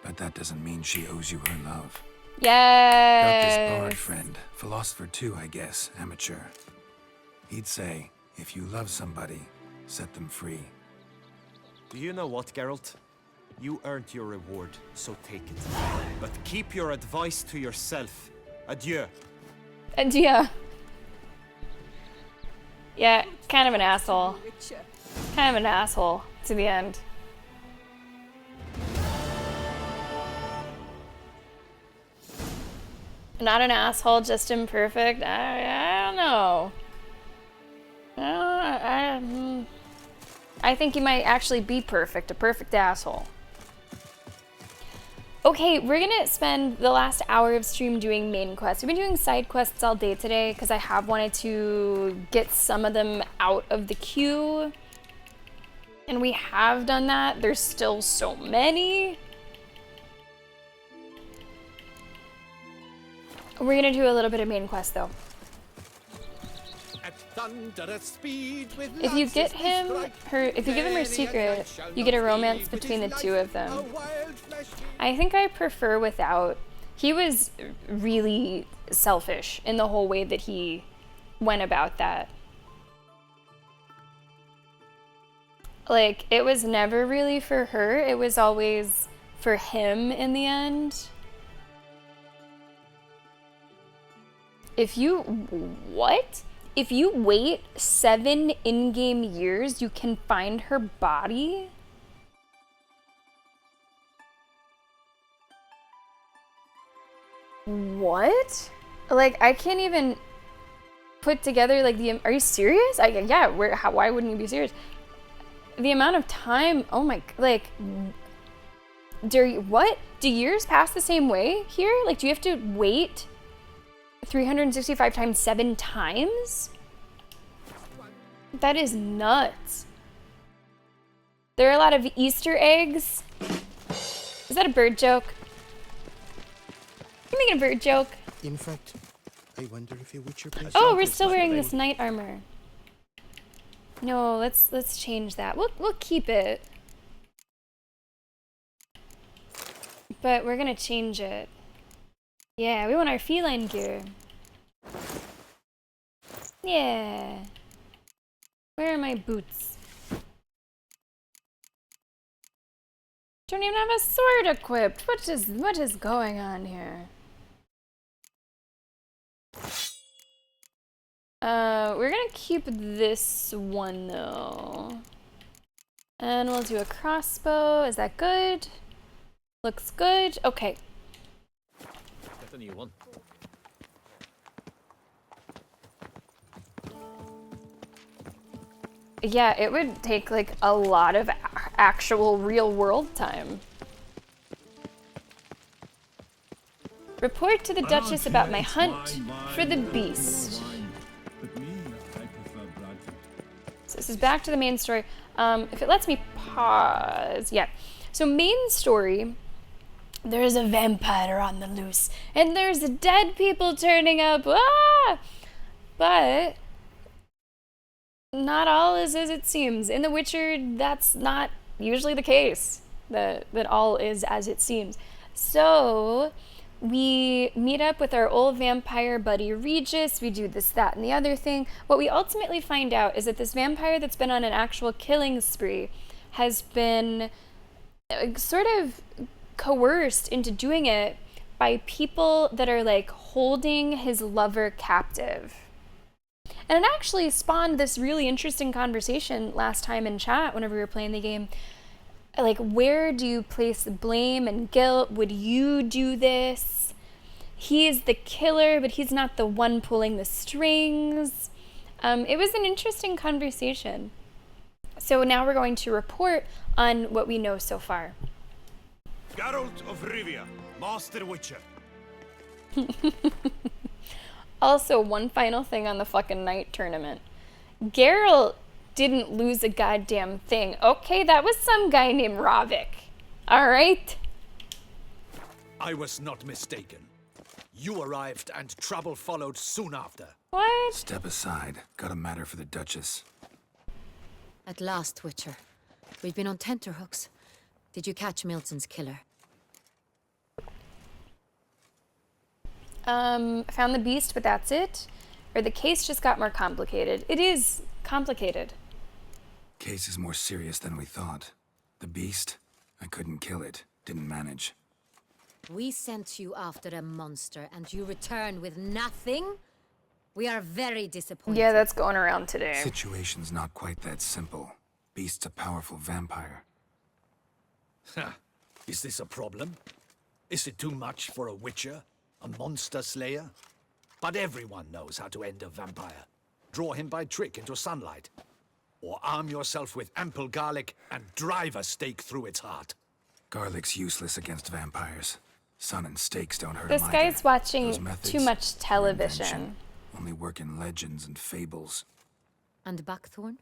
But that doesn't mean she owes you her love. Yes. Got this bard friend. Philosopher too, I guess. Amateur. He'd say, if you love somebody, set them free. Do you know what, Geralt? You earned your reward, so take it. But keep your advice to yourself. Adieu. Adieu. Yeah, kind of an asshole. Kind of an asshole to the end. Not an asshole, just imperfect. I don't know. I think he might actually be perfect, a perfect asshole. Okay, we're gonna spend the last hour of stream doing main quests. We've been doing side quests all day today because I have wanted to get some of them out of the queue. And we have done that. There's still so many. We're gonna do a little bit of main quest though. If you get him if you give him her secret, you get a romance between the two of them. I think I prefer without. He was really selfish in the whole way that he went about that. Like, it was never really for her, it was always for him in the end. If you, what? If you wait 7 in-game years, you can find her body? What? Like, I can't even put together, like, are you serious? Yeah, why wouldn't you be serious? The amount of time, oh my, like, what? Do years pass the same way here? Like, do you have to wait 365 times 7 times? That is nuts. There are a lot of Easter eggs. Is that a bird joke? You making a bird joke? In fact, I wonder if a Witcher plays. Oh, we're still wearing this knight armor. No, let's change that. We'll keep it. But we're gonna change it. Yeah, we want our feline gear. Yeah. Where are my boots? Don't even have a sword equipped. What is going on here? We're gonna keep this one though. And we'll do a crossbow. Is that good? Looks good. Okay. That's a new one. Yeah, it would take like a lot of actual real world time. Report to the Duchess about my hunt for the beast. So this is back to the main story. If it lets me pause, yeah. So main story, there's a vampire on the loose, and there's dead people turning up. Ah! But not all is as it seems. In The Witcher, that's not usually the case, that all is as it seems. So we meet up with our old vampire buddy Regis, we do this, that, and the other thing. What we ultimately find out is that this vampire that's been on an actual killing spree has been sort of coerced into doing it by people that are like holding his lover captive. And it actually spawned this really interesting conversation last time in chat whenever we were playing the game. Like, where do you place the blame and guilt? Would you do this? He is the killer, but he's not the one pulling the strings. It was an interesting conversation. So now we're going to report on what we know so far. Geralt of Rivia, Master Witcher. Also, one final thing on the fucking night tournament. Geralt didn't lose a goddamn thing. Okay, that was some guy named Ravik. Alright? I was not mistaken. You arrived and trouble followed soon after. What? Step aside. Got a matter for the Duchess. At last, Witcher. We've been on tenterhooks. Did you catch Milton's killer? Found the beast, but that's it? Or the case just got more complicated? It is complicated. Case is more serious than we thought. The beast? I couldn't kill it. Didn't manage. We sent you after a monster, and you returned with nothing? We are very disappointed. Yeah, that's going around today. Situation's not quite that simple. Beast's a powerful vampire. Is this a problem? Is it too much for a witcher? A monster slayer? But everyone knows how to end a vampire. Draw him by trick into sunlight. Or arm yourself with ample garlic and drive a stake through its heart. Garlic's useless against vampires. Sun and stakes don't hurt This him guy's either. watching Those methods too much are television. invention. Only work in legends and fables. And Buckthorn?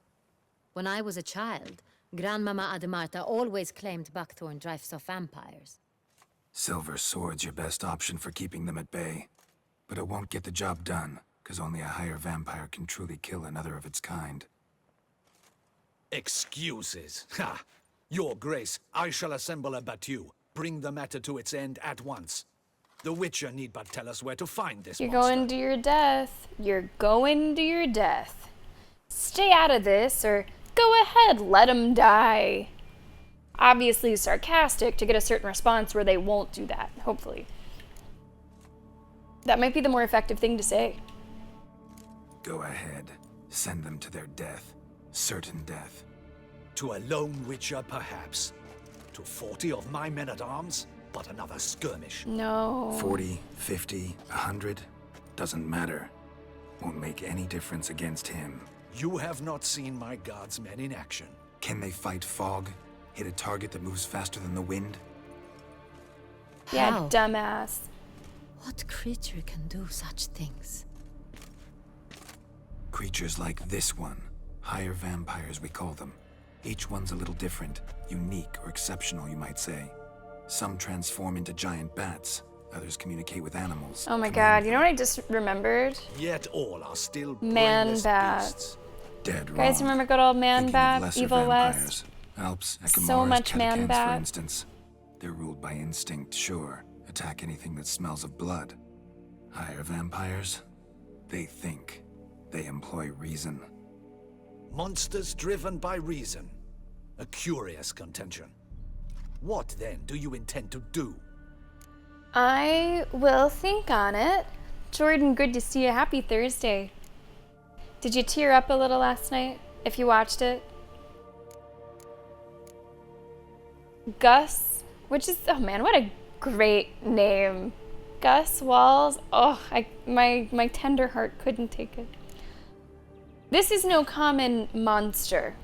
When I was a child, Grandmama Ademarta always claimed Buckthorn drives off vampires. Silver sword's your best option for keeping them at bay. But it won't get the job done, because only a higher vampire can truly kill another of its kind. Excuses. Ha! Your Grace, I shall assemble a battue. Bring the matter to its end at once. The Witcher need but tell us where to find this You're monster. going to your death. You're going to your death. Stay out of this, or go ahead, let him die. Obviously sarcastic to get a certain response where they won't do that, hopefully. That might be the more effective thing to say. Go ahead. Send them to their death. Certain death. To a lone Witcher, perhaps. To 40 of my men-at-arms, but another skirmish. No. 40, 50, 100? Doesn't matter. Won't make any difference against him. You have not seen my guardsmen in action. Can they fight fog? Hit a target that moves faster than the wind? Yeah, How? dumbass. What creature can do such things? Creatures like this one. Higher vampires, we call them. Each one's a little different. Unique or exceptional, you might say. Some transform into giant bats. Others communicate with animals. Oh my god, you know what I just remembered? Yet all are still Man brainless bat. beasts. Dead wrong. Guys, remember good old Man Thinking of Bat, lesser Evil vampires. West? Alps, So Eckamars, much Man Catacans, Bat. for instance. They're ruled by instinct, sure. Attack anything that smells of blood. Higher vampires? They think. They employ reason. Monsters driven by reason. A curious contention. What, then, do you intend to do? I will think on it. Jordan, good to see you. Happy Thursday. Did you tear up a little last night, if you watched it? Gus, which is, oh man, what a great name. Gus Walls, oh, my tender heart couldn't take it. This is no common monster.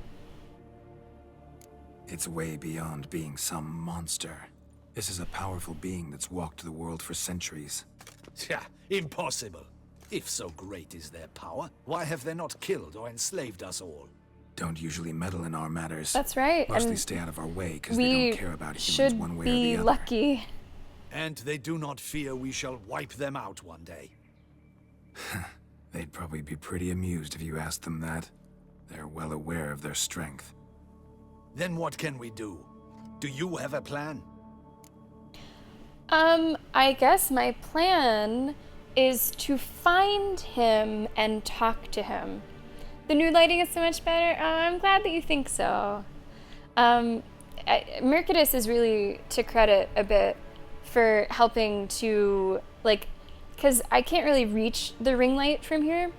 It's way beyond being some monster. This is a powerful being that's walked the world for centuries. Yeah, impossible. If so great is their power, why have they not killed or enslaved us all? Don't usually meddle in our matters. That's right. Mostly and stay out of our way because we they don't care about humans one way or the should be other. lucky. And they do not fear we shall wipe them out one day. They'd probably be pretty amused if you asked them that. They're well aware of their strength. Then what can we do? Do you have a plan? I guess my plan is to find him and talk to him. The new lighting is so much better. I'm glad that you think so. Mercadus is really to credit a bit for helping to, like, because I can't really reach the ring light from here.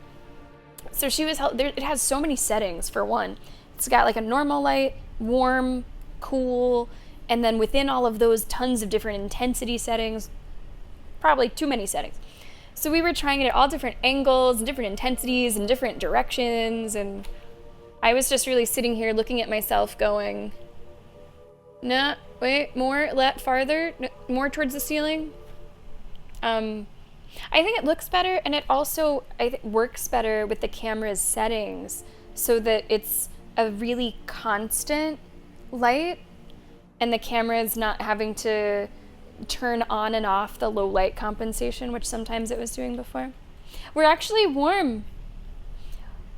So she was it has so many settings, for one. It's got like a normal light, warm, cool, and then within all of those, tons of different intensity settings. Probably too many settings. So we were trying it at all different angles and different intensities and different directions, and I was just really sitting here looking at myself going, nah, wait, more, farther, more towards the ceiling. I think it looks better, and it also works better with the camera's settings so that it's a really constant light and the camera is not having to turn on and off the low light compensation, which sometimes it was doing before. We're actually warm.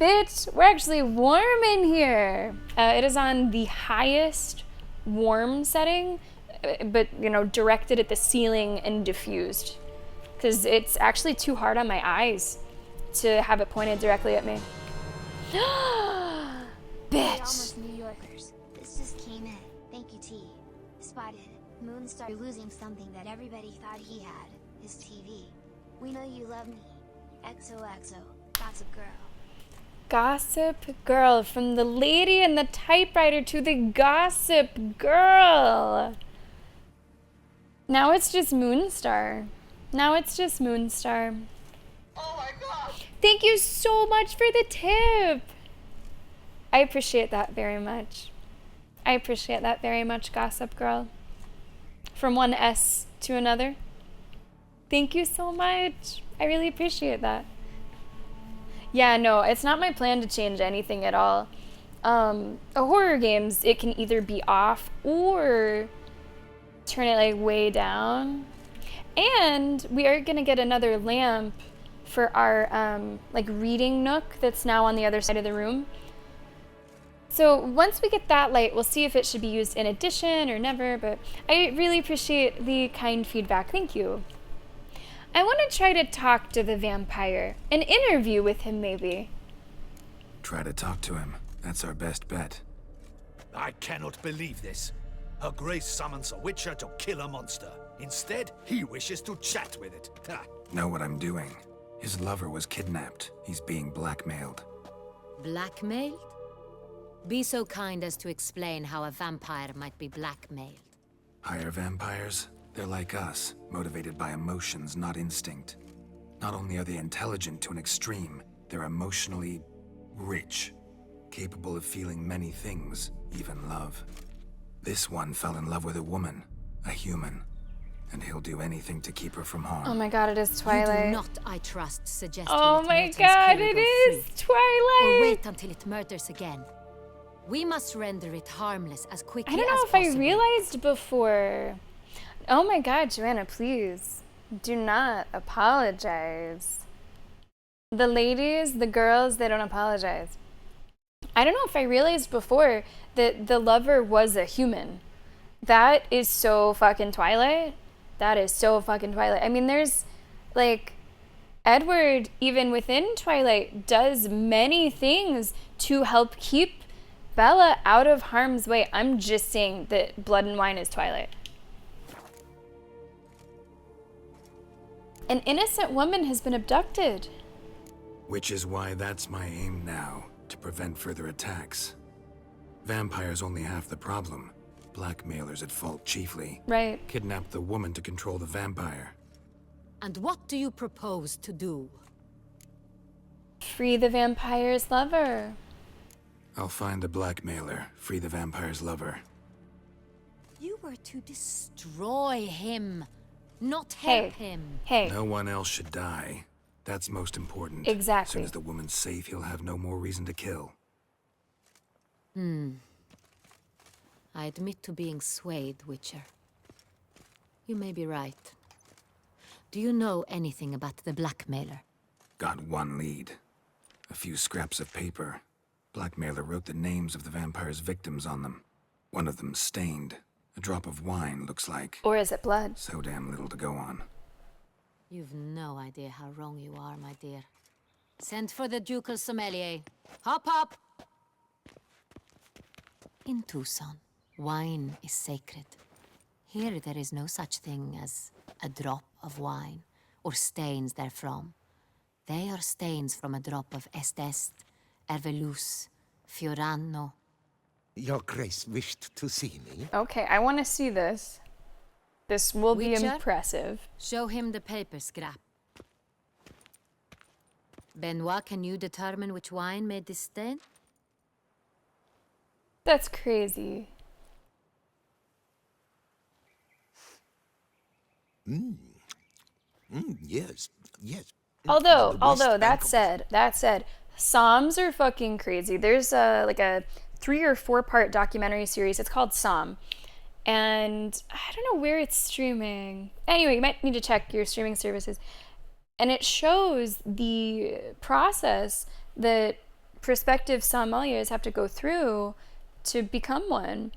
Bitch, we're actually warm in here. It is on the highest warm setting, but, you know, directed at the ceiling and diffused. Because it's actually too hard on my eyes to have it pointed directly at me. We're Bitch. almost New Yorkers. This just came in. Thank you, T. Spotted. Moonstar losing something that everybody thought he had. His TV. We know you love me. XOXO. Gossip Girl. Gossip Girl. From the lady in the typewriter to the Gossip Girl. Now it's just Moonstar. Now it's just Moonstar. Oh my god! Thank you so much for the tip. I appreciate that very much. I appreciate that very much, Gossip Girl. From one S to another. Thank you so much. I really appreciate that. Yeah, no, it's not my plan to change anything at all. Horror games, it can either be off or turn it like way down. And we are gonna get another lamp for our like reading nook that's now on the other side of the room. So once we get that light, we'll see if it should be used in addition or never, but I really appreciate the kind feedback. Thank you. I want to try to talk to the vampire. An interview with him, maybe. Try to talk to him. That's our best bet. I cannot believe this. Her Grace summons a witcher to kill a monster. Instead, he wishes to chat with it. Ha. Know what I'm doing. His lover was kidnapped. He's being blackmailed. Blackmailed? Be so kind as to explain how a vampire might be blackmailed. Higher vampires? They're like us, motivated by emotions, not instinct. Not only are they intelligent to an extreme, they're emotionally rich, capable of feeling many things, even love. This one fell in love with a woman, a human, and he'll do anything to keep her from harm. Oh my god, it is Twilight. You do not, I trust, suggest oh my god, it is Twilight! Or wait until it murders again. We must render it harmless as quickly as I don't know if possible. I realized before. Oh my god, Joanna, please. Do not apologize. The ladies, the girls, they don't apologize. I don't know if I realized before that the lover was a human. That is so fucking Twilight. That is so fucking Twilight. I mean, there's, like, Edward, even within Twilight, does many things to help keep Bella out of harm's way. I'm just saying that Blood and Wine is Twilight. An innocent woman has been abducted. Which is why that's my aim now, to prevent further attacks. Vampires only half the problem. Blackmailers at fault chiefly. Right. Kidnap the woman to control the vampire. And what do you propose to do? Free the vampire's lover. I'll find the blackmailer, free the vampire's lover. You were to destroy him, not help him. Hey. No one else should die. That's most important. Exactly. As soon as the woman's safe, he'll have no more reason to kill. I admit to being swayed, Witcher. You may be right. Do you know anything about the blackmailer? Got one lead. A few scraps of paper. Blackmailer wrote the names of the vampire's victims on them. One of them stained. A drop of wine, looks like. Or is it blood? So damn little to go on. You've no idea how wrong you are, my dear. Send for the ducal sommelier. Hop, hop! In Tucson, wine is sacred. Here there is no such thing as a drop of wine, or stains therefrom. They are stains from a drop of Estest, Ervelus, Fiorano. Your Grace wished to see me? Okay, I want to see this. This will be Witcher, impressive. Show him the paper scrap. Benoit, can you determine which wine made this stain? That's crazy. Yes, yes. Although that said, Psalms are fucking crazy. There's like a 3 or 4 part documentary series. It's called Psalm, and I don't know where it's streaming. Anyway, you might need to check your streaming services. And it shows the process that prospective sommeliers have to go through to become one,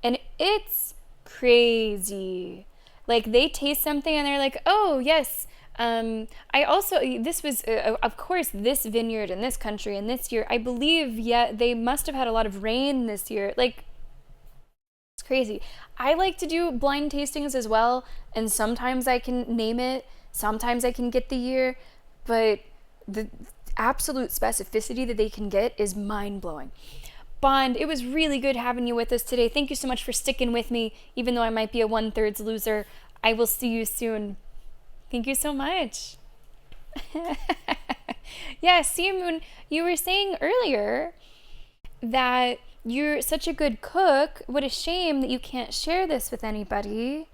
and it's crazy. Like, they taste something and they're like, oh yes. I also, this was, of course, this vineyard in this country and this year, I believe, they must have had a lot of rain this year. Like, it's crazy. I like to do blind tastings as well, and sometimes I can name it, sometimes I can get the year, but the absolute specificity that they can get is mind-blowing. Bond, it was really good having you with us today. Thank you so much for sticking with me, even though I might be a 1/3 loser. I will see you soon. Thank you so much. Yeah, Sea Moon, you were saying earlier that you're such a good cook. What a shame that you can't share this with anybody.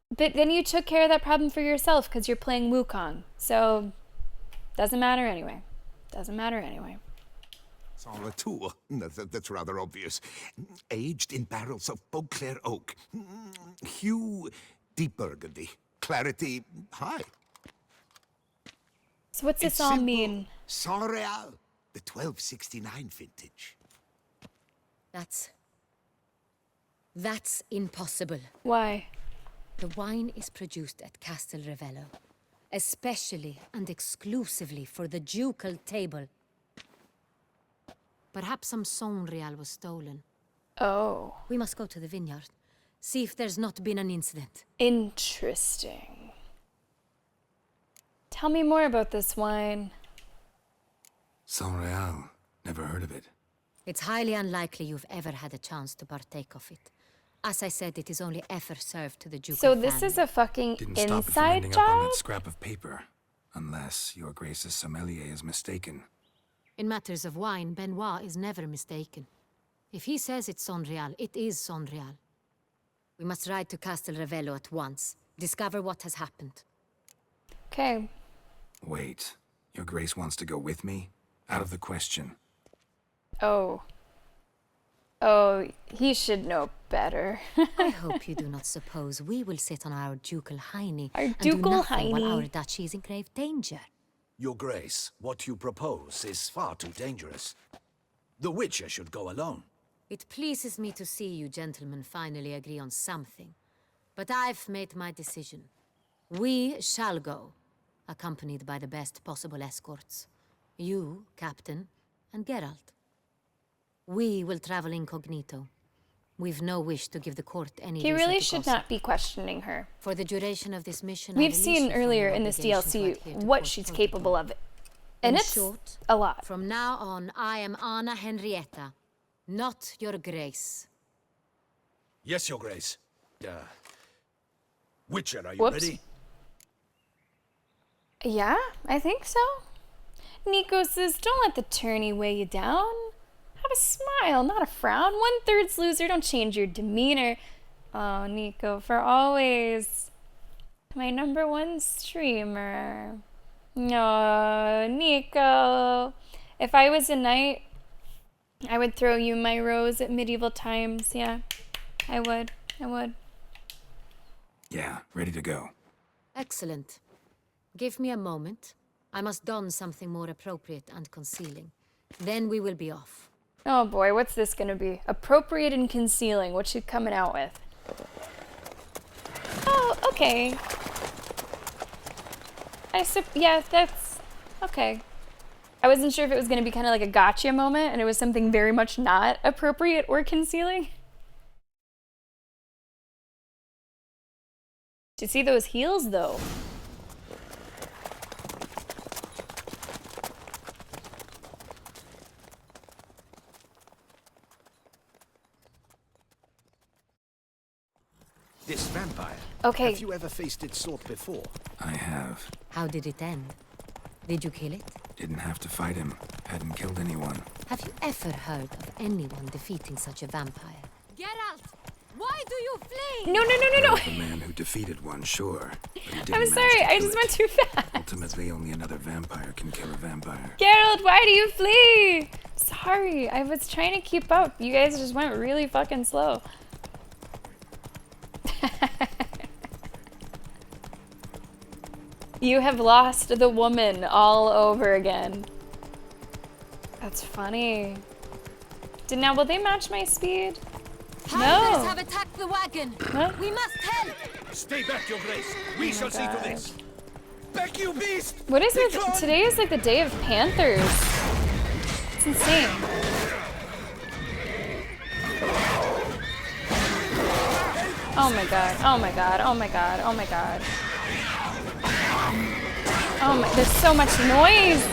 But then you took care of that problem for yourself because you're playing Wukong. So, doesn't matter anyway. Doesn't matter anyway. Sans retour. That's rather obvious. Aged in barrels of Beauclair oak. Hue, deep burgundy. Clarity, high. So what's this all mean? Sans Real, the 1269 vintage. That's impossible. Why? The wine is produced at Castel Ravello, especially and exclusively for the ducal table. Perhaps some Sans Real was stolen. Oh. We must go to the vineyard. See if there's not been an incident. Interesting. Tell me more about this wine. Sans Real. Never heard of it. It's highly unlikely you've ever had a chance to partake of it. As I said, it is only ever served to the ducal So family. this is a fucking Didn't stop it from inside ending up on job? that scrap of paper. Unless your Grace's sommelier is mistaken. In matters of wine, Benoit is never mistaken. If he says it's Sans Real, it is Sans Real. We must ride to Castel Ravello at once. Discover what has happened. Okay. Wait. Your Grace wants to go with me? Out of the question. Oh, he should know better. I hope you do not suppose we will sit on our ducal hiney Our and do ducal nothing while hiney. our duchy is in grave danger. Your Grace, what you propose is far too dangerous. The Witcher should go alone. It pleases me to see you gentlemen finally agree on something. But I've made my decision. We shall go, accompanied by the best possible escorts. You, Captain, and Geralt. We will travel incognito. We've no wish to give the court any He reason really to should gossip. not be questioning her. For the duration of this mission, I We've release seen you from earlier your in this obligations DLC right here to what court she's protocol. capable of. And In it's short, a lot. From now on, I am Anna Henrietta, not your Grace. Yes, Your Grace. Witcher, are you Whoops. ready? Yeah, I think so. Nico says, don't let the tourney weigh you down. Have a smile, not a frown. 1/3 loser, don't change your demeanor. Oh, Nico, for always. My #1 streamer. No, Nico. If I was a knight, I would throw you my rose at medieval times. Yeah, I would. Yeah, ready to go. Excellent. Give me a moment. I must don something more appropriate and concealing. Then we will be off. Oh boy, what's this gonna be? Appropriate and concealing. What's she coming out with? Oh, okay. Yeah, that's okay. I wasn't sure if it was gonna be kind of like a gotcha moment, and it was something very much not appropriate or concealing. Did you see those heels, though? This vampire. Okay. Have you ever faced its sort before? I have. How did it end? Did you kill it? Didn't have to fight him. Hadn't killed anyone. Have you ever heard of anyone defeating such a vampire? Geralt, why do you flee? No, no, no, no, no. The man who defeated one, sure. But he didn't I'm manage sorry, to I kill just it. went too fast. Ultimately, only another vampire can kill a vampire. Geralt, why do you flee? Sorry, I was trying to keep up. You guys just went really fucking slow. You have lost the woman all over again. That's funny. Now, will they match my speed? Hunters No. have attacked the wagon. What? We must help. Stay back, Your Grace. We my shall see to God. this. Back, you beast! What is it? Today is like the day of Panthers. It's insane. Oh my god, oh my god, oh my god, oh my god. Oh my, there's so much noise.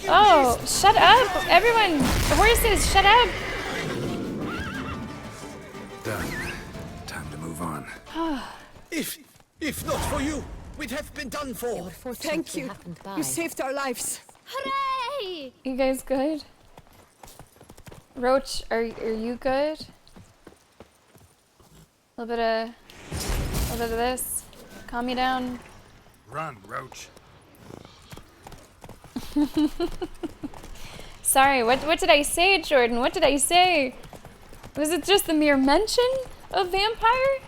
Oh, shut up. Everyone, the horses, shut up. Done. Time to move on. If not for you, we'd have been done for. Thank you. You saved our lives. Hooray! You guys good? Roach, are you good? A little bit of this. Calm you down. Run, Roach. Sorry, what did I say, Jordan? What did I say? Was it just the mere mention of vampire?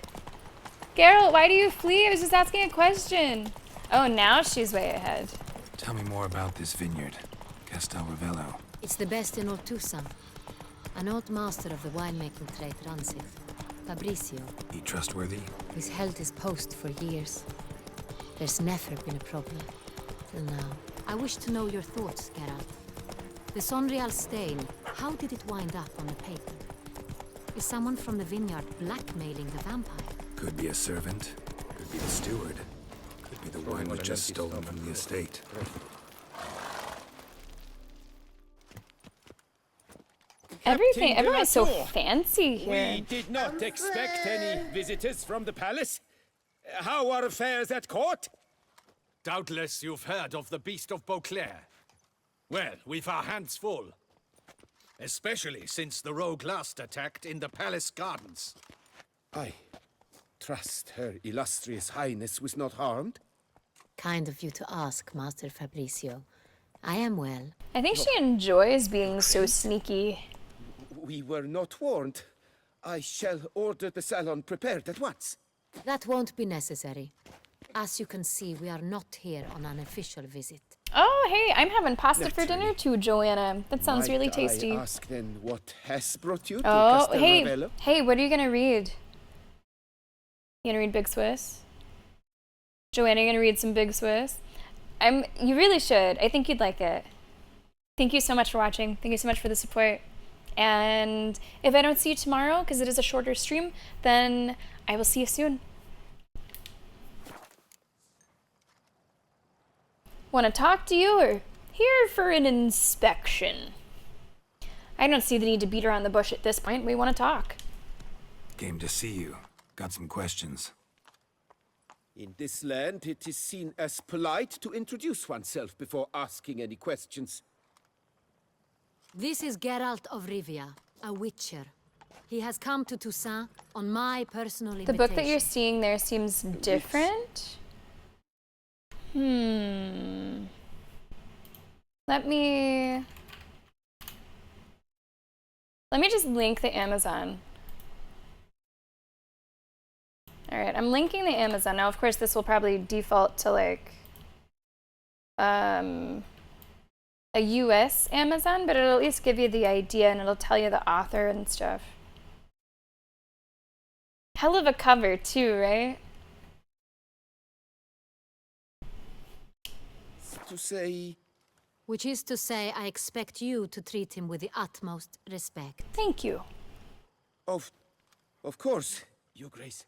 Geralt, why do you flee? I was just asking a question. Oh, now she's way ahead. Tell me more about this vineyard. Castel Ravello. It's the best in all Toussaint. An old master of the winemaking trade runs it. Fabricio. He trustworthy? He's held his post for years. There's never been a problem. Till now. I wish to know your thoughts, Geralt. The Sonreal stain, how did it wind up on the paper? Is someone from the vineyard blackmailing the vampire? Could be a servant. Could be the steward. Could be the wine was just stolen from the estate. Everyone's so fancy here. We did not expect any visitors from the palace. How are affairs at court? Doubtless you've heard of the Beast of Beauclair. Well, we've our hands full. Especially since the rogue last attacked in the palace gardens. I trust Her Illustrious Highness was not harmed? Kind of you to ask, Master Fabricio. I am well. I think she enjoys being so sneaky. We were not warned. I shall order the salon prepared at once. That won't be necessary. As you can see, we are not here on an official visit. Oh, hey, I'm having pasta for dinner too, Joanna. That sounds really tasty. I ask then what has brought you to Oh, Castel hey, Ravello? hey, what are you gonna read? You gonna read Big Swiss? Joanna, you gonna read some Big Swiss? You really should. I think you'd like it. Thank you so much for watching. Thank you so much for the support. And if I don't see you tomorrow, because it is a shorter stream, then I will see you soon. Want to talk to you or here for an inspection? I don't see the need to beat around the bush at this point. We want to talk. Came to see you. Got some questions. In this land, it is seen as polite to introduce oneself before asking any questions. This is Geralt of Rivia, a witcher. He has come to Toussaint on my personal invitation. The book that you're seeing there seems different. Let me just link the Amazon. All right, I'm linking the Amazon. Now, of course, this will probably default to like a US Amazon, but it'll at least give you the idea and it'll tell you the author and stuff. Hell of a cover too, right? To say... Which is to say, I expect you to treat him with the utmost respect. Thank you. Of course, Your Grace.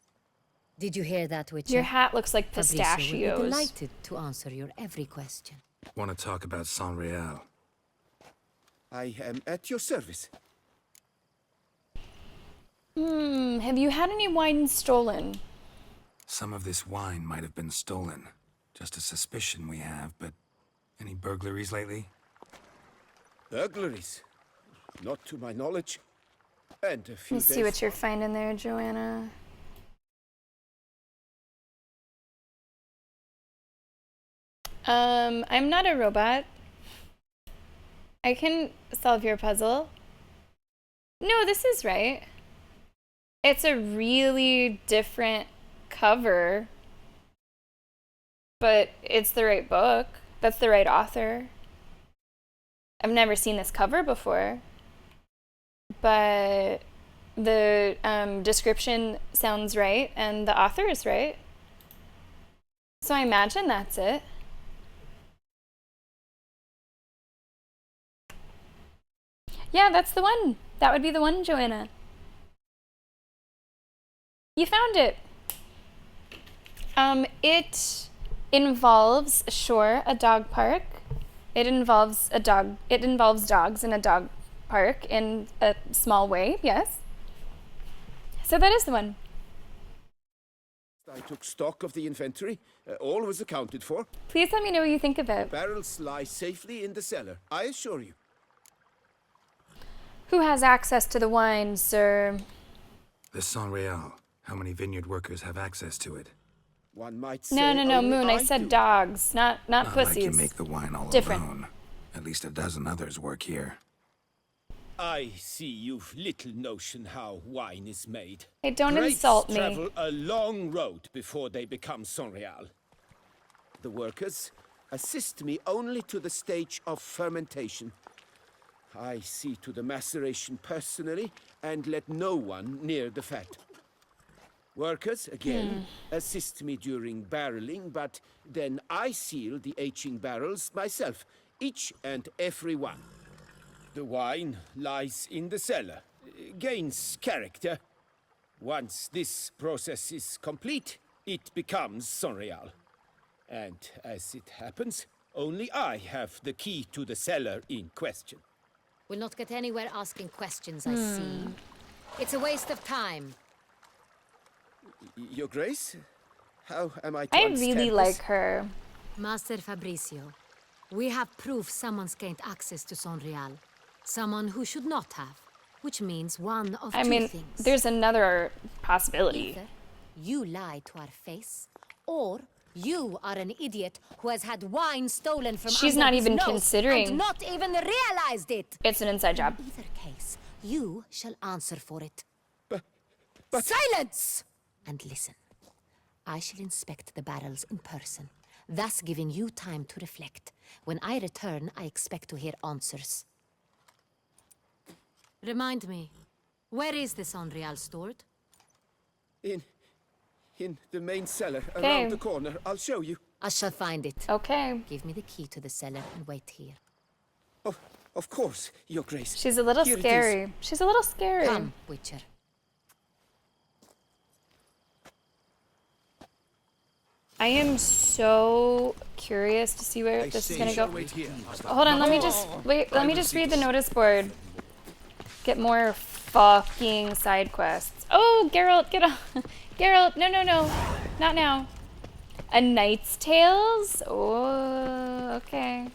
Did you hear that, Witcher? Your hat looks like Fabricio pistachios. will be delighted to answer your every question. Want to talk about Sonreal? I am at your service. Have you had any wine stolen? Some of this wine might have been stolen. Just a suspicion we have, but any burglaries lately? Burglaries? Not to my knowledge. And a few Let me see days... what you're finding there, Joanna. I'm not a robot. I can solve your puzzle. No, this is right. It's a really different cover, but it's the right book. That's the right author. I've never seen this cover before, but the description sounds right and the author is right. So I imagine that's it. Yeah, that's the one. That would be the one, Joanna. You found it. It involves, sure, a dog park. It involves dogs in a dog park in a small way, yes. So that is the one. I took stock of the inventory. All was accounted for. Please let me know what you think of it. Barrels lie safely in the cellar, I assure you. Who has access to the wine, sir? The San Real. How many vineyard workers have access to it? One might say No, Moon. I said dogs, not pussies. Like you make the wine all Different. alone. At least a dozen others work here. I see you've little notion how wine is made. Hey, don't Grapes insult me. travel a long road before they become San Real. The workers assist me only to the stage of fermentation. I see to the maceration personally and let no one near the fat. Workers, again, assist me during barreling, but then I seal the aging barrels myself, each and every one. The wine lies in the cellar, gains character. Once this process is complete, it becomes San Real. And as it happens, only I have the key to the cellar in question. We'll not get anywhere asking questions, I see. It's a waste of time. Your Grace? How am I to I understand really this? like her. Master Fabricio, we have proof someone's gained access to San Real. Someone who should not have. Which means one of I two mean, things. there's another possibility. Either you lie to our face, or you are an idiot who has had wine stolen from She's under not his even nose considering. and not even realized it. It's an inside job. In either case, you shall answer for it. But silence! And listen. I shall inspect the barrels in person, thus giving you time to reflect. When I return, I expect to hear answers. Remind me, where is the San Real stored? In the main cellar, Okay. around the corner. I'll show you. I shall find it. Okay. Give me the key to the cellar and wait here. Oh, of course, Your Grace. She's a little Here it is. scary. She's a little scary. Come, Witcher. I am so curious to see where this is gonna go. Hold on, let me just wait. Let me just read the notice board. Get more fucking side quests. Oh, Geralt, get off. Geralt, no, not now. A Knight's Tales? Oh, okay.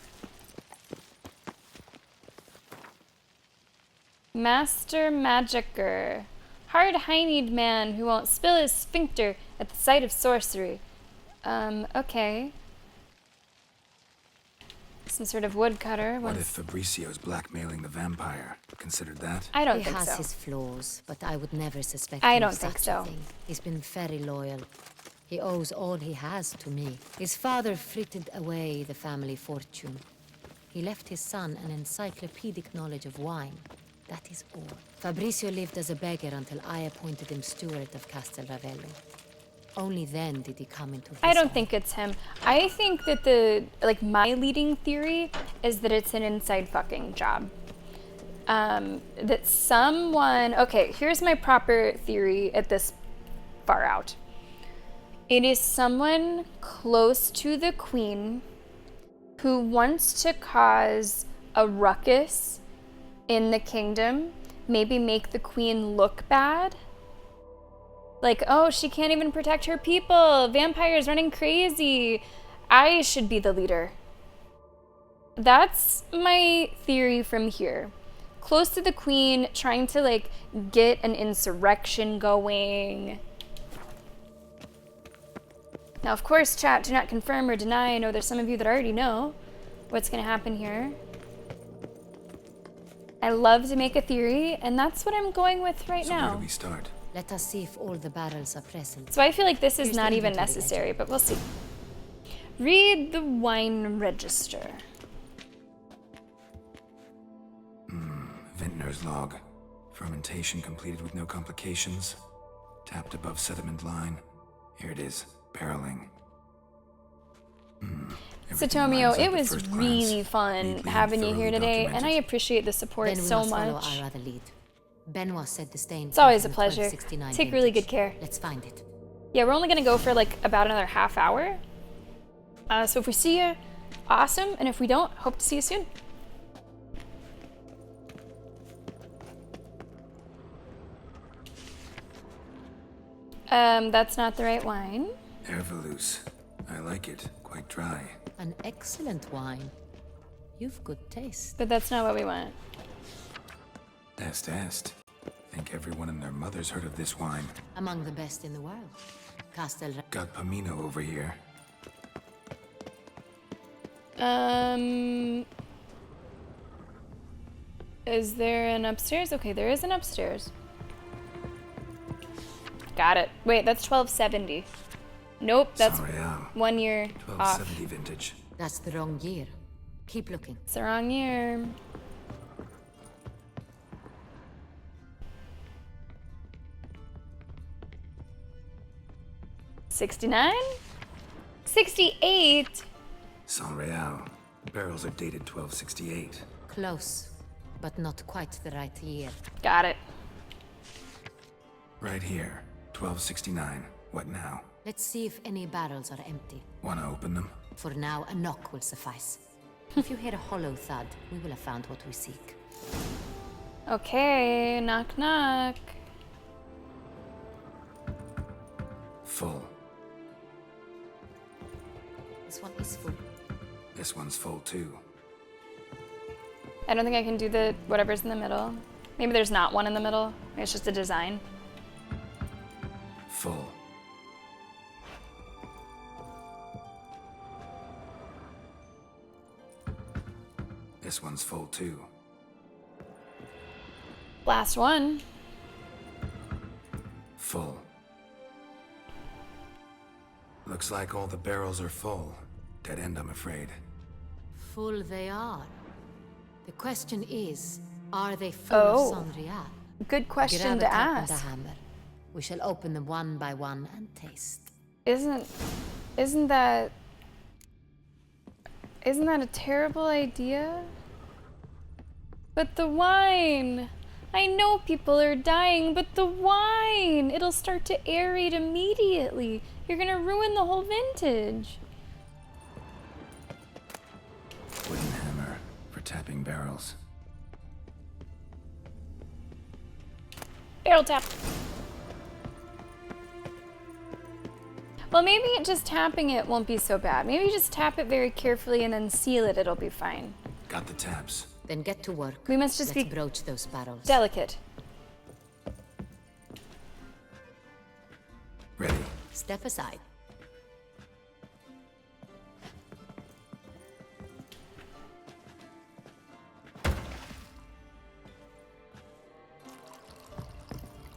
Master Magicker. Hard-hined man who won't spill his sphincter at the sight of sorcery. Okay. Some sort of woodcutter. What if Fabricio's blackmailing the vampire? Considered that? I don't he think has so. his flaws, but I would never suspect I him don't of think such so. a thing. He's been very loyal. He owes all he has to me. His father frittered away the family fortune. He left his son an encyclopedic knowledge of wine. That is all. Fabricio lived as a beggar until I appointed him steward of Castel Ravello. Only then did he come into his I don't own. think it's him. I think that my leading theory is that it's an inside fucking job. That someone, okay, here's my proper theory at this far out. It is someone close to the queen who wants to cause a ruckus in the kingdom, maybe make the queen look bad. Like, oh, she can't even protect her people. Vampires running crazy. I should be the leader. That's my theory from here. Close to the queen, trying to, get an insurrection going. Now, of course, chat, do not confirm or deny. I know there's some of you that already know what's going to happen here. I love to make a theory, and that's what I'm going with right now. Where do we start? Let us see if all the barrels are present. So I feel like this is Here's not the even inventory necessary, but we'll see. Read the wine register. Vintner's log. Fermentation completed with no complications. Tapped above sediment line. Here it is. Barreling. Satomio, it was really fun having you here today, and I appreciate the support Then we so must follow much. our other lead. Benoit said the stain. It's always a came from pleasure. 1269 Take really vintage. good care. Let's find it. Yeah, we're only gonna go for like about another half hour. So if we see you, awesome, and if we don't, hope to see you soon. That's not the right wine. Herveloos. I like it. Quite dry. An excellent wine. You've good taste. But that's not what we want. Est. Think everyone and their mother's heard of this wine. Among the best in the world. Castel. Got Pomino over here. Is there an upstairs? Okay, there is an upstairs. Got it. Wait, that's 1270. Nope, that's Saint-Réal. 1 year off. 1270 vintage. That's the wrong year. Keep looking. It's the wrong year. $69? $68? Saint-Réal. Barrels are dated 1268. Close, but not quite the right year. Got it. Right here. 1269. What now? Let's see if any barrels are empty. Wanna open them? For now, a knock will suffice. If you hear a hollow thud, we will have found what we seek. Okay, knock knock. Full. This one is full. This one's full too. I don't think I can do the whatever's in the middle. Maybe there's not one in the middle. Maybe it's just a design. Full. This one's full too. Last one. Full. Looks like all the barrels are full. Dead end, I'm afraid. Full they are. The question is, are they full Oh. of Saint-Réal? Good question Grab to a cup and a ask. hammer. We shall open them one by one and taste. Isn't that a terrible idea? But the wine! I know people are dying, but the wine! It'll start to aerate immediately. You're gonna ruin the whole vintage. Wooden hammer for tapping barrels. Barrel tap. Well, maybe just tapping it won't be so bad. Maybe just tap it very carefully and then seal it. It'll be fine. Got the taps. Then get to work. We must just Let's be broach those barrels. delicate. Ready. Step aside.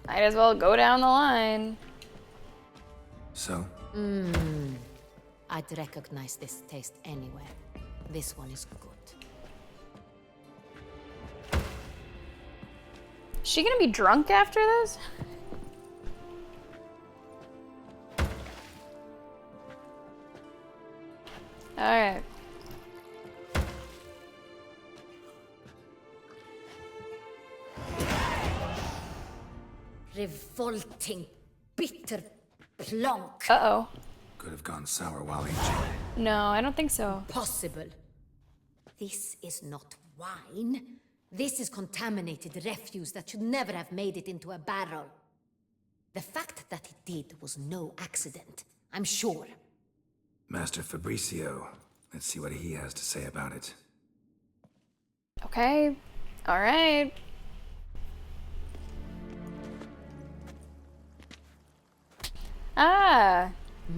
Might as well go down the line. So? I'd recognize this taste anywhere. This one is good. Is she gonna be drunk after this? Alright. Revolting, bitter plonk. Uh-oh. Could have gone sour while aging. No, I don't think so. Possible. This is not wine. This is contaminated refuse that should never have made it into a barrel. The fact that it did was no accident, I'm sure. Master Fabricio. Let's see what he has to say about it. Okay. Alright. Ah.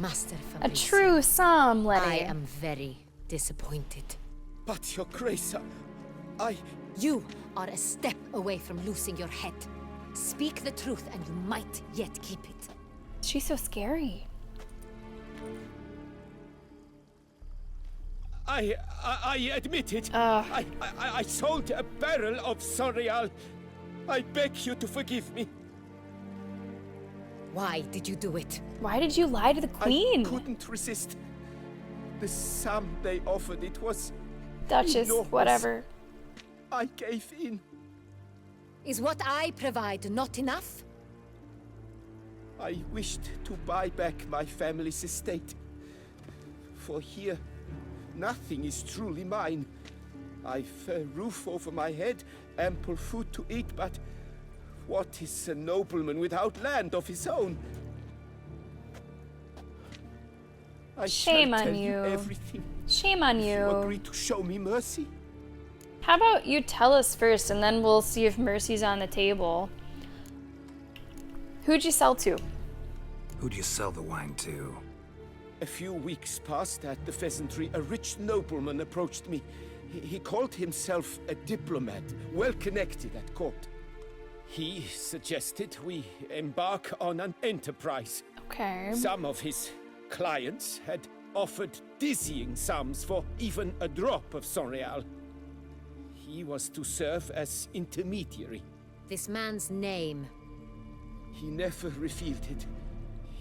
Master A Fabrizio. true Psalm, I Letty. am very disappointed. But, Your Grace, You are a step away from losing your head. Speak the truth and you might yet keep it. She's so scary. I admit it. I sold a barrel of Sonreal. I beg you to forgive me. Why did you do it? Why did you lie to the Queen? I couldn't resist. The sum they offered, it was Duchess, enormous. whatever. I gave in. Is what I provide not enough? I wished to buy back my family's estate. For here, nothing is truly mine. I've a roof over my head, ample food to eat, but what is a nobleman without land of his own? I Shame shall on tell you. Everything. Shame on If you. you agree to show me mercy. How about you tell us first, and then we'll see if mercy's on the table. Who'd you sell to? Who'd you sell the wine to? A few weeks past at the Pheasantry, a rich nobleman approached me. He called himself a diplomat, well connected at court. He suggested we embark on an enterprise. Okay. Some of his clients had offered dizzying sums for even a drop of Sonreal. He was to serve as intermediary. This man's name. He never revealed it.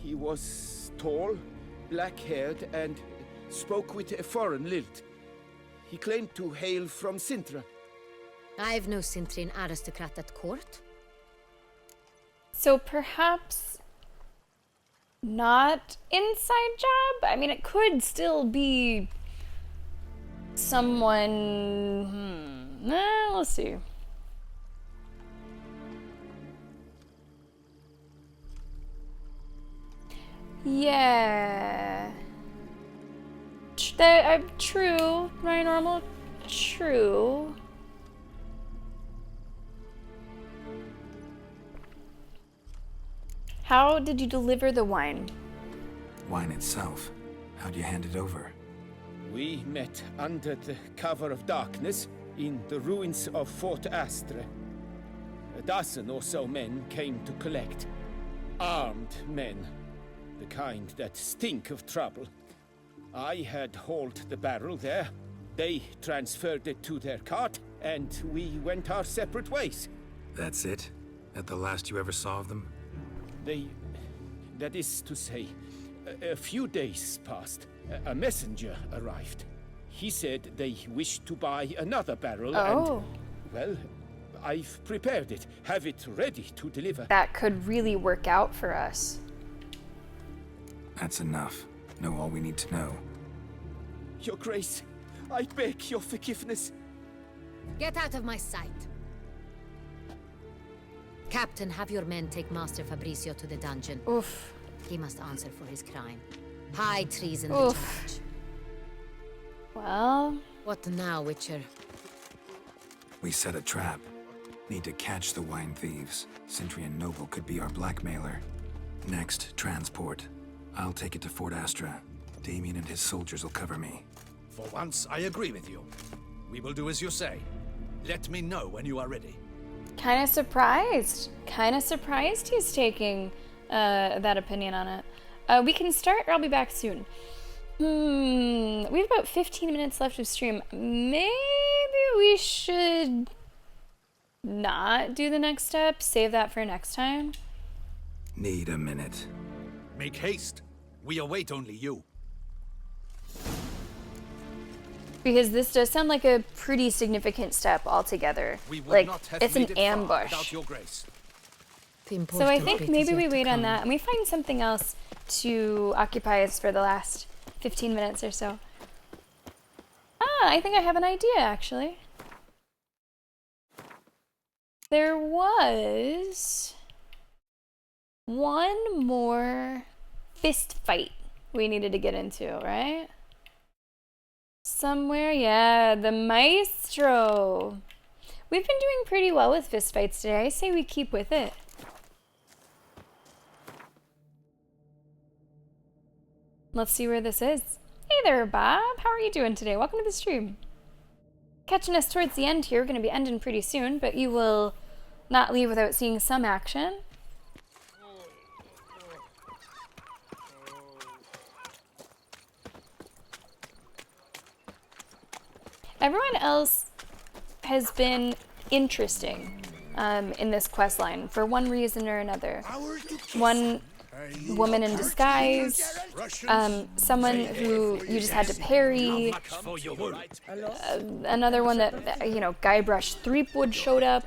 He was tall, black-haired, and spoke with a foreign lilt. He claimed to hail from Sintra. I've no Sintrian aristocrat at court. So perhaps not inside job? I mean, it could still be someone... let's see. Yeah. True. Right, normal. True. How did you deliver the wine? Wine itself. How'd you hand it over? We met under the cover of darkness in the ruins of Fort Astre. A dozen or so men came to collect. Armed men. The kind that stink of trouble. I had hauled the barrel there. They transferred it to their cart, and we went our separate ways. That's it? That the last you ever saw of them? That is to say, a few days passed. A messenger arrived. He said they wished to buy another barrel and, well, I've prepared it. Have it ready to deliver. That could really work out for us. That's enough. Know all we need to know. Your Grace, I beg your forgiveness. Get out of my sight. Captain, have your men take Master Fabrizio to the dungeon. Oof. He must answer for his crime. High treason the Oof. charge. Well... What now, Witcher? We set a trap. Need to catch the wine thieves. Sintrian Noble could be our blackmailer. Next, transport. I'll take it to Fort Astra. Damien and his soldiers will cover me. For once, I agree with you. We will do as you say. Let me know when you are ready. Kind of surprised. Kind of surprised he's taking that opinion on it. We can start, or I'll be back soon. We have about 15 minutes left of stream. Maybe we should not do the next step. Save that for next time. Need a minute. Make haste. We await only you. Because this does sound like a pretty significant step altogether. We would like, not have it's an made it far ambush. without your grace. So I think maybe we wait on that and we find something else to occupy us for the last 15 minutes or so. I think I have an idea, actually. There was one more fist fight we needed to get into, right? Somewhere, yeah, the Maestro. We've been doing pretty well with fist fights today. I say we keep with it. Let's see where this is. Hey there, Bob. How are you doing today? Welcome to the stream. Catching us towards the end here. We're going to be ending pretty soon, but you will not leave without seeing some action. Everyone else has been interesting in this quest line for one reason or another. One woman in disguise, someone who you just had to parry, another one that, you know, Guybrush Threepwood showed up.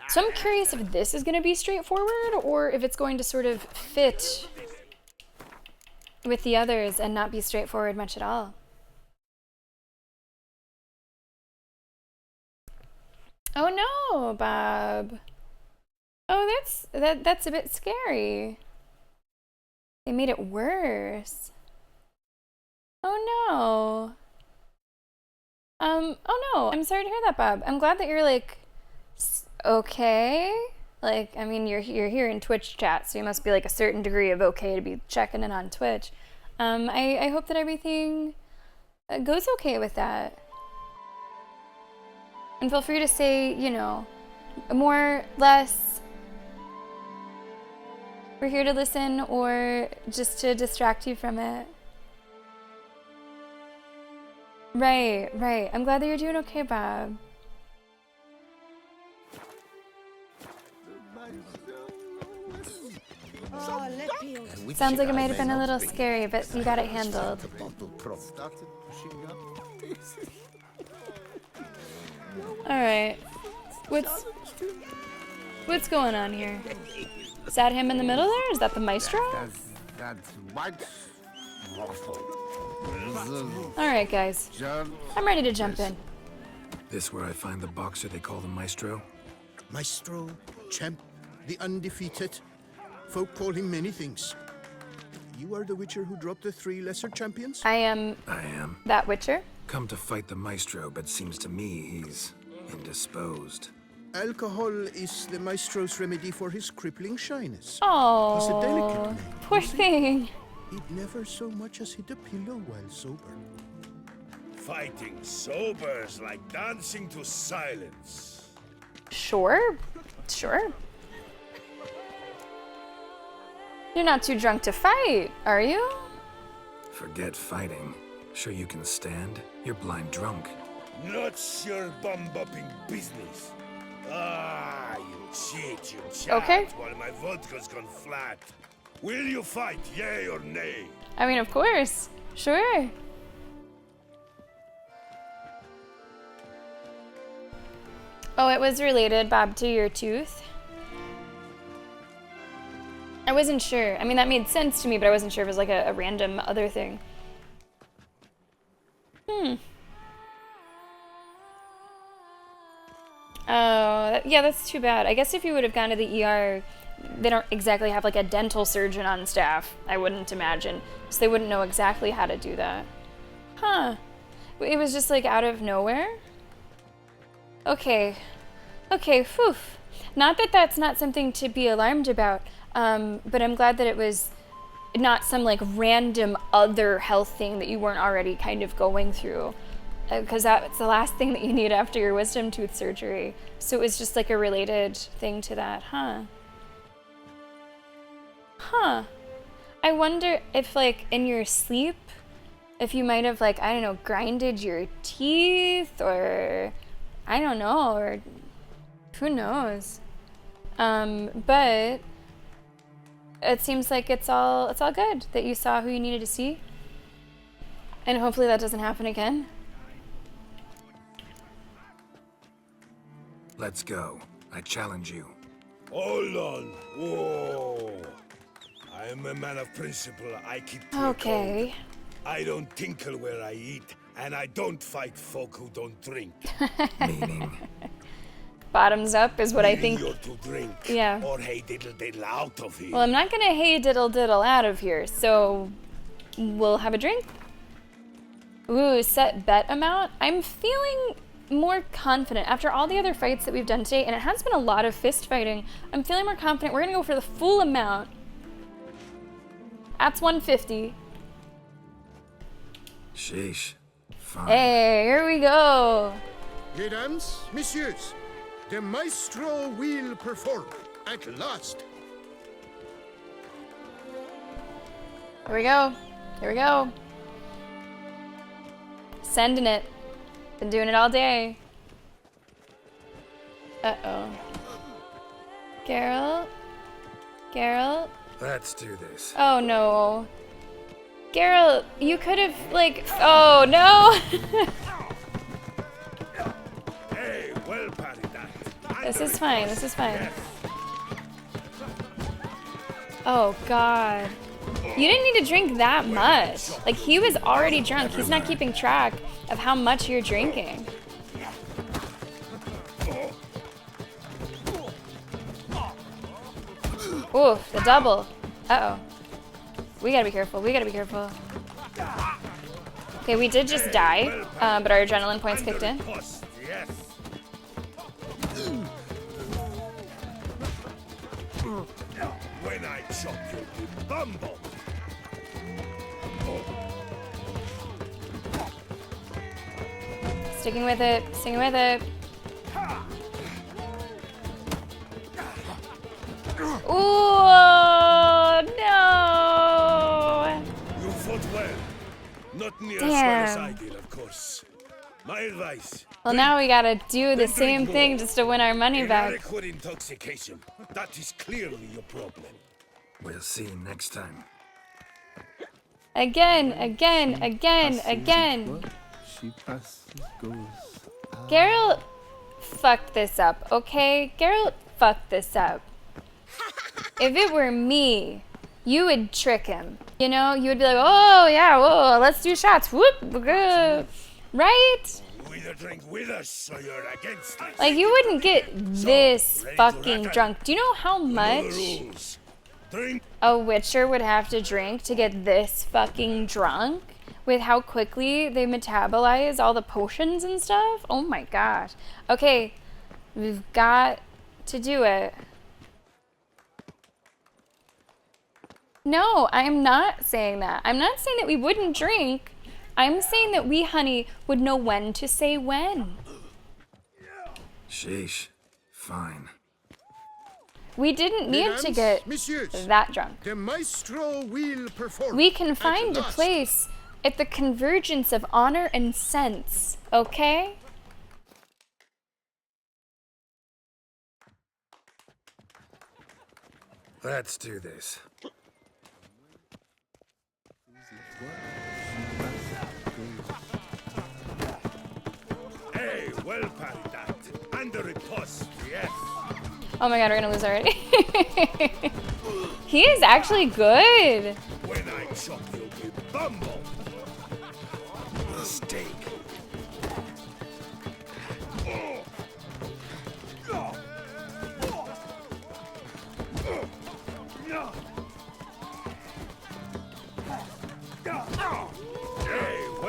So I'm curious if this is going to be straightforward or if it's going to sort of fit with the others and not be straightforward much at all. Oh no, Bob. Oh, that's a bit scary. They made it worse. Oh no. Oh no. I'm sorry to hear that, Bob. I'm glad that you're like okay. Like, I mean, you're here in Twitch chat, so you must be like a certain degree of okay to be checking in on Twitch. I hope that everything goes okay with that. And feel free to say, you know, more, less, we're here to listen, or just to distract you from it. Right, right. I'm glad that you're doing okay, Bob. Sounds like it might have been a little scary, but you got it handled. Alright. What's going on here? Is that him in the middle there? Is that the maestro? That's white waffle. Alright, guys. I'm ready to jump in. This where I find the boxer they call the Maestro? Maestro, champ, the undefeated. Folk call him many things. You are the Witcher who dropped the 3 lesser champions? I am that Witcher. Come to fight the Maestro, but seems to me he's indisposed. Alcohol is the Maestro's remedy for his crippling shyness. Oh, he's a delicate man. Poor thing. He'd never so much as hit a pillow while sober. Fighting sober is like dancing to silence. Sure. You're not too drunk to fight, are you? Forget fighting. Sure you can stand? You're blind drunk. Not your bum-bopping business. Ah, you cheat, you chat, okay. While my vodka's gone flat. Will you fight, yay or nay? I mean, of course. Sure. Oh, it was related, Bob, to your tooth? I wasn't sure. I mean, that made sense to me, but I wasn't sure if it was like a random other thing. Oh, yeah, that's too bad. I guess if you would have gone to the ER, they don't exactly have like a dental surgeon on staff, I wouldn't imagine. So they wouldn't know exactly how to do that. Huh. It was just like out of nowhere? Okay. Okay, phew. Not that that's not something to be alarmed about, but I'm glad that it was not some like random other health thing that you weren't already kind of going through. Because that's the last thing that you need after your wisdom tooth surgery. So it was just like a related thing to that, huh? Huh. I wonder if like in your sleep, if you might have like, I don't know, grinded your teeth or I don't know, or who knows. But it seems like it's all good that you saw who you needed to see. And hopefully that doesn't happen again. Let's go. I challenge you. Hold on. Whoa. I am a man of principle. I keep to a Okay. code. I don't tinkle where I eat, and I don't fight folk who don't drink. Meaning? Bottoms up is what I think. You're to drink. Yeah. Or hey diddle diddle out of here. Well, I'm not gonna hey diddle diddle out of here, so we'll have a drink. Ooh, set bet amount. I'm feeling more confident after all the other fights that we've done today, and it has been a lot of fist fighting. I'm feeling more confident. We're gonna go for the full amount. That's 150. Sheesh. Fine. Hey, here we go. Mesdames, messieurs, the maestro will perform at last. Here we go. Here we go. Sending it. Been doing it all day. Uh-oh. Geralt? Geralt? Let's do this. Oh no. Geralt, you could have, like, oh no! Hey, well parried that. This is fine, this is fine. Oh god. You didn't need to drink that much. Like, he was already drunk. He's not keeping track of how much you're drinking. Ooh, the double. Uh-oh. We gotta be careful, we gotta be careful. Okay, we did just die, but our adrenaline points kicked in. When I chop you, you bumble. Sticking with it, sticking with it. Ooh, no! You fought well. Not near as well as I did, of course. My advice. Well, now we gotta do the same thing just to win our money back. Inadequate intoxication. That is clearly your problem. We'll see next time. Again, again, again, again. She passes, goes. Geralt fucked this up, okay? Geralt fucked this up. If it were me, you would trick him. You know, you would be like, oh yeah, whoa, let's do shots. Whoop, right? You either drink with us or you're against us. Like, you wouldn't get this fucking drunk. Do you know how much a Witcher would have to drink to get this fucking drunk? With how quickly they metabolize all the potions and stuff? Oh my gosh. Okay, we've got to do it. No, I am not saying that. I'm not saying that we wouldn't drink. I'm saying that we, honey, would know when to say when. Sheesh. Fine. We didn't need to get that drunk. The maestro will perform. We can find a place at the convergence of honor and sense, okay? Let's do this. Hey, well parried that. And a riposte, yes. Oh my god, we're gonna lose already. He is actually good. When I chop you, you bumble. Mistake.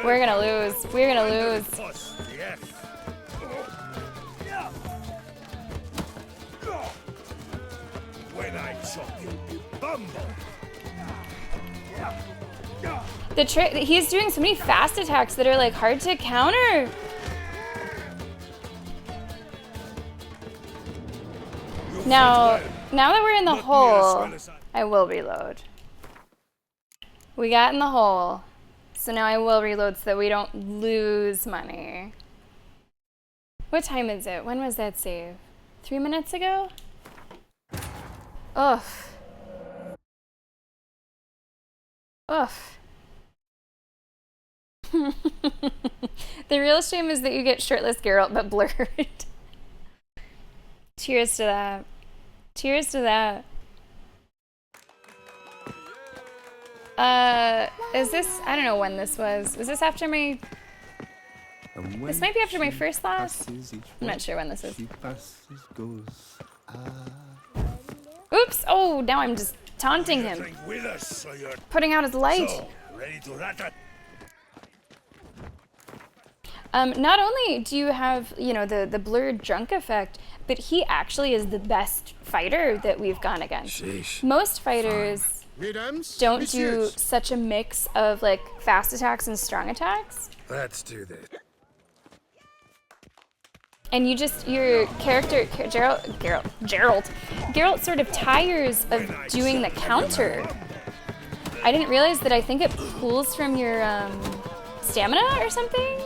We're gonna lose. We're gonna lose. Yes. When I chop you, you bumble. The trick, he's doing so many fast attacks that are like hard to counter. Now that we're in the hole, I will reload. We got in the hole, so now I will reload so that we don't lose money. What time is it? When was that save? 3 minutes ago? Ugh. Ugh. The real shame is that you get shirtless Geralt but blurred. Cheers to that. Cheers to that. Is this, I don't know when this was. Was this after my, this might be after my first loss? I'm not sure when this is. Oops, oh, now I'm just taunting him. Putting out his light. Ready to rat. Not only do you have, you know, the blurred drunk effect, but he actually is the best fighter that we've gone against. Sheesh. Most fighters Mesdames, don't messieurs. do such a mix of like fast attacks and strong attacks. Let's do this. And your character, Geralt sort of tires of doing the counter. I didn't realize that I think it pulls from your stamina or something.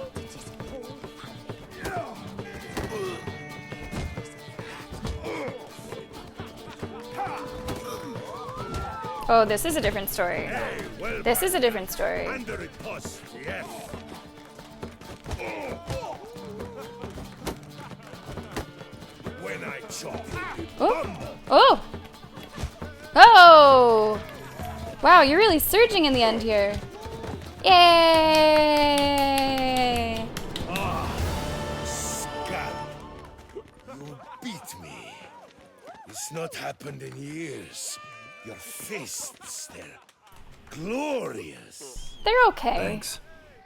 Oh, this is a different story. This is a different story. When I chop. Oh! Oh! Oh! Wow, you're really surging in the end here. Yay! Scab, you beat me. It's not happened in years. Your fists, they're glorious. They're okay. Thanks.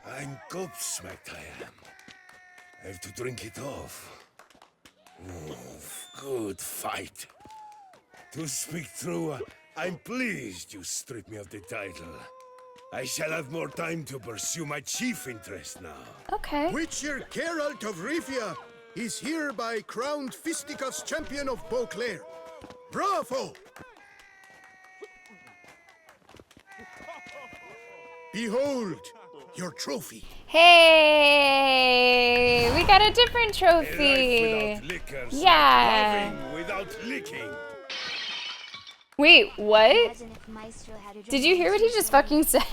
I'm gobsmacked, I am. I have to drink it off. Oh, good fight. To speak true, I'm pleased you stripped me of the title. I shall have more time to pursue my chief interest now. Okay. Witcher Geralt of Rivia is hereby crowned Fisticuffs champion of Beauclair. Bravo! Behold, your trophy. Hey! We got a different trophy. Yeah. Without licking. Wait, what? Did you hear what he just fucking said?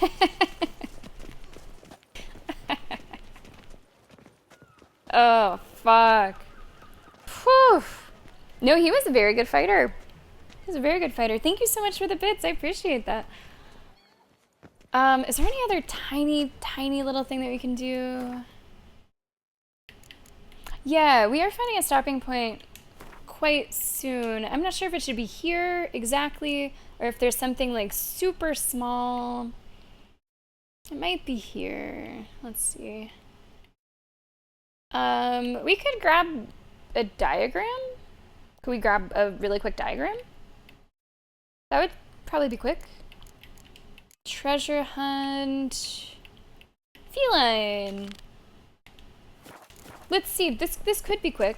Oh, fuck. Whew. No, he was a very good fighter. He was a very good fighter. Thank you so much for the bits. I appreciate that. Is there any other tiny little thing that we can do? Yeah, we are finding a stopping point quite soon. I'm not sure if it should be here exactly or if there's something like super small. It might be here. Let's see. We could grab a diagram. Could we grab a really quick diagram? That would probably be quick. Treasure hunt. Feline. Let's see. This could be quick.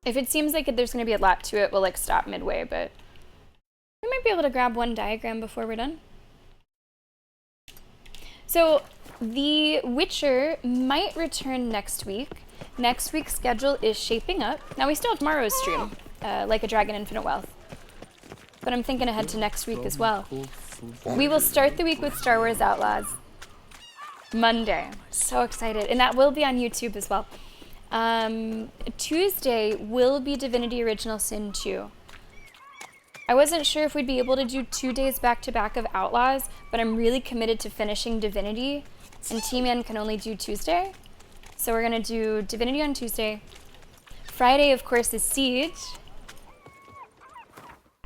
If it seems like there's going to be a lot to it, we'll like stop midway, but we might be able to grab one diagram before we're done. So The Witcher might return next week. Next week's schedule is shaping up. Now we still have tomorrow's stream, Like a Dragon Infinite Wealth. But I'm thinking ahead to next week as well. We will start the week with Star Wars Outlaws. Monday. So excited. And that will be on YouTube as well. Tuesday will be Divinity Original Sin 2. I wasn't sure if we'd be able to do 2 days back-to-back of Outlaws, but I'm really committed to finishing Divinity, and T-Man can only do Tuesday. So we're going to do Divinity on Tuesday. Friday, of course, is Siege.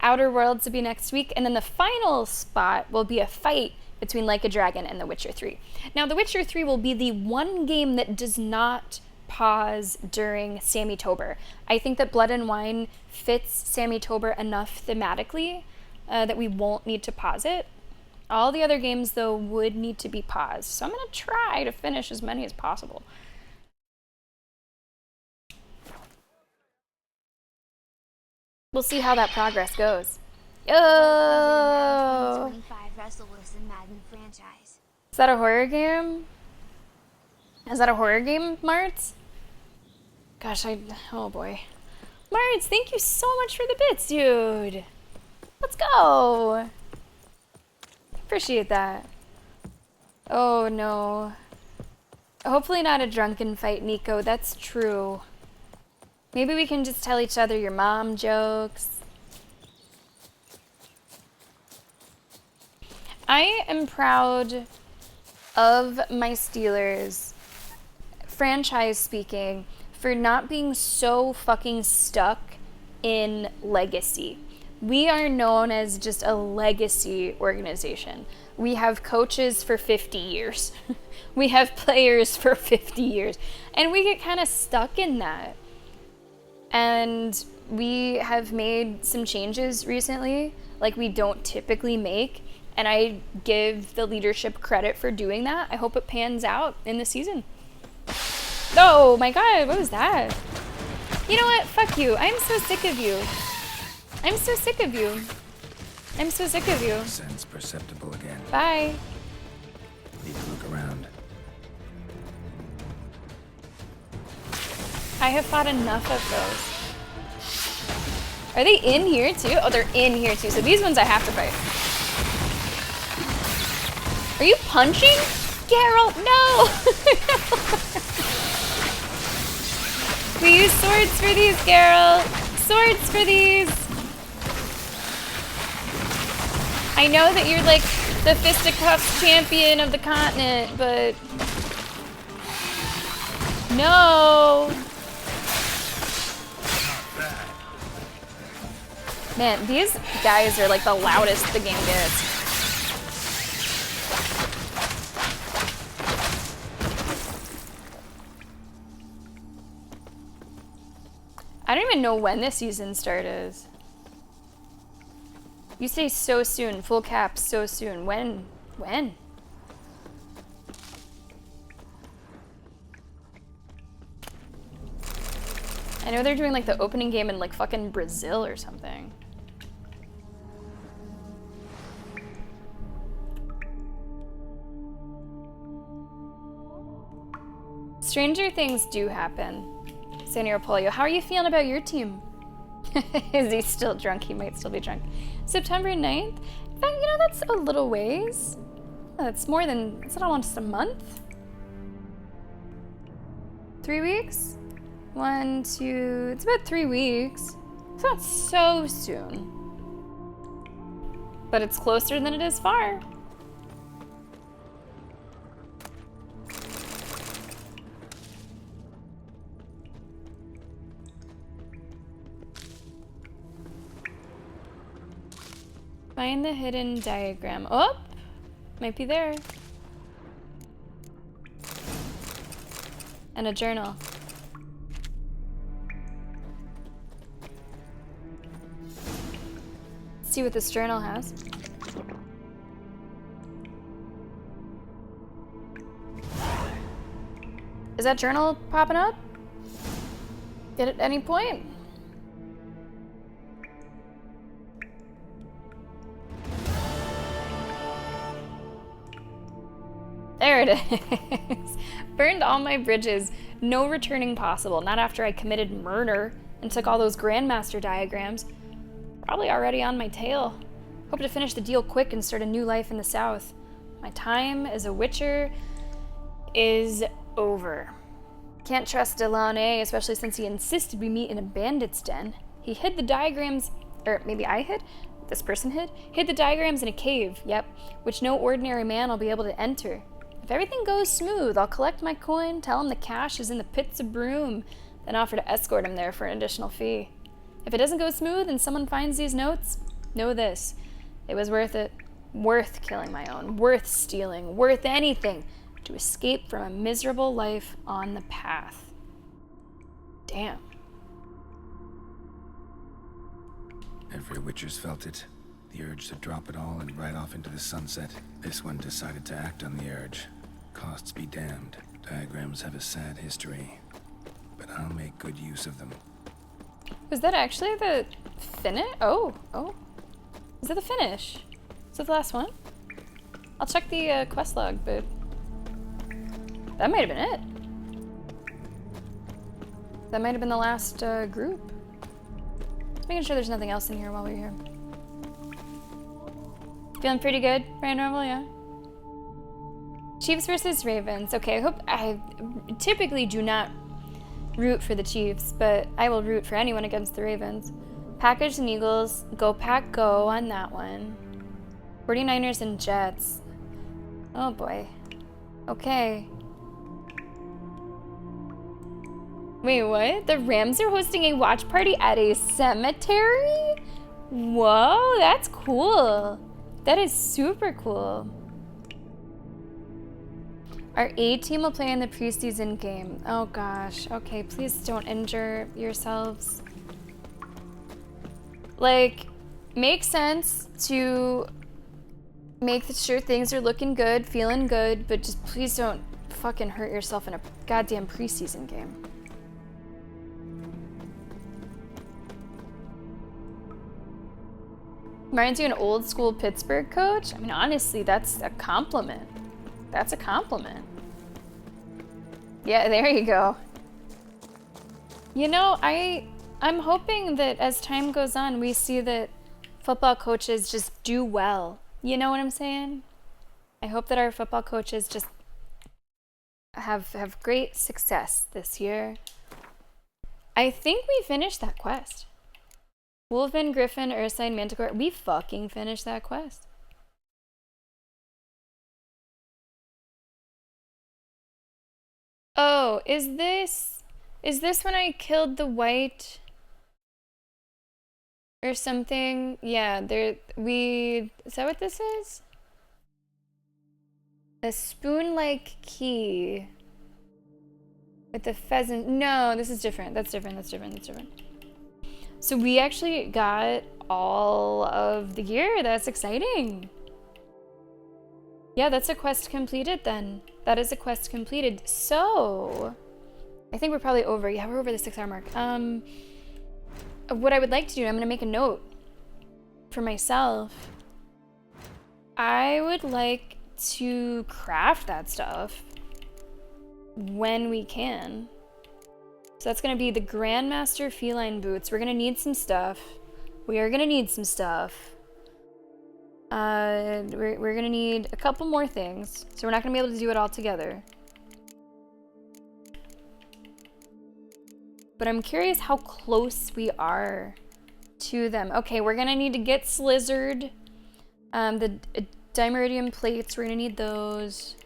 Outer Worlds will be next week, and then the final spot will be a fight between Like a Dragon and The Witcher 3. Now, The Witcher 3 will be the one game that does not pause during Sammy-tober. I think that Blood and Wine fits Sammy-tober enough thematically that we won't need to pause it. All the other games, though, would need to be paused. So I'm going to try to finish as many as possible. We'll see how that progress goes. Oh! Is that a horror game? Is that a horror game, Martz? Gosh, oh boy. Martz, thank you so much for the bits, dude. Let's go. Appreciate that. Oh no. Hopefully not a drunken fight, Nico. That's true. Maybe we can just tell each other your mom jokes. I am proud of my Steelers, franchise speaking, for not being so fucking stuck in legacy. We are known as just a legacy organization. We have coaches for 50 years. We have players for 50 years. And we get kind of stuck in that. And we have made some changes recently, like we don't typically make, and I give the leadership credit for doing that. I hope it pans out in the season. Oh my god, what was that? You know what? Fuck you. I'm so sick of you. I'm so sick of you. I'm so sick of you. Sense perceptible again. Bye. Need to look around. I have fought enough of those. Are they in here too? Oh, they're in here too. So these ones I have to fight. Are you punching? Geralt, no! We use swords for these, Geralt. Swords for these. I know that you're like the fisticuffs champion of the continent, but no. Man, these guys are like the loudest the game gets. I don't even know when the season start is. You say so soon, full cap, so soon. When? When? I know they're doing like the opening game in like fucking Brazil or something. Stranger things do happen. Senor Polio, how are you feeling about your team? Is he still drunk? He might still be drunk. September 9th? In fact, you know, that's a little ways. That's more than, it's not almost a month. 3 weeks? 1, 2, it's about 3 weeks. It's not so soon. But it's closer than it is far. Find the hidden diagram. Oh, might be there. And a journal. Let's see what this journal has. Is that journal popping up? At any point? There it is. Burned all my bridges. No returning possible. Not after I committed murder and took all those Grandmaster diagrams. Probably already on my tail. Hope to finish the deal quick and start a new life in the South. My time as a Witcher is over. Can't trust Delaney, especially since he insisted we meet in a bandit's den. He hid the diagrams, or maybe I hid? This person hid the diagrams in a cave, yep, which no ordinary man will be able to enter. If everything goes smooth, I'll collect my coin, tell him the cash is in the pits of Broom, then offer to escort him there for an additional fee. If it doesn't go smooth and someone finds these notes, know this. It was worth it. Worth killing my own. Worth stealing. Worth anything to escape from a miserable life on the path. Damn. Every Witcher's felt it. The urge to drop it all and ride off into the sunset. This one decided to act on the urge. Costs be damned. Diagrams have a sad history. But I'll make good use of them. Was that actually the finish? Oh. Is that the finish? Is that the last one? I'll check the quest log, but that might have been it. That might have been the last group. Just making sure there's nothing else in here while we're here. Feeling pretty good, Paranormal, yeah? Chiefs versus Ravens. Okay, I typically do not root for the Chiefs, but I will root for anyone against the Ravens. Packers and Eagles. Go Pack Go on that one. 49ers and Jets. Oh boy. Okay. Wait, what? The Rams are hosting a watch party at a cemetery? Whoa, that's cool. That is super cool. Our A team will play in the preseason game. Oh gosh. Okay, please don't injure yourselves. Like, makes sense to make sure things are looking good, feeling good, but just please don't fucking hurt yourself in a goddamn preseason game. Reminds you of an old school Pittsburgh coach? I mean, honestly, that's a compliment. That's a compliment. Yeah, there you go. You know, I'm hoping that as time goes on, we see that football coaches just do well. You know what I'm saying? I hope that our football coaches just have great success this year. I think we finished that quest. Wolfen, Griffin, Ursine, Manticore. We fucking finished that quest. Oh, is this when I killed the white or something? Yeah, is that what this is? A spoon-like key with the pheasant. No, this is different. That's different. So we actually got all of the gear. That's exciting. Yeah, that's a quest completed then. That is a quest completed. So, I think we're probably over. Yeah, we're over the 6-hour mark. What I would like to do, I'm going to make a note for myself. I would like to craft that stuff when we can. So that's going to be the Grandmaster Feline Boots. We're going to need some stuff. We are going to need some stuff. We're going to need a couple more things. So we're not going to be able to do it all together. But I'm curious how close we are to them. Okay, we're going to need to get Slizzard. The Dimeridium plates, we're going to need those.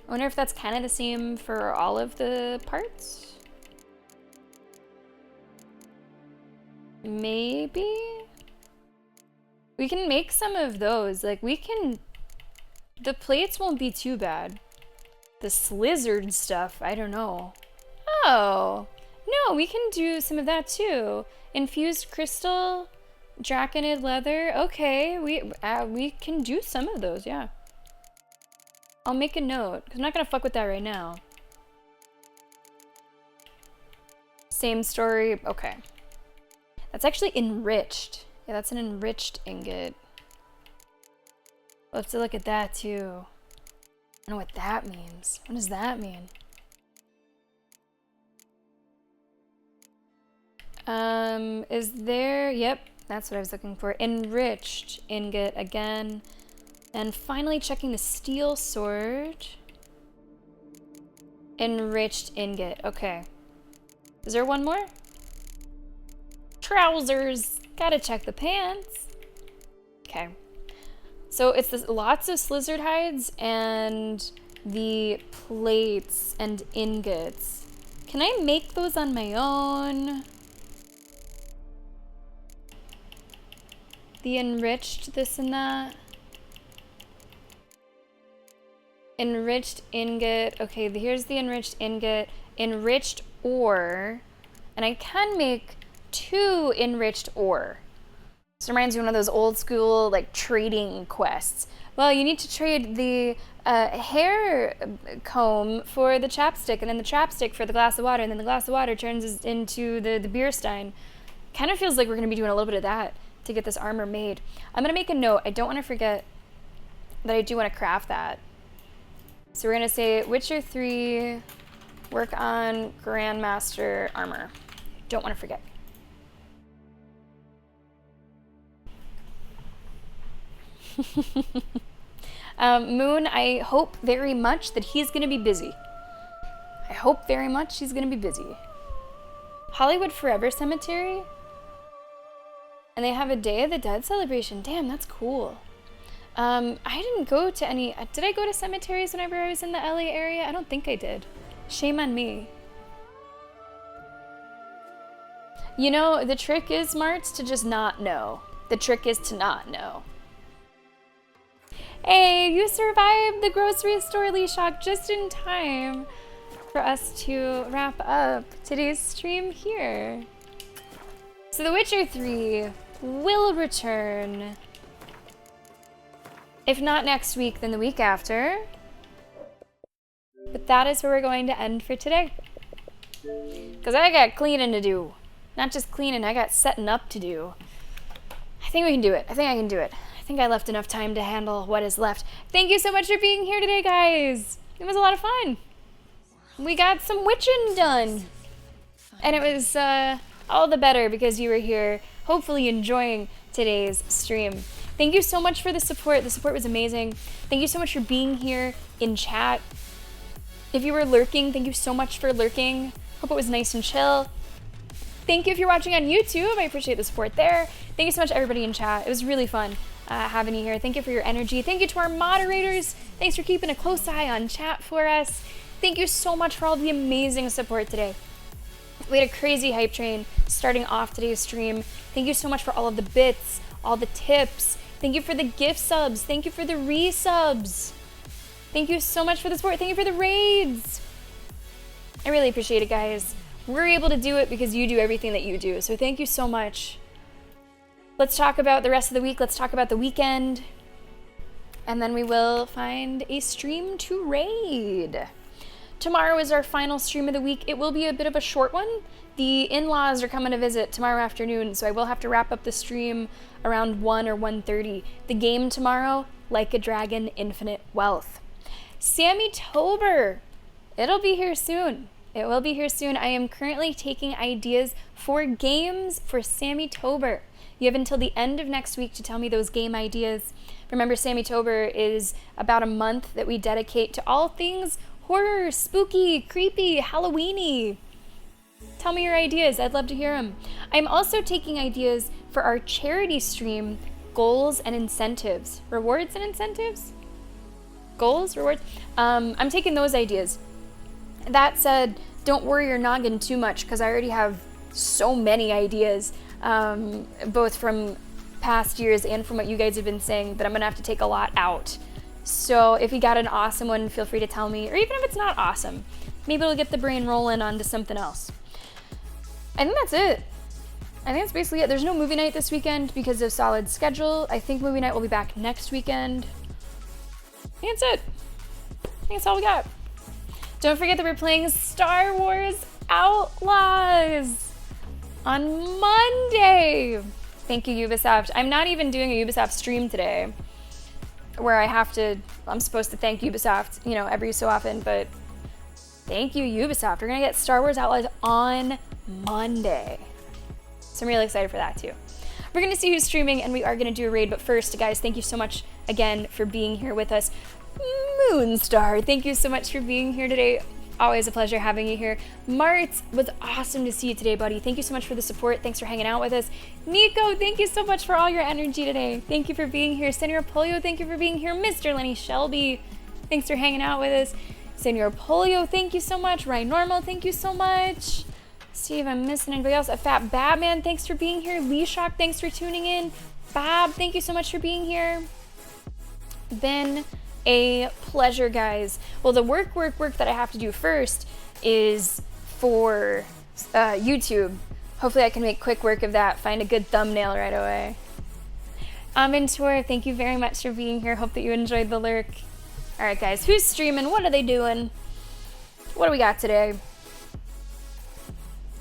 I wonder if that's kind of the same for all of the parts. Maybe we can make some of those. Like the plates won't be too bad. The Slizzard stuff, I don't know. Oh, no, we can do some of that too. Infused crystal, Draconid leather. Okay, we can do some of those, yeah. I'll make a note, because I'm not gonna fuck with that right now. Same story, okay. That's actually enriched. Yeah, that's an enriched ingot. We'll have to look at that too. I don't know what that means. What does that mean? Is there, yep, that's what I was looking for. Enriched ingot again. And finally checking the steel sword. Enriched ingot, okay. Is there one more? Trousers. Gotta check the pants. Okay. So it's lots of Slizzard hides and the plates and ingots. Can I make those on my own? The enriched this and that. Enriched ingot. Okay, here's the enriched ingot. Enriched ore. And I can make 2 enriched ore. This reminds me of one of those old school like trading quests. Well, you need to trade the hair comb for the chapstick, and then the chapstick for the glass of water, and then the glass of water turns into the beer stein. Kind of feels like we're going to be doing a little bit of that to get this armor made. I'm going to make a note. I don't want to forget that I do want to craft that. So we're going to say Witcher 3, work on Grandmaster armor. Don't want to forget. Moon, I hope very much that he's gonna be busy. I hope very much he's gonna be busy. Hollywood Forever Cemetery? And they have a Day of the Dead celebration. Damn, that's cool. I didn't go to any... Did I go to cemeteries whenever I was in the LA area? I don't think I did. Shame on me. You know, the trick is, Marts, to just not know. The trick is to not know. Hey, you survived the grocery store, Leeshock, just in time for us to wrap up today's stream here. So The Witcher 3, will return. If not next week, then the week after. But that is where we're going to end for today. Because I got cleaning to do. Not just cleaning, I got setting up to do. I think we can do it. I think I can do it. I think I left enough time to handle what is left. Thank you so much for being here today, guys. It was a lot of fun. We got some witching done. And it was all the better because you were here, hopefully enjoying today's stream. Thank you so much for the support. The support was amazing. Thank you so much for being here in chat. If you were lurking, thank you so much for lurking. Hope it was nice and chill. Thank you if you're watching on YouTube. I appreciate the support there. Thank you so much, everybody in chat. It was really fun having you here. Thank you for your energy. Thank you to our moderators. Thanks for keeping a close eye on chat for us. Thank you so much for all the amazing support today. We had a crazy hype train starting off today's stream. Thank you so much for all of the bits, all the tips. Thank you for the gift subs. Thank you for the resubs. Thank you so much for the support. Thank you for the raids. I really appreciate it, guys. We're able to do it because you do everything that you do. So thank you so much. Let's talk about the rest of the week. Let's talk about the weekend. And then we will find a stream to raid. Tomorrow is our final stream of the week. It will be a bit of a short one. The in-laws are coming to visit tomorrow afternoon, so I will have to wrap up the stream around 1 or 1:30. The game tomorrow, Like a Dragon Infinite Wealth. Sammy Tober. It'll be here soon. It will be here soon. I am currently taking ideas for games for Sammy Tober. You have until the end of next week to tell me those game ideas. Remember, Sammy Tober is about a month that we dedicate to all things horror, spooky, creepy, Halloweeny. Tell me your ideas. I'd love to hear them. I'm also taking ideas for our charity stream, Goals and Incentives. Rewards and incentives? Goals, rewards? I'm taking those ideas. That said, don't worry your noggin too much because I already have so many ideas, both from past years and from what you guys have been saying, that I'm gonna have to take a lot out. So if you got an awesome one, feel free to tell me, or even if it's not awesome, maybe it'll get the brain rolling onto something else. I think that's it. I think that's basically it. There's no movie night this weekend because of solid schedule. I think movie night will be back next weekend. I think that's it. I think that's all we got. Don't forget that we're playing Star Wars Outlaws on Monday. Thank you, Ubisoft. I'm not even doing a Ubisoft stream today where I'm supposed to thank Ubisoft, every so often, but thank you, Ubisoft. We're gonna get Star Wars Outlaws on Monday. So I'm really excited for that too. We're gonna see who's streaming and we are gonna do a raid, but first, guys, thank you so much again for being here with us. Moonstar, thank you so much for being here today. Always a pleasure having you here. Martz, was awesome to see you today, buddy. Thank you so much for the support. Thanks for hanging out with us. Nico, thank you so much for all your energy today. Thank you for being here. Senor Polio, thank you for being here. Mr. Lenny Shelby, thanks for hanging out with us. Senor Polio, thank you so much. Ryan Normal, thank you so much. See if I'm missing anybody else. A Fat Batman, thanks for being here. Lee Shock, thanks for tuning in. Bob, thank you so much for being here. Been a pleasure, guys. Well, the work that I have to do first is for YouTube. Hopefully I can make quick work of that, find a good thumbnail right away. Amintor, thank you very much for being here. Hope that you enjoyed the lurk. All right, guys, who's streaming? What are they doing? What do we got today?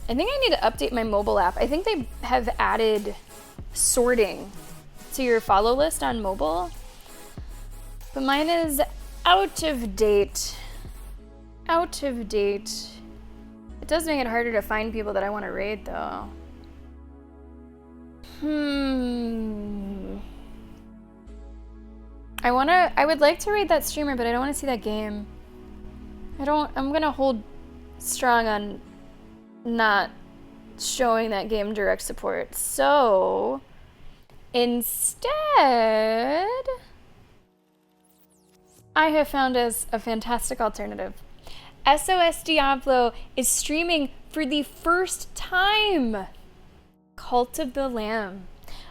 I think I need to update my mobile app. I think they have added sorting to your follow list on mobile. But mine is out of date. Out of date. It does make it harder to find people that I want to raid, though. I would like to raid that streamer, but I don't want to see that game. I'm gonna hold strong on not showing that game direct support. So, instead, I have found us a fantastic alternative. SOS Diablo is streaming for the first time Cult of the Lamb.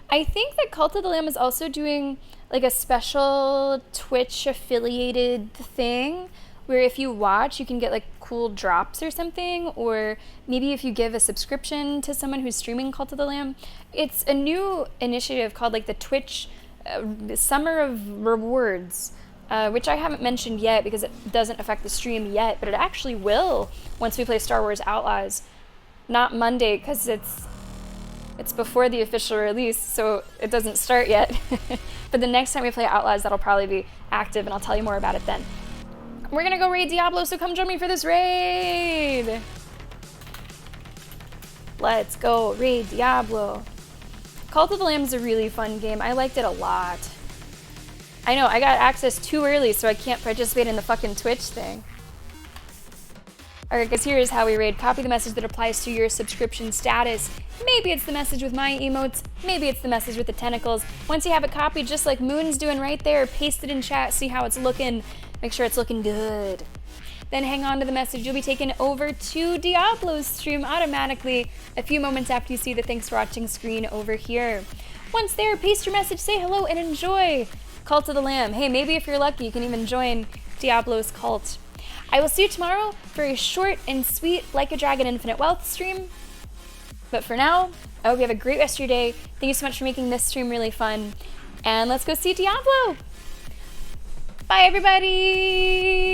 I think that Cult of the Lamb is also doing like a special Twitch affiliated thing where if you watch, you can get like cool drops or something, or maybe if you give a subscription to someone who's streaming Cult of the Lamb. It's a new initiative called like the Twitch Summer of Rewards, which I haven't mentioned yet because it doesn't affect the stream yet, but it actually will once we play Star Wars Outlaws. Not Monday, because it's before the official release, so it doesn't start yet. But the next time we play Outlaws, that'll probably be active, and I'll tell you more about it then. We're gonna go raid Diablo, so come join me for this raid! Let's go raid Diablo. Cult of the Lamb is a really fun game. I liked it a lot. I know, I got access too early, so I can't participate in the fucking Twitch thing. Alright guys, here is how we raid. Copy the message that applies to your subscription status. Maybe it's the message with my emotes, maybe it's the message with the tentacles. Once you have it copied, just like Moon's doing right there, paste it in chat, see how it's looking. Make sure it's looking good. Then hang on to the message. You'll be taken over to Diablo's stream automatically a few moments after you see the thanks for watching screen over here. Once there, paste your message, say hello, and enjoy Cult of the Lamb. Hey, maybe if you're lucky, you can even join Diablo's cult. I will see you tomorrow for a short and sweet Like a Dragon Infinite Wealth stream. But for now, I hope you have a great rest of your day. Thank you so much for making this stream really fun. And let's go see Diablo! Bye, everybody!